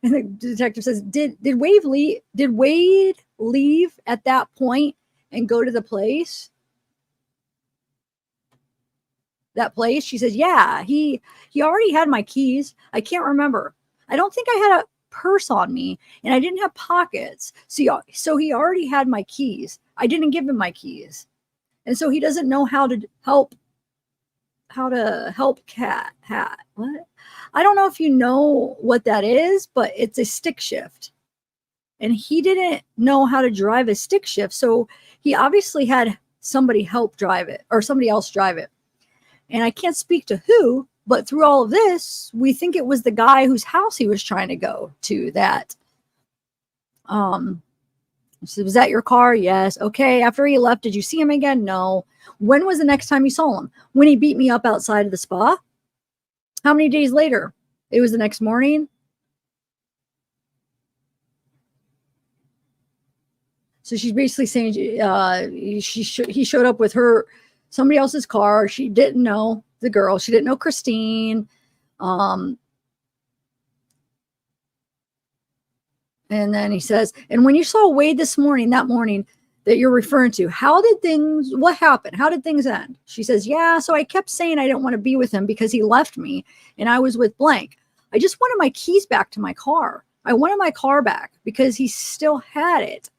And the detective says, did Wade leave? Did Wade leave at that point and go to the place? That place? She says, yeah, he already had my keys. I can't remember. I don't think I had a purse on me, and I didn't have pockets. So he already had my keys. I didn't give him my keys. And so he doesn't know how to help cat. What? I don't know if you know what that is, but it's a stick shift. And he didn't know how to drive a stick shift. So he obviously had somebody help drive it, or somebody else drive it. And I can't speak to who, but through all of this, we think it was the guy whose house he was trying to go to that. So was that your car? Yes. Okay. After he left, did you see him again? No. When was the next time you saw him? When he beat me up outside of the spa? How many days later? It was the next morning. So she's basically saying he showed up with somebody else's car. She didn't know the girl. She didn't know Christine. And then he says, and when you saw Wade that morning that you're referring to, what happened? How did things end? She says, yeah, so I kept saying I didn't want to be with him because he left me and I was with blank. I just wanted my keys back to my car. I wanted my car back because he still had it.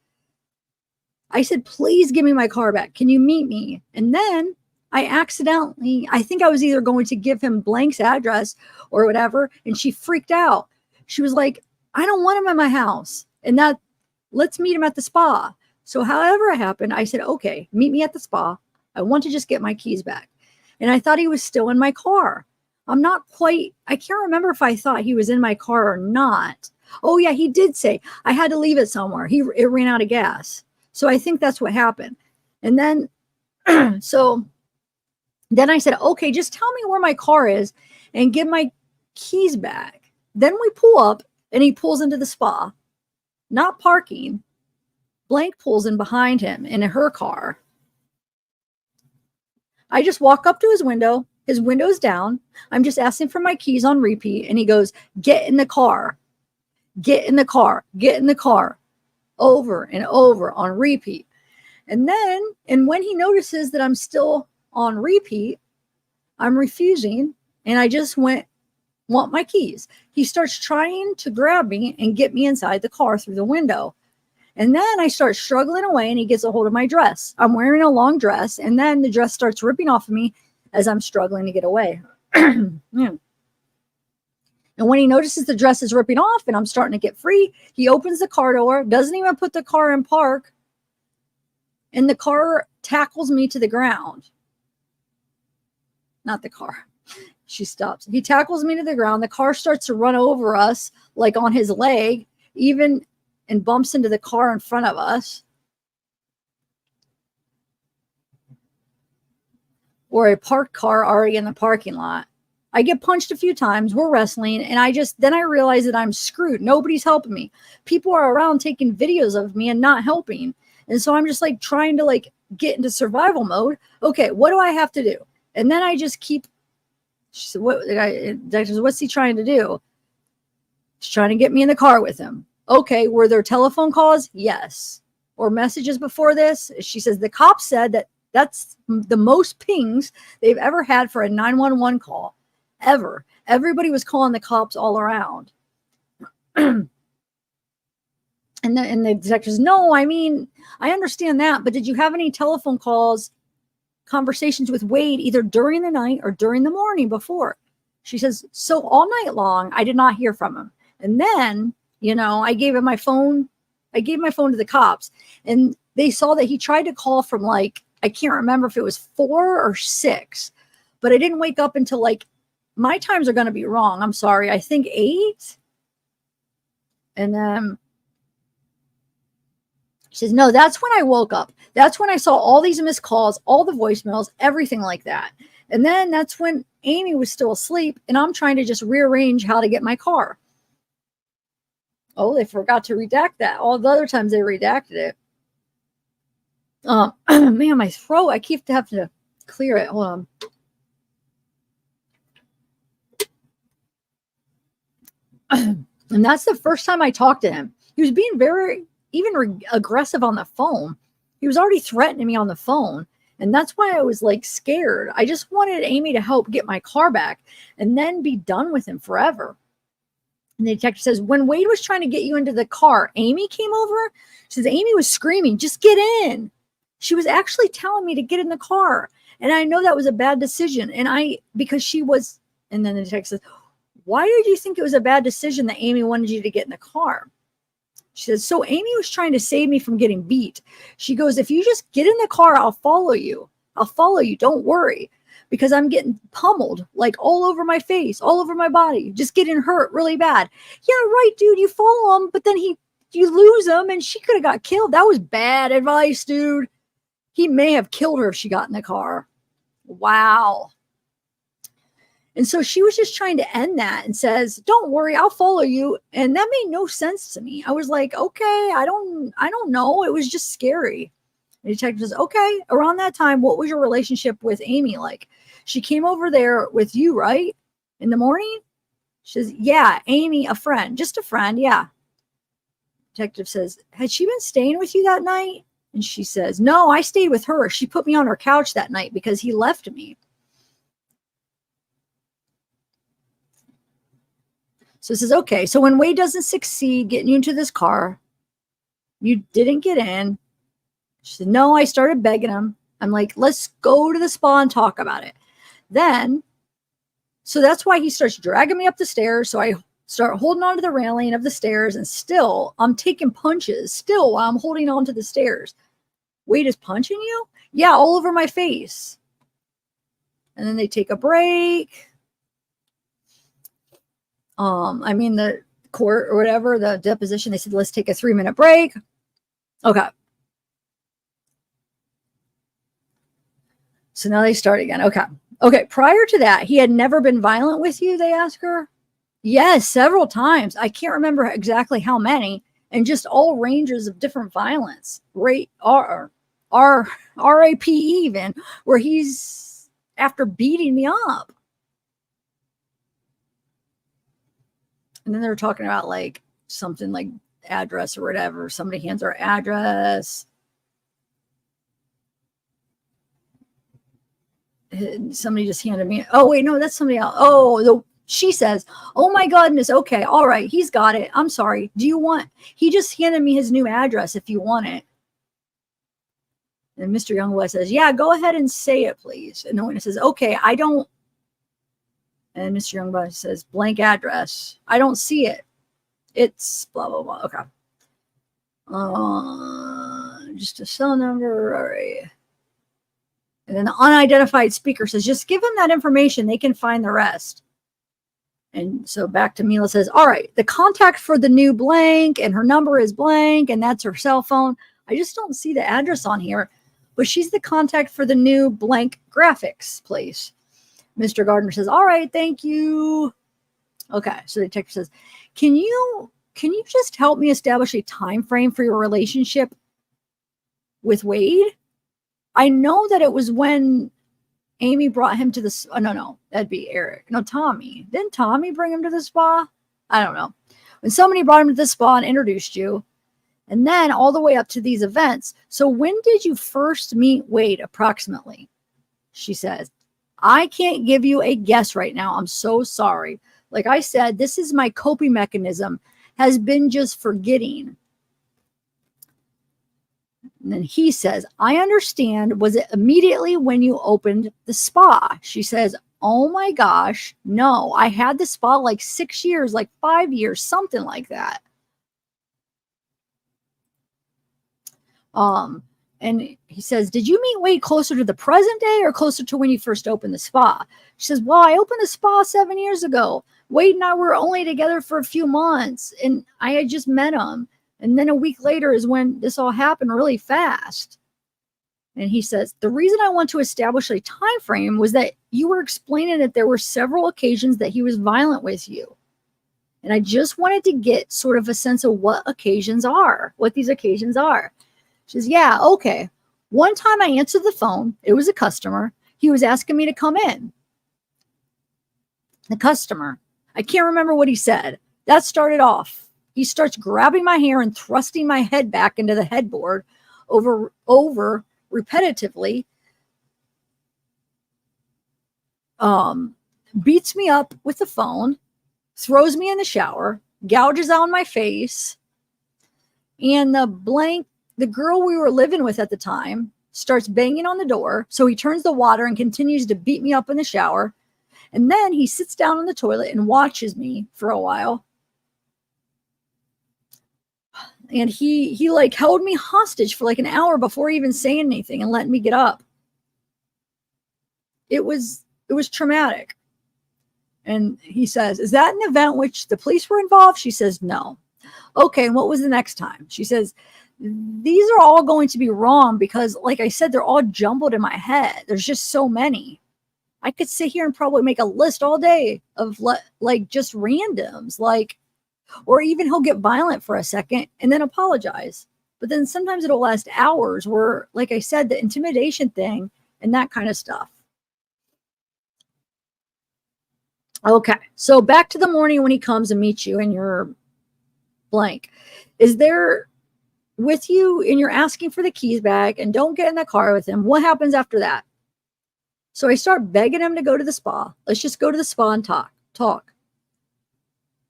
I said, please give me my car back. Can you meet me? And then I think I was either going to give him blank's address or whatever. And she freaked out. She was like, I don't want him at my house. And let's meet him at the spa. So however it happened, I said, okay, meet me at the spa. I want to just get my keys back. And I thought he was still in my car. I can't remember if I thought he was in my car or not. Oh yeah, he did say I had to leave it somewhere. It ran out of gas. So I think that's what happened. And then, then I said, okay, just tell me where my car is and give my keys back. Then we pull up and he pulls into the spa, not parking. Blank pulls in behind him in her car. I just walk up to his window. His window's down. I'm just asking for my keys on repeat. And he goes, get in the car, get in the car, get in the car, over and over on repeat. And when he notices that I'm still on repeat, I'm refusing. And I just want my keys. He starts trying to grab me and get me inside the car through the window. And then I start struggling away and he gets a hold of my dress. I'm wearing a long dress and then the dress starts ripping off of me as I'm struggling to get away. Yeah. And when he notices the dress is ripping off and I'm starting to get free, he opens the car door, doesn't even put the car in park, and the car tackles me to the ground. Not the car. She stops. He tackles me to the ground. The car starts to run over us, like on his leg, and bumps into the car in front of us. Or a parked car already in the parking lot. I get punched a few times. We're wrestling. And then I realize that I'm screwed. Nobody's helping me. People are around taking videos of me and not helping. And so I'm just like trying to get into survival mode. Okay, what do I have to do? And then I just keep, she said, what's he trying to do? He's trying to get me in the car with him. Okay, were there telephone calls? Yes. Or messages before this? She says the cops said that that's the most pings they've ever had for a 911 call. Ever. Everybody was calling the cops all around. And the detectives, no, I mean, I understand that, but did you have any telephone calls, conversations with Wade either during the night or during the morning before? She says, so all night long, I did not hear from him. And then, I gave him my phone. I gave my phone to the cops and they saw that he tried to call from I can't remember if it was 4 or 6, but I didn't wake up until my times are going to be wrong. I'm sorry. I think 8. And then she says, no, that's when I woke up. That's when I saw all these missed calls, all the voicemails, everything like that. And then that's when Amy was still asleep and I'm trying to just rearrange how to get my car. Oh, they forgot to redact that. All the other times they redacted it. Man, my throat, I keep having to clear it. Hold on. And that's the first time I talked to him. He was being very, aggressive on the phone. He was already threatening me on the phone. And that's why I was scared. I just wanted Amy to help get my car back and then be done with him forever. And the detective says, when Wade was trying to get you into the car, Amy came over. She says, Amy was screaming, just get in. She was actually telling me to get in the car. And I know that was a bad decision. Because she was, and then the detective says, why did you think it was a bad decision that Amy wanted you to get in the car? She says, so Amy was trying to save me from getting beat. She goes, if you just get in the car, I'll follow you. I'll follow you. Don't worry. Because I'm getting pummeled like all over my face, all over my body, just getting hurt really bad. Yeah, right, dude. You follow him, but then you lose him, and she could have got killed. That was bad advice, dude. He may have killed her if she got in the car. Wow. And so she was just trying to end that and says, don't worry, I'll follow you. And that made no sense to me. I was like, okay, I don't know. It was just scary. The detective says, okay, around that time, what was your relationship with Amy like? She came over there with you, right? In the morning? She says, yeah, Amy, a friend, just a friend. Yeah. Detective says, had she been staying with you that night? And she says, no, I stayed with her. She put me on her couch that night because he left me. So it says, okay, so when Wade doesn't succeed getting you into this car, you didn't get in. She said, no, I started begging him. I'm like, let's go to the spa and talk about it. Then, so that's why he starts dragging me up the stairs. So I start holding on to the railing of the stairs, and still I'm taking punches still while I'm holding on to the stairs. Wade is punching you? Yeah, all over my face. And then they take a break. The court or whatever, the deposition, they said, let's take a 3-minute break. Okay. So now they start again. Okay. Prior to that, he had never been violent with you, they ask her. Yes, several times. I can't remember exactly how many, and just all ranges of different violence. RAP even, where he's after beating me up. And then they're talking about like something like address or whatever. Somebody hands our address. Somebody just handed me. Oh, wait, no, that's somebody else. She says, oh my goodness. Okay. All right. He's got it. I'm sorry. He just handed me his new address if you want it. And Mr. Youngblood says, yeah, go ahead and say it, please. And the witness says, okay, I don't. And Mr. Youngblood says, blank address. I don't see it. It's blah, blah, blah. Okay. Just a cell number. All right. And then the unidentified speaker says, just give them that information. They can find the rest. And so back to Mila says, all right, the contact for the new blank and her number is blank and that's her cell phone. I just don't see the address on here, but she's the contact for the new blank graphics place. Mr. Gardner says, all right, thank you. Okay. So the detective says, can you just help me establish a time frame for your relationship with Wade? I know that it was when Amy brought him to the, no, that'd be Eric. No, Tommy. Didn't Tommy bring him to the spa? I don't know. When somebody brought him to the spa and introduced you, and then all the way up to these events. So when did you first meet Wade approximately? She says, I can't give you a guess right now. I'm so sorry. Like I said, this is my coping mechanism, has been just forgetting. And then he says, I understand. Was it immediately when you opened the spa? She says, oh my gosh, no. I had the spa like 6 years, like 5 years, something like that. And he says, did you meet Wade closer to the present day or closer to when you first opened the spa? She says, well, I opened the spa 7 years ago. Wade and I were only together for a few months and I had just met him. And then a week later is when this all happened really fast. And he says, the reason I want to establish a time frame was that you were explaining that there were several occasions that he was violent with you. And I just wanted to get sort of a sense of what these occasions are. She says, yeah, okay. One time I answered the phone. It was a customer. He was asking me to come in. The customer. I can't remember what he said. That started off. He starts grabbing my hair and thrusting my head back into the headboard over repetitively. Beats me up with the phone, throws me in the shower, gouges out my face, and the girl we were living with at the time starts banging on the door. So he turns the water and continues to beat me up in the shower. And then he sits down on the toilet and watches me for a while. And he like held me hostage for like an hour before even saying anything and letting me get up. It was traumatic. And he says, is that an event which the police were involved? She says, no. Okay, and what was the next time? She says, these are all going to be wrong because, like I said, they're all jumbled in my head. There's just so many. I could sit here and probably make a list all day of like just randoms, like, or even he'll get violent for a second and then apologize. But then sometimes it'll last hours where, like I said, the intimidation thing and that kind of stuff. Okay, so back to the morning when he comes and meets you and you're blank. Is there with you and you're asking for the keys back and don't get in the car with him? What happens after that? So I start begging him to go to the spa. Let's just go to the spa and talk.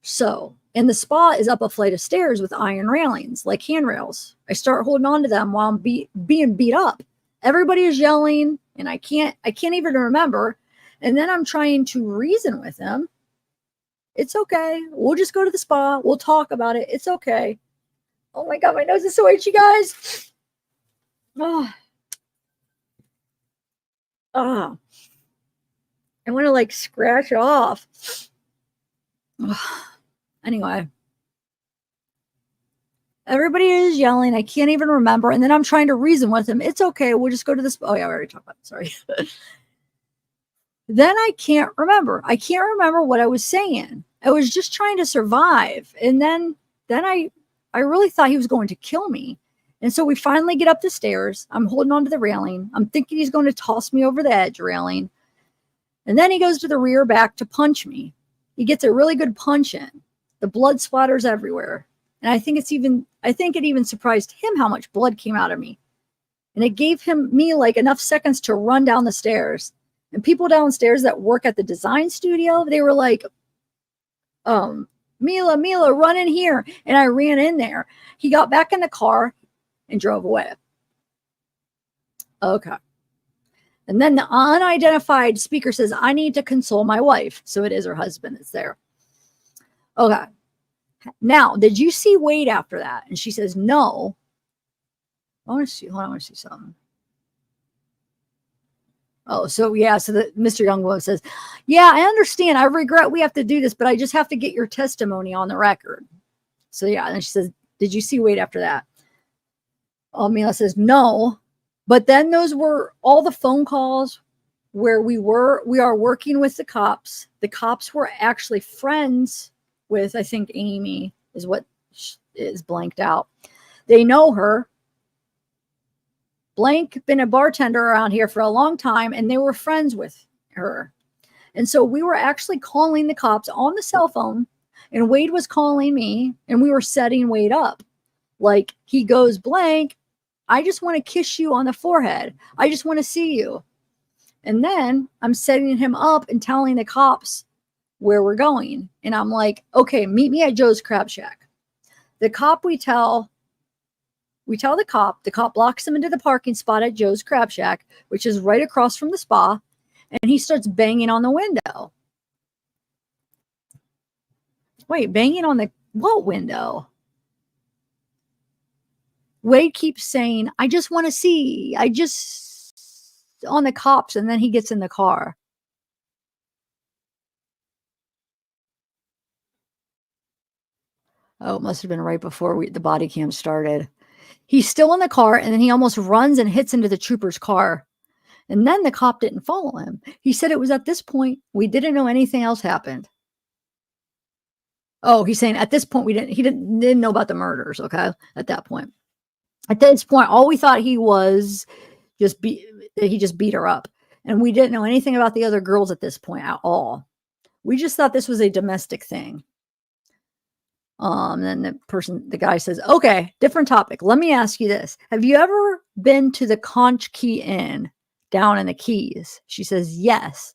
So, and the spa is up a flight of stairs with iron railings, like handrails. I start holding on to them while I'm being beat up. Everybody is yelling and I can't even remember. And then I'm trying to reason with him. It's okay. We'll just go to the spa. We'll talk about it. It's okay. Oh my God, my nose is so itchy, guys. Oh. I want to like scratch it off. Anyway. Everybody is yelling. I can't even remember. And then I'm trying to reason with him. It's okay. We'll just go to this. Oh yeah, we already talked about it. Sorry. Then I can't remember. I can't remember what I was saying. I was just trying to survive. And then I really thought he was going to kill me. And so we finally get up the stairs. I'm holding onto the railing. I'm thinking he's going to toss me over the edge railing. And then he goes to the rear back to punch me. He gets a really good punch in. The blood splatters everywhere. And I think it even surprised him how much blood came out of me. And it gave me like enough seconds to run down the stairs. And people downstairs that work at the design studio, they were like, Mila, run in here. And I ran in there. He got back in the car and drove away. Okay. And then the unidentified speaker says, I need to console my wife. So it is her husband that's there. Okay. Now, did you see Wade after that? And she says, no. I want to see something. Oh, so yeah. So Mr. Youngblood says, yeah, I understand. I regret we have to do this, but I just have to get your testimony on the record. So yeah. And she says, did you see Wade after that? Oh, Mila says, no. But then those were all the phone calls where we are working with the cops. The cops were actually friends with, I think, Amy is what is blanked out. They know her. Blank been a bartender around here for a long time, and they were friends with her. And so we were actually calling the cops on the cell phone, and Wade was calling me, and we were setting Wade up. Like, he goes, Blank, I just want to kiss you on the forehead. I just want to see you. And then I'm setting him up and telling the cops where we're going. And I'm like, okay, meet me at Joe's Crab Shack. The cop we tell the cop blocks him into the parking spot at Joe's Crab Shack, which is right across from the spa, and he starts banging on the window. Wait, banging on the what window? Wade keeps saying, I just want to see. On the cops, and then he gets in the car. Oh, it must have been right before the body cam started. He's still in the car, and then he almost runs and hits into the trooper's car. And then the cop didn't follow him. He said it was at this point we didn't know anything else happened. Oh, he's saying at this point he didn't know about the murders, okay? At that point. At this point, all we thought he was he just beat her up. And we didn't know anything about the other girls at this point at all. We just thought this was a domestic thing. Then the guy says, okay, different topic. Let me ask you this. Have you ever been to the Conch Key Inn down in the Keys? She says, yes.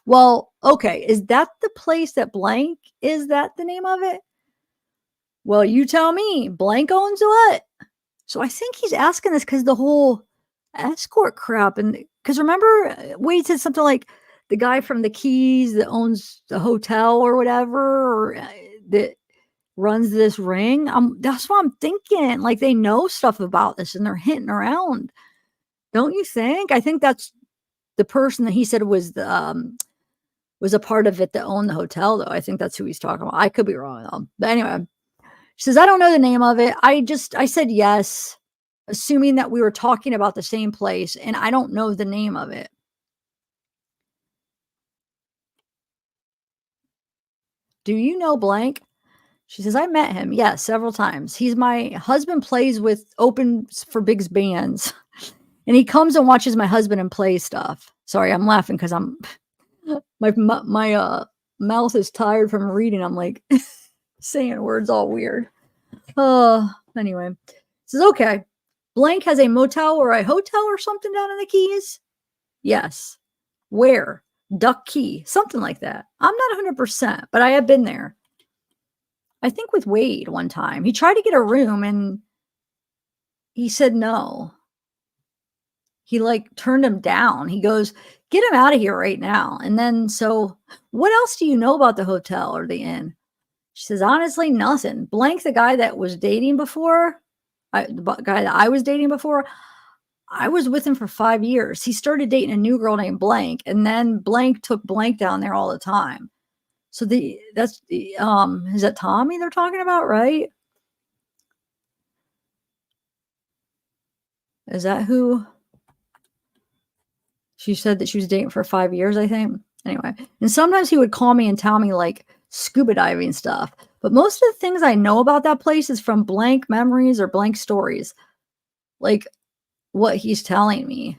Well, okay. Is that the place that blank? Is that the name of it? Well, you tell me, blank owns what? So I think he's asking this because the whole escort crap. And because remember, Wade said something like the guy from the Keys that owns the hotel or whatever, or that runs this ring. That's what I'm thinking. Like they know stuff about this and they're hinting around. Don't you think? I think that's the person that he said was was a part of it that owned the hotel, though. I think that's who he's talking about. I could be wrong, though. But anyway, she says, I don't know the name of it. I said yes, assuming that we were talking about the same place, and I don't know the name of it. Do you know blank? She says, I met him. Yes, several times. My husband plays with opens for Big's bands, and he comes and watches my husband and plays stuff. Sorry, I'm laughing because my mouth is tired from reading. I'm like saying words all weird. Anyway, says, okay, blank has a motel or a hotel or something down in the Keys. Yes. Where? Duck Key, something like that. I'm not 100%, but I have been there. I think with Wade one time. He tried to get a room and he said no. He like turned him down. He goes, get him out of here right now. And then, so what else do you know about the hotel or the inn? She says, honestly, nothing. Blank, the guy that was dating before, the guy that I was dating before, I was with him for 5 years. He started dating a new girl named Blank, and then Blank took Blank down there all the time. So is that Tommy they're talking about, right? Is that who? She said that she was dating for 5 years, I think. Anyway, and sometimes he would call me and tell me like scuba diving stuff. But most of the things I know about that place is from Blank memories or Blank stories. Like what he's telling me.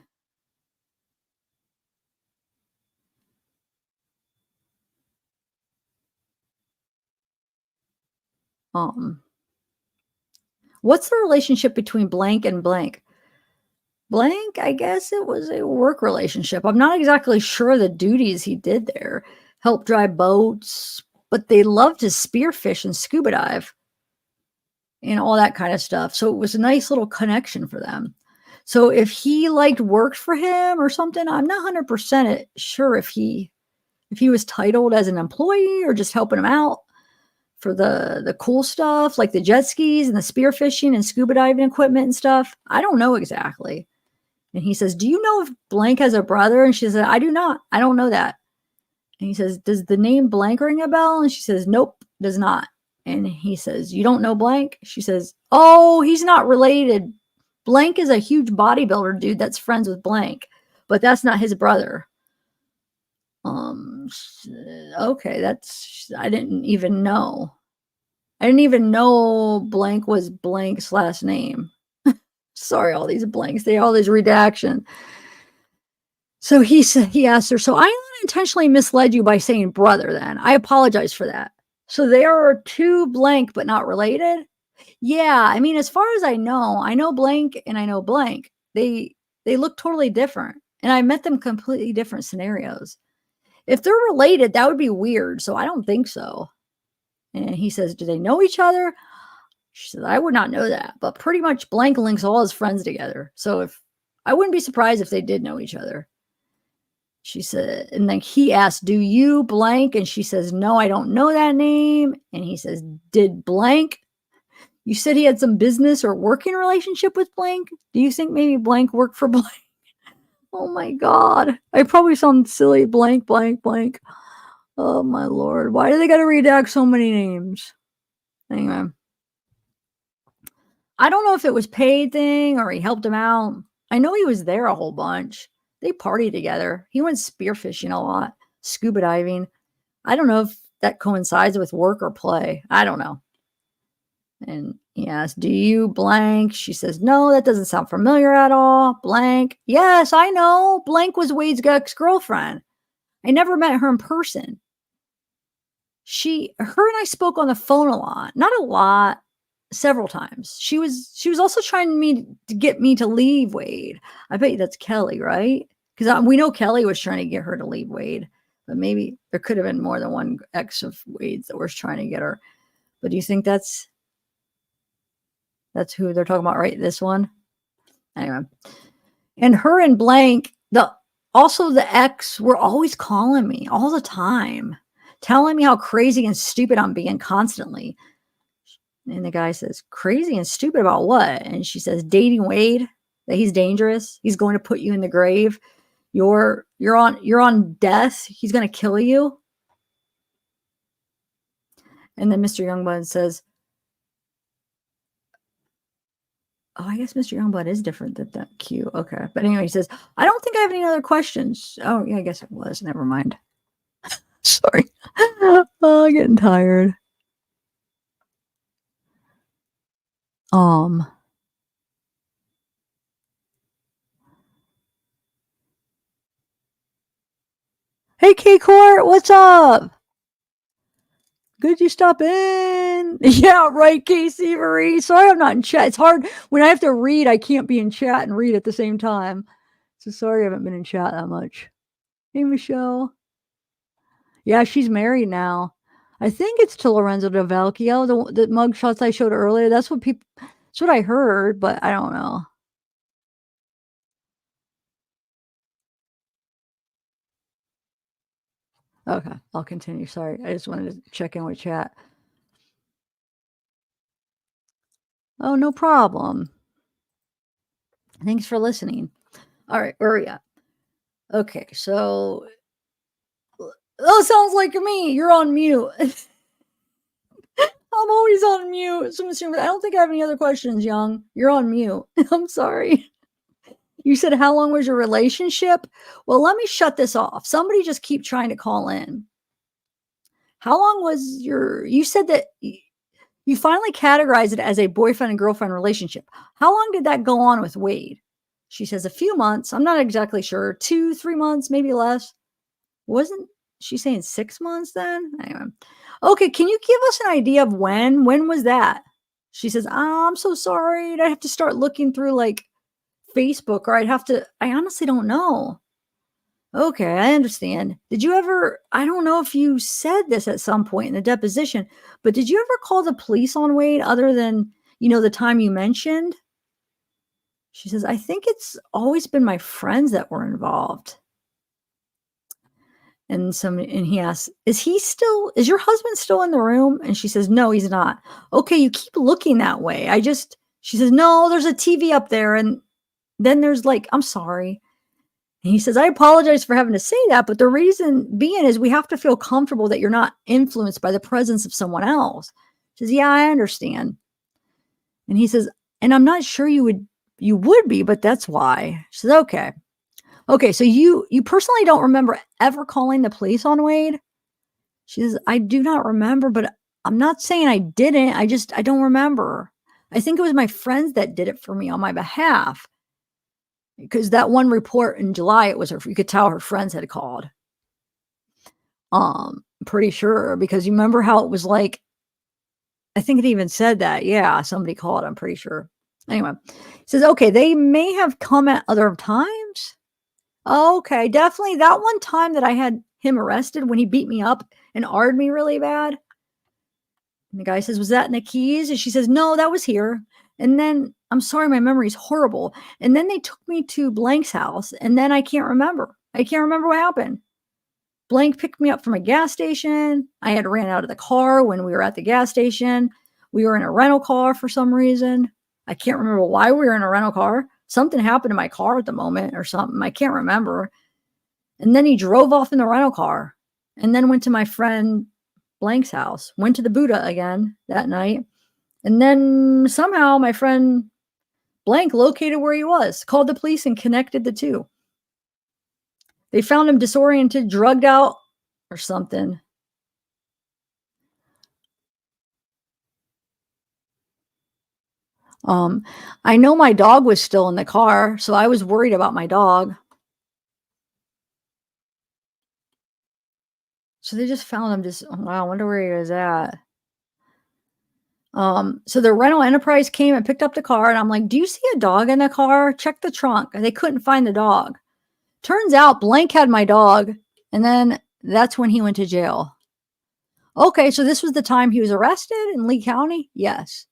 What's the relationship between Blank and Blank? Blank, I guess it was a work relationship. I'm not exactly sure the duties he did there. Help drive boats, but they loved to spearfish and scuba dive and all that kind of stuff. So it was a nice little connection for them. So if he worked for him or something, I'm not 100% sure if he was titled as an employee or just helping him out for the cool stuff, like the jet skis and the spearfishing and scuba diving equipment and stuff. I don't know exactly. And he says, do you know if Blank has a brother? And she said, I do not. I don't know that. And he says, does the name Blank ring a bell? And she says, nope, does not. And he says, you don't know Blank? She says, oh, he's not related. Blank is a huge bodybuilder dude that's friends with Blank, but that's not his brother. Okay, I didn't even know. I didn't even know Blank was Blank's last name. Sorry, all these blanks, all these redaction. So he asked her, so I unintentionally misled you by saying brother then. I apologize for that. So there are two Blank, but not related? Yeah, I mean, as far as I know Blank and I know Blank. They look totally different. And I met them completely different scenarios. If they're related, that would be weird. So I don't think so. And he says, do they know each other? She says, I would not know that. But pretty much Blank links all his friends together. So I wouldn't be surprised if they did know each other. She said, and then he asked, do you Blank? And she says, no, I don't know that name. And he says, did Blank? You said he had some business or working relationship with Blank? Do you think maybe Blank worked for Blank? Oh my God. I probably sound silly. Blank, Blank, Blank. Oh my Lord. Why do they got to redact so many names? Anyway. I don't know if it was paid thing or he helped him out. I know he was there a whole bunch. They partied together. He went spearfishing a lot, scuba diving. I don't know if that coincides with work or play. I don't know. And he asked, do you Blank? She says, no, that doesn't sound familiar at all. Blank. Yes, I know. Blank was Wade's ex-girlfriend. I never met her in person. Her and I spoke on the phone a lot. Not a lot. Several times. She was also trying to get me to leave Wade. I bet you that's Kelly, right? Because we know Kelly was trying to get her to leave Wade, but maybe there could have been more than one ex of Wade's that was trying to get her. But do you think that's That's who they're talking about, right? This one. Anyway. And her and blank, also the ex were always calling me all the time, telling me how crazy and stupid I'm being constantly. And the guy says, crazy and stupid about what? And she says, dating Wade, that he's dangerous. He's going to put you in the grave. You're on death. He's going to kill you. And then Mr. Youngblood says, oh, I guess Mr. Youngblood is different than that Q. Okay. But anyway, he says, I don't think I have any other questions. Oh, yeah, I guess it was. Never mind. Sorry. Oh, I'm getting tired. Hey, K-Court, what's up? Good you stop in. Yeah, right, Casey Marie. Sorry I'm not in chat. It's hard. When I have to read, I can't be in chat and read at the same time. So sorry I haven't been in chat that much. Hey, Michelle. Yeah, she's married now. I think it's to Lorenzo DeValchio, the mugshots I showed earlier. That's what I heard, but I don't know. Okay, I'll continue. Sorry, I just wanted to check in with chat. Oh, no problem. Thanks for listening. All right, where are we at? Okay, so oh, sounds like me. You're on mute. I'm always on mute. So I don't think I have any other questions, Young. You're on mute. I'm sorry. You said, how long was your relationship? Well, let me shut this off. Somebody just keep trying to call in. How long was you said that you finally categorized it as a boyfriend and girlfriend relationship. How long did that go on with Wade? She says a few months. I'm not exactly sure. 2-3 months, maybe less. Wasn't she saying 6 months then? Anyway. Okay, can you give us an idea of when? When was that? She says, oh, I'm so sorry. I'd have to start looking through like Facebook, or I honestly don't know. Okay, I understand. Did you ever, I don't know if you said this at some point in the deposition, but did you ever call the police on Wade other than, the time you mentioned? She says, I think it's always been my friends that were involved. And he asks, is your husband still in the room? And she says, no, he's not. Okay, you keep looking that way. She says, no, there's a TV up there. And then there's I'm sorry. And he says, I apologize for having to say that, but the reason being is we have to feel comfortable that you're not influenced by the presence of someone else. She says, yeah, I understand. And he says, and I'm not sure you would be, but that's why. She says, okay. Okay, so you personally don't remember ever calling the police on Wade? She says, I do not remember, but I'm not saying I didn't. I don't remember. I think it was my friends that did it for me on my behalf. Because that one report in July, you could tell her friends had called. Pretty sure, because you remember how it was I think it even said that. Yeah, somebody called, I'm pretty sure. Anyway, he says, okay, they may have come at other times. Okay, definitely that one time that I had him arrested when he beat me up and arred me really bad. And the guy says, was that in the Keys? And she says, no, that was here. And then, I'm sorry, my memory's horrible. And then they took me to Blank's house, and then I can't remember. I can't remember what happened. Blank picked me up from a gas station. I had ran out of the car when we were at the gas station. We were in a rental car for some reason. I can't remember why we were in a rental car. Something happened to my car at the moment or something. I can't remember. And then he drove off in the rental car and then went to my friend Blank's house, went to the Buddha again that night. And then somehow my friend Blank located where he was, called the police, and connected the two. They found him disoriented, drugged out, or something. I know my dog was still in the car, so I was worried about my dog. So they just found him wow, I wonder where he was at. So the rental enterprise came and picked up the car, and I'm like, do you see a dog in the car? Check the trunk. And they couldn't find the dog. Turns out Blank had my dog, and then that's when he went to jail. Okay, so this was the time he was arrested in Lee County? Yes.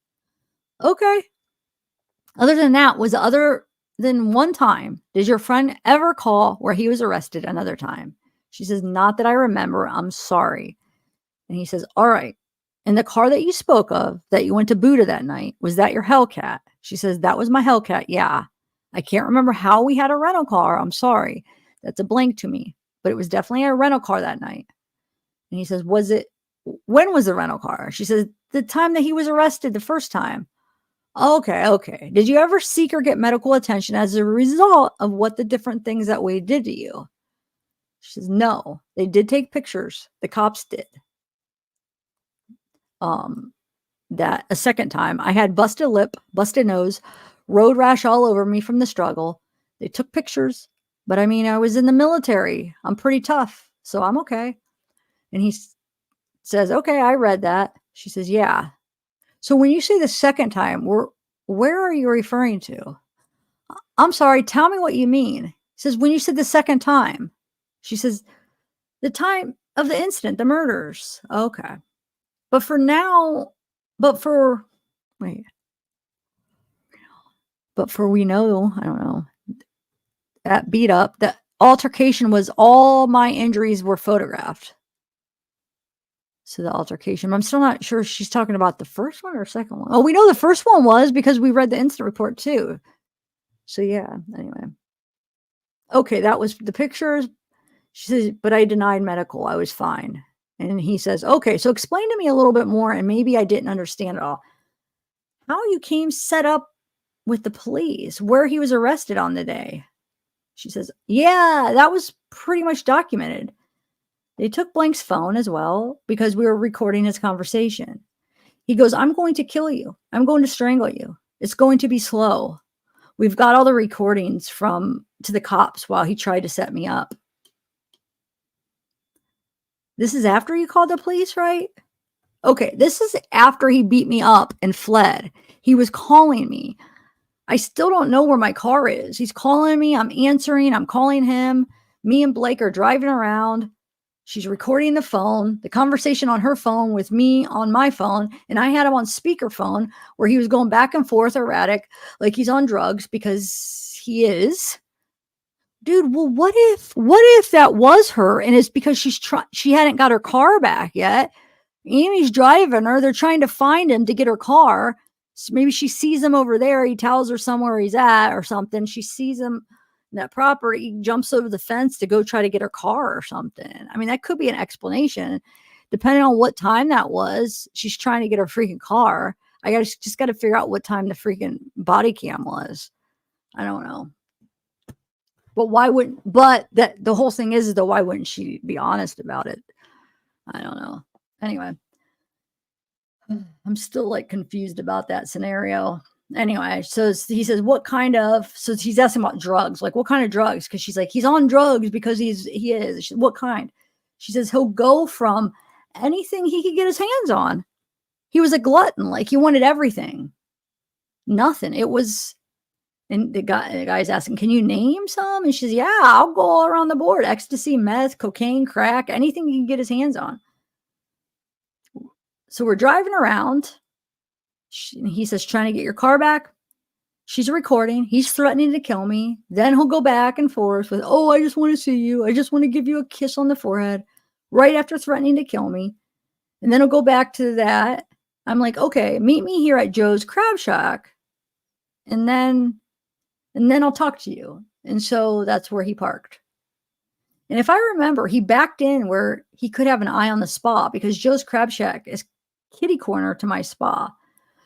Okay. Other than that, was other than one time, did your friend ever call where he was arrested another time? She says, not that I remember. I'm sorry. And he says, all right. And the car that you spoke of that you went to Buddha that night, was that your Hellcat? She says, that was my Hellcat. Yeah. I can't remember how we had a rental car. I'm sorry. That's a blank to me. But it was definitely a rental car that night. And he says, when was the rental car? She says, the time that he was arrested the first time. Okay. Did you ever seek or get medical attention as a result of what the different things that we did to you? She says, no. They did take pictures. The cops did. That a second time, I had busted lip, busted nose, road rash all over me from the struggle. They took pictures, but I mean, I was in the military. I'm pretty tough, so I'm okay. And he says, okay, I read that. She says, yeah. So when you say the second time, where are you referring to? I'm sorry, tell me what you mean. He says, when you said the second time. She says, the time of the incident, the murders. Okay. But for we know, I don't know, that beat up, that altercation was all my injuries were photographed. So the altercation, I'm still not sure if she's talking about the first one or second one. Oh, we know the first one was because we read the incident report too. So yeah, anyway. Okay, that was the pictures. She says, but I denied medical. I was fine. And he says, okay, so explain to me a little bit more, and maybe I didn't understand it all. How you came set up with the police, where he was arrested on the day. She says, yeah, that was pretty much documented. They took Blank's phone as well because we were recording his conversation. He goes, I'm going to kill you. I'm going to strangle you. It's going to be slow. We've got all the recordings to the cops while he tried to set me up. This is after you called the police, right? Okay, this is after he beat me up and fled. He was calling me. I still don't know where my car is. He's calling me. I'm answering. I'm calling him. Me and Blake are driving around. She's recording the phone, the conversation on her phone with me on my phone. And I had him on speakerphone where he was going back and forth erratic, like he's on drugs, because he is. Dude, well, what if that was her and it's because she hadn't got her car back yet? Amy's driving her. They're trying to find him to get her car. So maybe she sees him over there. He tells her somewhere he's at or something. She sees him in that property, jumps over the fence to go try to get her car or something. I mean, that could be an explanation. Depending on what time that was, she's trying to get her freaking car. I just got to figure out what time the freaking body cam was. I don't know. But the whole thing is though, why wouldn't she be honest about it? I don't know. Anyway, I'm still like confused about that scenario. Anyway, so he says, so he's asking about drugs, like what kind of drugs? Cause she's like, he's on drugs because he is. She, what kind? She says, he'll go from anything he could get his hands on. He was a glutton. Like he wanted everything. Nothing. It was, and the guy's asking, can you name some? And she's, yeah, I'll go all around the board. Ecstasy, meth, cocaine, crack, anything he can get his hands on. So we're driving around. He says, trying to get your car back. She's recording. He's threatening to kill me. Then he'll go back and forth with, oh, I just want to see you. I just want to give you a kiss on the forehead. Right after threatening to kill me. And then he'll go back to that. I'm like, okay, meet me here at Joe's Crab Shack. And then I'll talk to you. And so that's where he parked. And if I remember, he backed in where he could have an eye on the spa because Joe's Crab Shack is kitty corner to my spa.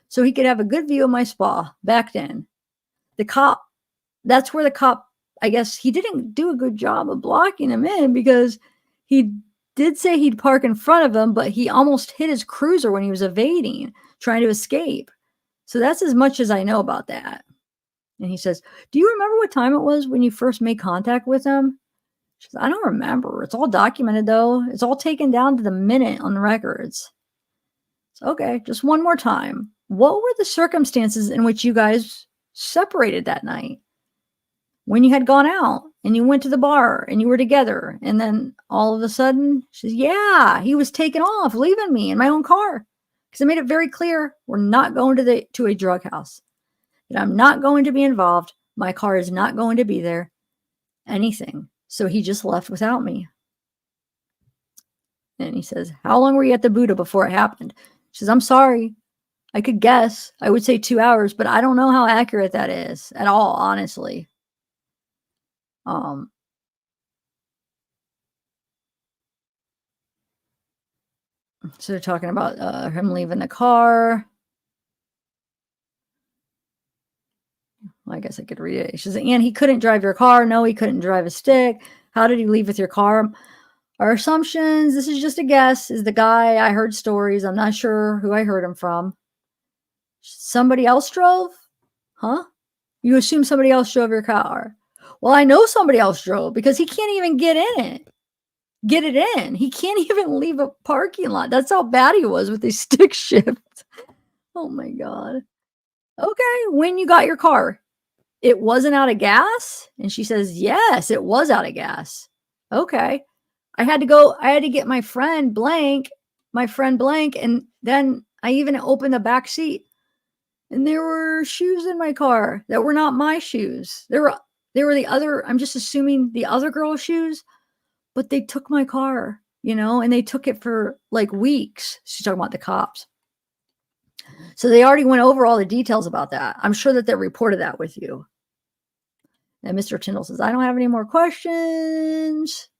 So he could have a good view of my spa, backed in. That's where the cop, I guess he didn't do a good job of blocking him in because he did say he'd park in front of him, but he almost hit his cruiser when he was evading, trying to escape. So that's as much as I know about that. And he says, do you remember what time it was when you first made contact with him? She says, I don't remember. It's all documented, though. It's all taken down to the minute on the records. So, okay, just one more time. What were the circumstances in which you guys separated that night? When you had gone out and you went to the bar and you were together. And then all of a sudden, she says, yeah, he was taking off, leaving me in my own car. Because I made it very clear, we're not going to a drug house. that I'm not going to be involved. My car is not going to be there. Anything. So he just left without me. And he says, how long were you at the Buddha before it happened? She says, I'm sorry. I could guess. I would say 2 hours, but I don't know how accurate that is at all, honestly. So they're talking about him leaving the car. Well, I guess I could read it. She says, and he couldn't drive your car. No, he couldn't drive a stick. How did he leave with your car? Our assumptions, this is just a guess, is the guy. I heard stories. I'm not sure who I heard him from. Somebody else drove? Huh? You assume somebody else drove your car. Well, I know somebody else drove because he can't even get in it. Get it in. He can't even leave a parking lot. That's how bad he was with his stick shift. Oh my God. Okay, when you got your car, it wasn't out of gas? And she says, yes, it was out of gas. Okay. I had to get my friend blank, and then I even opened the back seat. And there were shoes in my car that were not my shoes. They were the other, I'm just assuming the other girl's shoes, but they took my car, and they took it for like weeks. She's talking about the cops. So they already went over all the details about that. I'm sure that they reported that with you. And Mr. Tyndall says, I don't have any more questions.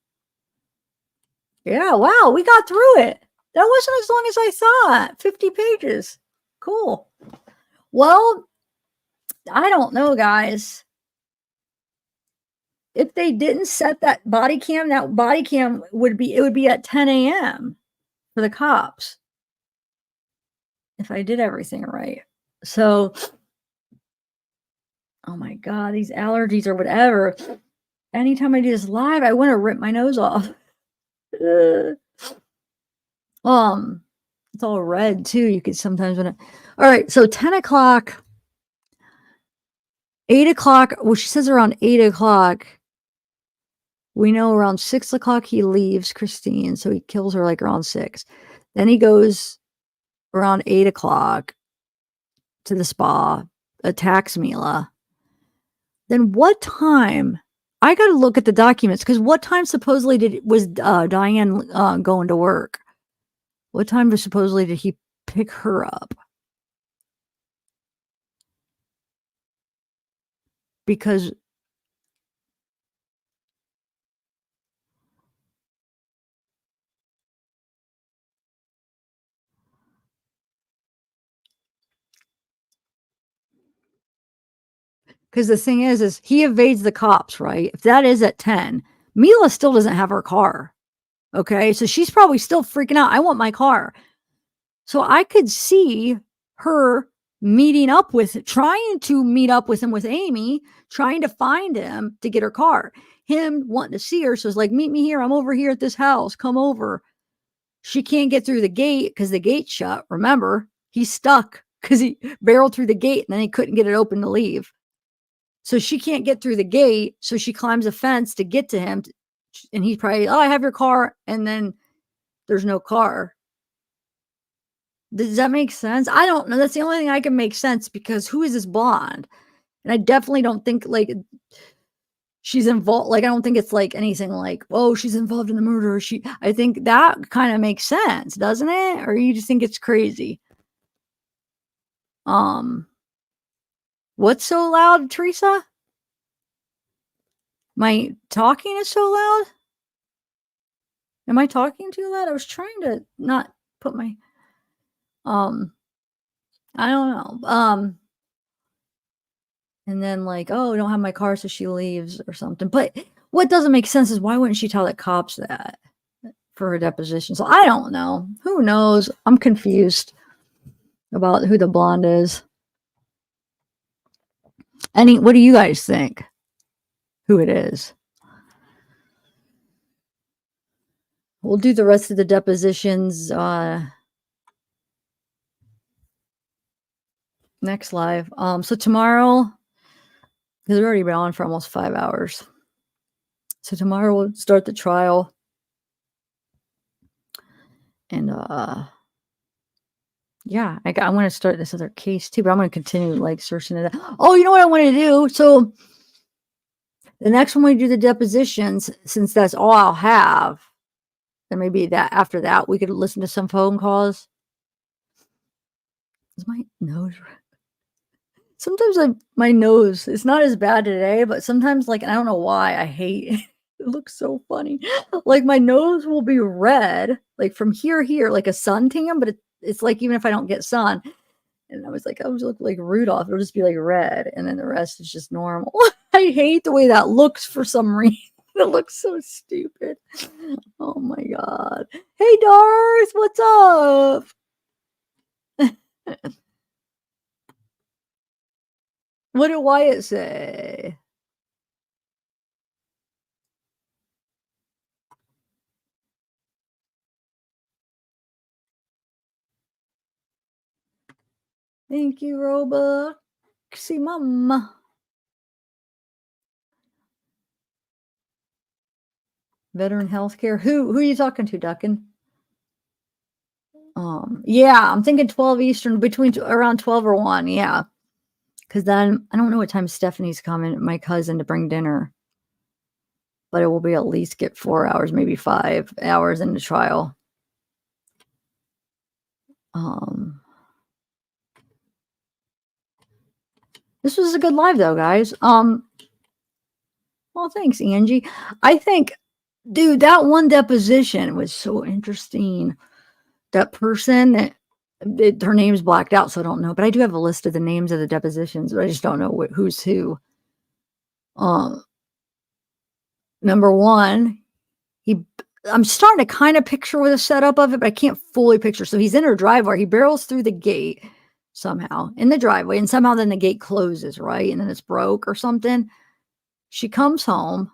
Yeah, wow, we got through it. That wasn't as long as I thought. 50 pages. Cool. Well, I don't know, guys. If they didn't set that body cam would be at 10 a.m. for the cops. If I did everything right. So, oh my God, these allergies or whatever. Anytime I do this live, I want to rip my nose off. It's all red too. You could sometimes all right, so 10 o'clock, 8 o'clock. Well, she says around 8 o'clock. We know around 6 o'clock he leaves Christine, so he kills her like around 6. Then he goes around 8 o'clock to the spa, attacks Mila. Then what time? I got to look at the documents because what time supposedly was Diane going to work? What time supposedly did he pick her up? Because the thing is he evades the cops, right? If that is at 10, Mila still doesn't have her car. Okay, so she's probably still freaking out. I want my car. So I could see her trying to meet up with him with Amy, trying to find him to get her car. Him wanting to see her. So it's like, meet me here. I'm over here at this house. Come over. She can't get through the gate because the gate's shut. Remember, he's stuck because he barreled through the gate and then he couldn't get it open to leave. So she can't get through the gate. So she climbs a fence to get to him. And he's probably, I have your car. And then there's no car. Does that make sense? I don't know. That's the only thing I can make sense because who is this blonde? And I definitely don't think like she's involved. Like, I don't think it's like anything like, oh, she's involved in the murder. I think that kind of makes sense, doesn't it? Or you just think it's crazy? What's so loud, Teresa? My talking is so loud? Am I talking too loud? I was trying to not put my, I don't know. And then like, oh, I don't have my car, so she leaves or something. But what doesn't make sense is why wouldn't she tell the cops that for her deposition? So I don't know. Who knows? I'm confused about who the blonde is. What do you guys think? Who it is? We'll do the rest of the depositions next live. So tomorrow, because we've already been on for almost 5 hours. So tomorrow we'll start the trial. And Yeah, I want to start this other case too, but I'm going to continue like searching it out. Oh, you know what I want to do? So the next one we do the depositions, since that's all I'll have, then maybe that after that we could listen to some phone calls. Is my nose red? Sometimes my nose, it's not as bad today, but sometimes like, and I don't know why I hate it. It looks so funny. Like my nose will be red, like from here, like a suntan, but it's like, even if I don't get sun, and I was like, I was look like Rudolph, it'll just be like red. And then the rest is just normal. I hate the way that looks for some reason. It looks so stupid. Oh my God. Hey, Darth, what's up? What did Wyatt say? Thank you, Robuxy Mama. Veteran healthcare. Who are you talking to, Duckin? Yeah, I'm thinking 12 Eastern, between around 12 or 1. Yeah. Because then I don't know what time Stephanie's coming, my cousin, to bring dinner. But it will be at least get 4 hours, maybe 5 hours into trial. This was a good live though, guys. Well, thanks, Angie. I think, dude, that one deposition was so interesting. That person, her name's blacked out, so I don't know. But I do have a list of the names of the depositions, but I just don't know who's who. Number one, I'm starting to kind of picture with a setup of it, but I can't fully picture. So he's in her driveway. He barrels through the gate somehow in the driveway, and somehow then the gate closes, right? And then it's broke or something. She comes home.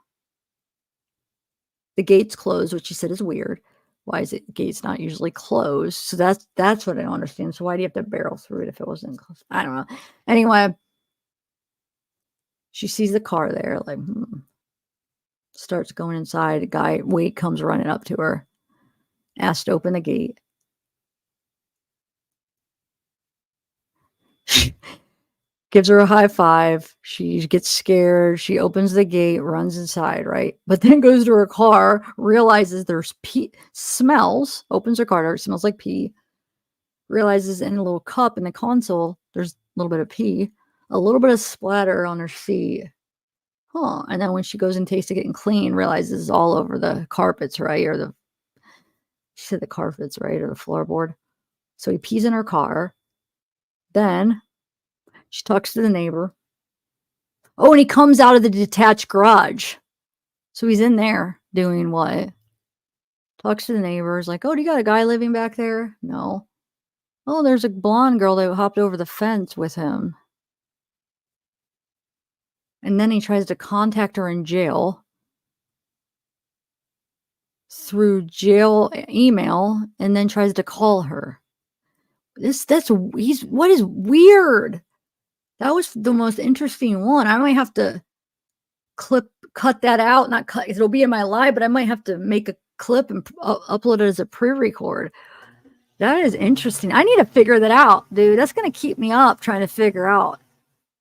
The gate's closed, which she said is weird. Why is it gate's not usually closed? So that's what I don't understand. So why do you have to barrel through it if it wasn't closed? I don't know. Anyway, she sees the car there, like starts going inside. A guy, Wade, comes running up to her, asks to open the gate. Gives her a high five. She gets scared. She opens the gate, runs inside, right? But then goes to her car, realizes there's pee, smells, opens her car door, smells like pee, realizes in a little cup in the console, there's a little bit of pee, a little bit of splatter on her seat. Huh. And then when she goes and tastes it getting clean, realizes it's all over the carpets, right? Or she said the carpets, right? Or the floorboard. So he pees in her car. Then she talks to the neighbor. Oh, and he comes out of the detached garage. So he's in there doing what? Talks to the neighbors like, oh, do you got a guy living back there? No. Oh, there's a blonde girl that hopped over the fence with him. And then he tries to contact her in jail through jail email, and then tries to call her. What is weird? That was the most interesting one. I might have to cut that out. Not cut, it'll be in my live, but I might have to make a clip and upload it as a pre-record. That is interesting. I need to figure that out, dude. That's going to keep me up trying to figure out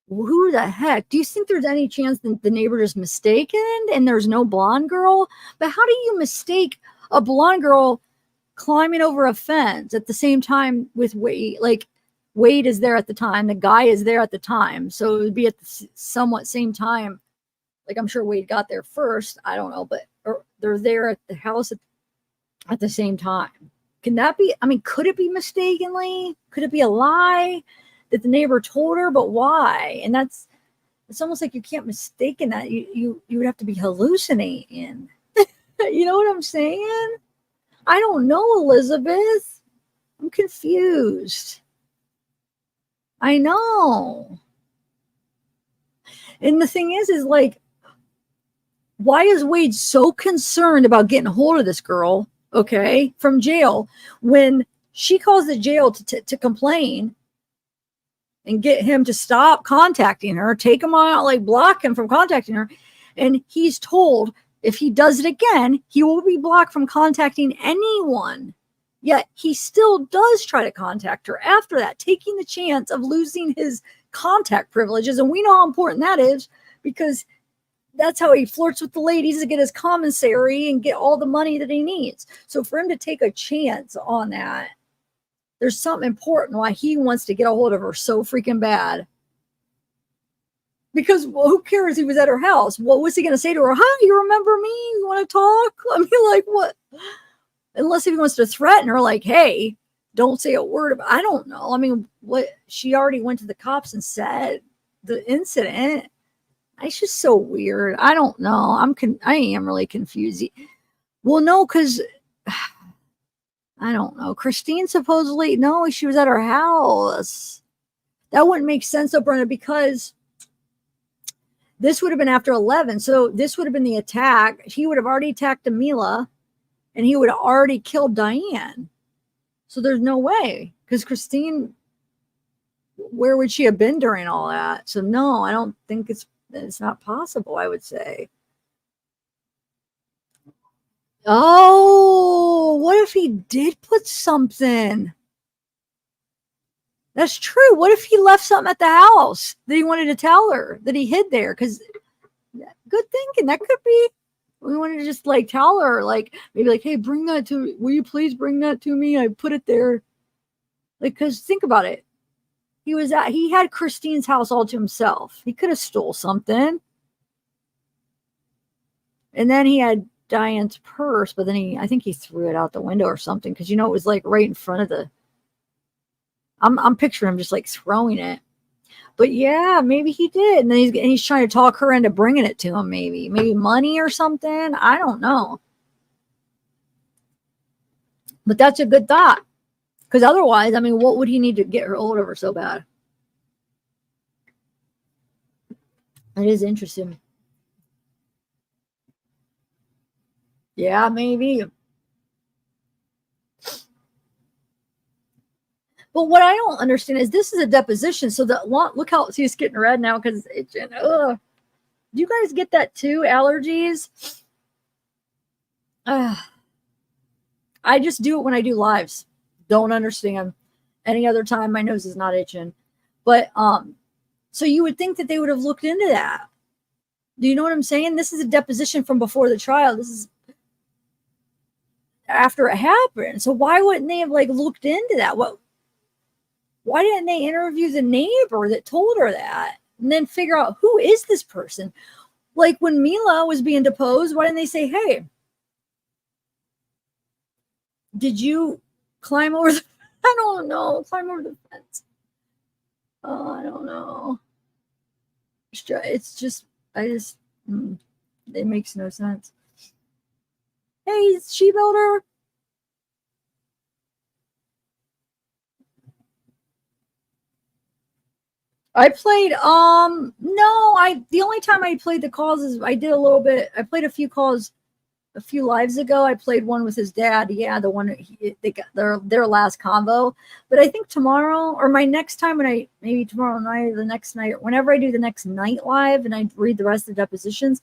who the heck. Do you think there's any chance that the neighbor is mistaken and there's no blonde girl? But how do you mistake a blonde girl climbing over a fence at the same time with Wade? Like, Wade is there at the time. The guy is there at the time. So it would be at the somewhat same time. Like, I'm sure Wade got there first. I don't know, but they're there at the house at the same time. Can that be? I mean, could it be mistakenly? Could it be a lie that the neighbor told her? But why? And it's almost like you can't mistake in that. You would have to be hallucinating. You know what I'm saying? I don't know, Elizabeth. I'm confused. I know. And the thing is like, why is Wade so concerned about getting a hold of this girl, okay, from jail, when she calls the jail to complain and get him to stop contacting her, take him out, like block him from contacting her. And he's told if he does it again, he will be blocked from contacting anyone Yet he still does try to contact her after that, taking the chance of losing his contact privileges. And we know how important that is, because that's how he flirts with the ladies to get his commissary and get all the money that he needs. So for him to take a chance on that, there's something important why he wants to get a hold of her so freaking bad. Because, well, who cares? He was at her house. What was he going to say to her? Hi, you remember me? You want to talk? I mean, like, what? Unless if he wants to threaten her, like, hey, don't say a word about, I don't know. I mean, what? She already went to the cops and said the incident. It's just so weird. I don't know. I am really confused. Well, no, because I don't know. Christine supposedly, no, she was at her house. That wouldn't make sense, though, Brenda, because this would have been after 11. So this would have been the attack. He would have already attacked Mila, and he would have already killed Diane. So there's no way, because Christine, where would she have been during all that? So no, I don't think it's not possible, I would say. Oh, what if he did put something? That's true. What if he left something at the house that he wanted to tell her that he hid there? Because good thinking, that could be. We wanted to just like tell her, like maybe like, hey, bring that to. Will you please bring that to me? I put it there. Like, because think about it. He had Christine's house all to himself. He could have stole something. And then he had Diane's purse, but then I think he threw it out the window or something, because it was like right in front of the. I'm picturing him just like throwing it. But yeah, maybe he did. And then he's trying to talk her into bringing it to him, maybe money or something. I don't know. But that's a good thought. Because otherwise, I mean, what would he need to get her hold of her so bad? It is interesting. Yeah, maybe. But what I don't understand is this is a deposition. So look how it's getting red now because it's itching. Ugh. Do you guys get that too? Allergies? I just do it when I do lives. Don't understand. Any other time, my nose is not itching. But so you would think that they would have looked into that. Do you know what I'm saying? This is a deposition from before the trial. This is after it happened. So why wouldn't they have like looked into that? Why didn't they interview the neighbor that told her that and then figure out who is this person? Like when Mila was being deposed, why didn't they say, hey, did you climb over the, I don't know, climb over the fence? Oh, I don't know. It's just, it makes no sense. Hey, she builder. I played, the only time I played the calls is I did a little bit, I played a few calls a few lives ago. I played one with his dad. Yeah, the one they got their last combo. But I think tomorrow or my next time maybe tomorrow night or the next night, or whenever I do the next night live and I read the rest of the depositions,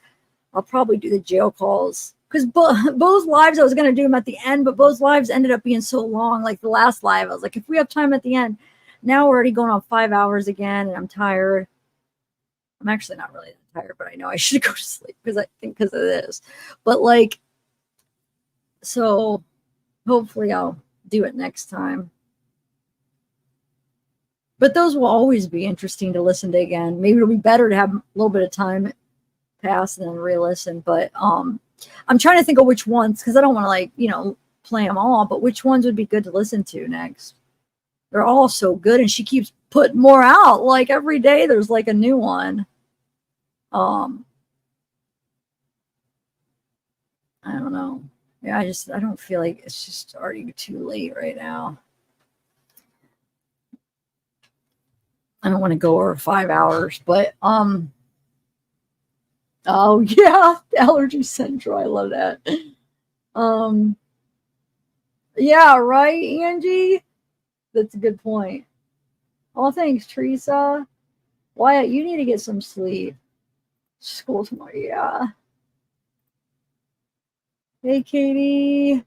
I'll probably do the jail calls. Because both lives I was going to do them at the end, but both lives ended up being so long. Like the last live, I was like, if we have time at the end. Now we're already going on 5 hours again, and I'm tired. I'm actually not really that tired, but I know I should go to sleep because of this. But like, so hopefully I'll do it next time. But those will always be interesting to listen to again. Maybe it'll be better to have a little bit of time pass and then re-listen. But I'm trying to think of which ones because I don't want to play them all. But which ones would be good to listen to next? They're all so good, and she keeps putting more out. Like every day, there's like a new one. I don't know. Yeah, I don't feel like it's just already too late right now. I don't want to go over 5 hours, but oh yeah, allergy central. I love that. Yeah, right, Angie. That's a good point. Oh, thanks, Teresa. Wyatt, you need to get some sleep. School tomorrow, yeah. Hey, Katie.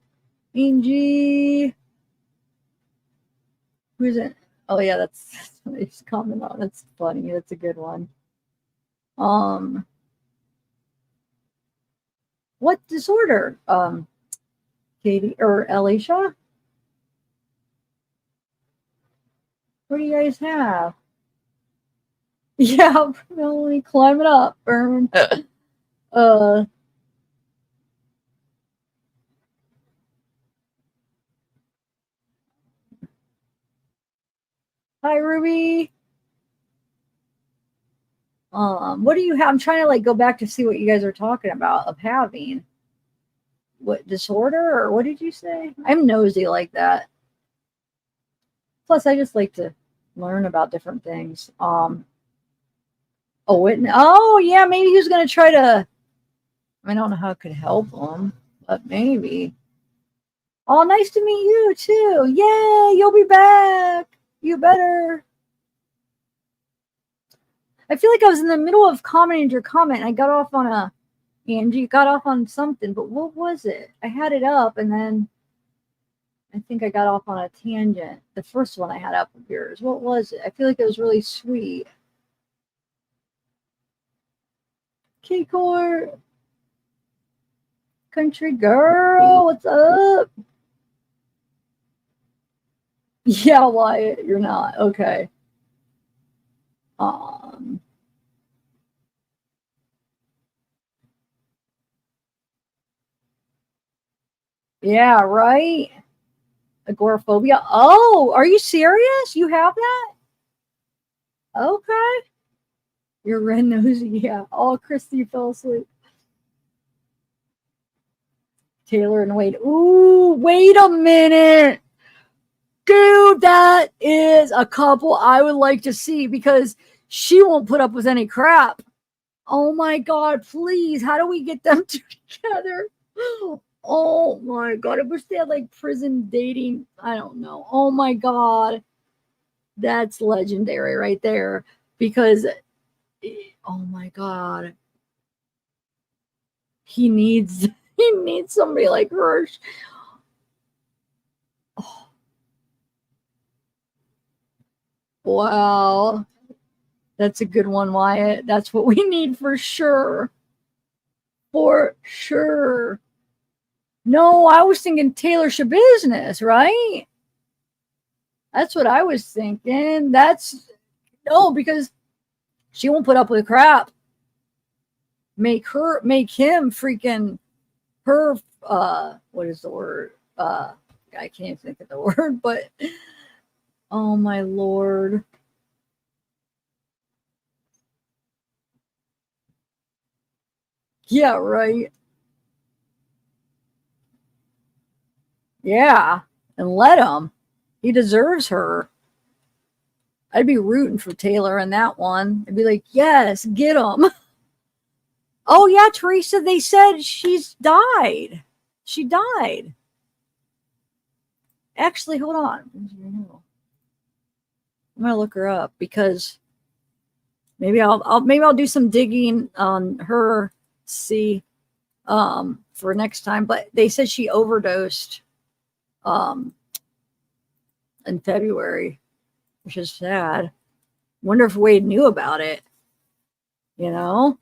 Angie. Who's it? Oh yeah, that's somebody's comment on. That's funny. That's a good one. What disorder? Katie or Alicia? What do you guys have? Yeah, Melanie, climb it up, burn. Hi, Ruby. What do you have? I'm trying to like go back to see what you guys are talking about of having. What disorder or what did you say? I'm nosy like that. Plus, I just like to learn about different things. Oh, yeah, maybe he was gonna try to. I don't know how it could help him, but maybe. Oh, nice to meet you too. Yay, you'll be back. You better. I feel like I was in the middle of commenting your comment. I got off on Angie got off on something, but what was it? I had it up and then I think I got off on a tangent. The first one I had up of yours. What was it? I feel like it was really sweet. K-Court. Country girl, what's up? Yeah, Wyatt, you're not. Okay. Yeah, right? Agoraphobia. Oh, are you serious? You have that? Okay. You're red nosy. Yeah. Oh, Christy fell asleep. Taylor and Wade. Ooh, wait a minute. Dude, that is a couple I would like to see because she won't put up with any crap. Oh my God, please. How do we get them together? Oh my God. I wish they had like prison dating. I don't know. Oh my God. That's legendary right there because, oh my God. He needs somebody like her. Oh. Wow. That's a good one, Wyatt. That's what we need for sure. For sure. No, I was thinking Taylor Shabusiness, right? That's what I was thinking. No, because she won't put up with crap. Make him freaking her, what is the word? I can't think of the word, but oh my Lord. Yeah, right. Yeah, and let him. He deserves her. I'd be rooting for Taylor in that one. I'd be like, yes, get him. Oh, yeah, Teresa, they said she's died. She died. Actually, hold on. I'm going to look her up because maybe I'll do some digging on her, see, for next time. But they said she overdosed in February, which is sad. Wonder if Wade knew about it, you know?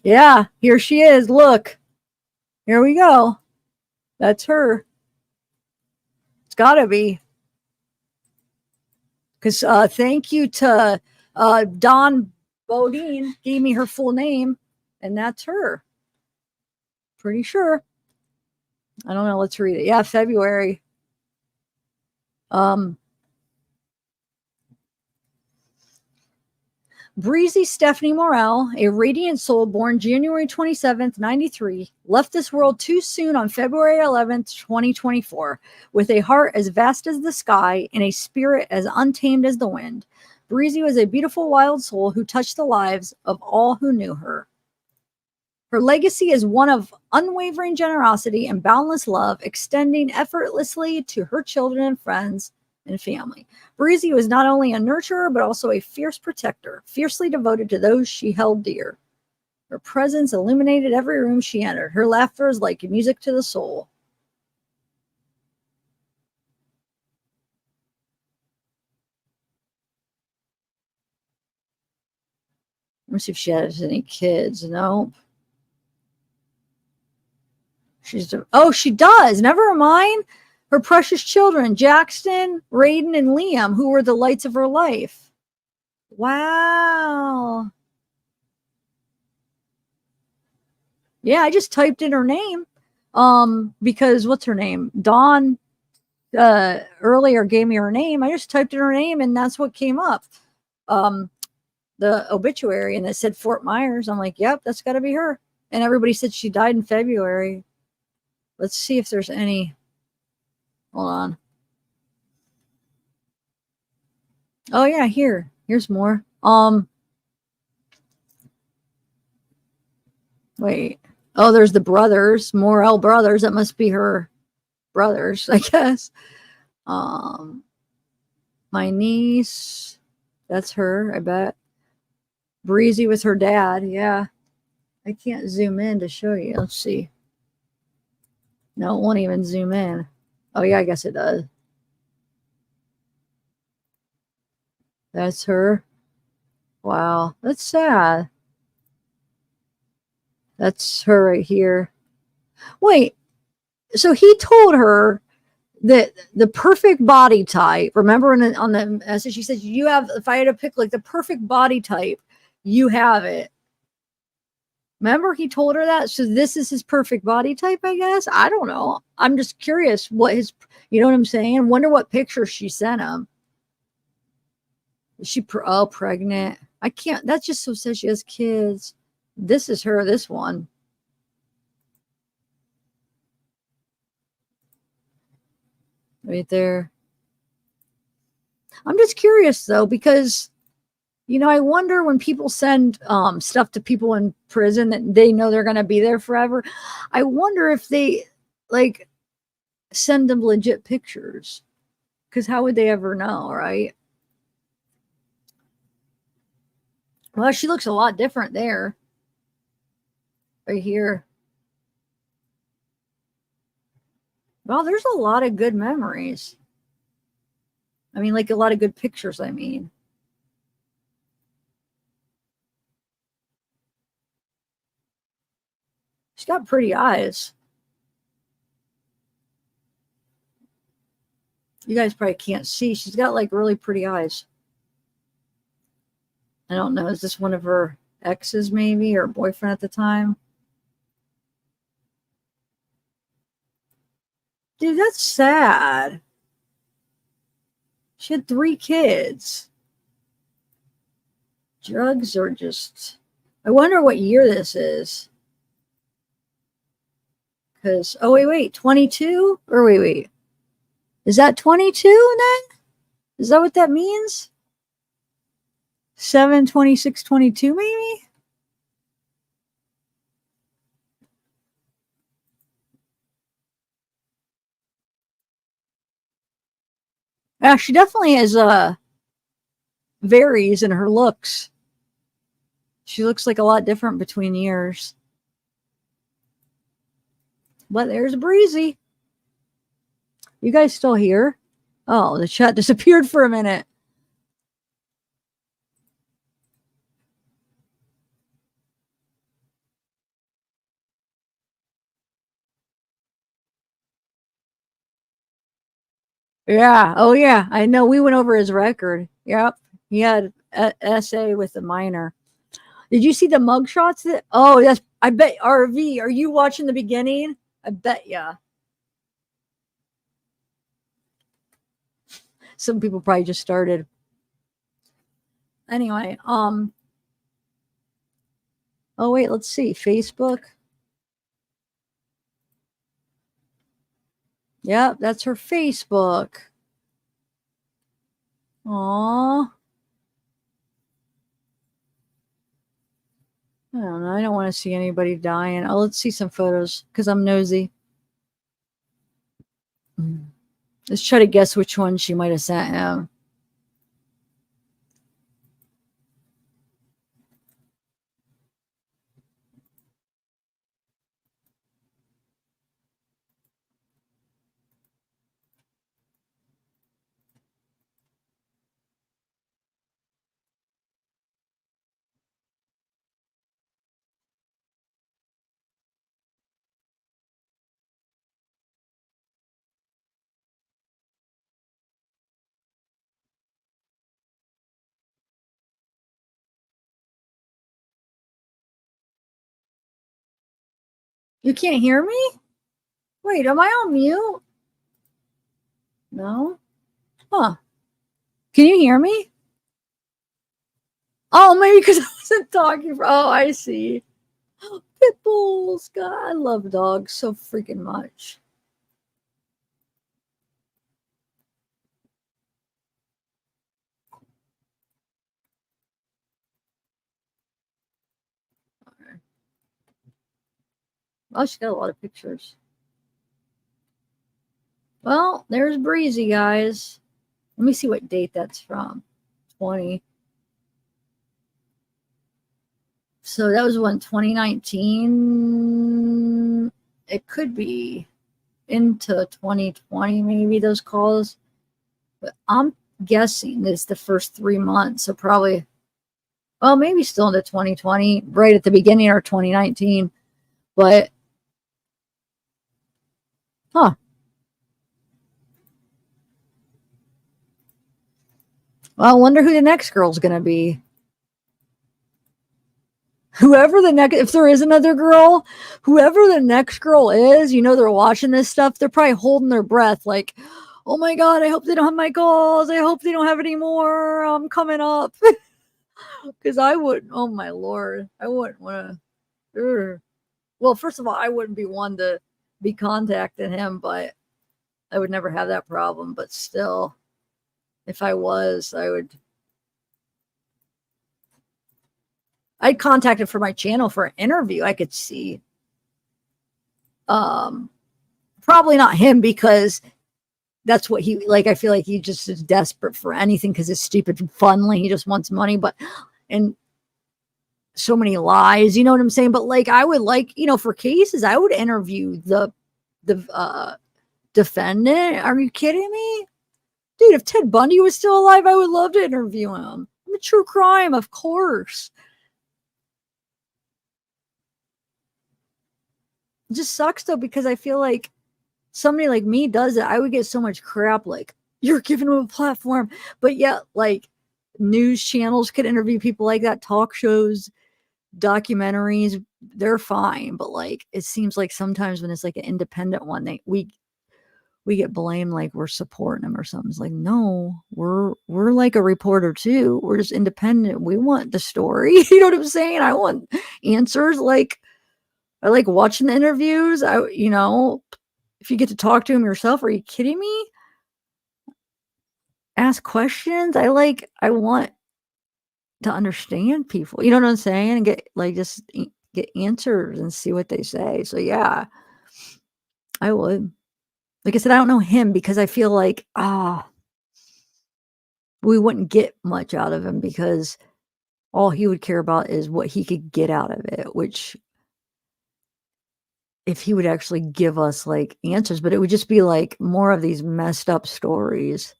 Yeah, here she is. Look, here we go. That's her. It's gotta be. Because thank you to Dawn Bodine, gave me her full name, and that's her. Pretty sure. I don't know. Let's read it. Yeah, February. Breezy Stephanie Morel, a radiant soul born January 27th, 93, left this world too soon on February 11th, 2024, with a heart as vast as the sky and a spirit as untamed as the wind. Breezy was a beautiful wild soul who touched the lives of all who knew her. Her legacy is one of unwavering generosity and boundless love, extending effortlessly to her children and friends and family. Breezy was not only a nurturer, but also a fierce protector, fiercely devoted to those she held dear. Her presence illuminated every room she entered. Her laughter is like music to the soul. me see if she has any kids. No. She does. Never mind. Her precious children, Jackson, Raiden, and Liam, who were the lights of her life. Wow. Yeah, I just typed in her name. Because what's her name? Dawn earlier gave me her name. I just typed in her name and that's what came up. The obituary, and it said Fort Myers. I'm like, yep, that's gotta be her. And everybody said she died in February. Let's see if there's any. Hold on. Oh yeah, here's more. Wait. Oh, there's the brothers, Morel brothers. That must be her brothers, I guess. My niece, that's her, I bet. Breezy with her dad, yeah. I can't zoom in to show you. Let's see. No, it won't even zoom in. Oh yeah, I guess it does. That's her. Wow, that's sad. That's her right here. Wait, so he told her that the perfect body type, remember on the message, she said, you have, if I had to pick like the perfect body type, you have it. Remember he told her that? So this is his perfect body type, I guess? I don't know. I'm just curious what his, you know what I'm saying? Wonder what picture she sent him. Is she pregnant? I can't, that just so says she has kids. This is her, this one. Right there. I'm just curious though, because I wonder when people send stuff to people in prison that they know they're going to be there forever. I wonder if they like send them legit pictures, because how would they ever know, right? Well, she looks a lot different there. Right here. Well, there's a lot of good memories. I mean, like a lot of good pictures, I mean. She's got pretty eyes. You guys probably can't see. She's got like really pretty eyes. I don't know. Is this one of her exes maybe, or boyfriend at the time? Dude, that's sad. She had 3 kids. Drugs are just... I wonder what year this is. Because, oh, wait, 22? Or wait. Is that 22 then? Is that what that means? 7, 26, 22 maybe? Yeah, she definitely has varies in her looks. She looks like a lot different between years. But there's Breezy. You guys still here? Oh, the chat disappeared for a minute. Yeah. Oh, yeah. I know. We went over his record. Yep. He had an essay with a minor. Did you see the mugshots? Oh, yes. I bet. RV, are you watching the beginning? I bet ya. Some people probably just started. Anyway, oh wait, let's see. Facebook. Yep, that's her Facebook. Aww. I don't know. I don't want to see anybody dying. Oh, let's see some photos because I'm nosy. Let's try to guess which one she might have sent him. You can't hear me? Wait, am I on mute? No? Huh. Can you hear me? Oh, maybe because I wasn't talking. Oh, I see. Pit bulls. God, I love dogs so freaking much. Oh, she got a lot of pictures. Well, there's Breezy, guys. Let me see what date that's from. 20. So that was when 2019. It could be into 2020, maybe those calls. But I'm guessing it's the first 3 months. So probably, well, maybe still into 2020, right at the beginning or 2019. But, huh. Well, I wonder who the next girl's going to be. Whoever the next, if there is another girl, whoever the next girl is, you know, they're watching this stuff. They're probably holding their breath like, oh my God, I hope they don't have my calls. I hope they don't have any more. I'm coming up. Because I wouldn't, oh my Lord, I wouldn't want to. Well, first of all, I wouldn't be one to be contacting him, but I would never have that problem. But still, if I was, I'd contact him for my channel for an interview. I could see. Probably not him because that's what he like. I feel like he just is desperate for anything because it's stupid and funly. He just wants money, but and so many lies, you know what I'm saying? But like I would like, you know, for cases, I would interview the defendant. Are you kidding me? Dude, if Ted Bundy was still alive, I would love to interview him. I'm a true crime, of course. It just sucks though, because I feel like somebody like me does it. I would get so much crap like, you're giving them a platform. But yet, like, news channels could interview people like that, talk shows, documentaries, they're fine. But like, it seems like sometimes when it's like an independent one, we get blamed like we're supporting them or something. It's like, no, we're like a reporter too. We're just independent. We want the story. You know what I'm saying? I want answers. Like, I like watching the interviews. You know, if you get to talk to him yourself, are you kidding me? Ask questions. I want to understand people. You know what I'm saying? And get like just get answers and see what they say. So yeah, I would. Like I said, I don't know him because I feel like we wouldn't get much out of him because all he would care about is what he could get out of it, which if he would actually give us like answers, but it would just be like more of these messed up stories.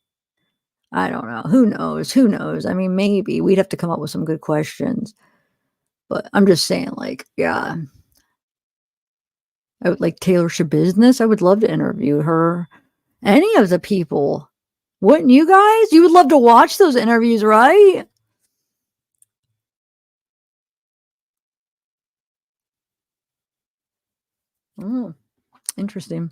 I don't know. Who knows? Who knows? I mean, maybe we'd have to come up with some good questions, but I'm just saying, like, yeah, I would like Taylor Shabusiness. I would love to interview her. Any of the people. Wouldn't you guys? You would love to watch those interviews, right? Oh, interesting.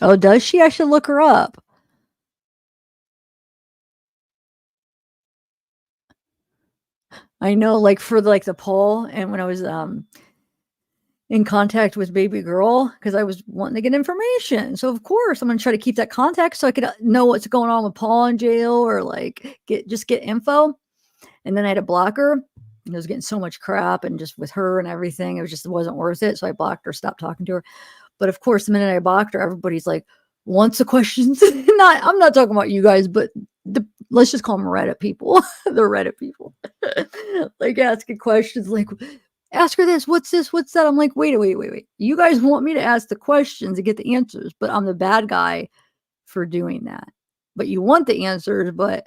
Oh, does she? I should look her up. I know, like for like the poll, and when I was in contact with baby girl, because I was wanting to get information. So of course I'm gonna try to keep that contact so I could know what's going on with Paul in jail or like get info. And then I had to block her. And I was getting so much crap and just with her and everything, it wasn't worth it. So I blocked her, stopped talking to her. But of course, the minute I blocked her, everybody's like, wants the questions. I'm not talking about you guys, but let's just call them Reddit people. The Reddit people. Like asking questions like, ask her this, what's this, what's that? I'm like, wait. You guys want me to ask the questions and get the answers, but I'm the bad guy for doing that. But you want the answers, but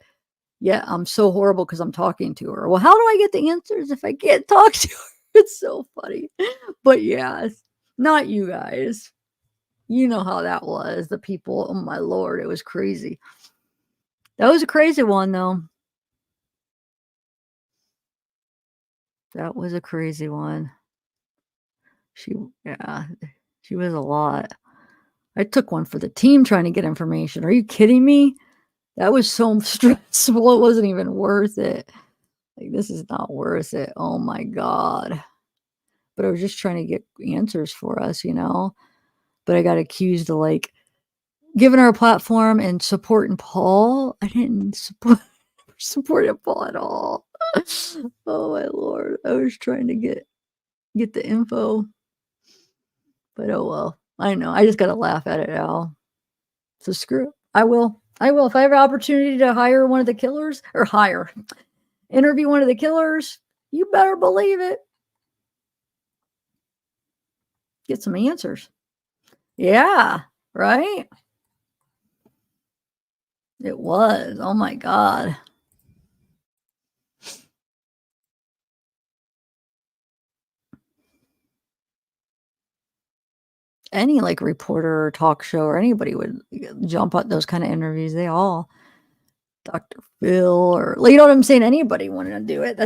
yeah, I'm so horrible because I'm talking to her. Well, how do I get the answers if I can't talk to her? It's so funny. But yeah, not you guys. You know how that was. The people, oh my Lord, it was crazy. That was a crazy one though. That was a crazy one. Yeah, she was a lot. I took one for the team trying to get information. Are you kidding me? That was so stressful. It wasn't even worth it. Like, this is not worth it. Oh my God. But I was just trying to get answers for us, you know? But I got accused of like giving her a platform and supporting Paul. I didn't support Paul at all. Oh my Lord. I was trying to get the info. But oh well. I know. I just gotta laugh at it now. So screw it. I will. If I have an opportunity to hire one of the killers or interview one of the killers, you better believe it. Get some answers. Yeah, right? It was. Oh my God. Any like reporter or talk show or anybody would jump at those kind of interviews. They all, Dr. Phil or, you know what I'm saying? Anybody wanted to do it.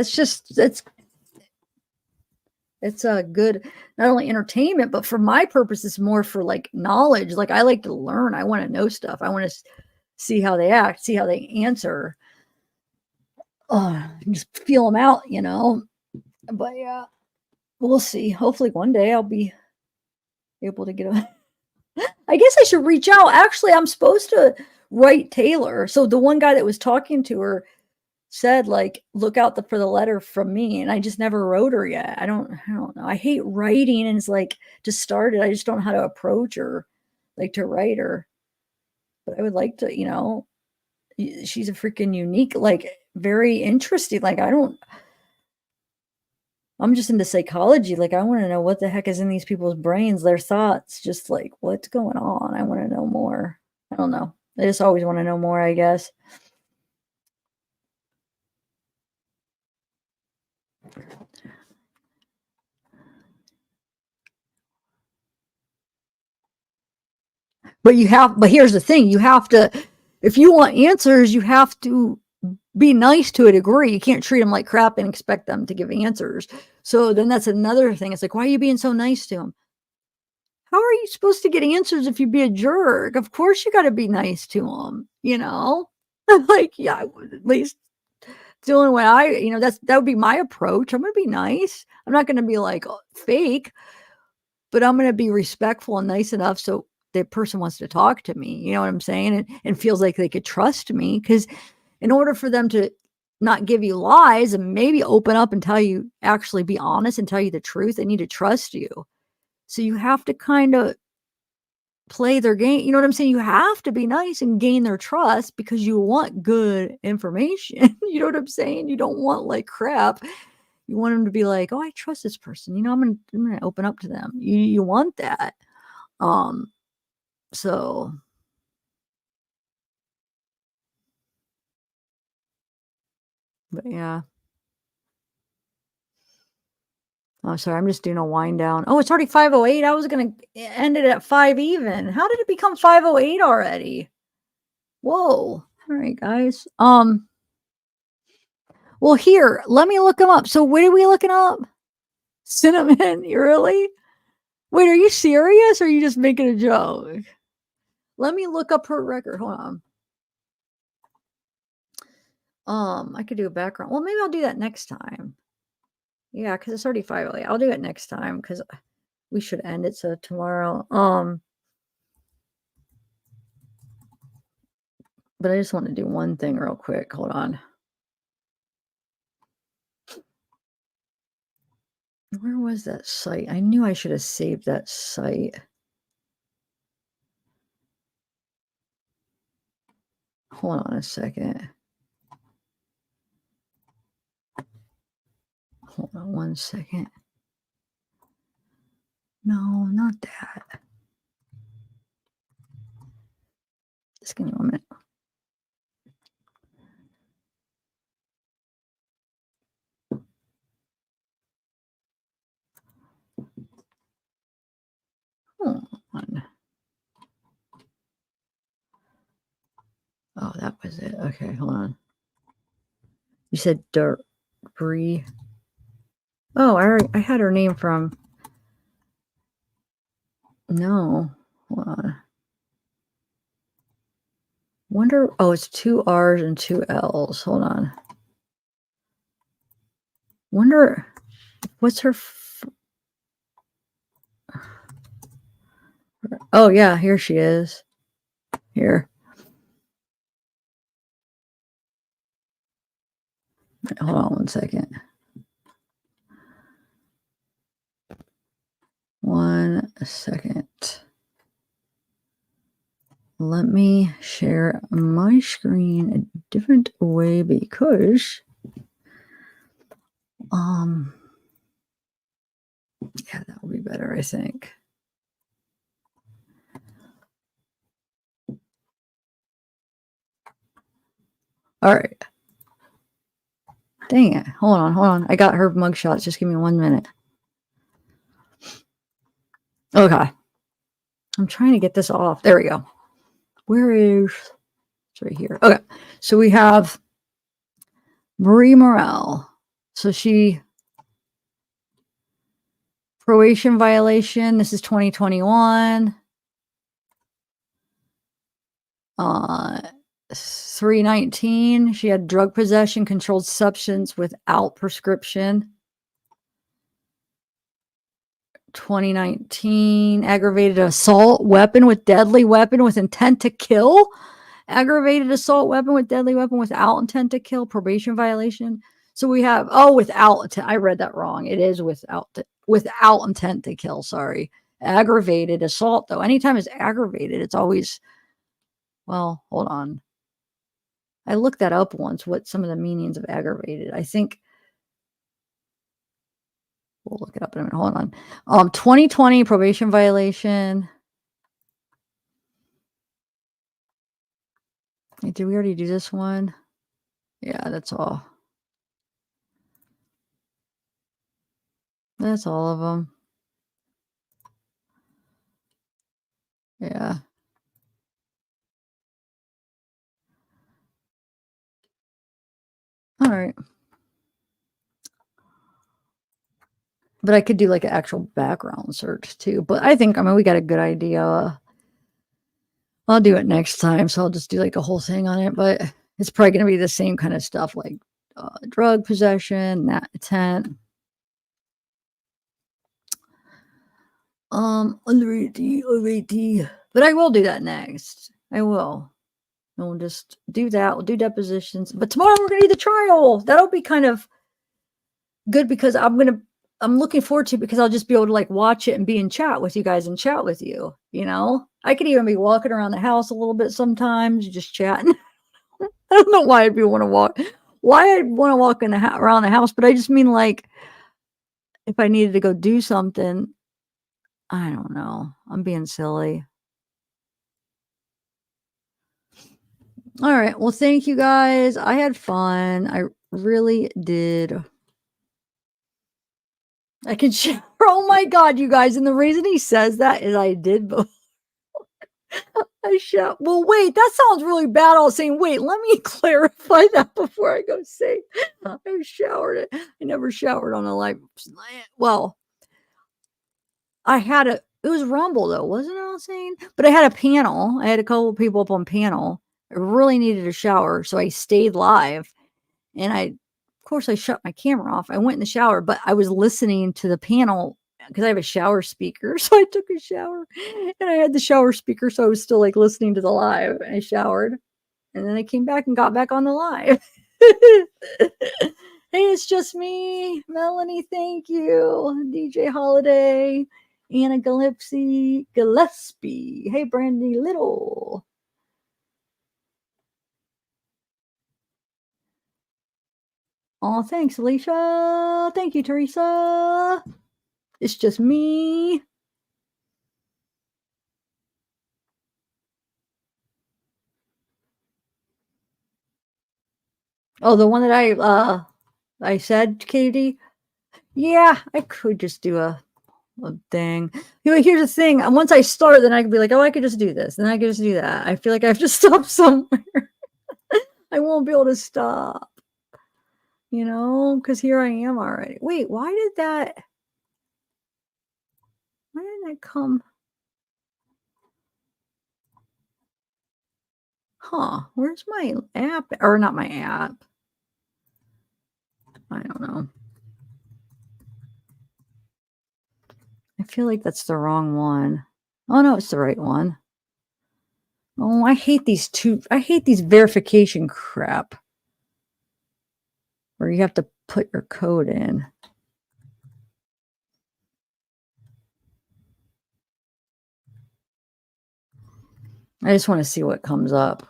It's a good, not only entertainment, but for my purpose, it's more for like knowledge. Like I like to learn. I want to know stuff. I want to see how they act, see how they answer. Just feel them out, you know? But yeah, we'll see. Hopefully one day I'll be able to get I guess I should reach out. Actually, I'm supposed to write Taylor. So the one guy that was talking to her said like, look out for the letter from me. And I just never wrote her yet. I don't know. I hate writing. And it's like to start it, I just don't know how to approach her, like to write her. But I would like to, you know, she's a freaking unique, like very interesting. Like I'm just into psychology. Like I want to know what the heck is in these people's brains, their thoughts, just like what's going on. I want to know more. I don't know. I just always want to know more, I guess. But here's the thing, you have to, if you want answers, you have to be nice to a degree. You can't treat them like crap and expect them to give answers. So then that's another thing. It's like, why are you being so nice to them? How are you supposed to get answers if you be a jerk? Of course you got to be nice to them, you know? Like, yeah, at least doing what that would be my approach. I'm going to be nice. I'm not going to be like fake, but I'm going to be respectful and nice enough so that person wants to talk to me. You know what I'm saying? And feels like they could trust me, because in order for them to not give you lies and maybe open up and tell you, actually be honest and tell you the truth, they need to trust you. So you have to kind of play their game. You know what I'm saying? You have to be nice and gain their trust because you want good information. You know what I'm saying? You don't want like crap. You want them to be like, oh, I trust this person. You know, I'm gonna open up to them. You want that. So but yeah. Oh, sorry, I'm just doing a wind down. Oh, it's already 5:08. I was gonna end it at 5 even. How did it become 5:08 already? Whoa. All right, guys. Well, here, let me look them up. So what are we looking up? Cinnamon, you really? Wait, are you serious or are you just making a joke? Let me look up her record. Hold on. I could do a background. Well, maybe I'll do that next time. Yeah, because it's already 5:08. I'll do it next time because we should end it so tomorrow. But I just want to do one thing real quick. Hold on. Where was that site? I knew I should have saved that site. Hold on a second. Hold on 1 second. No, not that. Just give me 1 minute. Hold on. Oh, that was it. Okay, hold on. You said dirt, Bree. Oh, I had her name from. No. Hold on. Wonder. Oh, it's 2 R's and 2 L's. Hold on. Wonder. What's her. Oh, yeah. Here she is. Here. Hold on 1 second. 1 second. Let me share my screen a different way because yeah, that will be better, I think. All right. Dang it. Hold on. I got her mugshots. Just give me 1 minute. Okay. I'm trying to get this off. There we go. Where is it's right here. Okay. So we have Marie Morel. So she probation violation. This is 2021. 319. She had drug possession, controlled substance without prescription. 2019, aggravated assault weapon with deadly weapon with intent to kill. Aggravated assault weapon with deadly weapon without intent to kill, probation violation. So we have, without, I read that wrong. It is without intent to kill, sorry. Aggravated assault, though. Anytime it's aggravated, it's always, well, hold on. I looked that up once, what some of the meanings of aggravated. I think, we'll look it up in a minute. Hold on. 2020 probation violation. Did we already do this one? Yeah, that's all. That's all of them. Yeah. All right. But I could do like an actual background search too. But I think, we got a good idea. I'll do it next time. So I'll just do like a whole thing on it. But it's probably going to be the same kind of stuff like drug possession, that intent. Under 18. But I will do that next. I will. And we'll just do that. We'll do depositions. But tomorrow we're going to do the trial. That'll be kind of good because I'm looking forward to it because I'll just be able to like watch it and be in chat with you guys and chat with you. You know, I could even be walking around the house a little bit sometimes, just chatting. I don't know why I'd want to walk around the house, but I just mean like if I needed to go do something, I don't know. I'm being silly. All right. Well, thank you guys. I had fun. I really did. I can share. Oh my God, you guys. And the reason he says that is I did both. I shout. Well, wait, that sounds really bad. I was saying, wait, let me clarify that before I go say I showered it. I never showered on a live. Well, it was Rumble though, wasn't it? I was saying, but I had a panel. I had a couple of people up on panel. I really needed a shower, so I stayed live. And of course, I shut my camera off. I went in the shower, but I was listening to the panel because I have a shower speaker. So I took a shower and I had the shower speaker. So I was still like listening to the live and I showered and then I came back and got back on the live. Hey, it's just me. Melanie, thank you. DJ Holiday, Anna Gillespie. Hey, Brandy Little. Oh, thanks, Alicia. Thank you, Teresa. It's just me. Oh, the one that I said, Katie. Yeah, I could just do a thing. Here's the thing. Once I start, then I can be like, oh, I could just do this. Then I could just do that. I feel like I have to stop somewhere. I won't be able to stop. you know, because here I am already. Wait, why did that come? Huh, where's my app? Or not my app. I don't know. I feel like that's the wrong one. Oh no, it's the right one. Oh, I hate these verification crap. Where you have to put your code in. I just want to see what comes up.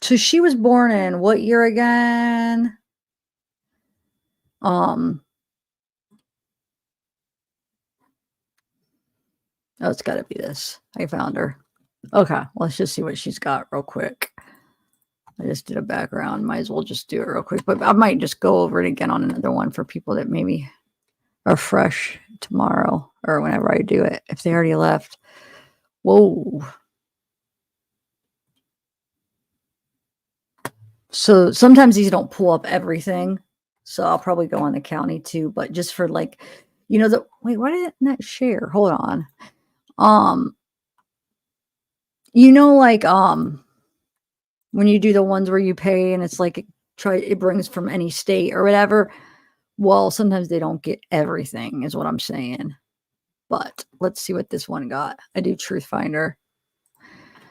So she was born in what year again? Oh, it's got to be this. I found her. Okay, let's just see what she's got real quick. I just did a background. Might as well just do it real quick. But I might just go over it again on another one for people that maybe are fresh tomorrow or whenever I do it, if they already left. Whoa. So sometimes these don't pull up everything. So I'll probably go on the county too. But just for like, you know, wait, why didn't that share? Hold on. You know, like when you do the ones where you pay and it's like it brings from any state or whatever. Well, sometimes they don't get everything, is what I'm saying. But let's see what this one got. I do Truth Finder.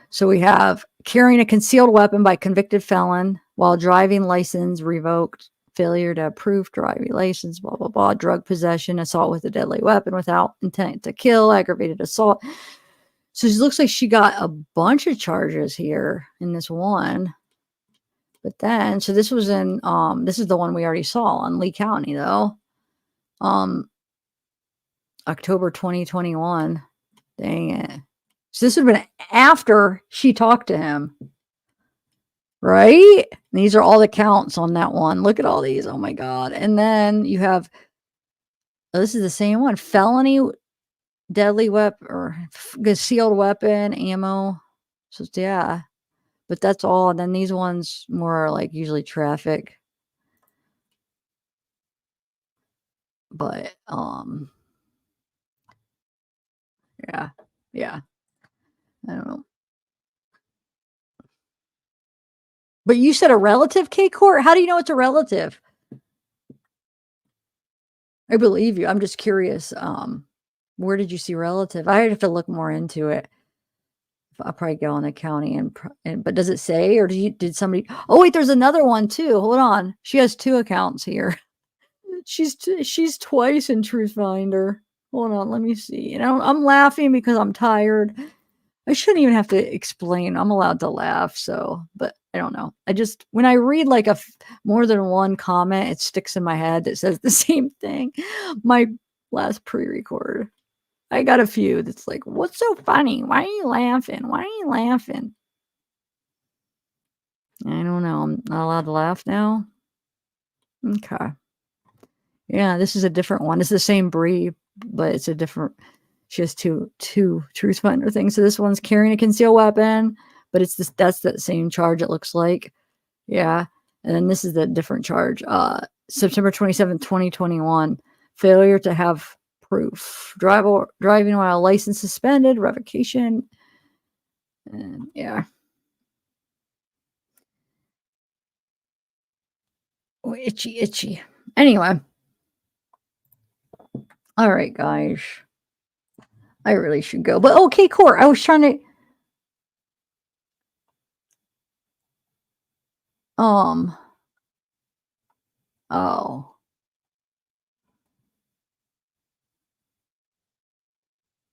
So we have carrying a concealed weapon by convicted felon while driving license revoked, failure to approve driving license, blah, blah, blah, drug possession, assault with a deadly weapon without intent to kill, aggravated assault. So it looks like she got a bunch of charges here in this one. But then, so this was in, this is the one we already saw in Lee County, though. October 2021. Dang it. So this would have been after she talked to him. Right? And these are all the counts on that one. Look at all these. Oh, my God. And then you have, oh, this is the same one. Felony, deadly weapon, or concealed weapon, ammo. So, yeah. But that's all. And then these ones more like usually traffic. But, yeah. Yeah. I don't know. But you said a relative, K-Court? How do you know it's a relative? I believe you. I'm just curious. Where did you see relative? I have to look more into it. I'll probably go on the county but does it say, or did somebody? Oh wait, there's another one too. Hold on, she has 2 accounts here. She's twice in Truth Finder. Hold on, let me see. And I'm laughing because I'm tired. I shouldn't even have to explain. I'm allowed to laugh. So, but I don't know. I just, when I read like more than one comment, it sticks in my head that says the same thing. My last pre-record, I got a few that's like, what's so funny? Why are you laughing? Why are you laughing? I don't know. I'm not allowed to laugh now. Okay. Yeah, this is a different one. It's the same breed, but it's a different. She has two Truth Finder things. So this one's carrying a concealed weapon, but that's that same charge, it looks like. Yeah. And then this is the different charge. September 27th, 2021. Failure to have proof. Driving while license suspended, revocation. And yeah. Oh, itchy. Anyway. All right, guys. I really should go. But okay, Court. I was trying to oh.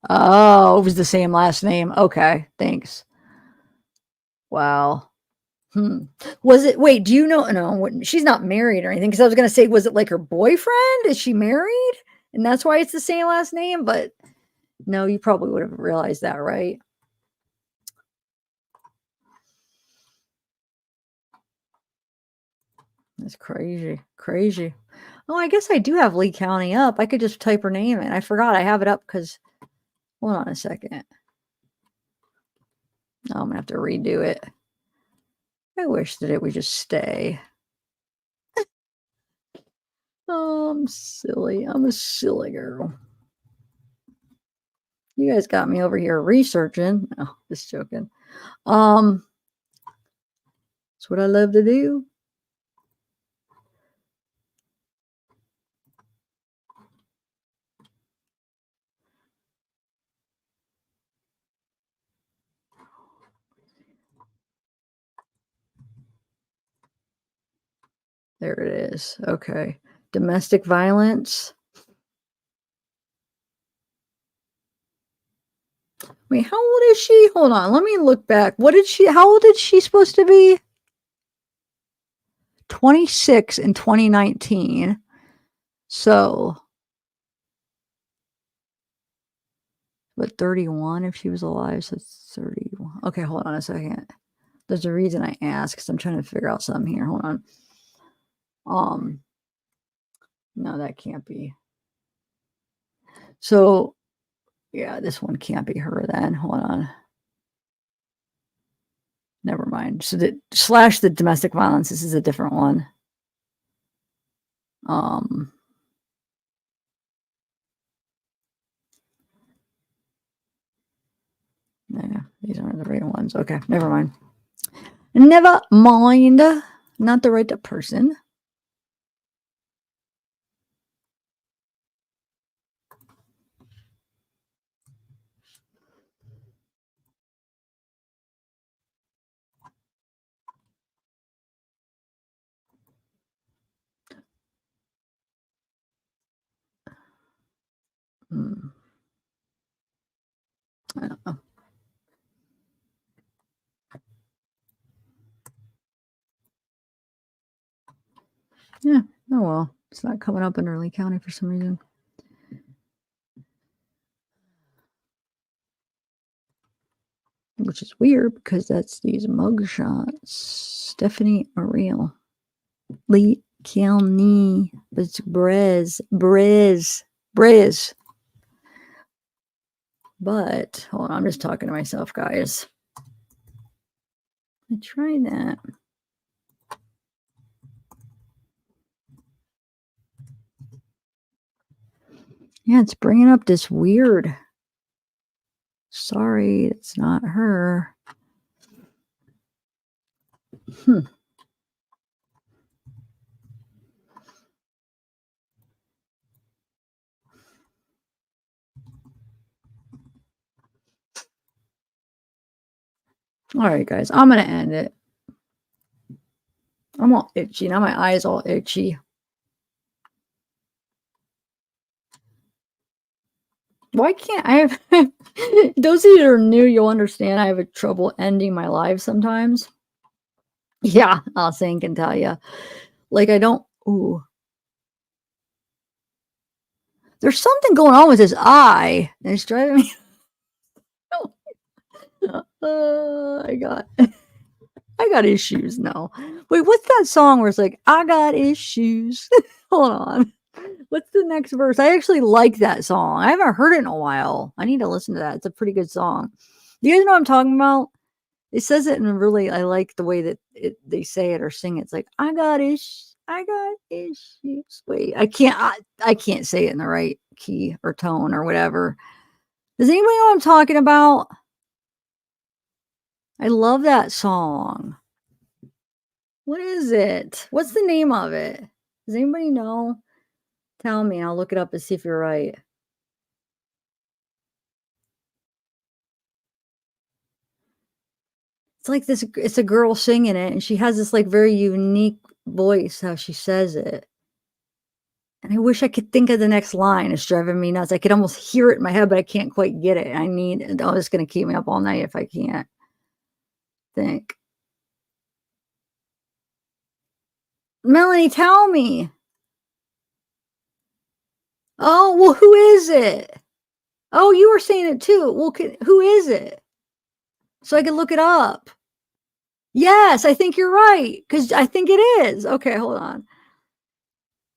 Oh, it was the same last name. Okay, thanks. Wow. Was it, wait, do you know? No, she's not married or anything. Because I was going to say, was it like her boyfriend? Is she married? And that's why it's the same last name? But no, you probably would have realized that, right? That's crazy. Crazy. Oh, I guess I do have Lee County up. I could just type her name in. I forgot I have it up because, hold on a second. I'm gonna have to redo it. I wish that it would just stay. Oh, I'm silly. I'm a silly girl. You guys got me over here researching. Oh, just joking. That's what I love to do. There it is. Okay. Domestic violence. Wait, how old is she? Hold on. Let me look back. How old is she supposed to be? 26 in 2019. So, but 31 if she was alive. So it's 31. Okay, hold on a second. There's a reason I asked because I'm trying to figure out something here. Hold on. No, that can't be. So, yeah, this one can't be her then. Hold on. Never mind. So the / the domestic violence, this is a different one. Yeah, these aren't the right ones. Okay, never mind. Never mind. Not the right person. I don't know. Yeah, oh well. It's not coming up in Early County for some reason. Which is weird because that's these mugshots. Stephanie Ariel. Lee County. It's Brez. But hold on, I'm just talking to myself, guys. I try that. Yeah, it's bringing up this weird. Sorry, it's not her. All right, guys, I'm going to end it. I'm all itchy. Now my eyes all itchy. Why can't I have... Those of you that are new, you'll understand I have a trouble ending my live sometimes. Yeah, I'll think and tell you. Like, I don't... Ooh. There's something going on with his eye. And it's driving me... I got issues now. Wait, what's that song where it's like, I got issues? Hold on. What's the next verse? I actually like that song. I haven't heard it in a while. I need to listen to that. It's a pretty good song. Do you guys know what I'm talking about? It says it in a really, I like the way that they say it or sing it. It's like, I got issues. Wait, I can't say it in the right key or tone or whatever. Does anybody know what I'm talking about? I love that song. What is it? What's the name of it? Does anybody know? Tell me. I'll look it up and see if you're right. It's like this. It's a girl singing it, and she has this like very unique voice how she says it. And I wish I could think of the next line. It's driving me nuts. I could almost hear it in my head, but I can't quite get it. Oh, it's going to keep me up all night if I can't think. Melanie, tell me. Oh, well, who is it? Oh, you were saying it too. Well, who is it? So I can look it up. Yes, I think you're right. Because I think it is. Okay, hold on.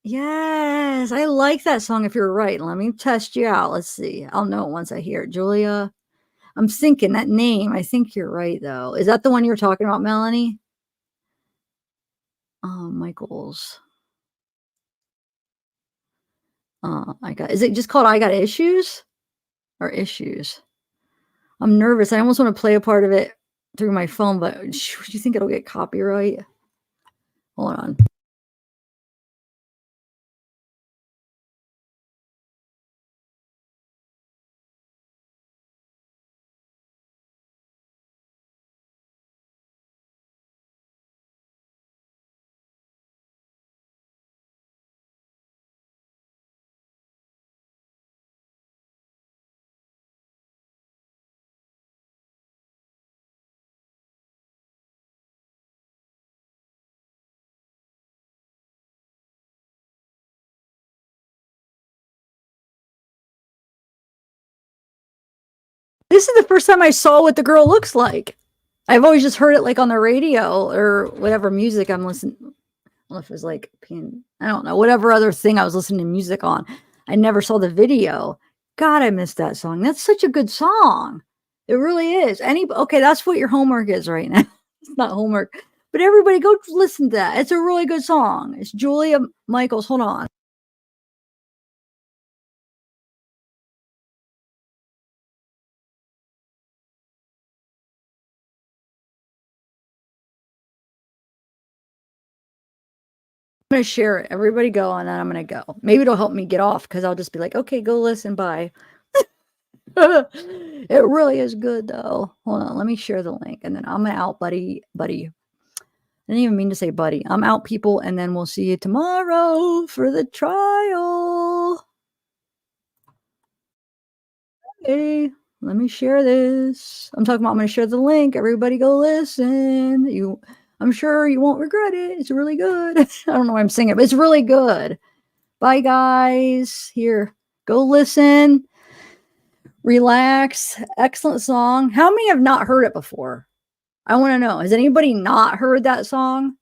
Yes, I like that song if you're right. Let me test you out. Let's see. I'll know it once I hear it. Julia. I'm thinking that name. I think you're right, though. Is that the one you're talking about, Melanie? Michael's. Is it just called I Got Issues? Or Issues? I'm nervous. I almost want to play a part of it through my phone, but do you think it'll get copyright? Hold on. This is the first time I saw what the girl looks like. I've always just heard it like on the radio or whatever music I'm listening. I don't know if it was like, I don't know, whatever other thing I was listening to music on. I never saw the video. God, I missed that song. That's such a good song. It really is. Okay, that's what your homework is right now. It's not homework, but everybody go listen to that. It's a really good song. It's Julia Michaels. Hold on. I'm going to share it. Everybody go, and then I'm going to go. Maybe it'll help me get off because I'll just be like, okay, go listen. Bye. It really is good, though. Hold on. Let me share the link, and then I'm out, buddy. I didn't even mean to say buddy. I'm out, people, and then we'll see you tomorrow for the trial. Hey, let me share this. I'm talking about I'm going to share the link. Everybody go listen. I'm sure you won't regret it. It's really good. I don't know why I'm singing, but it's really good. Bye, guys. Here, go listen. Relax. Excellent song. How many have not heard it before? I want to know. Has anybody not heard that song?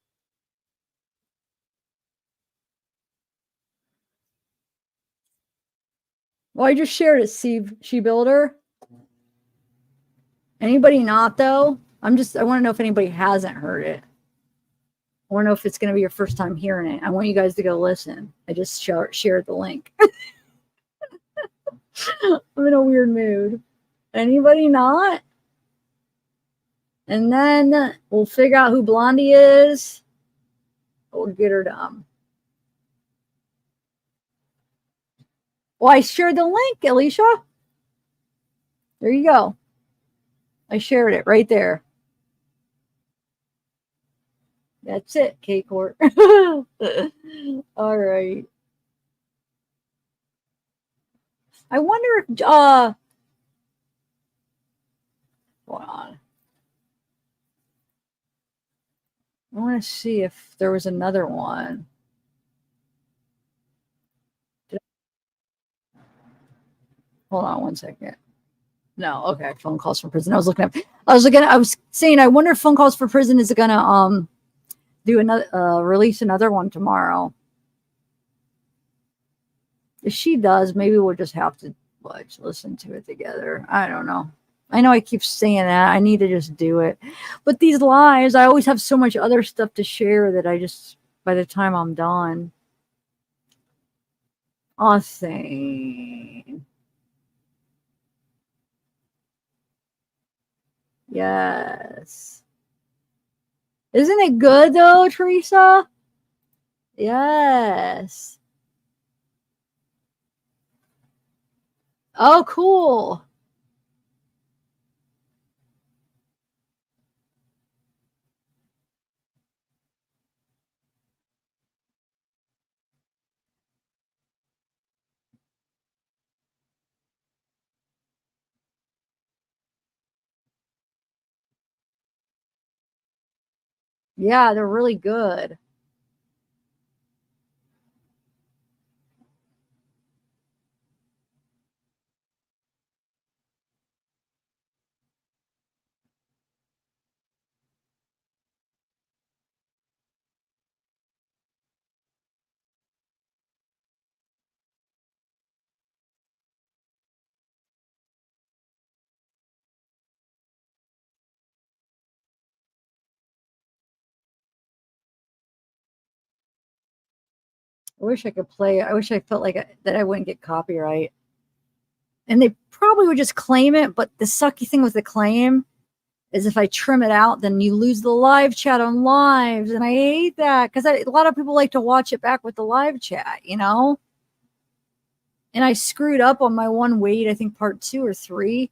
Well, I just shared it, Steve. She Builder. Anybody not, though? I want to know if anybody hasn't heard it. I want to know if it's going to be your first time hearing it. I want you guys to go listen. I just shared the link. I'm in a weird mood. Anybody not? And then we'll figure out who Blondie is. We'll get her dumb. Well, I shared the link, Alicia. There you go. I shared it right there. That's it, K-Court. All right. I wonder if, hold on. I want to see if there was another one. Hold on one second. No, okay. Phone calls from prison. I was saying, I wonder if phone calls for prison is gonna do another release another one tomorrow. If she does, maybe we'll just have to listen to it together. I don't know. I know I keep saying that. I need to just do it. But these lives, I always have so much other stuff to share that I just, by the time I'm done, I'll think. Yes. Isn't it good though, Teresa? Yes. Oh, cool. Yeah, they're really good. I wish I could play it. I wish I felt like that I wouldn't get copyright. And they probably would just claim it, but the sucky thing with the claim is if I trim it out, then you lose the live chat on lives. And I hate that because a lot of people like to watch it back with the live chat, you know? And I screwed up on my one wait, I think part 2 or 3.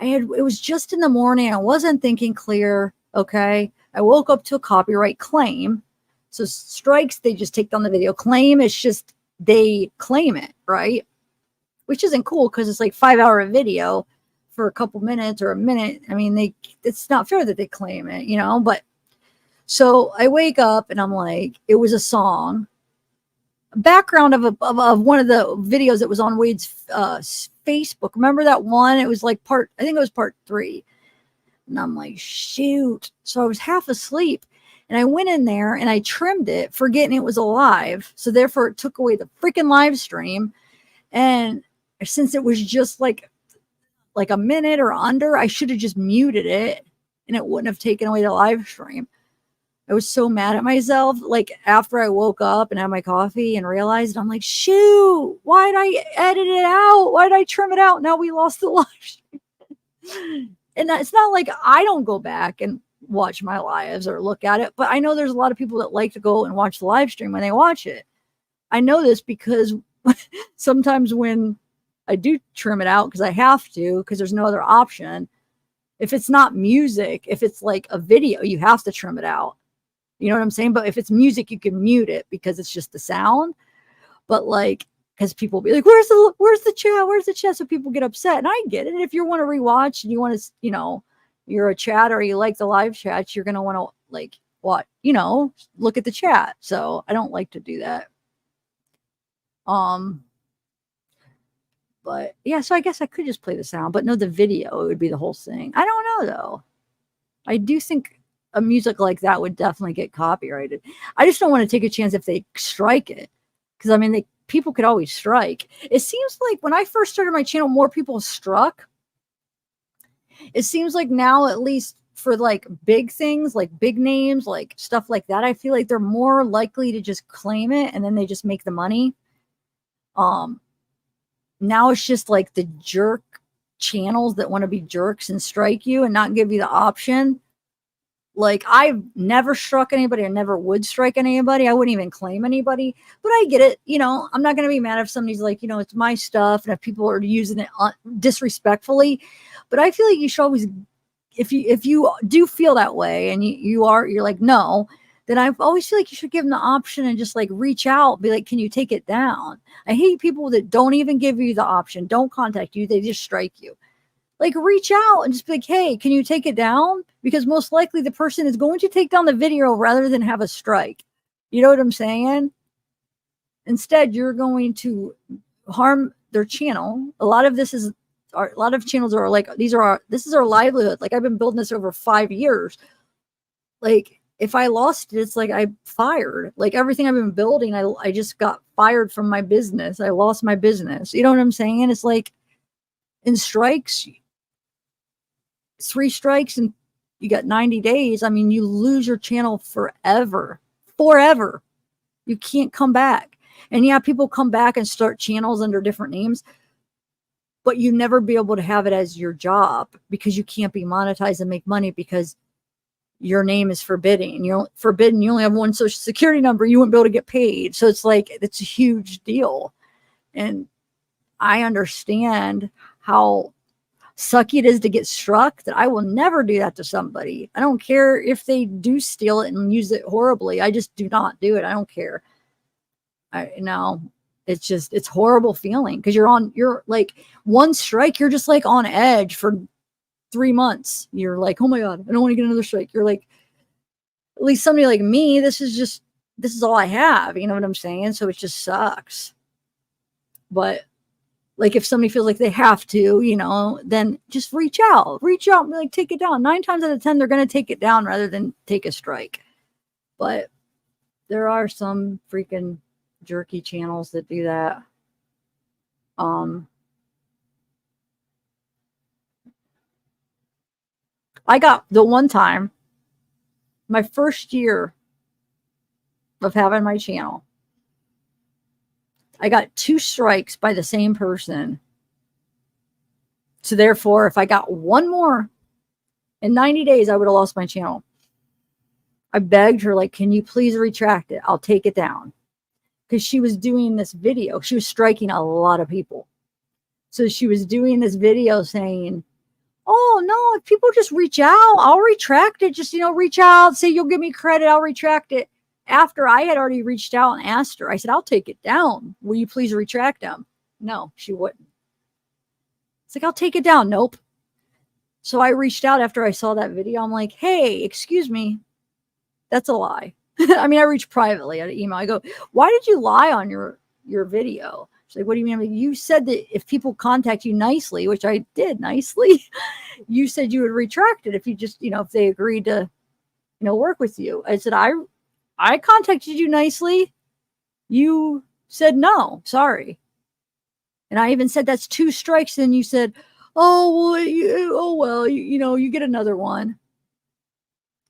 It was just in the morning. I wasn't thinking clear. Okay. I woke up to a copyright claim. So strikes, they just take down the video. Claim, it's just they claim it, right? Which isn't cool because it's like 5-hour video for a couple minutes or a minute. I mean, it's not fair that they claim it, you know, but so I wake up and I'm like, it was a song, background of one of the videos that was on Wade's Facebook. Remember that one? It was like I think it was part 3. And I'm like, shoot. So I was half asleep and I went in there and I trimmed it, forgetting it was alive. So therefore it took away the freaking live stream. And since it was just like a minute or under, I should have just muted it and it wouldn't have taken away the live stream. I was so mad at myself. Like after I woke up and had my coffee and realized, I'm like, shoot, why did I edit it out? Why did I trim it out? Now we lost the live stream. And it's not like I don't go back and watch my lives or look at it, but I know there's a lot of people that like to go and watch the live stream when they watch it. I know this because sometimes when I do trim it out, because I have to, because there's no other option. If it's not music, if it's like a video, you have to trim it out. You know what I'm saying? But if it's music, you can mute it because it's just the sound. But like, because people will be like, where's the chat? Where's the chat? So people get upset. And I get it. And if you want to rewatch and you want to, you know, you're a chat or you like the live chats, you're going to want to like what, you know, look at the chat. So I don't like to do that. But yeah, so I guess I could just play the sound, but no, the video, it would be the whole thing. I don't know though. I do think a music like that would definitely get copyrighted. I just don't want to take a chance if they strike it. Because I mean, people could always strike. It seems like when I first started my channel, more people struck. It seems like now, at least for like big things, like big names, like stuff like that, I feel like they're more likely to just claim it and then they just make the money. Now it's just like the jerk channels that want to be jerks and strike you and not give you the option. Like I've never struck anybody. I never would strike anybody. I wouldn't even claim anybody, but I get it. You know, I'm not going to be mad if somebody's like, you know, it's my stuff. And if people are using it disrespectfully, but I feel like you should always, if you do feel that way and you're like, no, then I always feel like you should give them the option and just like reach out, be like, can you take it down? I hate people that don't even give you the option, don't contact you, they just strike you. Like reach out and just be like, hey, can you take it down? Because most likely the person is going to take down the video rather than have a strike. You know what I'm saying? Instead, you're going to harm their channel. A lot of channels are like, this is our livelihood. Like I've been building this over 5 years. Like if I lost it, it's like I fired. Like everything I've been building, I just got fired from my business. I lost my business. You know what I'm saying? It's like in strikes, 3 strikes and you got 90 days. I mean, you lose your channel forever. You can't come back. And yeah, people come back and start channels under different names, but you never be able to have it as your job because you can't be monetized and make money because your name is forbidden. You're forbidden. You only have one social security number. You won't be able to get paid. So it's like, it's a huge deal. And I understand how sucky it is to get struck, that I will never do that to somebody. I don't care if they do steal it and use it horribly. I just do not do it. I don't care. It's horrible feeling because you're like one strike, you're just like on edge for 3 months. You're like, oh my God, I don't want to get another strike. You're like, at least somebody like me, this is all I have. You know what I'm saying? So it just sucks. But like if somebody feels like they have to, you know, then just reach out and be like, take it down. 9 times out of 10, they're going to take it down rather than take a strike. But there are some freaking jerky channels that do that. I got the one time, my first year of having my channel, I got 2 strikes by the same person. So therefore, if I got one more in 90 days, I would have lost my channel. I begged her, like, can you please retract it? I'll take it down. Because she was doing this video. She was striking a lot of people. So she was doing this video saying, oh, no, if people just reach out, I'll retract it. Just, reach out, say you'll give me credit, I'll retract it. After I had already reached out and asked her, I said, I'll take it down. Will you please retract them? No, she wouldn't. It's like, I'll take it down. Nope. So I reached out after I saw that video. I'm like, hey, excuse me. That's a lie. I mean, I reached privately at an email. I go, why did you lie on your video? She's like, what do you mean? I mean, you said that if people contact you nicely, which I did nicely, you said you would retract it if you just, if they agreed to, work with you. I said, I contacted you nicely. You said no, sorry. And I even said that's 2 strikes. And you said, oh, well, you get another one.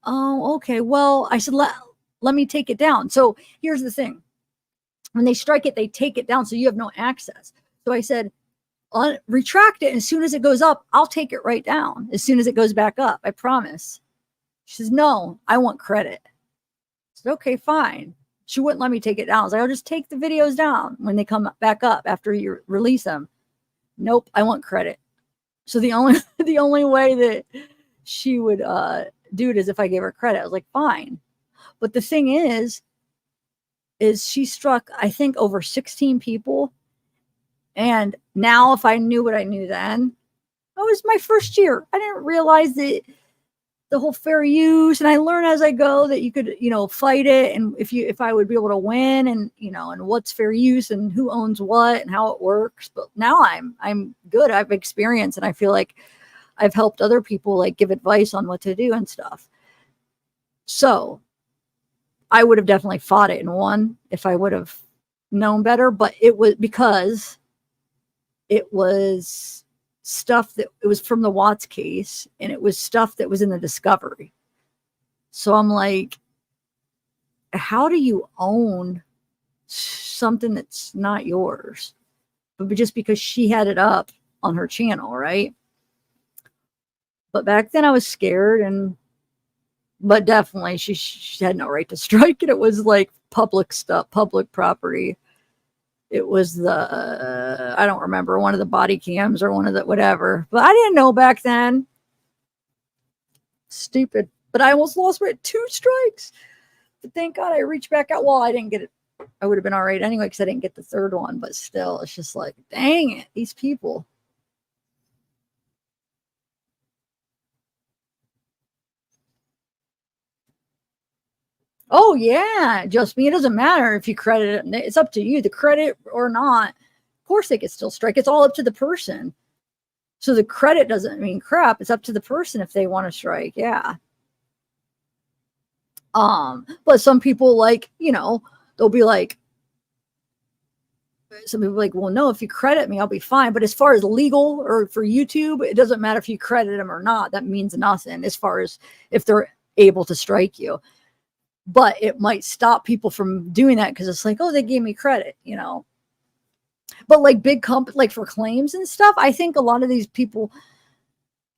Oh, okay. Well, I said, let me take it down. So here's the thing. When they strike it, they take it down. So you have no access. So I said, retract it. And as soon as it goes up, I'll take it right down. As soon as it goes back up, I promise. She says, no, I want credit. I said, okay, fine. She wouldn't let me take it down. I was like, I'll just take the videos down when they come back up after you release them. Nope, I want credit. So the only way that she would do it is if I gave her credit. I was like, fine. But the thing is she struck, I think, over 16 people. And now if I knew what I knew then, it was my first year. I didn't realize that the whole fair use, and I learn as I go that you could, fight it, and if I would be able to win, and and what's fair use and who owns what and how it works. But now I'm good. I've experienced, and I feel like I've helped other people like give advice on what to do and stuff. So I would have definitely fought it and won if I would have known better, but it was because it was stuff that it was from the Watts case, and it was stuff that was in the discovery. So I'm like, how do you own something that's not yours? But just because she had it up on her channel, right? But back then I was scared, but definitely she had no right to strike it. It was like public stuff, public property. It was I don't remember, one of the body cams or one of the whatever. But I didn't know back then. Stupid. But I almost lost my 2 strikes. But thank God I reached back out. Well, I didn't get it. I would have been all right anyway because I didn't get the 3rd one. But still, it's just like, dang it, these people. Oh, yeah, just me. It doesn't matter if you credit it. It's up to you, the credit or not. Of course, they could still strike. It's all up to the person. So the credit doesn't mean crap. It's up to the person if they want to strike. Yeah. But some people they'll be like, some people are like, well, no, if you credit me, I'll be fine. But as far as legal or for YouTube, it doesn't matter if you credit them or not. That means nothing as far as if they're able to strike you. But it might stop people from doing that because it's like, oh, they gave me credit, But like big companies, like for claims and stuff, I think a lot of these people,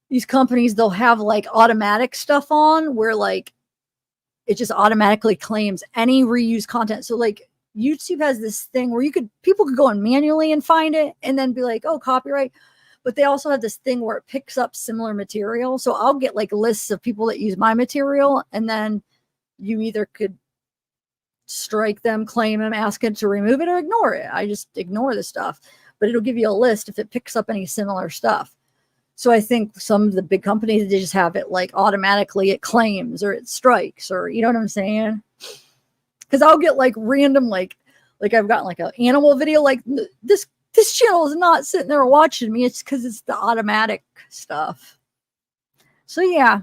these companies, they'll have like automatic stuff on where like it just automatically claims any reused content. So like YouTube has this thing where people could go in manually and find it and then be like, oh, copyright. But they also have this thing where it picks up similar material. So I'll get like lists of people that use my material, and then you either could strike them, claim them, ask it to remove it, or ignore it. I just ignore the stuff, but it'll give you a list if it picks up any similar stuff. So I think some of the big companies, they just have it like automatically it claims or it strikes, or you know what I'm saying? Because I'll get like random, like I've gotten like an animal video, like this channel is not sitting there watching me. It's because it's the automatic stuff. So yeah.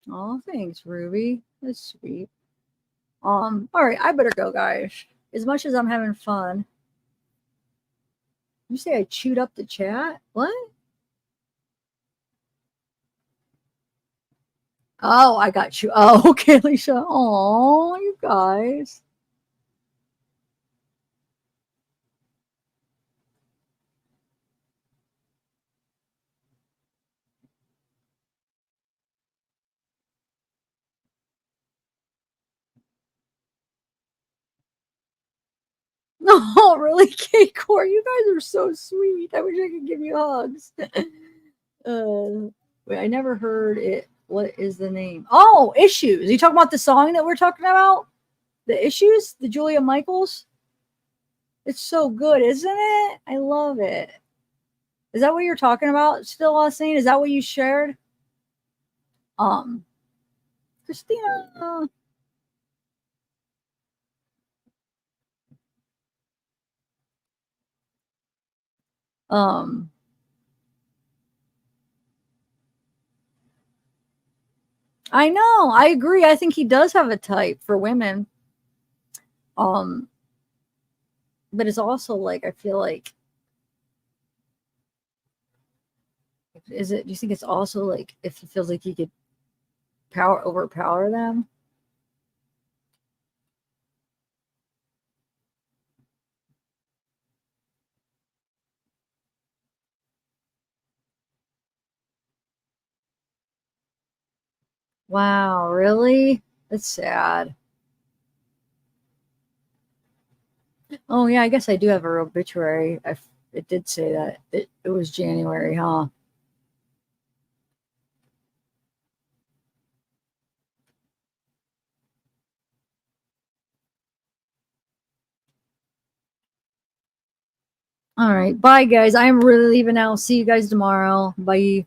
Oh, thanks, Ruby. That's sweet. All right, I better go, guys. As much as I'm having fun. You say I chewed up the chat? What? Oh, I got you. Oh, okay, Alicia. Oh, you guys. Oh, really, K-Core? You guys are so sweet. I wish I could give you hugs. Wait, I never heard it. What is the name? Oh, Issues. You talking about the song that we're talking about? The Issues? The Julia Michaels? It's so good, isn't it? I love it. Is that what you're talking about still, Austin? Is that what you shared? Christina. I know. I agree. I think he does have a type for women. But it's also like I feel like do you think it's also like if he feels like he could overpower them? Wow, really? That's sad. Oh yeah, I guess I do have a obituary. It did say that it was January, huh? All right, bye guys. I am really leaving now. See you guys tomorrow. Bye.